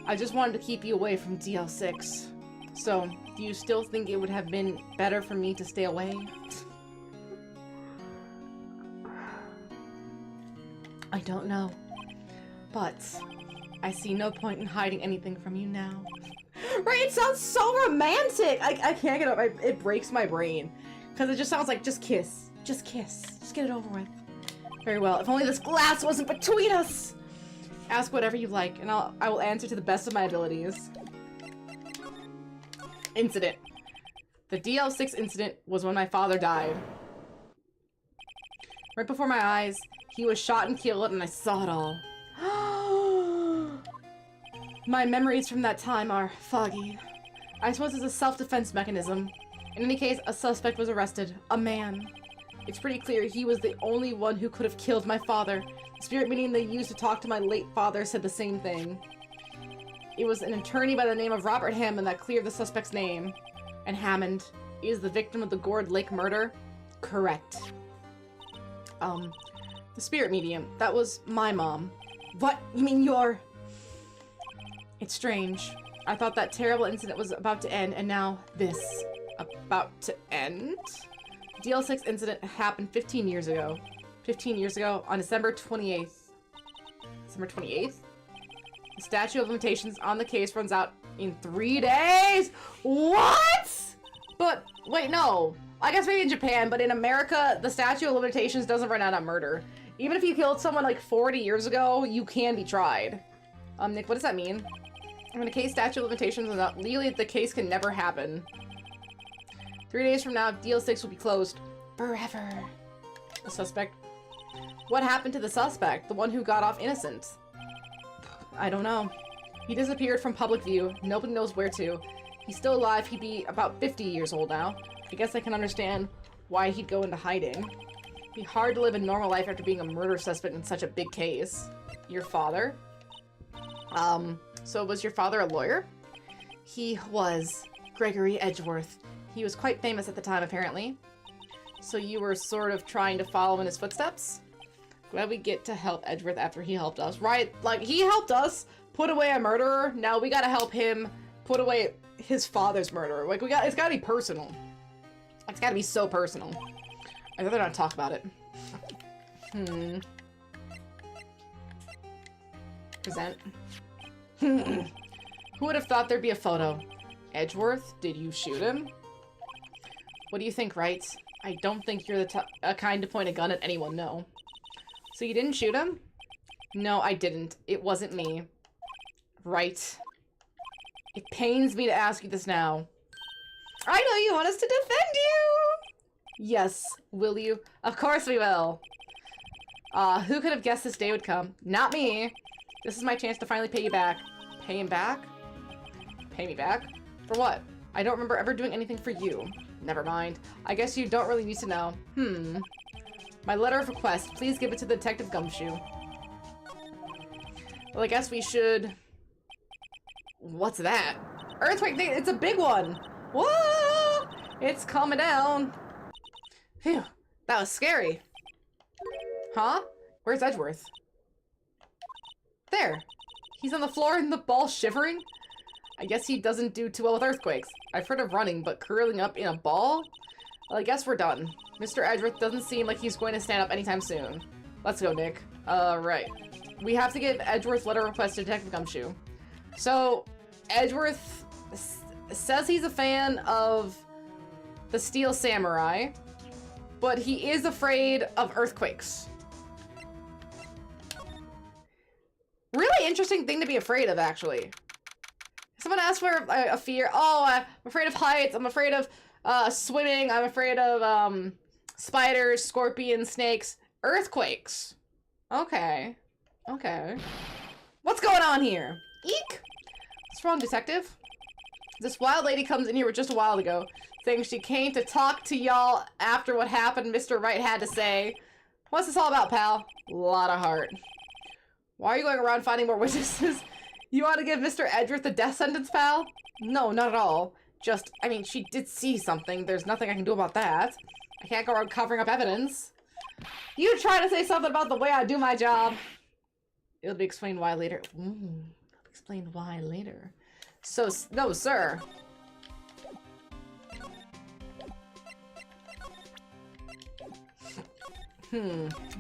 I just wanted to keep you away from DL6. So, do you still think it would have been better for me to stay away? I don't know. But, I see no point in hiding anything from you now. Right, it sounds so romantic! I can't get it, it breaks my brain. Because it just sounds like, just kiss. Just kiss. Just get it over with. Very well, if only this glass wasn't between us! Ask whatever you like, and I will answer to the best of my abilities. Incident. The DL6 incident was when my father died. Right before my eyes, he was shot and killed, and I saw it all. My memories from that time are foggy. I suppose it's a self-defense mechanism. In any case, a suspect was arrested. A man. It's pretty clear he was the only one who could have killed my father. The spirit meeting they used to talk to my late father said the same thing. It was an attorney by the name of Robert Hammond that cleared the suspect's name. And Hammond is the victim of the Gourd Lake murder? Correct. The spirit medium. That was my mom. What? You mean your... It's strange. I thought that terrible incident was about to end, and now this. About to end? The DL6 incident happened 15 years ago. 15 years ago, on December 28th. December 28th? The statute of limitations on the case runs out in 3 days? What? But, wait, no. I guess maybe in Japan, but in America, the statute of limitations doesn't run out on murder. Even if you killed someone like 40 years ago, you can be tried. Nick, what does that mean? When a case statute of limitations is up, legally the case can never happen. 3 days from now, deal 6 will be closed. Forever. The suspect. What happened to the suspect? The one who got off innocent? I don't know. He disappeared from public view. Nobody knows where to. He's still alive. He'd be about 50 years old now. I guess I can understand why he'd go into hiding. It'd be hard to live a normal life after being a murder suspect in such a big case. Your father? So was your father a lawyer? He was. Gregory Edgeworth. He was quite famous at the time, apparently. So you were sort of trying to follow in his footsteps? Glad we get to help Edgeworth after he helped us. Right, like, he helped us put away a murderer. Now we gotta help him put away his father's murderer. Like, it's gotta be personal. It's gotta be so personal. I'd rather not talk about it. Present. Who would have thought there'd be a photo? Edgeworth? Did you shoot him? What do you think, Wright? I don't think you're the kind to point a gun at anyone, no. So you didn't shoot him? No, I didn't. It wasn't me. Right. It pains me to ask you this now. I know you want us to defend you! Yes, will you? Of course we will. Who could have guessed this day would come? Not me. This is my chance to finally pay you back. Pay him back? Pay me back? For what? I don't remember ever doing anything for you. Never mind. I guess you don't really need to know. My letter of request. Please give it to the Detective Gumshoe. Well, I guess we should... What's that? Earthquake thing! It's a big one! Whoa! It's coming down. Phew. That was scary. Huh? Where's Edgeworth? There. He's on the floor and the ball shivering? I guess he doesn't do too well with earthquakes. I've heard of running, but curling up in a ball? Well, I guess we're done. Mr. Edgeworth doesn't seem like he's going to stand up anytime soon. Let's go, Nick. Right. We have to give Edgeworth's letter request to Detective Gumshoe. So, Edgeworth says he's a fan of the Steel Samurai, but he is afraid of earthquakes. Really interesting thing to be afraid of, actually. Someone asked for a fear. Oh, I'm afraid of heights. I'm afraid of swimming. I'm afraid of spiders, scorpions, snakes, earthquakes. Okay. Okay. What's going on here? Eek! What's wrong, detective? This wild lady comes in here just a while ago, saying she came to talk to y'all after what happened Mr. Wright had to say. What's this all about, pal? Lot of heart. Why are you going around finding more witnesses? You want to give Mr. Edgeworth the death sentence, pal? No, not at all. Just, I mean, she did see something. There's nothing I can do about that. I can't go around covering up evidence. You try to say something about the way I do my job. It'll be explained why later. Ooh, explain why later. So, no, sir.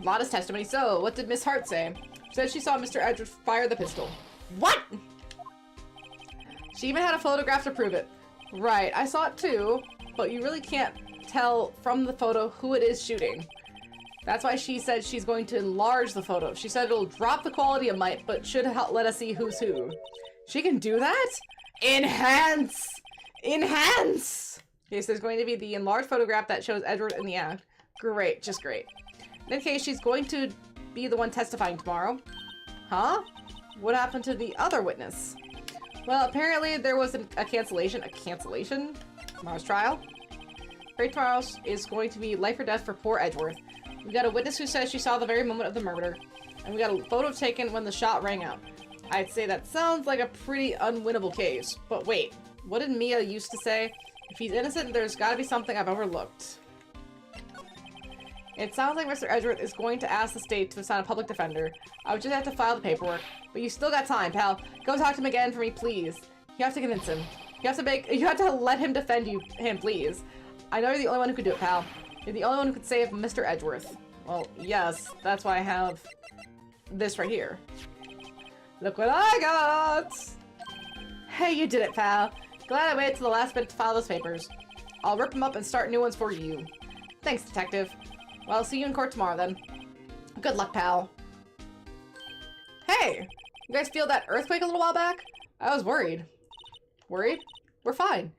Modest testimony. So, what did Miss Hart say? She said she saw Mr. Edgeworth fire the pistol. What? She even had a photograph to prove it. Right, I saw it too, but you really can't tell from the photo who it is shooting. That's why she said she's going to enlarge the photo. She said it'll drop the quality a mite, but should help let us see who's who. She can do that? Enhance! Enhance! Okay, so there's going to be the enlarged photograph that shows Edward in the act. Great, just great. In that case, she's going to be the one testifying tomorrow. Huh? What happened to the other witness? Well, apparently there was a cancellation. A cancellation? Tomorrow's trial? Great, tomorrow is going to be life or death for poor Edgeworth. We got a witness who says she saw the very moment of the murder. And we got a photo taken when the shot rang out. I'd say that sounds like a pretty unwinnable case. But wait, what did Mia used to say? If he's innocent, there's gotta be something I've overlooked. It sounds like Mr. Edgeworth is going to ask the state to assign a public defender. I would just have to file the paperwork. But you still got time, pal. Go talk to him again for me, please. You have to convince him. You have to let him defend him, please. I know you're the only one who could do it, pal. You're the only one who could save Mr. Edgeworth. Well, yes, that's why I have this right here. Look what I got! Hey, you did it, pal. Glad I waited till the last minute to file those papers. I'll rip them up and start new ones for you. Thanks, detective. Well, I'll see you in court tomorrow, then. Good luck, pal. Hey! You guys feel that earthquake a little while back? I was worried. Worried? We're fine.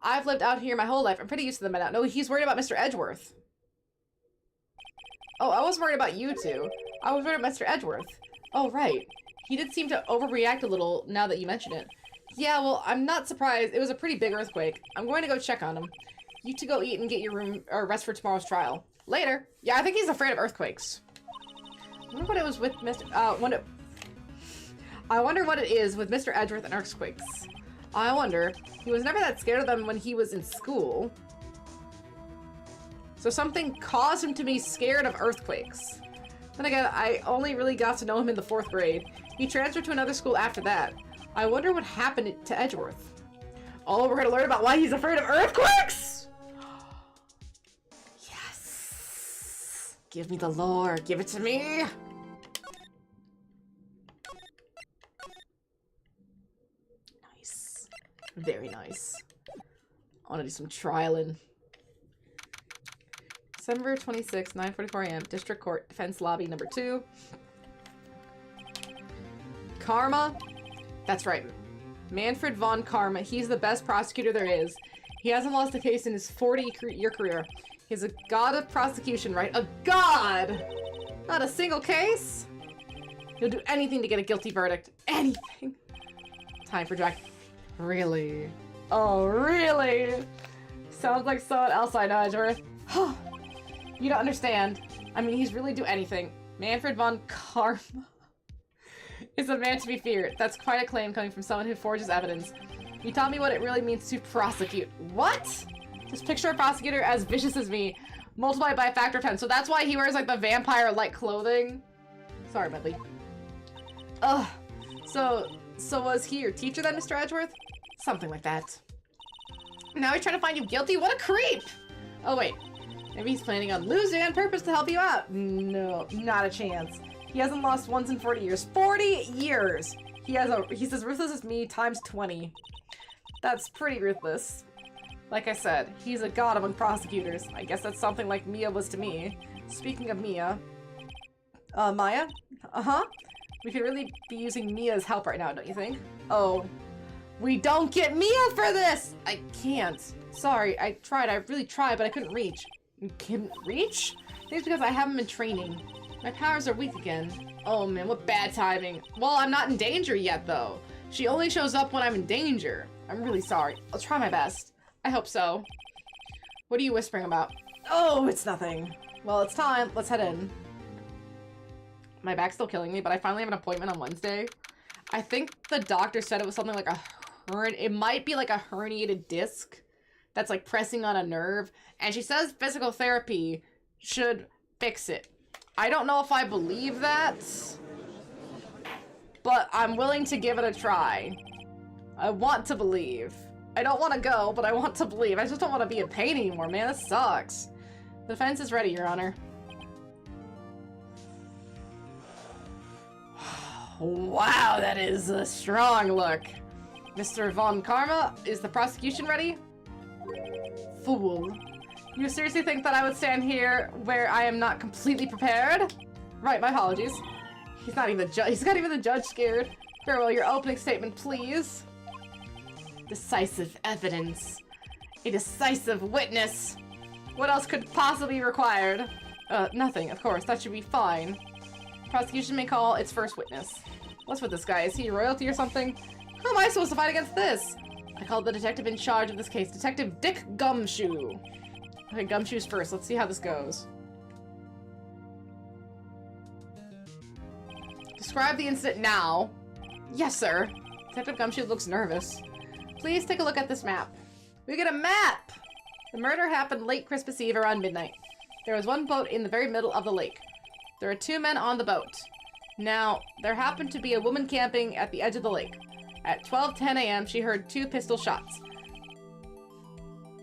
I've lived out here my whole life. I'm pretty used to them by now. No, he's worried about Mr. Edgeworth. Oh, I wasn't worried about you two. I was worried about Mr. Edgeworth. Oh, right. He did seem to overreact a little now that you mention it. Yeah, well, I'm not surprised. It was a pretty big earthquake. I'm going to go check on him. You two go eat and get your room or rest for tomorrow's trial. Later. Yeah, I think he's afraid of earthquakes. I wonder what it was with Mr. I wonder what it is with Mr. Edgeworth and earthquakes. I wonder. He was never that scared of them when he was in school. So something caused him to be scared of earthquakes. Then again, I only really got to know him in the 4th grade. He transferred to another school after that. I wonder what happened to Edgeworth. Oh, we're gonna learn about why he's afraid of earthquakes! Yes! Give me the lore. Give it to me! Nice. Very nice. I wanna do some trialing. December 26, 9:44 a.m. District Court, Defense Lobby number 2. Karma? That's right. Manfred von Karma. He's the best prosecutor there is. He hasn't lost a case in his 40-year career. He's a god of prosecution, right? A god! Not a single case? He'll do anything to get a guilty verdict. Anything. Time for Jack. Really? Oh, really? Sounds like someone else I know, Edgeworth. You don't understand. I mean, he's really do anything. Manfred von Karma is a man to be feared. That's quite a claim coming from someone who forges evidence. He taught me what it really means to prosecute. What? Just picture a prosecutor as vicious as me, multiplied by a factor of 10. So that's why he wears like the vampire-like clothing. Sorry, Medley. Ugh. So was he your teacher then, Mr. Edgeworth? Something like that. Now he's trying to find you guilty? What a creep! Oh wait, maybe he's planning on losing on purpose to help you out. No, not a chance. He hasn't lost once in 40 years. 40 years! He's as ruthless as me times 20. That's pretty ruthless. Like I said, he's a god among prosecutors. I guess that's something like Mia was to me. Speaking of Mia... Maya? Uh-huh? We could really be using Mia's help right now, don't you think? Oh. We don't get Mia for this! I can't. Sorry, I tried. I really tried, but I couldn't reach. You couldn't reach? I think it's because I haven't been training. My powers are weak again. Oh man, what bad timing. Well, I'm not in danger yet, though. She only shows up when I'm in danger. I'm really sorry. I'll try my best. I hope so. What are you whispering about? Oh, it's nothing. Well, it's time. Let's head in. My back's still killing me, but I finally have an appointment on Wednesday. I think the doctor said it was something like it might be like a herniated disc that's like pressing on a nerve. And she says physical therapy should fix it. I don't know if I believe that, but I'm willing to give it a try. I want to believe. I don't want to go, but I want to believe. I just don't want to be in pain anymore, man. This sucks. The defense is ready, Your Honor. Wow, that is a strong look. Mr. Von Karma, is the prosecution ready? Fool. You seriously think that I would stand here where I am not completely prepared? Right, my apologies. He's not even the judge scared. Very well, your opening statement, please. Decisive evidence. A decisive witness. What else could possibly be required? Nothing, of course. That should be fine. Prosecution may call its first witness. What's with this guy? Is he royalty or something? How am I supposed to fight against this? I called the detective in charge of this case, Detective Dick Gumshoe. Okay, Gumshoe's first. Let's see how this goes. Describe the incident now. Yes, sir. Detective Gumshoe looks nervous. Please take a look at this map. We get a map! The murder happened late Christmas Eve around midnight. There was one boat in the very middle of the lake. There are 2 men on the boat. Now, there happened to be a woman camping at the edge of the lake. At 12:10 a.m., she heard 2 pistol shots.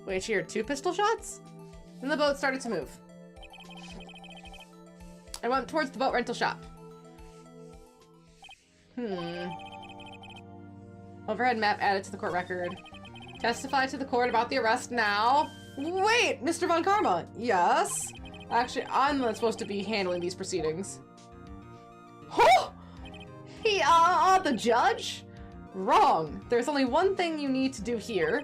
Wait, she heard 2 pistol shots? Then the boat started to move. I went towards the boat rental shop. Overhead map added to the court record. Testify to the court about the arrest now. Wait, Mr. Von Karma. Yes? Actually, I'm the one supposed to be handling these proceedings. Oh! The judge? Wrong. There's only one thing you need to do here.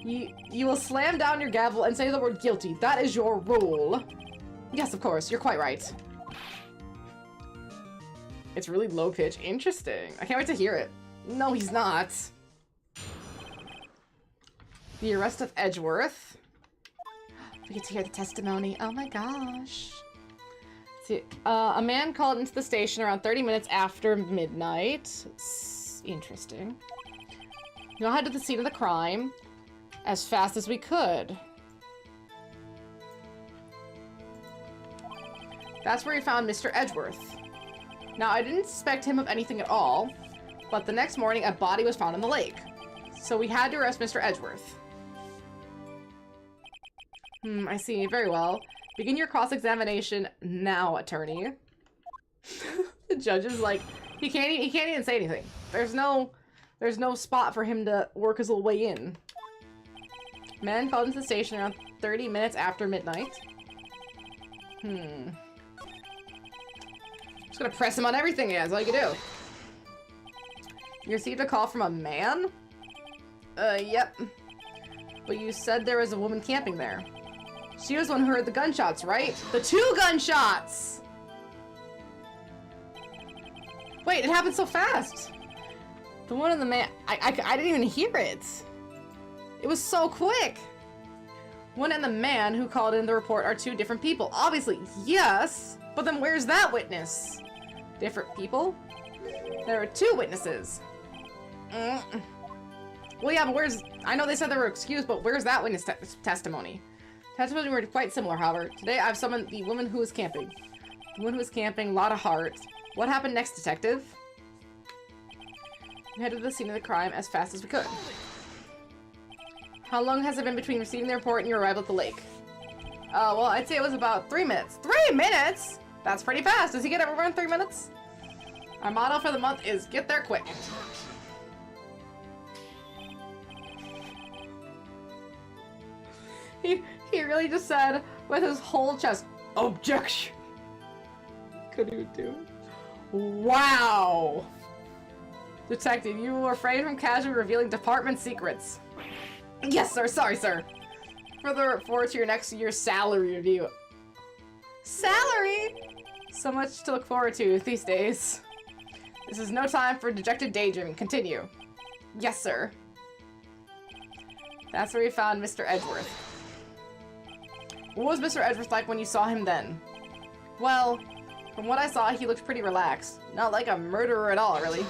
You will slam down your gavel and say the word guilty. That is your rule. Yes, of course. You're quite right. It's really low pitch. Interesting. I can't wait to hear it. No, he's not. The arrest of Edgeworth. We get to hear the testimony. Oh my gosh. See, a man called into the station around 30 minutes after midnight. Interesting. We all head to the scene of the crime as fast as we could. That's where we found Mr. Edgeworth. Now, I didn't suspect him of anything at all, but the next morning a body was found in the lake. So we had to arrest Mr. Edgeworth. I see. Very well. Begin your cross-examination now, attorney. The judge is like, he can't even say anything. There's no spot for him to work his little way in. Man called into the station around 30 minutes after midnight. Just gonna press him on everything, yeah, that's all you can do. You received a call from a man? Yep. But you said there was a woman camping there. She was the one who heard the gunshots, right? The 2 gunshots! Wait, it happened so fast! The one in the man... I didn't even hear it. It was so quick! One and the man who called in the report are 2 different people. Obviously, yes! But then where's that witness? Different people? There are 2 witnesses. Well, yeah, but where's... I know they said they were excused, but where's that witness testimony? Testimony were quite similar, however. Today I've summoned the woman who was camping. The woman who was camping, lot of heart. What happened next, detective? We headed to the scene of the crime as fast as we could. How long has it been between receiving the report and your arrival at the lake? Well, I'd say it was about 3 minutes. 3 minutes?! That's pretty fast. Does he get everywhere in 3 minutes? Our motto for the month is get there quick. He really just said with his whole chest, objection. Could you do? Wow. Detective, you will refrain from casually revealing department secrets. Yes, sir. Sorry, sir. Further forward to your next year's salary review. Salary? So much to look forward to these days. This is no time for dejected daydreaming. Continue. Yes, sir. That's where we found Mr. Edgeworth. What was Mr. Edgeworth like when you saw him then? Well, from what I saw, he looked pretty relaxed. Not like a murderer at all, really.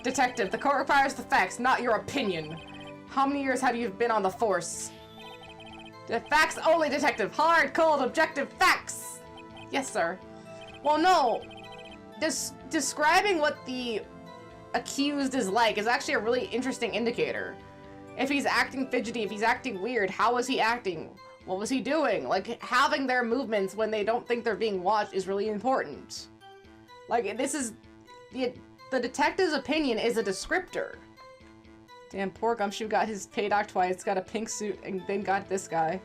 Detective, the court requires the facts, not your opinion. How many years have you been on the force? The facts only, detective. Hard, cold, objective facts. Yes, sir. Well, no. Describing what the accused is like is actually a really interesting indicator. If he's acting fidgety, if he's acting weird, how was he acting? What was he doing? Like, having their movements when they don't think they're being watched is really important. Like, this is... The detective's opinion is a descriptor. Damn, poor Gumshoe got his pay doc twice, got a pink suit, and then got this guy.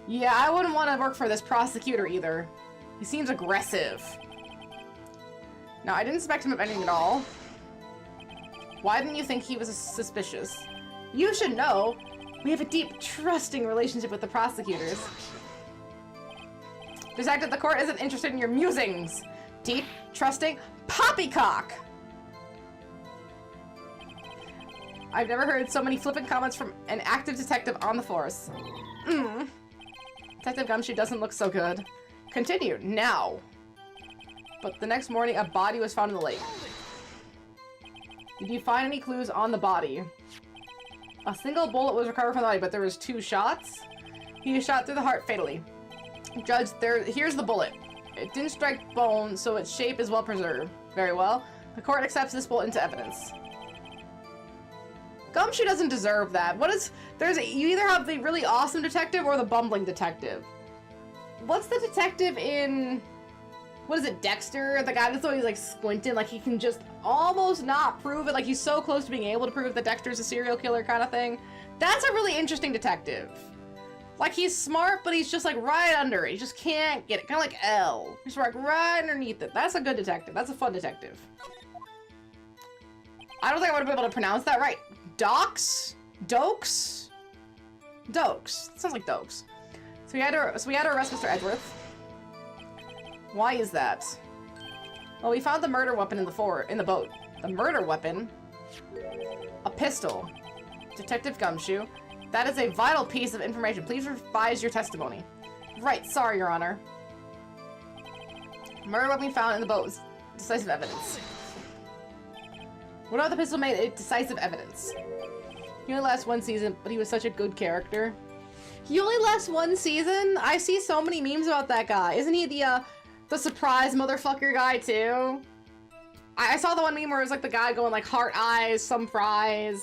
Yeah, I wouldn't want to work for this prosecutor either. He seems aggressive. Now, I didn't suspect him of anything at all. Why didn't you think he was suspicious? You should know. We have a deep, trusting relationship with the prosecutors. Detective, the court isn't interested in your musings. Deep, trusting, poppycock! I've never heard so many flippant comments from an active detective on the force. Detective Gumshoe doesn't look so good. Continue, now. But the next morning, a body was found in the lake. Did you find any clues on the body? A single bullet was recovered from the body, but there was 2 shots. He was shot through the heart fatally. Judge, here's the bullet. It didn't strike bone, so its shape is well preserved. Very well. The court accepts this bullet into evidence. Gumshoe doesn't deserve that. You either have the really awesome detective or the bumbling detective. What's the detective in... What is it, Dexter? The guy that's always like squinting, like he can just almost not prove it, like he's so close to being able to prove that Dexter's a serial killer kind of thing. That's a really interesting detective. Like he's smart, but he's just like right under it. He just can't get it. Kind of like L. He's like right underneath it. That's a good detective. That's a fun detective. I don't think I would be able to pronounce that right. Dokes? Dokes? Dokes. Sounds like Dokes. So we had to arrest Mr. Edgeworth. Why is that? Well, we found the murder weapon in the boat. The murder weapon? A pistol. Detective Gumshoe. That is a vital piece of information. Please revise your testimony. Right, sorry, Your Honor. Murder weapon found in the boat was decisive evidence. What about the pistol made it decisive evidence? He only lasts 1 season, but he was such a good character. He only lasts 1 season? I see so many memes about that guy. Isn't he the surprise motherfucker guy too? I saw the one meme where it was like the guy going like heart eyes, some fries.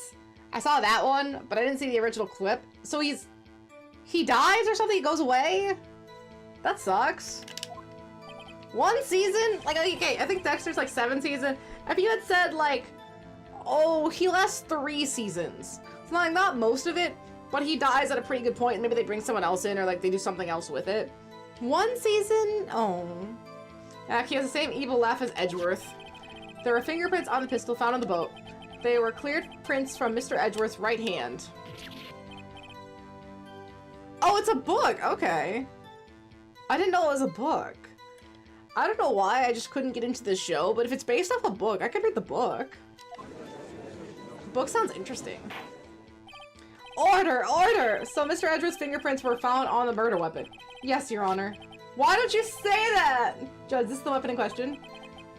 I saw that one, but I didn't see the original clip. So he dies or something? He goes away? That sucks. 1 season? Like, okay, I think Dexter's like 7 seasons. If you had said like, oh, he lasts 3 seasons. It's not most of it, but he dies at a pretty good point. Maybe they bring someone else in or like they do something else with it. 1 season? Oh. He has the same evil laugh as Edgeworth. There were fingerprints on the pistol found on the boat. They were cleared prints from Mr. Edgeworth's right hand. Oh, it's a book. Okay. I didn't know it was a book. I don't know why I just couldn't get into this show, but if it's based off a book, I could read the book. The book sounds interesting. Order! Order! So Mr. Edgeworth's fingerprints were found on the murder weapon. Yes, Your Honor. Why don't you say that? Judge, this is the weapon in question.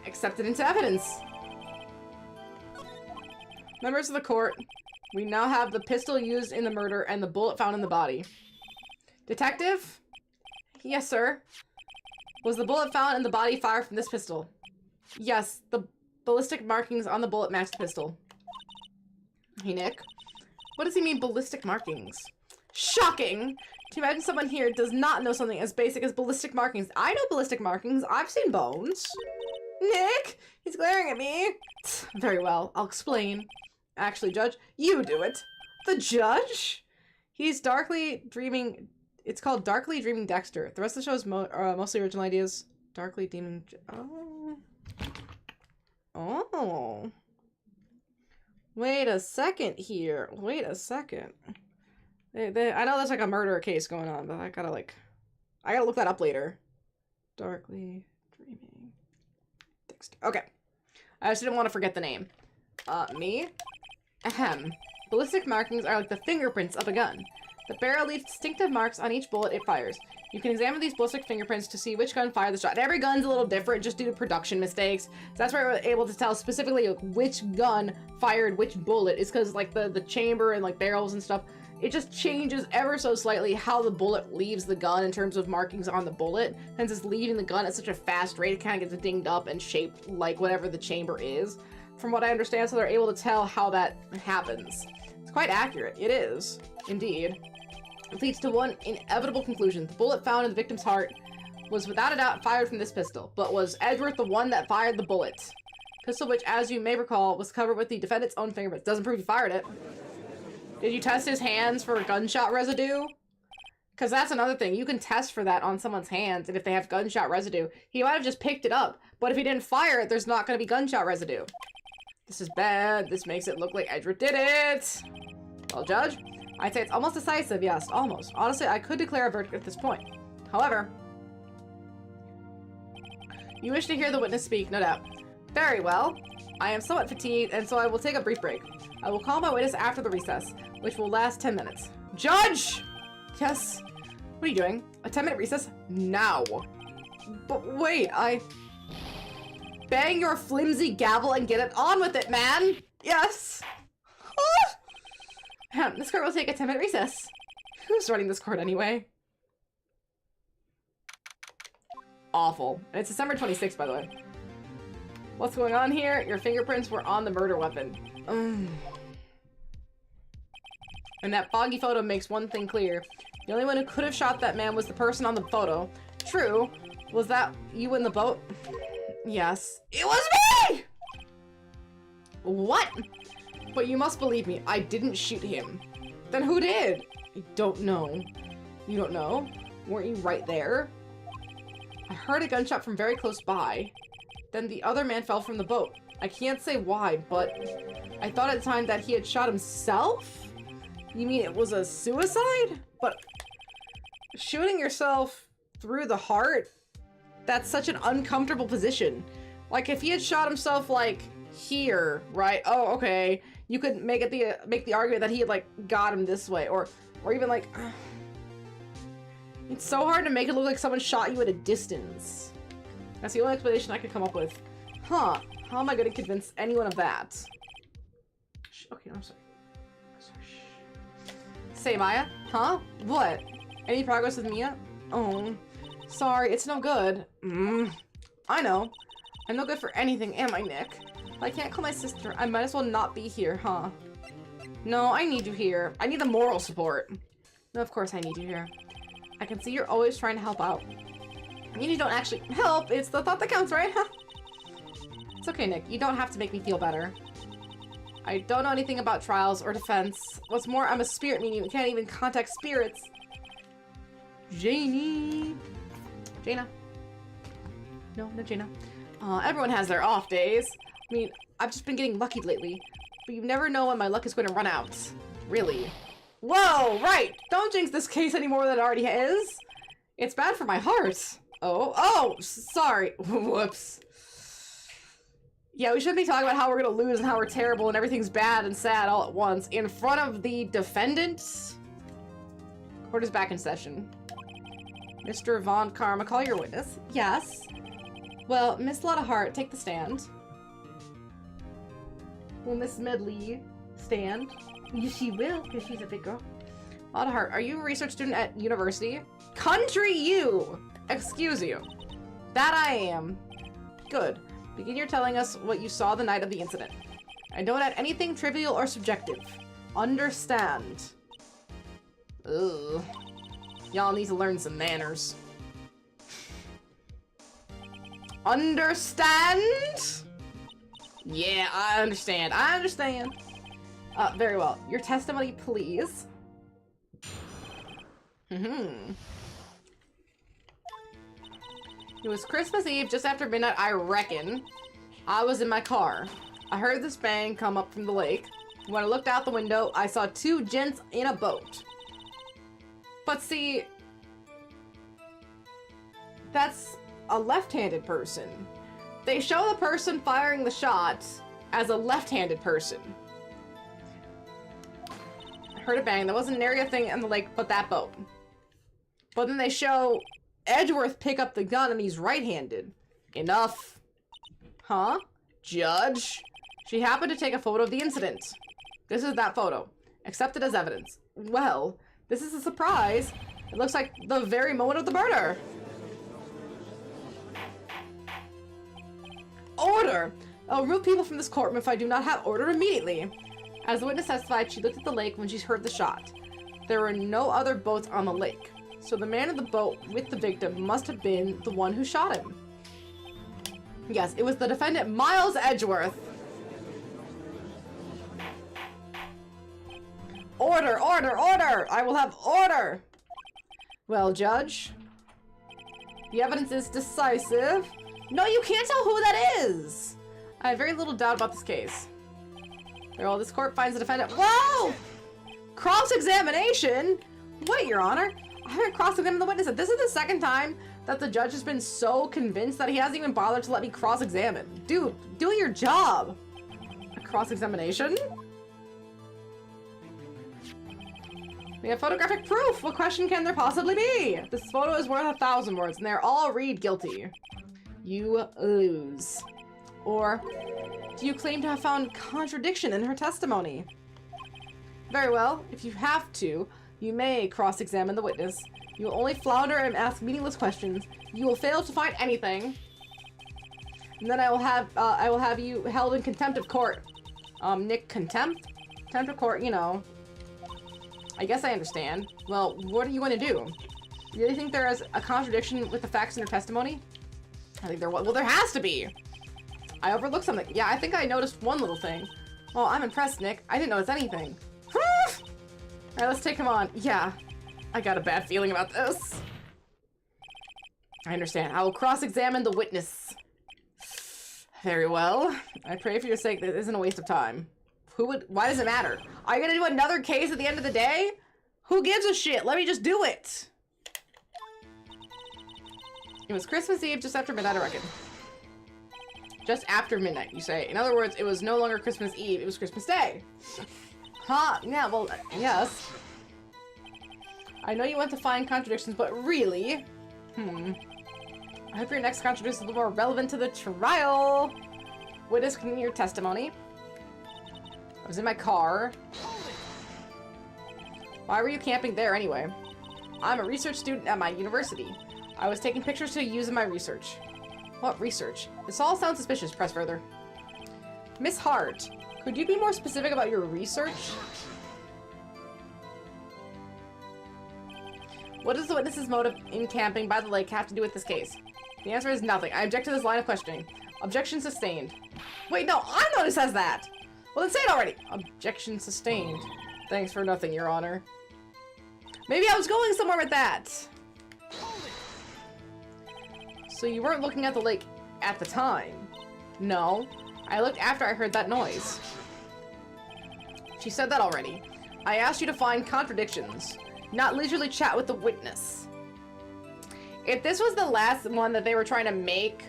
Accepted into evidence. Members of the court, we now have the pistol used in the murder and the bullet found in the body. Detective? Yes, sir. Was the bullet found in the body fired from this pistol? Yes, the ballistic markings on the bullet match the pistol. Hey, Nick. What does he mean, ballistic markings? Shocking! To imagine someone here does not know something as basic as ballistic markings. I know ballistic markings. I've seen bones. Nick! He's glaring at me. Very well, I'll explain. Actually, Judge, you do it. The judge? He's darkly dreaming... It's called Darkly Dreaming Dexter. The rest of the show is mostly original ideas. Darkly Dreaming... Oh. Oh. Wait a second here. Wait a second. I know there's like a murder case going on, but I gotta look that up later. Darkly Dreaming Dexter. Okay. I just didn't want to forget the name. Me? Ahem. Ballistic markings are like the fingerprints of a gun. The barrel leaves distinctive marks on each bullet it fires. You can examine these ballistic fingerprints to see which gun fired the shot. Every gun's a little different just due to production mistakes. So that's why we're able to tell specifically which gun fired which bullet. Is because like the chamber and like barrels and stuff, it just changes ever so slightly how the bullet leaves the gun in terms of markings on the bullet. Since it's leaving the gun at such a fast rate, it kind of gets dinged up and shaped like whatever the chamber is. From what I understand, so they're able to tell how that happens. It's quite accurate. It is, indeed. It leads to one inevitable conclusion. The bullet found in the victim's heart was without a doubt fired from this pistol, but was Edgeworth the one that fired the bullet? Pistol which, as you may recall, was covered with the defendant's own fingerprints. Doesn't prove he fired it. Did you test his hands for gunshot residue? Because that's another thing. You can test for that on someone's hands, and if they have gunshot residue, he might have just picked it up. But if he didn't fire it, there's not going to be gunshot residue. This is bad. This makes it look like Edgeworth did it. Well, Judge, I'd say it's almost decisive. Yes, almost. Honestly, I could declare a verdict at this point. However, you wish to hear the witness speak, no doubt. Very well. I am somewhat fatigued, and so I will take a brief break. I will call my witness after the recess, which will last 10 minutes. Judge! Yes? What are you doing? A 10-minute recess? Now. But wait, Bang your flimsy gavel and get it on with it, man! Yes! This court will take a 10-minute recess. Who's running this court anyway? Awful. And it's December 26th, by the way. What's going on here? Your fingerprints were on the murder weapon. And that foggy photo makes one thing clear. The only one who could have shot that man was the person on the photo. True. Was that you in the boat? Yes. It was me! What? But you must believe me, I didn't shoot him. Then who did? I don't know. You don't know? Weren't you right there? I heard a gunshot from very close by. Then the other man fell from the boat. I can't say why, but I thought at the time that he had shot himself? You mean it was a suicide? But shooting yourself through the heart? That's such an uncomfortable position. Like, if he had shot himself, like, here, right? Oh, okay. You could make the argument that he had, like, got him this way, or even, like... It's so hard to make it look like someone shot you at a distance. That's the only explanation I could come up with. Huh. How am I gonna convince anyone of that? Okay, I'm sorry. Say, Maya? Huh? What? Any progress with Mia? Oh. Sorry, it's no good. I know. I'm no good for anything, am I, Nick? If I can't call my sister, I might as well not be here, huh? No, I need you here. I need the moral support. No, of course I need you here. I can see you're always trying to help out. You don't actually help. It's the thought that counts, right? Huh? It's okay, Nick. You don't have to make me feel better. I don't know anything about trials or defense. What's more, I'm a spirit medium. You can't even contact spirits. Janie. Jaina. No, Jaina. Everyone has their off days. I mean, I've just been getting lucky lately. But you never know when my luck is going to run out. Really. Whoa, right! Don't jinx this case any more than it already is. It's bad for my heart. Oh, sorry. Whoops. Yeah, we shouldn't be talking about how we're gonna lose and how we're terrible and everything's bad and sad all at once in front of the defendant. Court is back in session. Mr. Von Karma, call your witness. Yes. Well, Miss Lotta Hart, take the stand. Will Miss Medley stand? Yes, she will, because she's a big girl. Lotta Hart, are you a research student at university? Country you! Excuse you. That I am. Good. Begin your telling us what you saw the night of the incident. I don't add anything trivial or subjective. Understand. Ugh. Y'all need to learn some manners. Understand? Yeah, I understand. I understand. Very well. Your testimony, please. It was Christmas Eve, just after midnight, I reckon. I was in my car. I heard this bang come up from the lake. When I looked out the window, I saw two gents in a boat. But see, that's a left-handed person. They show the person firing the shot as a left-handed person. I heard a bang. There wasn't an area thing in the lake but that boat. But then they show Edgeworth pick up the gun and he's right-handed. Enough. Huh? Judge? She happened to take a photo of the incident. This is that photo. Accepted as evidence. Well, this is a surprise. It looks like the very moment of the murder. Order! I'll remove people from this courtroom if I do not have order immediately. As the witness testified, she looked at the lake when she heard the shot. There were no other boats on the lake. So the man in the boat with the victim must have been the one who shot him. Yes, it was the defendant, Miles Edgeworth. Order, order, order! I will have order! Well, Judge, the evidence is decisive. No, you can't tell who that is! I have very little doubt about this case. Very well, this court finds the defendant. Whoa! Cross-examination? Wait, Your Honor. I haven't cross-examined the witness. This is the second time that the judge has been so convinced that he hasn't even bothered to let me cross-examine. Dude, do your job! A cross-examination? We have photographic proof! What question can there possibly be? This photo is worth 1,000 words, and they all read guilty. You lose. Or, do you claim to have found contradiction in her testimony? Very well, if you have to, you may cross-examine the witness. You will only flounder and ask meaningless questions. You will fail to find anything. And then I will have you held in contempt of court. Nick, contempt? Contempt of court, you know. I guess I understand. Well, what are you going to do? You really think there is a contradiction with the facts in your testimony? I think there was. Well, there has to be! I overlooked something. Yeah, I think I noticed one little thing. Well, I'm impressed, Nick. I didn't notice anything. Alright, let's take him on. Yeah, I got a bad feeling about this. I understand. I will cross-examine the witness. Very well. I pray for your sake that it isn't a waste of time. Why does it matter? Are you gonna do another case at the end of the day? Who gives a shit? Let me just do it. It was Christmas Eve just after midnight, I reckon. Just after midnight, you say. In other words, it was no longer Christmas Eve, it was Christmas Day. Huh, yeah, well, yes. I know you want to find contradictions, but really? I hope your next contradiction is a little more relevant to the trial. Witness can your testimony. I was in my car. Why were you camping there anyway? I'm a research student at my university. I was taking pictures to use in my research. What research? This all sounds suspicious. Press further. Miss Hart, could you be more specific about your research? What does the witness's motive in camping by the lake have to do with this case? The answer is nothing. I object to this line of questioning. Objection sustained. Wait, no, I'm the one who says that! Well, then say it already! Objection sustained. Thanks for nothing, Your Honor. Maybe I was going somewhere with that! So you weren't looking at the lake at the time? No. I looked after I heard that noise. She said that already. I asked you to find contradictions, not leisurely chat with the witness. If this was the last one that they were trying to make,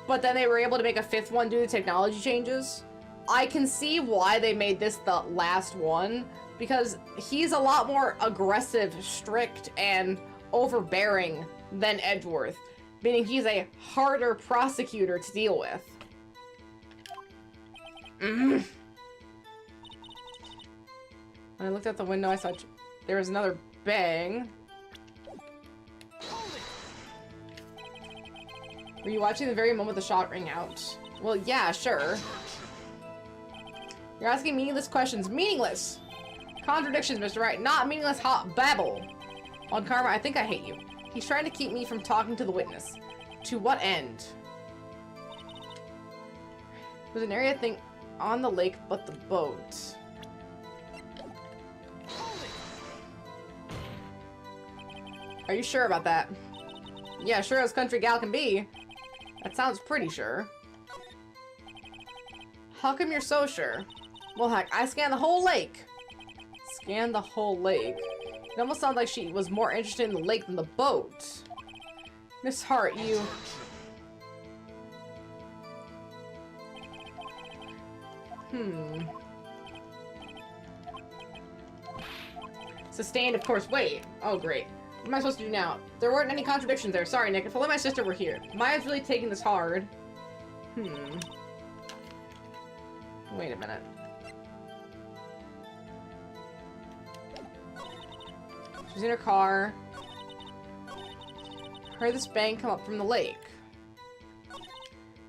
but then they were able to make a fifth one due to technology changes, I can see why they made this the last one, because he's a lot more aggressive, strict, and overbearing than Edgeworth, meaning he's a harder prosecutor to deal with. When I looked out the window, I saw there was another bang. Were you watching the very moment the shot rang out? Well, yeah, sure. You're asking meaningless questions. Meaningless! Contradictions, Mr. Wright. Not meaningless hot babble. On Karma, I think I hate you. He's trying to keep me from talking to the witness. To what end? There's an area thing on the lake but the boat. Are you sure about that? Yeah, sure as country gal can be. That sounds pretty sure. How come you're so sure? Well, heck, I scanned the whole lake. Scanned the whole lake? It almost sounds like she was more interested in the lake than the boat. Miss Hart, you... Sustained, of course. Wait. Oh, great. What am I supposed to do now? There weren't any contradictions there. Sorry, Nick. If only my sister were here. Maya's really taking this hard. Wait a minute. She's in her car. Heard this bang come up from the lake.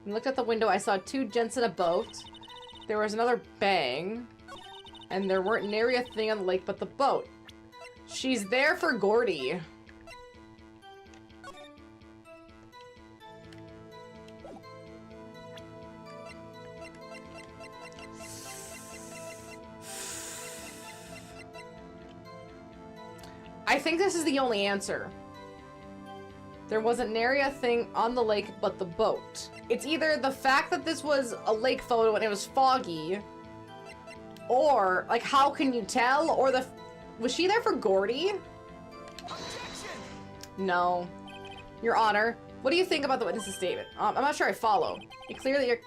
When I looked out the window, I saw two gents in a boat. There was another bang. And there weren't nary a thing on the lake but the boat. She's there for Gordy. I think this is the only answer. There wasn't nary a thing on the lake but the boat. It's either the fact that this was a lake photo and it was foggy, or, like, how can you tell? Or was she there for Gordy? Objection! No. Your Honor, what do you think about the witness's statement? I'm not sure I follow. It's clear that you're...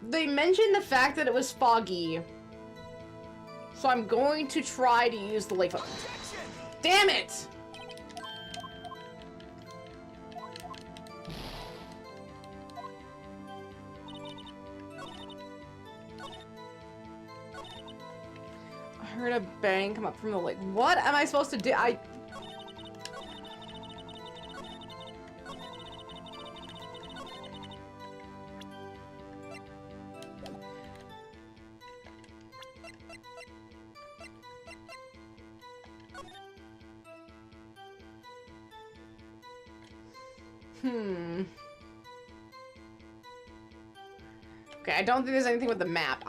They mentioned the fact that it was foggy. So I'm going to try to use the lake photo. Damn it! I heard a bang come up from the lake. What am I supposed to do? Okay, I don't think there's anything with the map.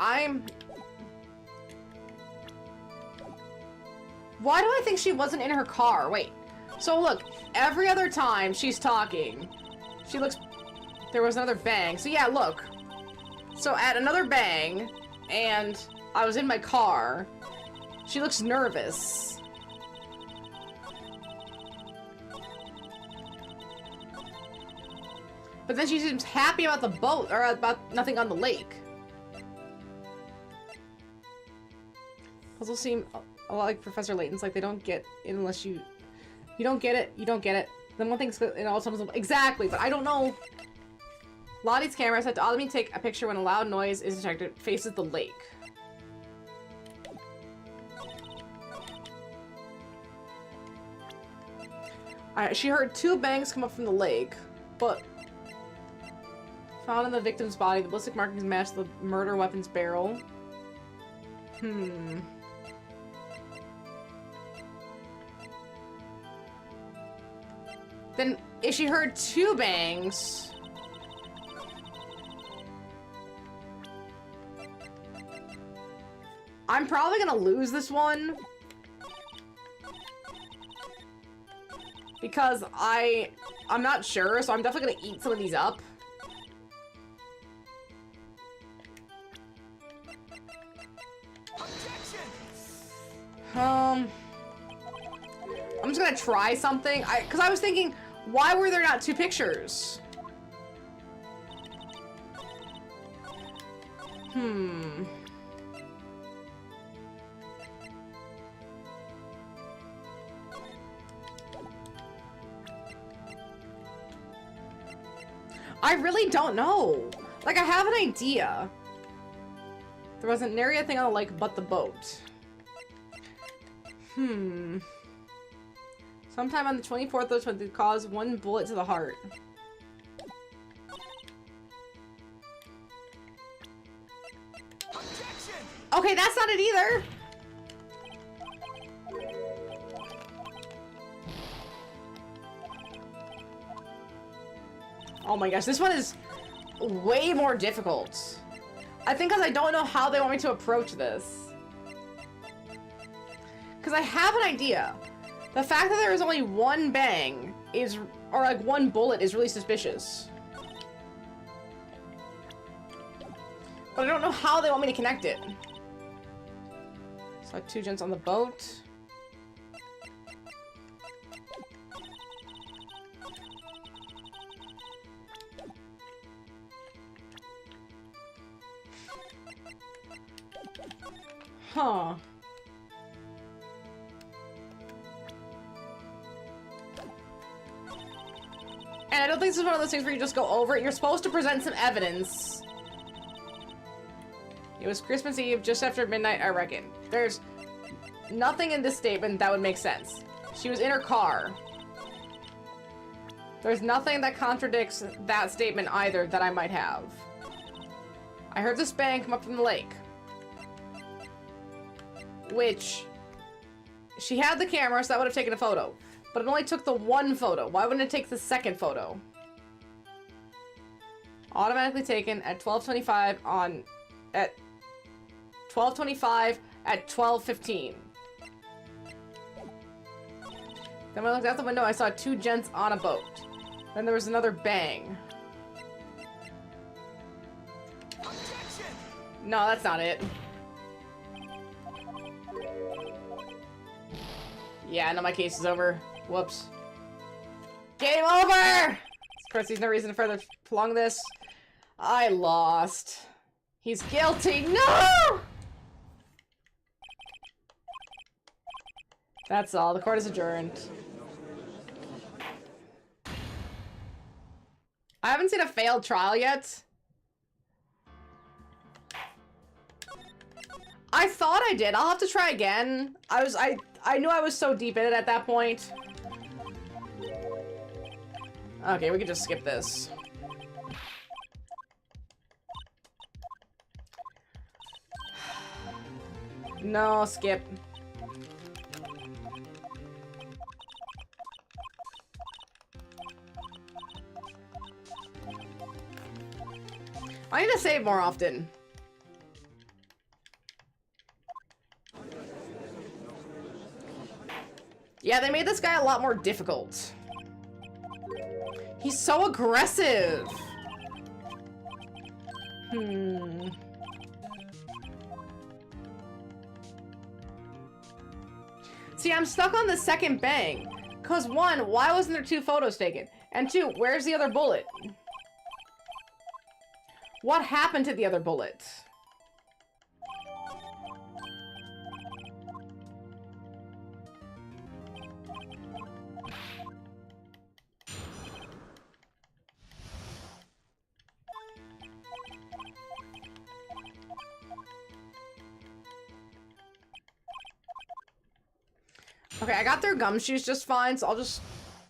Why do I think she wasn't in her car? Wait. So look, every other time she's talking, she looks... There was another bang. So yeah, look. So at another bang, and I was in my car, she looks nervous. But then she seems happy about the boat, or about nothing on the lake. Puzzles seem a lot like Professor Layton's, like they don't get it unless you don't get it, you don't get it. Then one thing's, and all someone's exactly, but I don't know. Lottie's camera set to automatically take a picture when a loud noise is detected, faces the lake. She heard 2 bangs come up from the lake, but found in the victim's body, the ballistic markings match the murder weapon's barrel. Then, if she heard 2 bangs... I'm probably gonna lose this one. Because I'm not sure, so I'm definitely gonna eat some of these up. I'm just gonna try something. Because I was thinking, why were there not 2 pictures? I really don't know. Like, I have an idea. There wasn't nary a thing on the lake but the boat. Sometime on the 24th of the 20th caused 1 bullet to the heart. Okay, that's not it either. Oh my gosh, this one is way more difficult. I think because I don't know how they want me to approach this. Because I have an idea. The fact that there is only 1 bang is, or like 1 bullet is really suspicious. But I don't know how they want me to connect it. So 2 gents on the boat. Huh. And I don't think this is one of those things where you just go over it. You're supposed to present some evidence. It was Christmas Eve, just after midnight, I reckon. There's nothing in this statement that would make sense. She was in her car. There's nothing that contradicts that statement either that I might have. I heard this bang come up from the lake. Which, she had the camera, so that would have taken a photo. But it only took the 1 photo. Why wouldn't it take the 2nd photo? Automatically taken at 12:25 on... at 12:25 at 12:15. Then when I looked out the window, I saw 2 gents on a boat. Then there was another bang. No, that's not it. Yeah, no, my case is over. Whoops. Game over! Of course, there's no reason to further prolong this. I lost. He's guilty. No! That's all. The court is adjourned. I haven't seen a failed trial yet. I thought I did. I'll have to try again. I knew I was so deep in it at that point. Okay, we can just skip this. No, skip. I need to save more often. Yeah, they made this guy a lot more difficult. He's so aggressive. See, I'm stuck on the second bang. Cause one, why wasn't there 2 photos taken? And 2, where's the other bullet? What happened to the other bullet? Okay, I got through Gumshoes just fine, so I'll just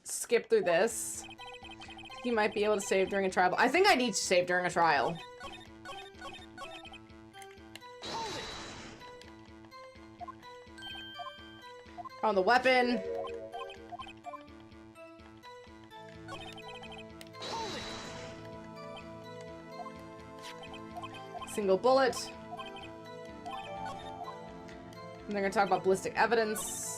skip through this. You might be able to save during a trial. I think I need to save during a trial. On the weapon. Single bullet. And they're gonna talk about ballistic evidence.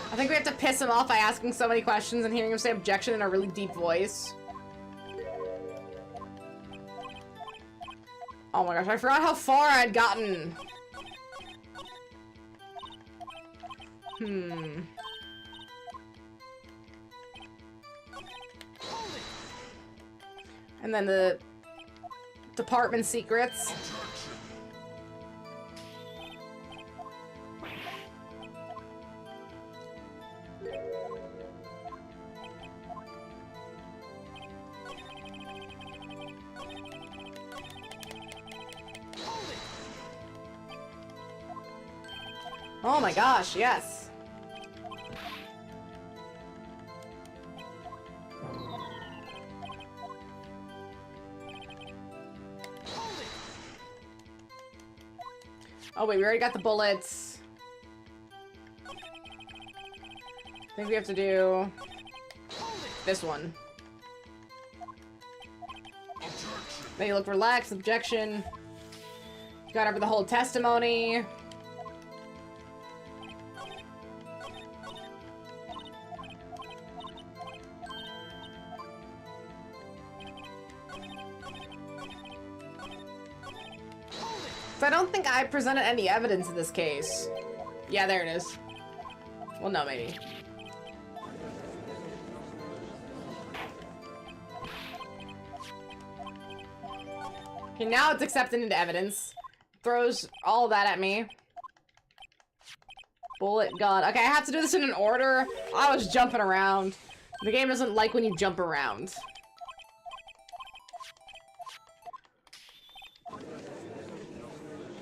I think we have to piss him off by asking so many questions and hearing him say objection in a really deep voice. Oh my gosh, I forgot how far I'd gotten. And then the department secrets. Oh my gosh, yes. Oh wait, we already got the bullets. I think we have to do this one. Then you look relaxed, objection. Got over the whole testimony. I don't think I presented any evidence in this case. Yeah, there it is. Well, no, maybe. Okay, now it's accepted into evidence. Throws all that at me. Bullet gun. Okay, I have to do this in an order. I was jumping around. The game doesn't like when you jump around.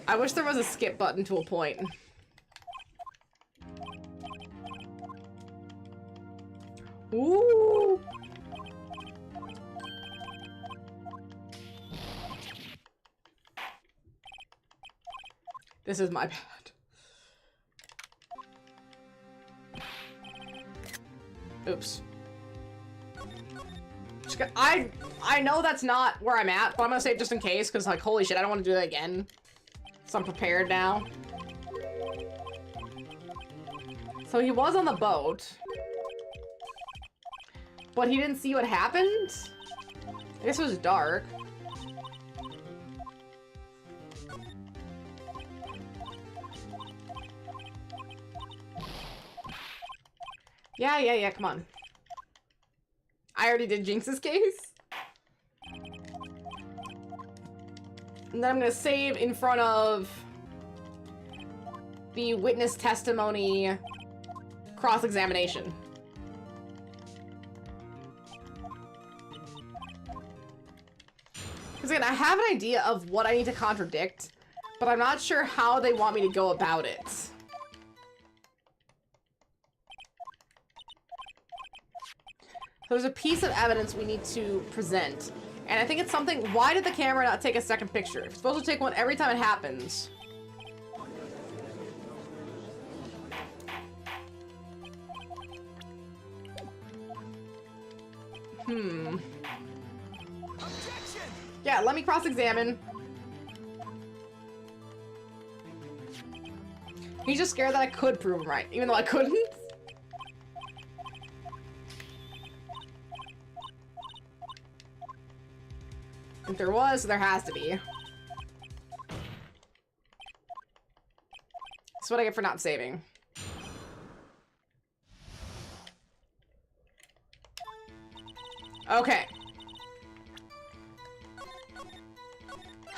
I wish there was a skip button to a point. Ooh. This is my bad. Oops. I know that's not where I'm at, but I'm gonna save just in case, because like, holy shit, I don't want to do that again. So I'm prepared now. So he was on the boat. But he didn't see what happened? I guess it was dark. Yeah, come on. I already did Jinx's case. And then I'm gonna save in front of the witness testimony cross-examination. Because again, I have an idea of what I need to contradict, but I'm not sure how they want me to go about it. So there's a piece of evidence we need to present. And I think it's something, why did the camera not take a second picture? It's supposed to take one every time it happens. Hmm. Yeah, let me cross-examine. He's just scared that I could prove him right, even though I couldn't. If there was, there has to be. That's what I get for not saving. Okay.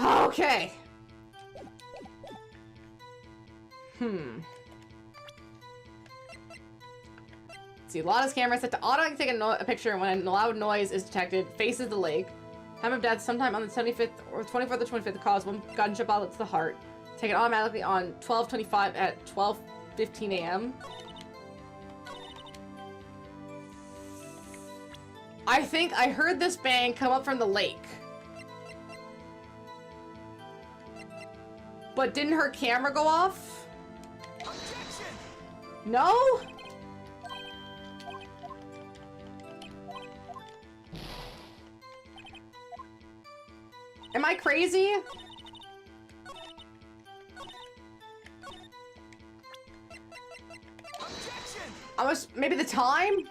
Okay. See, Lana's camera set to auto take a picture when a loud noise is detected, faces the lake. Time of death sometime on the 75th or 24th or 25th cause one gunshot bullet to the heart. Take it automatically on 12:25 at 12:15 a.m. I think I heard this bang come up from the lake. But didn't her camera go off? No? Am I crazy? Maybe the time?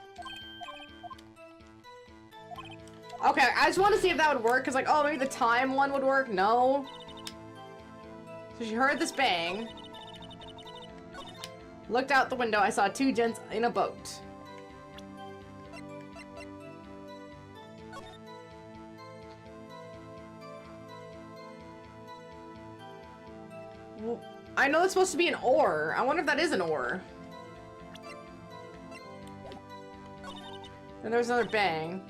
Okay, I just want to see if that would work, because like, oh, maybe the time one would work. No. So she heard this bang. Looked out the window, I saw two gents in a boat. Well, I know it's supposed to be an oar. I wonder if that is an oar. Then there was another bang.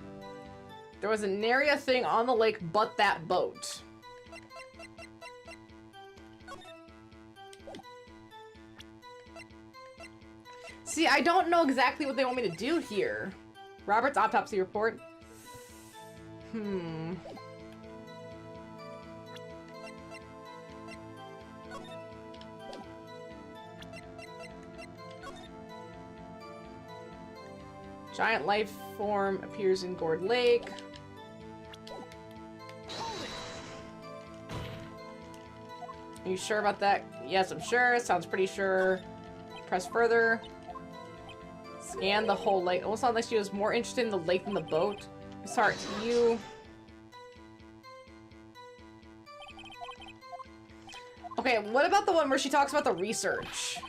There was a nary a thing on the lake but that boat. See, I don't know exactly what they want me to do here. Robert's autopsy report. Giant life form appears in Gourd Lake. Are you sure about that? Yes, I'm sure. Sounds pretty sure. Press further. Scan the whole lake. Almost sounds like she was more interested in the lake than the boat. Sorry, you. Okay, what about the one where she talks about the research?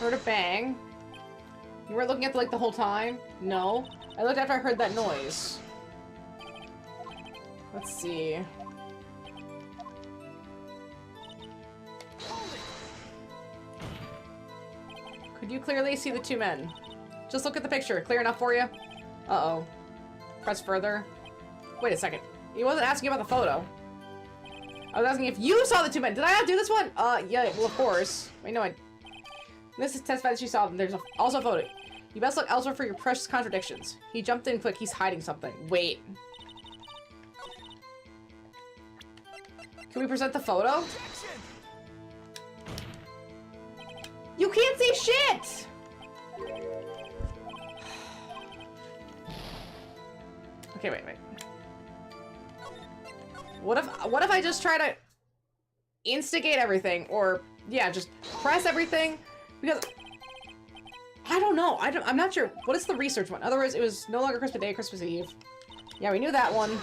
Heard a bang. You weren't looking at the lake the whole time? No. I looked after I heard that noise. Let's see. Could you clearly see the two men? Just look at the picture. Clear enough for you? Uh-oh. Press further. Wait a second. He wasn't asking about the photo. I was asking if you saw the two men. Did I not do this one? Yeah, well, of course. Wait, no, This is testified that she saw them. There's also a photo. You best look elsewhere for your precious contradictions. He jumped in quick. He's hiding something. Wait. Can we present the photo? You can't see shit! Okay, wait. What if I just try to instigate everything, or yeah, just press everything? Because I don't know. I'm not sure. What is the research one? In other words, it was no longer Christmas Day, Christmas Eve. Yeah, we knew that one.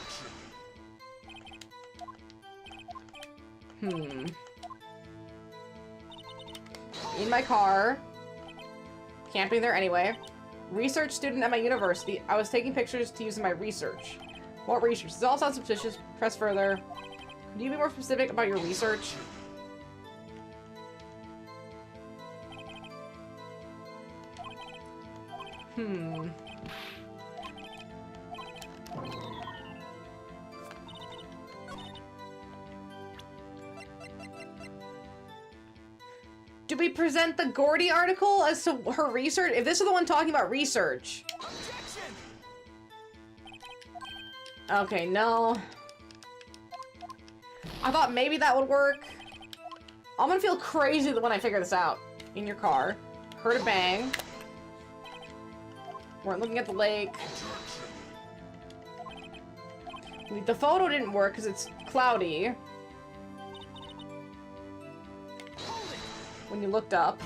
In my car. Camping there anyway. Research student at my university. I was taking pictures to use in my research. What research? This all sounds suspicious. Press further. Could you be more specific about your research? Do we present the Gordy article as to her research? If this is the one talking about research. Okay, no. I thought maybe that would work. I'm gonna feel crazy when I figure this out. In your car. Heard a bang. Weren't looking at the lake. The photo didn't work because it's cloudy. When you looked up.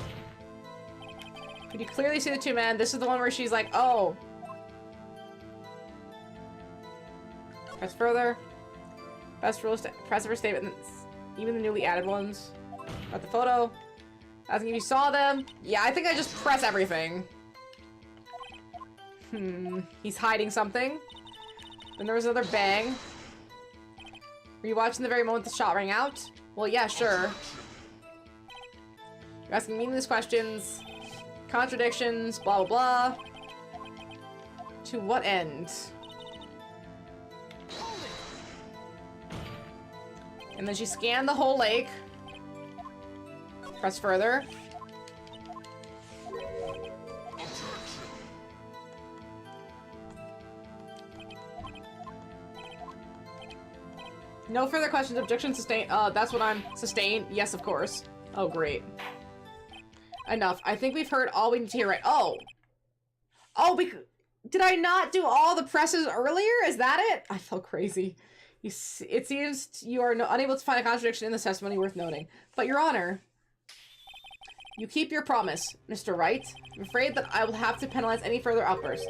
Could you clearly see the two men? This is the one where she's like, oh. Press further. Best rules to press for statements. Even the newly added ones. Got the photo. Asking if you saw them. Yeah, I think I just press everything. He's hiding something. Then there was another bang. Were you watching the very moment the shot rang out? Well, yeah, sure. You're asking meaningless questions. Contradictions, blah, blah, blah. To what end? And then she scanned the whole lake. Press further. No further questions. Objection sustained. That's what I'm sustained. Yes, of course. Oh, great. Enough. I think we've heard all we need to hear, right? Oh. Oh, did I not do all the presses earlier? Is that it? I felt crazy. It seems you are unable to find a contradiction in this testimony worth noting. But, Your Honor, you keep your promise, Mr. Wright. I'm afraid that I will have to penalize any further outbursts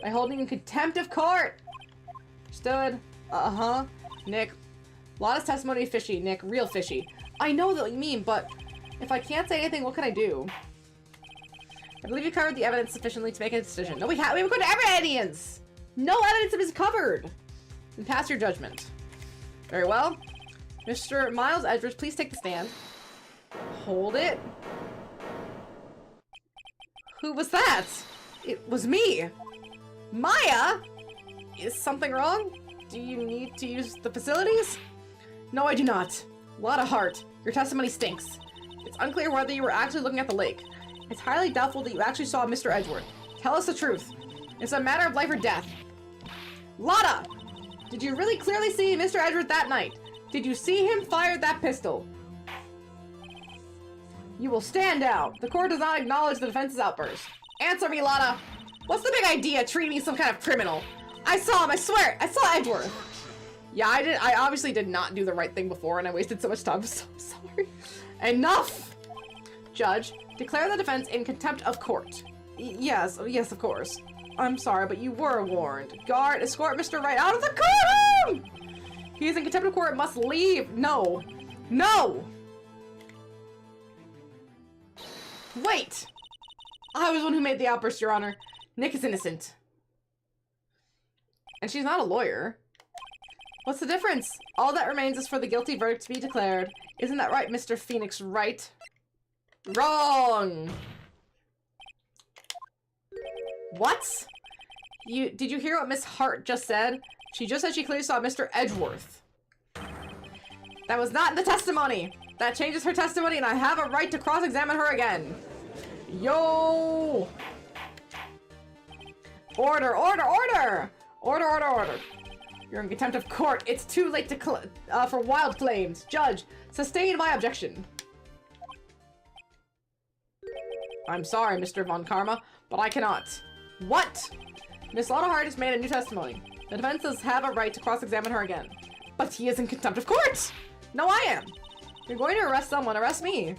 by holding you in contempt of court. Understood? Uh-huh. Nick. Lana's testimony is fishy, Nick. Real fishy. I know what you mean, but if I can't say anything, what can I do? I believe you covered the evidence sufficiently to make a decision. No, we haven't covered evidence! No evidence is covered! Then pass your judgment. Very well. Mr. Miles Edwards, please take the stand. Hold it. Who was that? It was me. Maya? Is something wrong? Do you need to use the facilities? No, I do not. Lotta Hart, your testimony stinks. It's unclear whether you were actually looking at the lake. It's highly doubtful that you actually saw Mr. Edgeworth. Tell us the truth. It's a matter of life or death. Lotta! Did you really clearly see Mr. Edgeworth that night? Did you see him fire that pistol? You will stand down. The court does not acknowledge the defense's outburst. Answer me, Lotta. What's the big idea treating me some kind of criminal? I saw him, I swear! I saw Edgeworth! Yeah, I obviously did not do the right thing before and I wasted so much time. I'm so sorry. Enough! Judge, declare the defense in contempt of court. Yes, of course. I'm sorry, but you were warned. Guard, escort Mr. Wright out of the courtroom! He is in contempt of court and must leave. No. No! Wait! I was the one who made the outburst, Your Honor. Nick is innocent. And she's not a lawyer. What's the difference? All that remains is for the guilty verdict to be declared. Isn't that right, Mr. Phoenix Wright? Wrong! What? Did you hear what Miss Hart just said? She just said she clearly saw Mr. Edgeworth. That was not in the testimony! That changes her testimony and I have a right to cross-examine her again. Yo! Order, order, order! Order, order, order. You're in contempt of court. It's too late to for wild claims. Judge, sustain my objection. I'm sorry, Mr. Von Karma, but I cannot. What? Miss Lotta Hart has made a new testimony. The defense does have a right to cross-examine her again. But he is in contempt of court! No, I am. You're going to arrest someone. Arrest me.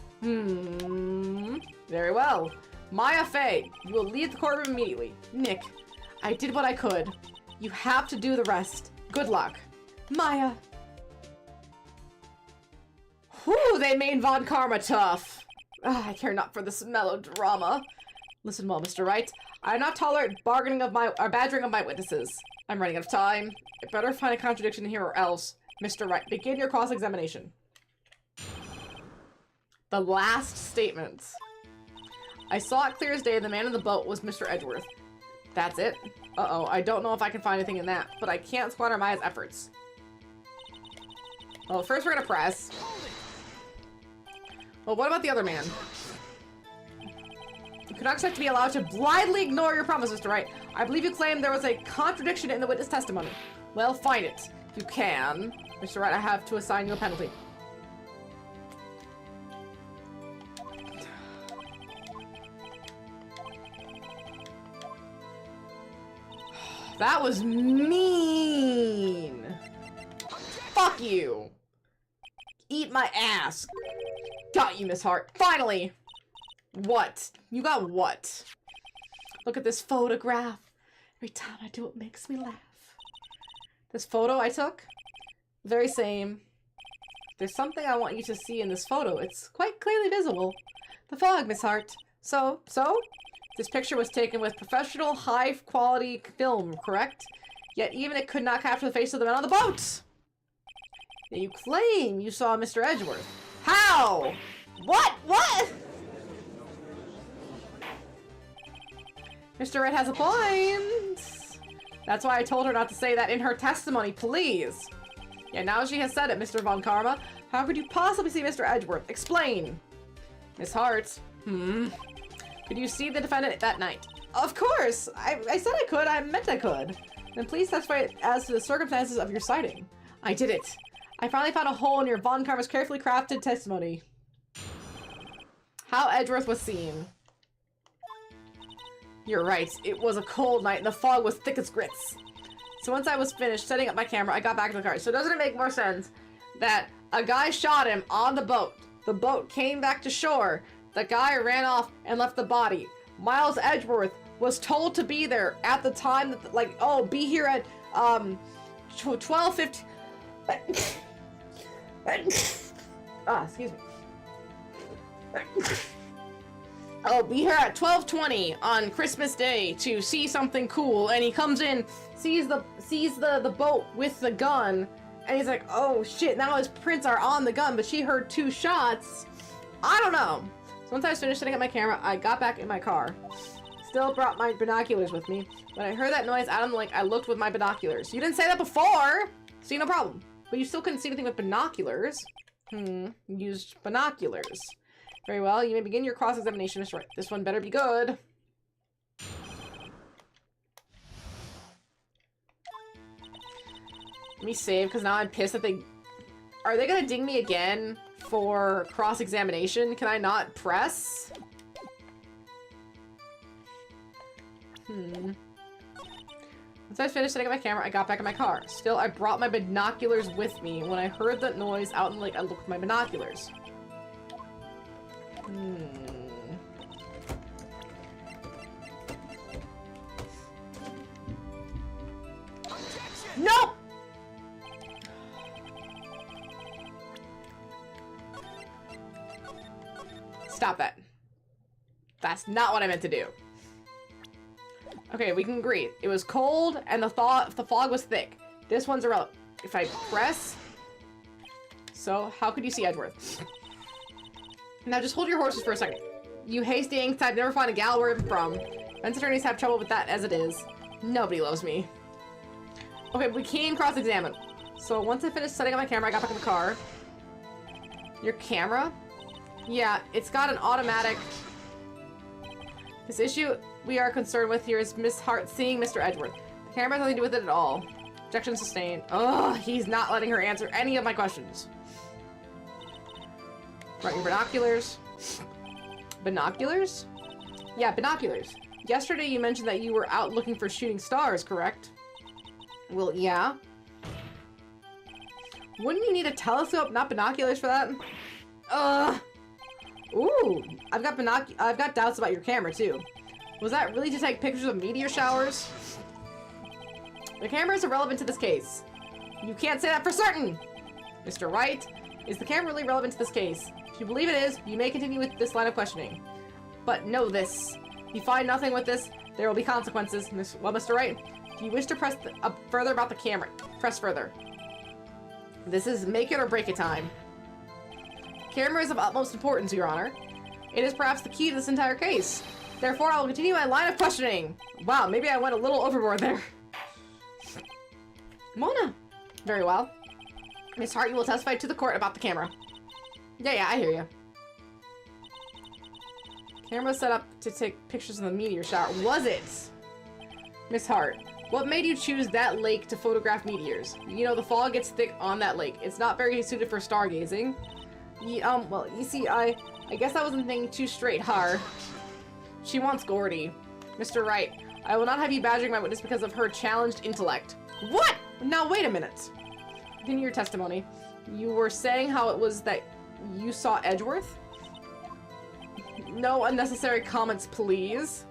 Very well. Maya Fey, you will leave the courtroom immediately. Nick, I did what I could. You have to do the rest. Good luck. Maya. Whew, they made Von Karma tough. I care not for this melodrama. Listen well, Mr. Wright. I do not tolerate badgering of my witnesses. I'm running out of time. I better find a contradiction here or else. Mr. Wright, begin your cross-examination. The last statement. I saw it clear as day the man in the boat was Mr. Edgeworth. That's it? Uh-oh, I don't know if I can find anything in that, but I can't squander Maya's efforts. Well, first we're gonna press. Well, what about the other man? You cannot expect to be allowed to blindly ignore your promise, Mr. Wright. I believe you claimed there was a contradiction in the witness testimony. Well, find it. You can. Mr. Wright, I have to assign you a penalty. That was mean. Fuck you. Eat my ass. Got you, Miss Hart. Finally. What? You got what? Look at this photograph. Every time I do it makes me laugh. This photo I took? Very same. There's something I want you to see in this photo. It's quite clearly visible. The fog, Miss Hart. So? This picture was taken with professional, high-quality film, correct? Yet even it could not capture the face of the man on the boat! Yet you claim you saw Mr. Edgeworth. How? What? What? Mr. Wright has a point. That's why I told her not to say that in her testimony, please. Yeah, now she has said it, Mr. Von Karma. How could you possibly see Mr. Edgeworth? Explain. Miss Hart. Could you see the defendant that night? Of course! I said I could. I meant I could. Then please testify as to the circumstances of your sighting. I did it. I finally found a hole in your Von Karma's carefully crafted testimony. How Edgeworth was seen. You're right. It was a cold night and the fog was thick as grits. So once I was finished setting up my camera, I got back to the car. So doesn't it make more sense that a guy shot him on the boat? The boat came back to shore. The guy ran off and left the body. Miles Edgeworth was told to be there at the time that, like, oh, be here at 12:50. Excuse me. Oh, be here at 12:20 on Christmas Day to see something cool. And he comes in, sees the boat with the gun, and he's like, oh shit, now his prints are on the gun, but she heard 2 shots. I don't know. So once I was finished setting up my camera, I got back in my car. Still brought my binoculars with me. When I heard that noise out on the lake, I looked with my binoculars. You didn't say that before! See, no problem. But you still couldn't see anything with binoculars. Used binoculars. Very well, you may begin your cross-examination, Mr. Wright. This one better be good. Let me save, because now I'm pissed that they... Are they gonna ding me again for cross-examination? Can I not press? Once I finished setting up my camera, I got back in my car. Still, I brought my binoculars with me. When I heard that noise out in the lake, I looked at my binoculars. Nope! Stop that. That's not what I meant to do. Okay, we can agree. It was cold and the fog was thick. This one's irrelevant. If I press... So, how could you see Edgeworth? Now just hold your horses for a second. You hasty ink type never find a gal where I'm from. Men's attorneys have trouble with that as it is. Nobody loves me. Okay, we can cross-examine. So once I finished setting up my camera, I got back in the car. Your camera? Yeah, it's got an automatic... This issue we are concerned with here is Miss Hart seeing Mr. Edgeworth. The camera has nothing to do with it at all. Objection sustained. Ugh, he's not letting her answer any of my questions. Brought your binoculars. Binoculars? Yeah, binoculars. Yesterday you mentioned that you were out looking for shooting stars, correct? Well, yeah. Wouldn't you need a telescope, not binoculars for that? Ooh, I've got doubts about your camera too. Was that really to take pictures of meteor showers? The camera is irrelevant to this case. You can't say that for certain! Mr. Wright, is the camera really relevant to this case? If you believe it is, you may continue with this line of questioning. But know this. If you find nothing with this, there will be consequences. Well, Mr. Wright, if you wish to press further about the camera, press further. This is make it or break it time. Camera is of utmost importance, Your Honor. It is perhaps the key to this entire case. Therefore, I will continue my line of questioning. Wow, maybe I went a little overboard there. Mona. Very well. Miss Hart, you will testify to the court about the camera. Yeah, I hear you. Camera set up to take pictures of the meteor shower. Was it? Miss Hart, What made you choose that lake to photograph meteors? You know, the fog gets thick on that lake. It's not very suited for stargazing. Well, you see, I guess I wasn't thinking too straight, huh? She wants Gordy. Mr. Wright, I will not have you badgering my witness because of her challenged intellect. What? Now, wait a minute. Continue your testimony. You were saying how it was that you saw Edgeworth? No unnecessary comments, please.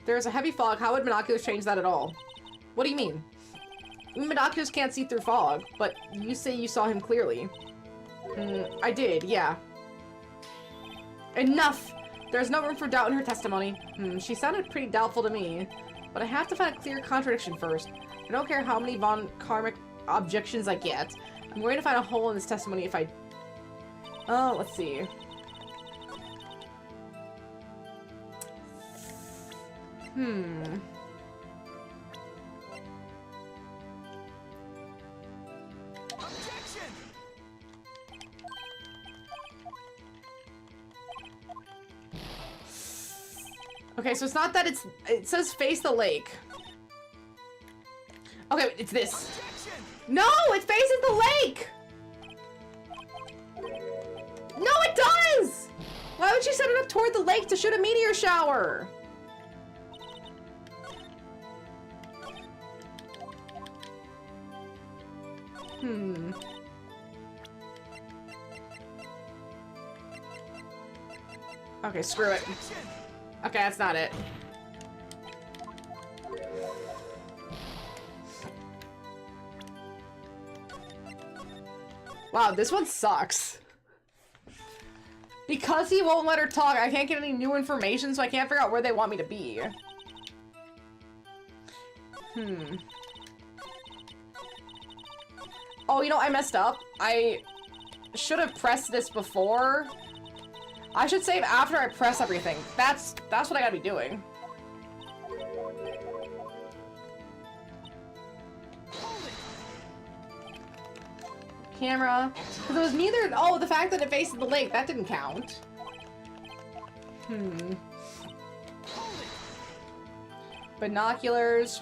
There's a heavy fog. How would binoculars change that at all? What do you mean? Binoculars can't see through fog, but you say you saw him clearly. I did, yeah. Enough! There's no room for doubt in her testimony. She sounded pretty doubtful to me, but I have to find a clear contradiction first. I don't care how many von Karmic objections I get. I'm going to find a hole in this testimony if I... Oh, let's see. Okay, so it's not that it says face the lake. Okay, it's this. No, it faces the lake! No, it does! Why would she set it up toward the lake to shoot a meteor shower? Okay, screw it. Okay, that's not it. Wow, this one sucks. Because he won't let her talk, I can't get any new information, so I can't figure out where they want me to be. Oh, you know, I messed up. I should have pressed this before. I should save after I press everything. That's what I gotta be doing. Camera. Because it was neither... Oh, the fact that it faces the lake, that didn't count. Binoculars.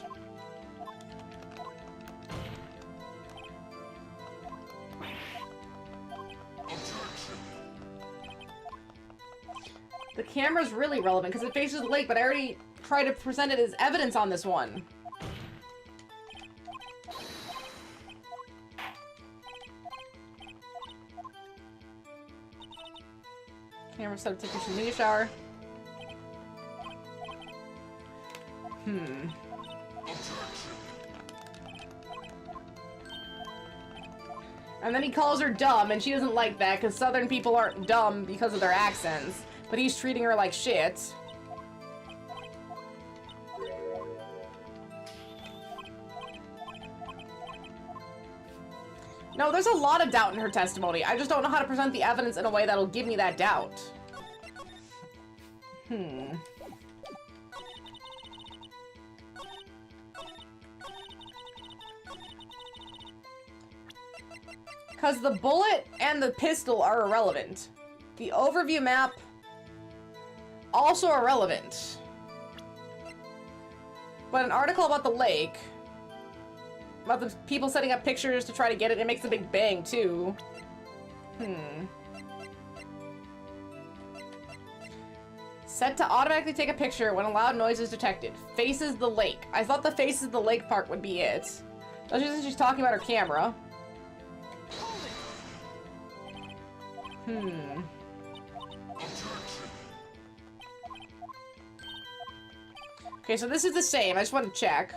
The camera's really relevant because it faces the lake, but I already tried to present it as evidence on this one. Camera set up to take a meteor shower. And then he calls her dumb, and she doesn't like that because Southern people aren't dumb because of their accents. But he's treating her like shit. No, there's a lot of doubt in her testimony. I just don't know how to present the evidence in a way that'll give me that doubt. Because the bullet and the pistol are irrelevant. The overview map... also irrelevant. But an article about the lake, about the people setting up pictures to try to get it, it makes a big bang too. Set to automatically take a picture when a loud noise is detected. Faces the lake. I thought the faces the lake part would be it. That's just she's talking about her camera. Okay, so this is the same. I just want to check.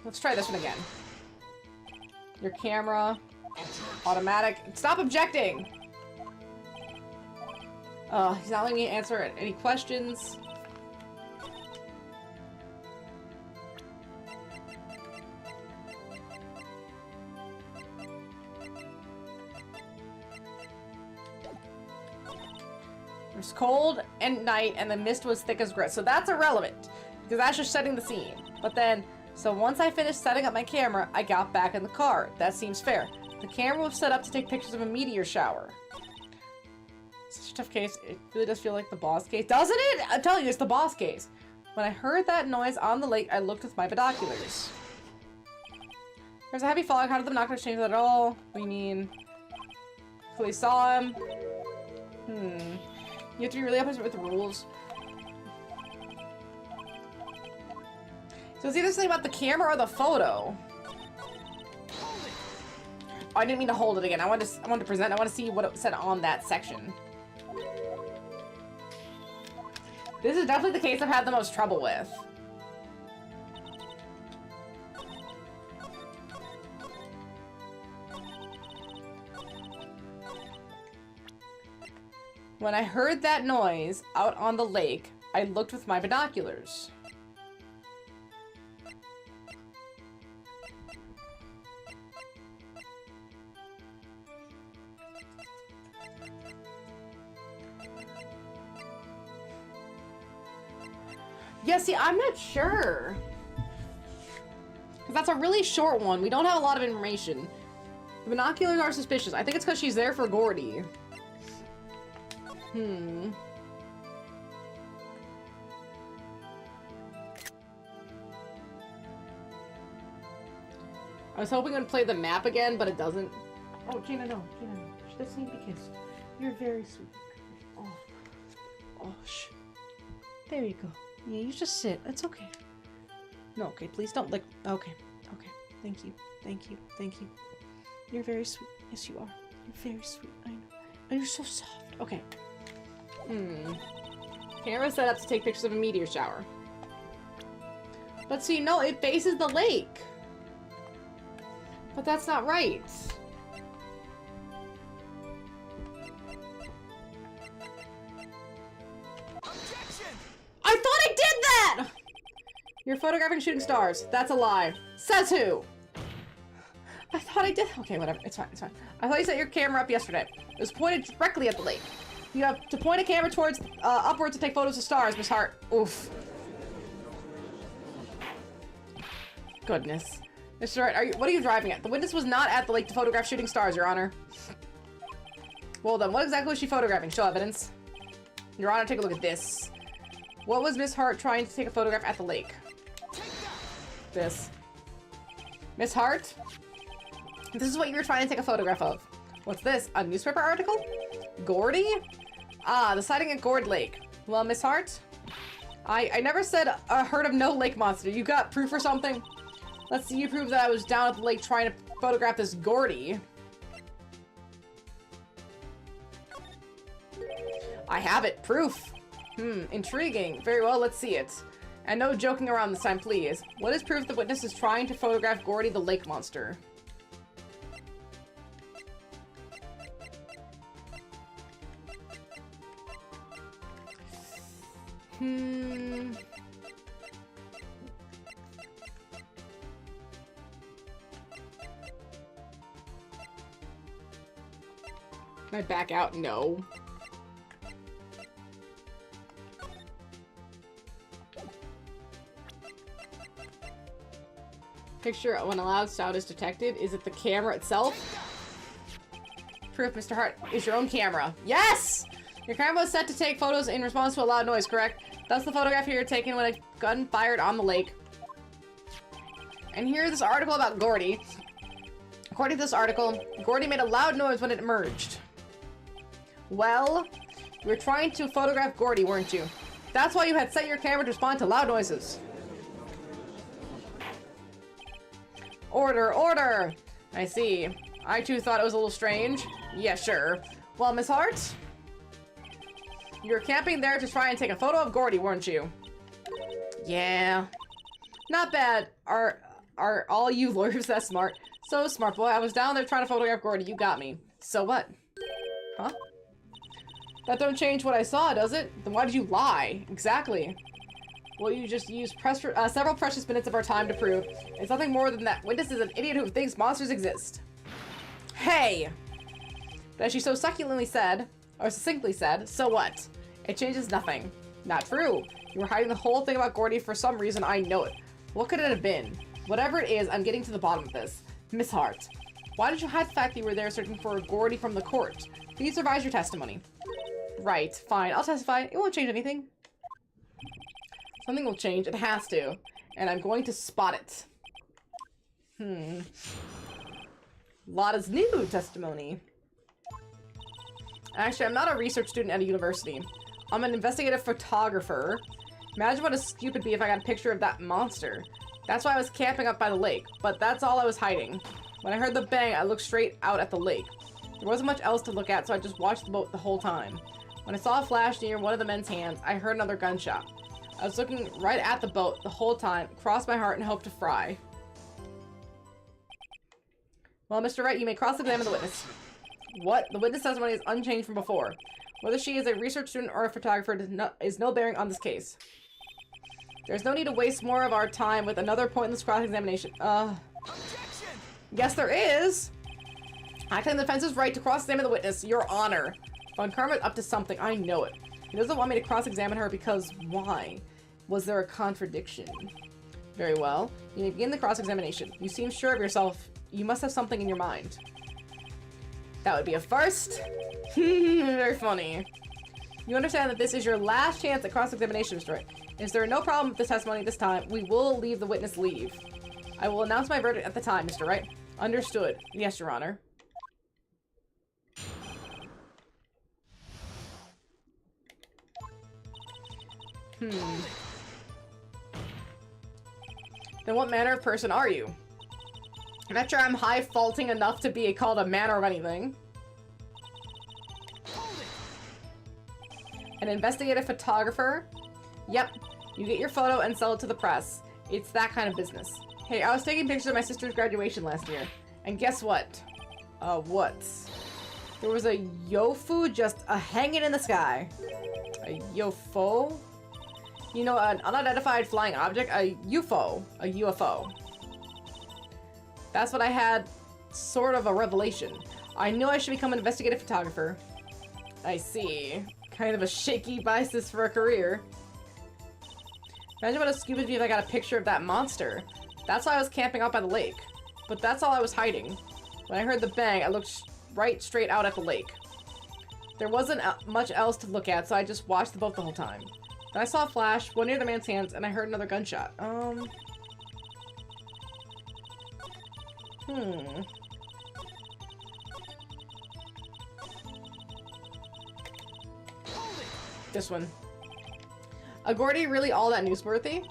Let's try this one again. Your camera. Automatic. Stop objecting! He's not letting me answer any questions. It was cold and night, and the mist was thick as grit. So that's irrelevant, because that's just setting the scene. But then, So once I finished setting up my camera, I got back in the car. That seems fair. The camera was set up to take pictures of a meteor shower. Such a tough case. It really does feel like the boss case. Doesn't it? I'm telling you, it's the boss case. When I heard that noise on the lake, I looked with my binoculars. There's a heavy fog. How did the binoculars change that at all? We mean... we saw him. You have to be really up with the rules. So it's either something about the camera or the photo. Oh, I didn't mean to hold it again. I wanted to present. I want to see what it said on that section. This is definitely the case I've had the most trouble with. When I heard that noise out on the lake, I looked with my binoculars. Yeah, see, I'm not sure. Because that's a really short one. We don't have a lot of information. The binoculars are suspicious. I think it's because she's there for Gordy. I was hoping it would play the map again, but it doesn't. Oh, Gina, no. Gina, no. She doesn't need to be kissed. You're very sweet. Oh. Oh, shh. There you go. Yeah, you just sit. That's okay. No, okay, please don't lick. Okay. Okay. Thank you. Thank you. Thank you. You're very sweet. Yes, you are. You're very sweet. I know. Oh, you're so soft. Okay. Camera set up to take pictures of a meteor shower. But see, no, it faces the lake. But that's not right. Objection! I thought I did that! You're photographing shooting stars. That's a lie. Says who? I thought I did. Okay, whatever. It's fine. It's fine. I thought you set your camera up yesterday. It was pointed directly at the lake. You have to point a camera towards upwards to take photos of stars, Miss Hart. Oof. Goodness. Mr. Wright, what are you driving at? The witness was not at the lake to photograph shooting stars, Your Honor. Well then, what exactly was she photographing? Show evidence. Your Honor, take a look at this. What was Miss Hart trying to take a photograph at the lake? This. Miss Hart? This is what you were trying to take a photograph of. What's this? A newspaper article? Gordy? Ah, the sighting at Gord Lake. Well, Miss Hart? I never said heard of no lake monster. You got proof or something? Let's see you prove that I was down at the lake trying to photograph this Gordy. I have it. Proof. Intriguing. Very well, let's see it. And no joking around this time, please. What is proof the witness is trying to photograph Gordy the lake monster? Can I back out? No. Picture when a loud sound is detected. Is it the camera itself? Proof, Mr. Hart, is your own camera. Yes! Your camera was set to take photos in response to a loud noise, correct? That's the photograph here taken when a gun fired on the lake. And here's this article about Gordy. According to this article, Gordy made a loud noise when it emerged. Well, you were trying to photograph Gordy, weren't you? That's why you had set your camera to respond to loud noises. Order, order! I see. I too thought it was a little strange. Yeah, sure. Well, Miss Hart? You were camping there to try and take a photo of Gordy, weren't you? Yeah. Not bad. Are all you lawyers that smart? So smart, boy. I was down there trying to photograph Gordy. You got me. So what? Huh? That don't change what I saw, does it? Then why did you lie? Exactly. Well, you just used several precious minutes of our time to prove. It's nothing more than that witness is an idiot who thinks monsters exist. Hey! But as she so succinctly said, so what? It changes nothing. Not true. You were hiding the whole thing about Gordy for some reason, I know it. What could it have been? Whatever it is, I'm getting to the bottom of this. Miss Hart, why did you hide the fact that you were there searching for Gordy from the court? Please revise your testimony. Right, fine, I'll testify. It won't change anything. Something will change, it has to. And I'm going to spot it. Lotta's new testimony. Actually, I'm not a research student at a university. I'm an investigative photographer. Imagine what a scoop it'd be if I got a picture of that monster. That's why I was camping up by the lake, but that's all I was hiding. When I heard the bang, I looked straight out at the lake. There wasn't much else to look at, so I just watched the boat the whole time. When I saw a flash near one of the men's hands, I heard another gunshot. I was looking right at the boat the whole time, crossed my heart and hoped to fry. Well, Mr. Wright, you may cross-examine the witness. What? The witness testimony is unchanged from before. Whether she is a research student or a photographer is no bearing on this case. There's no need to waste more of our time with another pointless cross-examination. Yes, there is! I claim the defense's right to cross-examine the witness, Your Honor. Von Karma's up to something, I know it. He doesn't want me to cross-examine her because why? Was there a contradiction? Very well. You may begin the cross-examination. You seem sure of yourself. You must have something in your mind. That would be a first. Very funny. You understand that this is your last chance at cross-examination, Mr. Wright. Is there no problem with this testimony this time? We will leave the witness leave. I will announce my verdict at the time, Mr. Wright. Understood. Yes, Your Honor. Then what manner of person are you? I'm not sure I'm high-faulting enough to be called a manner of anything. An investigative photographer? Yep. You get your photo and sell it to the press. It's that kind of business. Hey, I was taking pictures of my sister's graduation last year. And guess what? What? There was a yofu just hanging in the sky. A yofo? You know, an unidentified flying object? A UFO. A UFO. That's what I had, sort of a revelation. I knew I should become an investigative photographer. I see. Kind of a shaky basis for a career. Imagine what a scoop would be if I got a picture of that monster. That's why I was camping out by the lake. But that's all I was hiding. When I heard the bang, I looked right straight out at the lake. There wasn't much else to look at, so I just watched the boat the whole time. Then I saw a flash, one near the man's hands, and I heard another gunshot. This one. A Gordy really all that newsworthy?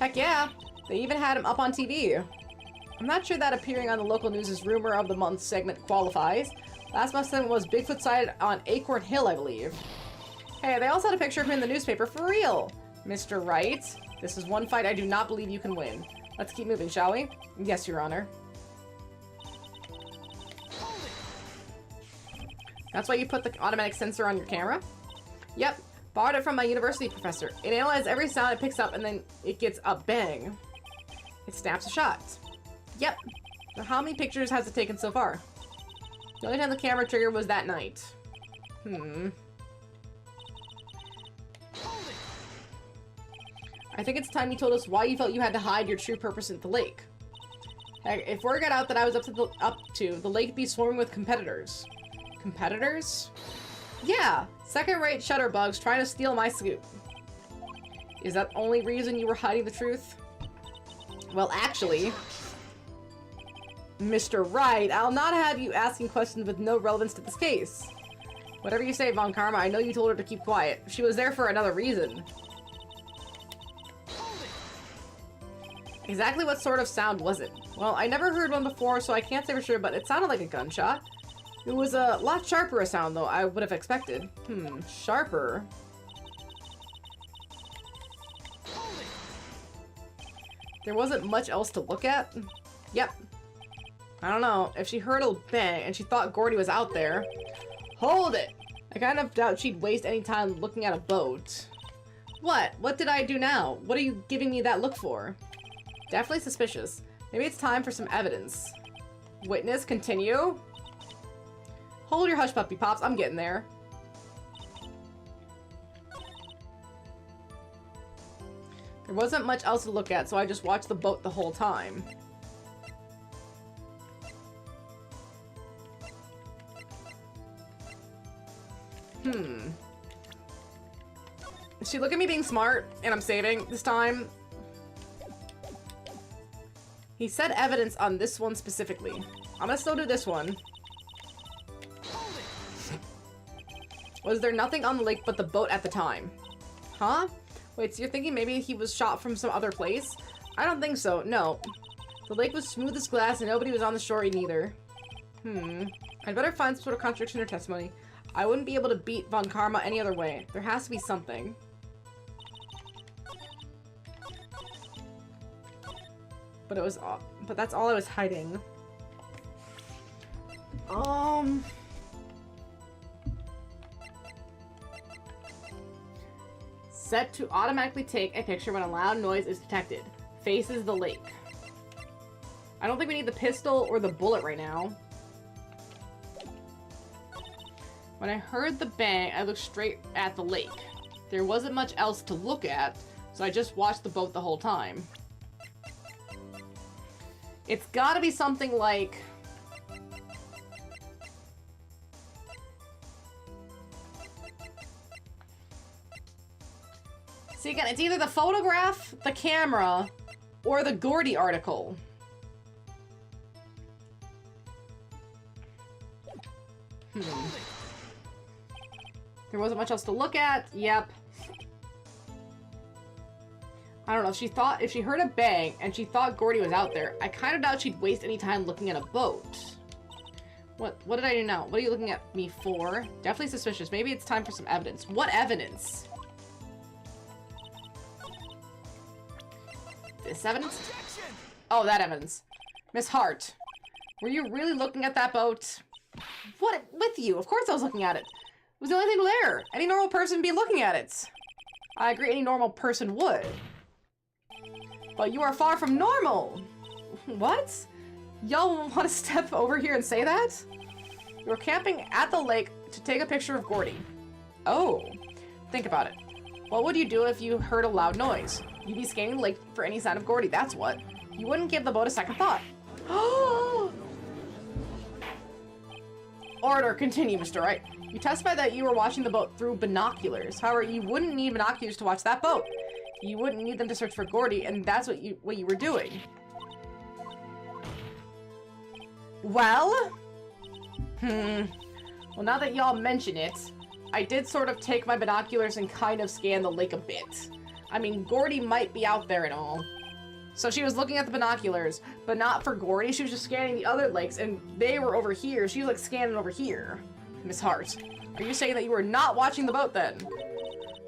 Heck yeah! They even had him up on TV. I'm not sure that appearing on the local news' Rumor of the Month segment qualifies. Last month's segment was Bigfoot sighted on Acorn Hill, I believe. Hey, they also had a picture of him in the newspaper for real! Mr. Wright, this is one fight I do not believe you can win. Let's keep moving, shall we? Yes, Your Honor. That's why you put the automatic sensor on your camera? Yep. Borrowed it from my university professor. It analyzes every sound it picks up and then it gets a bang. It snaps a shot. Yep. Now how many pictures has it taken so far? The only time the camera trigger was that night. I think it's time you told us why you felt you had to hide your true purpose at the lake. Heck, if word got out that I was up to the lake be swarming with competitors. Competitors? Yeah, second-rate shutterbugs trying to steal my scoop. Is that the only reason you were hiding the truth? Well, actually, Mr. Wright, I'll not have you asking questions with no relevance to this case. Whatever you say, Von Karma, I know you told her to keep quiet. She was there for another reason. Exactly what sort of sound was it? Well, I never heard one before, so I can't say for sure, but it sounded like a gunshot. It was a lot sharper a sound, though, I would have expected. Sharper. There wasn't much else to look at? Yep. I don't know. If she heard a bang and she thought Gordy was out there... Hold it! I kind of doubt she'd waste any time looking at a boat. What? What did I do now? What are you giving me that look for? Definitely suspicious. Maybe it's time for some evidence. Witness, continue. Hold your hush puppy, Pops. I'm getting there. There wasn't much else to look at, so I just watched the boat the whole time. Does she look at me being smart and I'm saving this time? He said evidence on this one specifically. I'm gonna still do this one. Was there nothing on the lake but the boat at the time? Huh? Wait, so you're thinking maybe he was shot from some other place? I don't think so, no. The lake was smooth as glass and nobody was on the shore either. I'd better find some sort of contradiction or testimony. I wouldn't be able to beat Von Karma any other way. There has to be something. But that's all I was hiding. Set to automatically take a picture when a loud noise is detected. Faces the lake. I don't think we need the pistol or the bullet right now. When I heard the bang, I looked straight at the lake. There wasn't much else to look at, so I just watched the boat the whole time. It's gotta be something like... See, again, it's either the photograph, the camera, or the Gordy article. There wasn't much else to look at. Yep. I don't know, if she heard a bang and she thought Gordy was out there, I kind of doubt she'd waste any time looking at a boat. What did I do now? What are you looking at me for? Definitely suspicious. Maybe it's time for some evidence. What evidence? This evidence? Oh, that evidence. Miss Hart, were you really looking at that boat? What with you? Of course I was looking at it. It was the only thing there. Any normal person would be looking at it. I agree, any normal person would. But you are far from normal. What? Y'all want to step over here and say that? You were camping at the lake to take a picture of Gordy. Oh, think about it. What would you do if you heard a loud noise? You'd be scanning the lake for any sign of Gordy, that's what. You wouldn't give the boat a second thought. Order, continue, Mr. Wright. You testified that you were watching the boat through binoculars. However, you wouldn't need binoculars to watch that boat. You wouldn't need them to search for Gordy, and that's what you were doing. Well? Well, now that y'all mention it, I did sort of take my binoculars and kind of scan the lake a bit. I mean, Gordy might be out there and all. So she was looking at the binoculars, but not for Gordy. She was just scanning the other lakes, and they were over here. She was like scanning over here. Miss Hart, are you saying that you were not watching the boat then?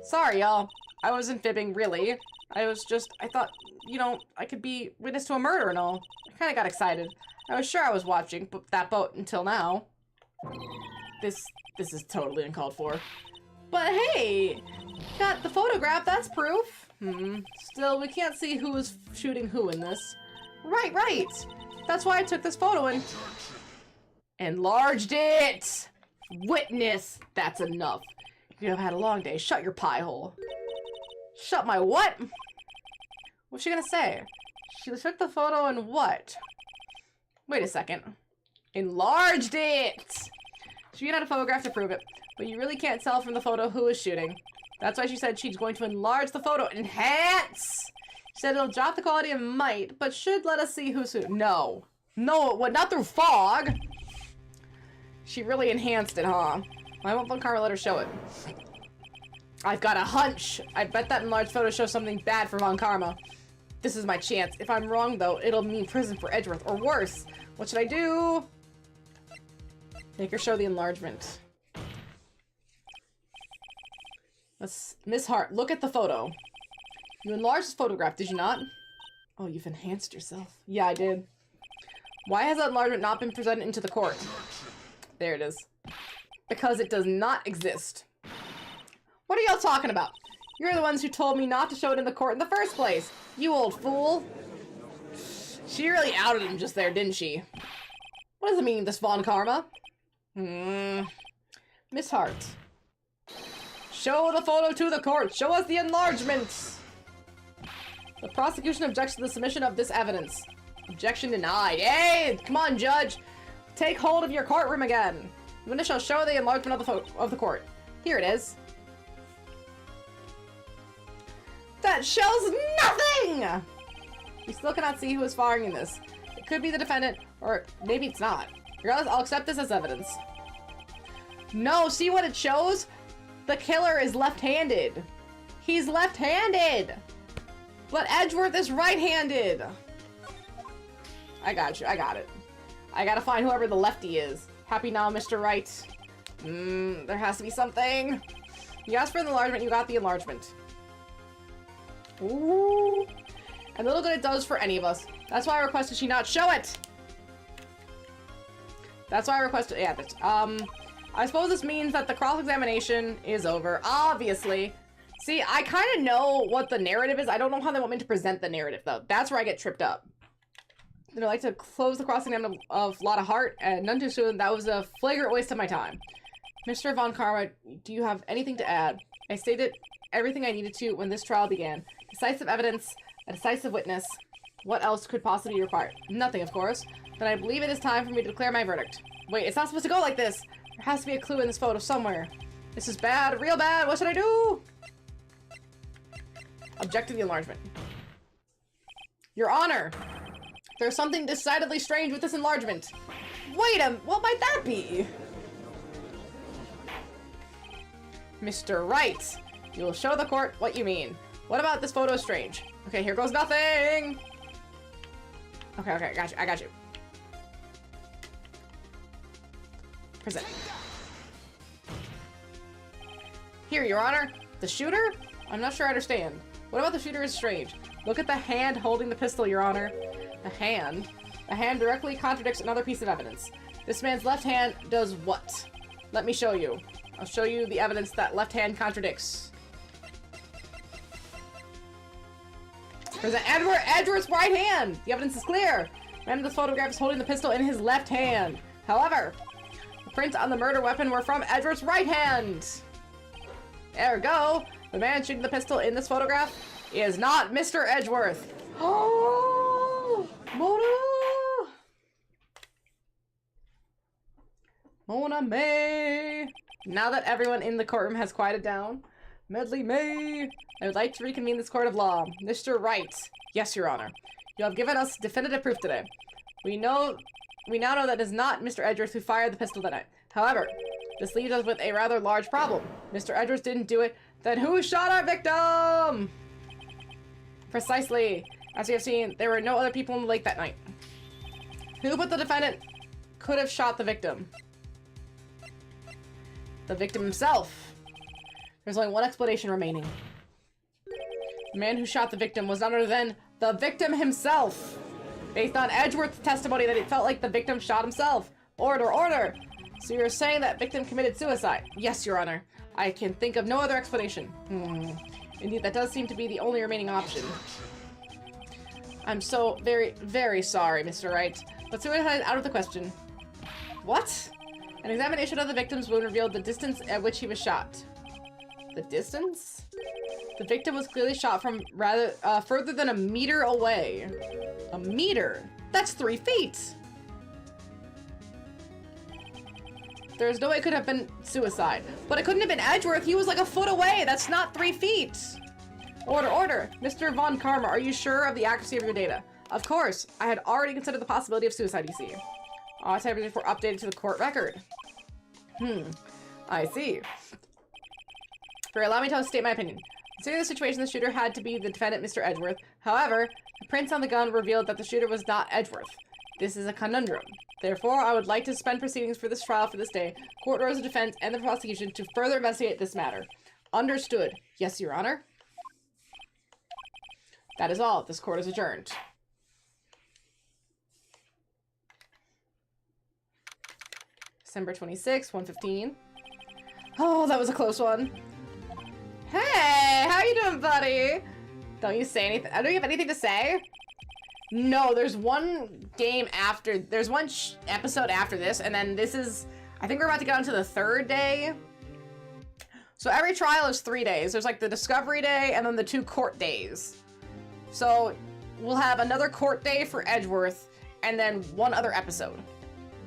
Sorry, y'all. I wasn't fibbing, really. I thought, you know, I could be witness to a murder and all. I kind of got excited. I was sure I was watching that boat until now. This is totally uncalled for. But hey, got the photograph, that's proof. Still, we can't see who was shooting who in this. Right. That's why I took this photo and enlarged it. Witness, that's enough. You have had a long day. Shut your pie hole. Shut my what? What's she gonna say? She took the photo and what? Wait a second. Enlarged it! She had a photograph to prove it, but you really can't tell from the photo who is shooting. That's why she said she's going to enlarge the photo. Enhance! She said it'll drop the quality of might, but should let us see who's who. No, it would not through fog! She really enhanced it, huh? Why won't Von Karma let her show it? I've got a hunch. I bet that enlarged photo shows something bad for Von Karma. This is my chance. If I'm wrong, though, it'll mean prison for Edgeworth, or worse. What should I do? Make her show the enlargement. Miss Hart, look at the photo. You enlarged this photograph, did you not? Oh, you've enhanced yourself. Yeah, I did. Why has that enlargement not been presented into the court? There it is. Because it does not exist. What are y'all talking about? You're the ones who told me not to show it in the court in the first place. You old fool. She really outed him just there, didn't she? What does it mean, this Von Karma? Miss Hart. Show the photo to the court. Show us the enlargement. The prosecution objects to the submission of this evidence. Objection denied. Yay! Come on, judge. Take hold of your courtroom again. The witness shall show the enlargement of the court. Here it is. That shows nothing! We still cannot see who is firing in this. It could be the defendant, or maybe it's not. Regardless, I'll accept this as evidence. No, see what it shows? The killer is left-handed. He's left-handed! But Edgeworth is right-handed! I got you, I got it. I gotta find whoever the lefty is. Happy now, Mr. Wright. There has to be something. You asked for the enlargement, you got the enlargement. Ooh. And little good it does for any of us. That's why I requested she not show it! That's why I requested, yeah, that's, I suppose this means that the cross-examination is over, obviously. See, I kind of know what the narrative is. I don't know how they want me to present the narrative, though. That's where I get tripped up. They'd like to close the cross-examination of Lotta Hart, and none too soon. That was a flagrant waste of my time. Mr. Von Karma, do you have anything to add? I stated everything I needed to when this trial began. Decisive evidence, a decisive witness. What else could possibly be required? Nothing, of course. Then I believe it is time for me to declare my verdict. Wait, it's not supposed to go like this. There has to be a clue in this photo somewhere. This is bad, real bad. What should I do? Object to the enlargement. Your Honor, there's something decidedly strange with this enlargement. Wait a, what might that be? Mr. Wright, you will show the court what you mean. What about this photo is strange? Okay, here goes nothing. Okay, I got you. Present. Here, Your Honor. The shooter? I'm not sure I understand. What about the shooter is strange? Look at the hand holding the pistol, Your Honor. The hand? The hand directly contradicts another piece of evidence. This man's left hand does what? Let me show you. I'll show you the evidence that left hand contradicts. Present Edward's right hand! The evidence is clear! The man in this photograph is holding the pistol in his left hand. However, the prints on the murder weapon were from Edward's right hand! Ergo, the man shooting the pistol in this photograph is not Mr. Edgeworth. Oh! Mona May! Now that everyone in the courtroom has quieted down, Medley May, I would like to reconvene this court of law. Mr. Wright. Yes, Your Honor. You have given us definitive proof today. We now know that it is not Mr. Edgeworth who fired the pistol that night. However, this leaves us with a rather large problem. Mr. Edgeworth didn't do it. Then who shot our victim? Precisely. As you have seen, there were no other people in the lake that night. Who but the defendant could have shot the victim? The victim himself. There's only one explanation remaining. The man who shot the victim was none other than the victim himself. Based on Edgeworth's testimony that it felt like the victim shot himself. Order, order! So you're saying that victim committed suicide? Yes, Your Honor. I can think of no other explanation. Indeed, that does seem to be the only remaining option. I'm so very, very sorry, Mr. Wright, but suicide is out of the question. What? An examination of the victim's wound revealed the distance at which he was shot. The distance? The victim was clearly shot from rather further than a meter away. A meter? That's 3 feet! There's no way it could have been suicide. But it couldn't have been Edgeworth. He was like a foot away. That's not 3 feet. Order, order. Mr. Von Karma, are you sure of the accuracy of your data? Of course. I had already considered the possibility of suicide, you see. All types were updated to the court record. I see. Allow me to state my opinion. Considering the situation, the shooter had to be the defendant, Mr. Edgeworth. However, the prints on the gun revealed that the shooter was not Edgeworth. This is a conundrum. Therefore, I would like to suspend proceedings for this trial for this day. Court orders the defense and the prosecution to further investigate this matter. Understood. Yes, Your Honor. That is all. This court is adjourned. December 26, 1:15. Oh, that was a close one. Hey, how you doing, buddy? Don't you say anything? Don't you have anything to say? No, there's one game after, there's one episode after this, and then this is, I think we're about to get on to the 3rd day. So every trial is 3 days. There's like the discovery day and then the 2 court days. So we'll have another court day for Edgeworth, and then one other episode.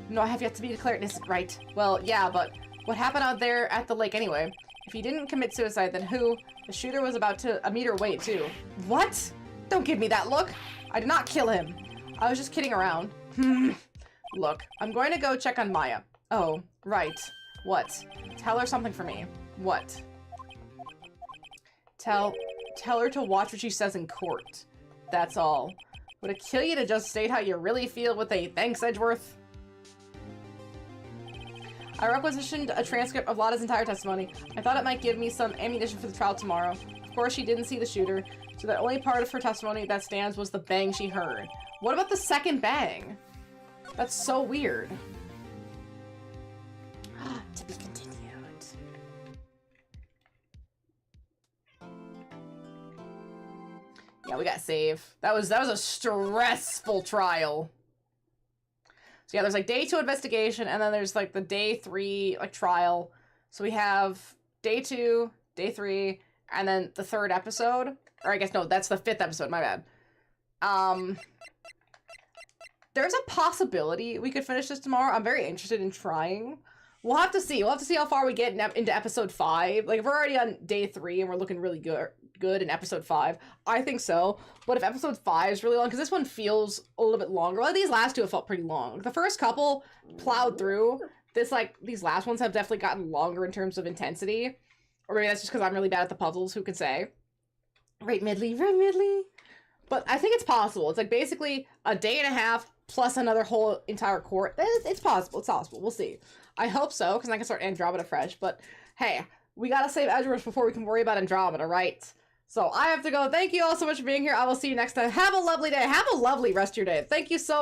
No, I have yet to be declared innocent, right? Well, yeah, but what happened out there at the lake anyway? If he didn't commit suicide, then who? The shooter was about to a meter away, too. What? Don't give me that look. I did not kill him. I was just kidding around. Look, I'm going to go check on Maya. Oh, right. What? Tell her something for me. What? Tell her to watch what she says in court. That's all. Would it kill you to just state how you really feel with a thanks, Edgeworth? I requisitioned a transcript of Lotta's entire testimony. I thought it might give me some ammunition for the trial tomorrow. Of course, she didn't see the shooter, so the only part of her testimony that stands was the bang she heard. What about the second bang? That's so weird. To be continued. Yeah, we got save. That was a stressful trial. So yeah, there's like day 2 investigation, and then there's like the day 3 like trial. So we have day 2, day 3, and then the 3rd episode. Or I guess no, that's the 5th episode, my bad. There's a possibility we could finish this tomorrow. I'm very interested in trying. We'll have to see. We'll have to see how far we get into episode 5. Like, if we're already on day 3 and we're looking really good in episode 5, I think so. But if episode 5 is really long, because this one feels a little bit longer. Well, these last 2 have felt pretty long. The first couple plowed through. These last ones have definitely gotten longer in terms of intensity. Or maybe that's just because I'm really bad at the puzzles, who can say? Right, Midley. But I think it's possible. It's like basically a day and a half plus another whole entire court. It's possible. It's possible. We'll see. I hope so, because I can start Andromeda fresh. But hey, we gotta save Edgeworth before we can worry about Andromeda, right? So I have to go. Thank you all so much for being here. I will see you next time. Have a lovely day. Have a lovely rest of your day. Thank you so much.